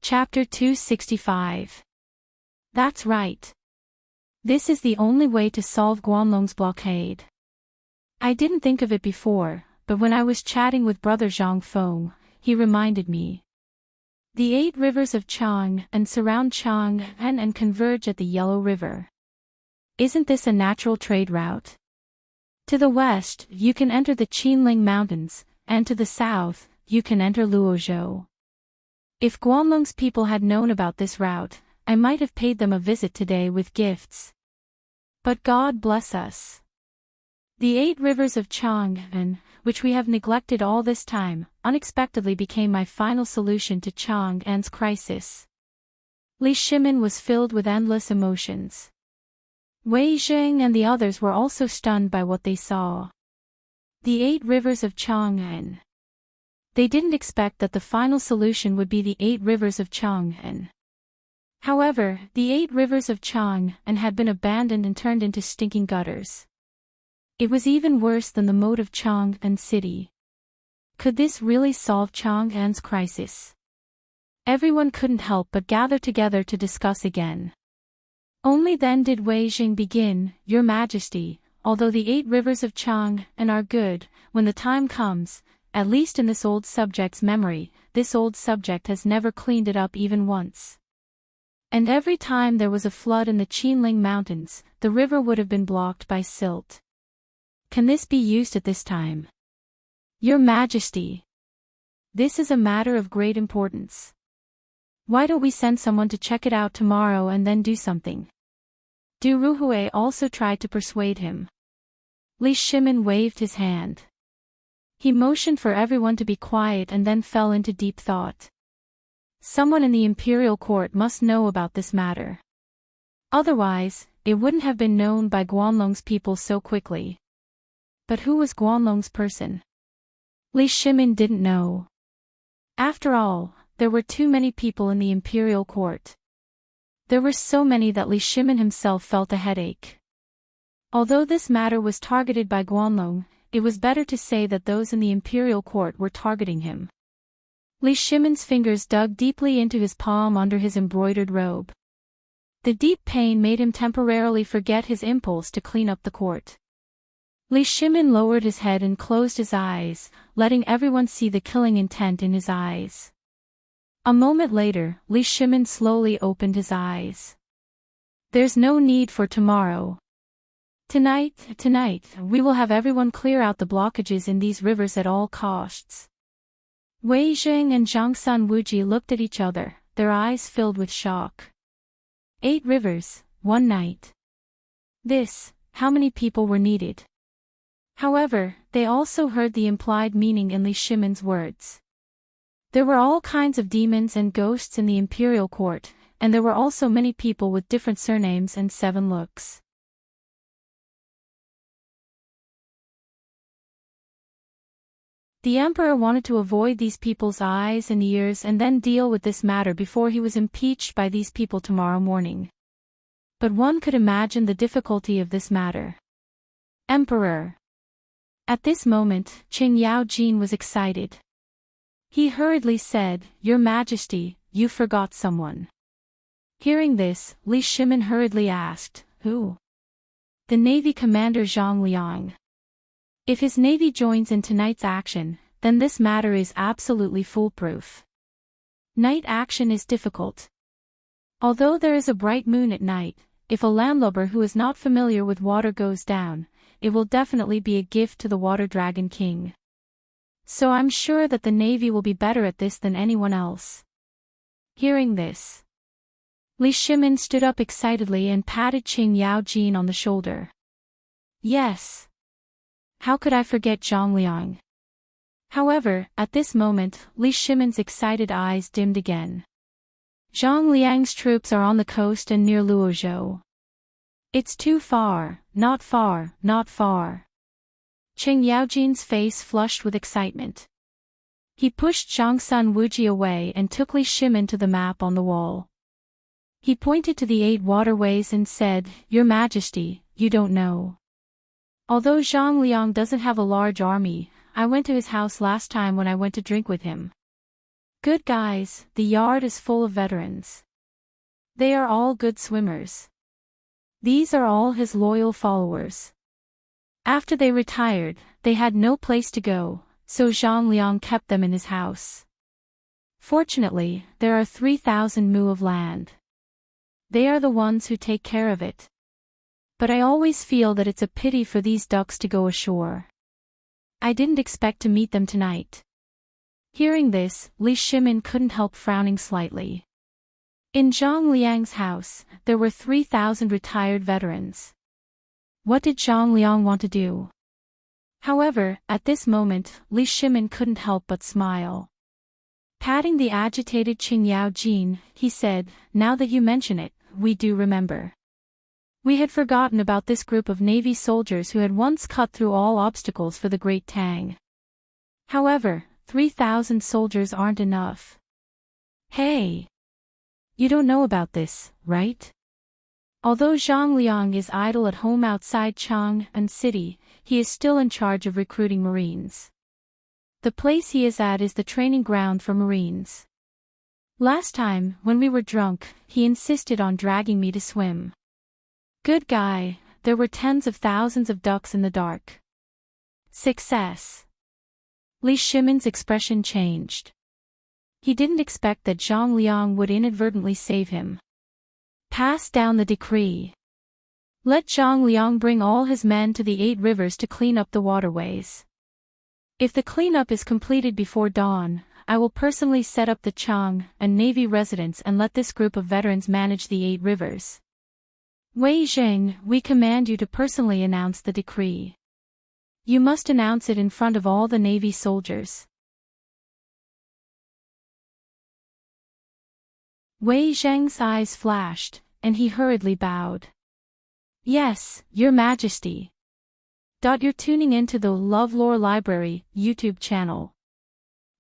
Chapter 265. That's right. This is the only way to solve Guanlong's blockade. I didn't think of it before, but when I was chatting with Brother Zhang Feng, he reminded me. The 8 rivers of Chang and surround Chang and converge at the Yellow River. Isn't this a natural trade route? To the west, you can enter the Qinling Mountains, and to the south, you can enter Luozhou. If Guanlong's people had known about this route, I might have paid them a visit today with gifts. But God bless us. The 8 rivers of Chang'an, which we have neglected all this time, unexpectedly became my final solution to Chang'an's crisis. Li Shimon was filled with endless emotions. Wei Jing and the others were also stunned by what they saw. The 8 rivers of Chang'an. They didn't expect that the final solution would be the 8 rivers of Chang'an. However, the 8 rivers of Chang'an had been abandoned and turned into stinking gutters. It was even worse than the moat of Chang'an City. Could this really solve Chang'an's crisis? Everyone couldn't help but gather together to discuss again. Only then did Wei Jing begin, Your Majesty, although the 8 rivers of Chang'an are good, when the time comes, at least in this old subject's memory, this old subject has never cleaned it up even once. And every time there was a flood in the Qinling Mountains, the river would have been blocked by silt. Can this be used at this time? Your Majesty. This is a matter of great importance. Why don't we send someone to check it out tomorrow and then do something? Du Ruhui also tried to persuade him. Li Shimon waved his hand. He motioned for everyone to be quiet and then fell into deep thought. Someone in the imperial court must know about this matter. Otherwise, it wouldn't have been known by Guanlong's people so quickly. But who was Guanlong's person? Li Shimon didn't know. After all, there were too many people in the imperial court. There were so many that Li Shimon himself felt a headache. Although this matter was targeted by Guanlong, it was better to say that those in the imperial court were targeting him. Li Shimon's fingers dug deeply into his palm under his embroidered robe. The deep pain made him temporarily forget his impulse to clean up the court. Li Shimon lowered his head and closed his eyes, letting everyone see the killing intent in his eyes. A moment later, Li Shimon slowly opened his eyes. There's no need for tomorrow. Tonight, we will have everyone clear out the blockages in these rivers at all costs. Wei Zheng and Zhangsan Wuji looked at each other, their eyes filled with shock. 8 rivers, 1 night. How many people were needed? However, they also heard the implied meaning in Li Shimin's words. There were all kinds of demons and ghosts in the imperial court, and there were also many people with different surnames and 7 looks. The emperor wanted to avoid these people's eyes and ears and then deal with this matter before he was impeached by these people tomorrow morning. But one could imagine the difficulty of this matter. Emperor. At this moment, Qing Yao Jin was excited. He hurriedly said, "Your Majesty, you forgot someone." Hearing this, Li Shimin hurriedly asked, "Who?" "The Navy Commander Zhang Liang. If his navy joins in tonight's action, then this matter is absolutely foolproof. Night action is difficult. Although there is a bright moon at night, if a landlubber who is not familiar with water goes down, it will definitely be a gift to the Water Dragon King. So I'm sure that the navy will be better at this than anyone else." Hearing this, Li Shimin stood up excitedly and patted Qing Yao Jin on the shoulder. "Yes. How could I forget Zhang Liang?" However, at this moment, Li Shimin's excited eyes dimmed again. "Zhang Liang's troops are on the coast and near Luozhou. It's too far, not far, not far." Qing Yaojin's face flushed with excitement. He pushed Zhangsan Wuji away and took Li Shimin to the map on the wall. He pointed to the 8 waterways and said, "Your Majesty, you don't know. Although Zhang Liang doesn't have a large army, I went to his house last time when I went to drink with him. Good guys, the yard is full of veterans. They are all good swimmers. These are all his loyal followers. After they retired, they had no place to go, so Zhang Liang kept them in his house. Fortunately, there are 3,000 mu of land. They are the ones who take care of it. But I always feel that it's a pity for these ducks to go ashore. I didn't expect to meet them tonight." Hearing this, Li Shimin couldn't help frowning slightly. In Zhang Liang's house, there were 3,000 retired veterans. What did Zhang Liang want to do? However, at this moment, Li Shimin couldn't help but smile. Patting the agitated Qing Yao Jin, he said, "Now that you mention it, we do remember. We had forgotten about this group of Navy soldiers who had once cut through all obstacles for the great Tang. However, 3,000 soldiers aren't enough." "Hey! You don't know about this, right? Although Zhang Liang is idle at home outside Chang'an City, he is still in charge of recruiting Marines. The place he is at is the training ground for Marines. Last time, when we were drunk, he insisted on dragging me to swim. Good guy, there were tens of thousands of ducks in the dark. Success." Li Shimin's expression changed. He didn't expect that Zhang Liang would inadvertently save him. Pass down the decree. Let Zhang Liang bring all his men to the 8 rivers to clean up the waterways. If the cleanup is completed before dawn, I will personally set up the Chang'an Navy residence and let this group of veterans manage the 8 rivers. Wei Zheng, we command you to personally announce the decree. You must announce it in front of all the Navy soldiers." Wei Zheng's eyes flashed, and he hurriedly bowed. "Yes, Your Majesty." You're tuning into the LoveLore Library YouTube channel.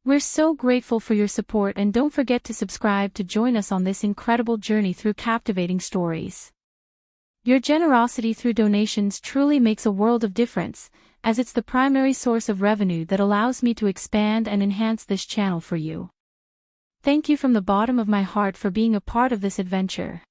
We're so grateful for your support, and don't forget to subscribe to join us on this incredible journey through captivating stories. Your generosity through donations truly makes a world of difference, as it's the primary source of revenue that allows me to expand and enhance this channel for you. Thank you from the bottom of my heart for being a part of this adventure.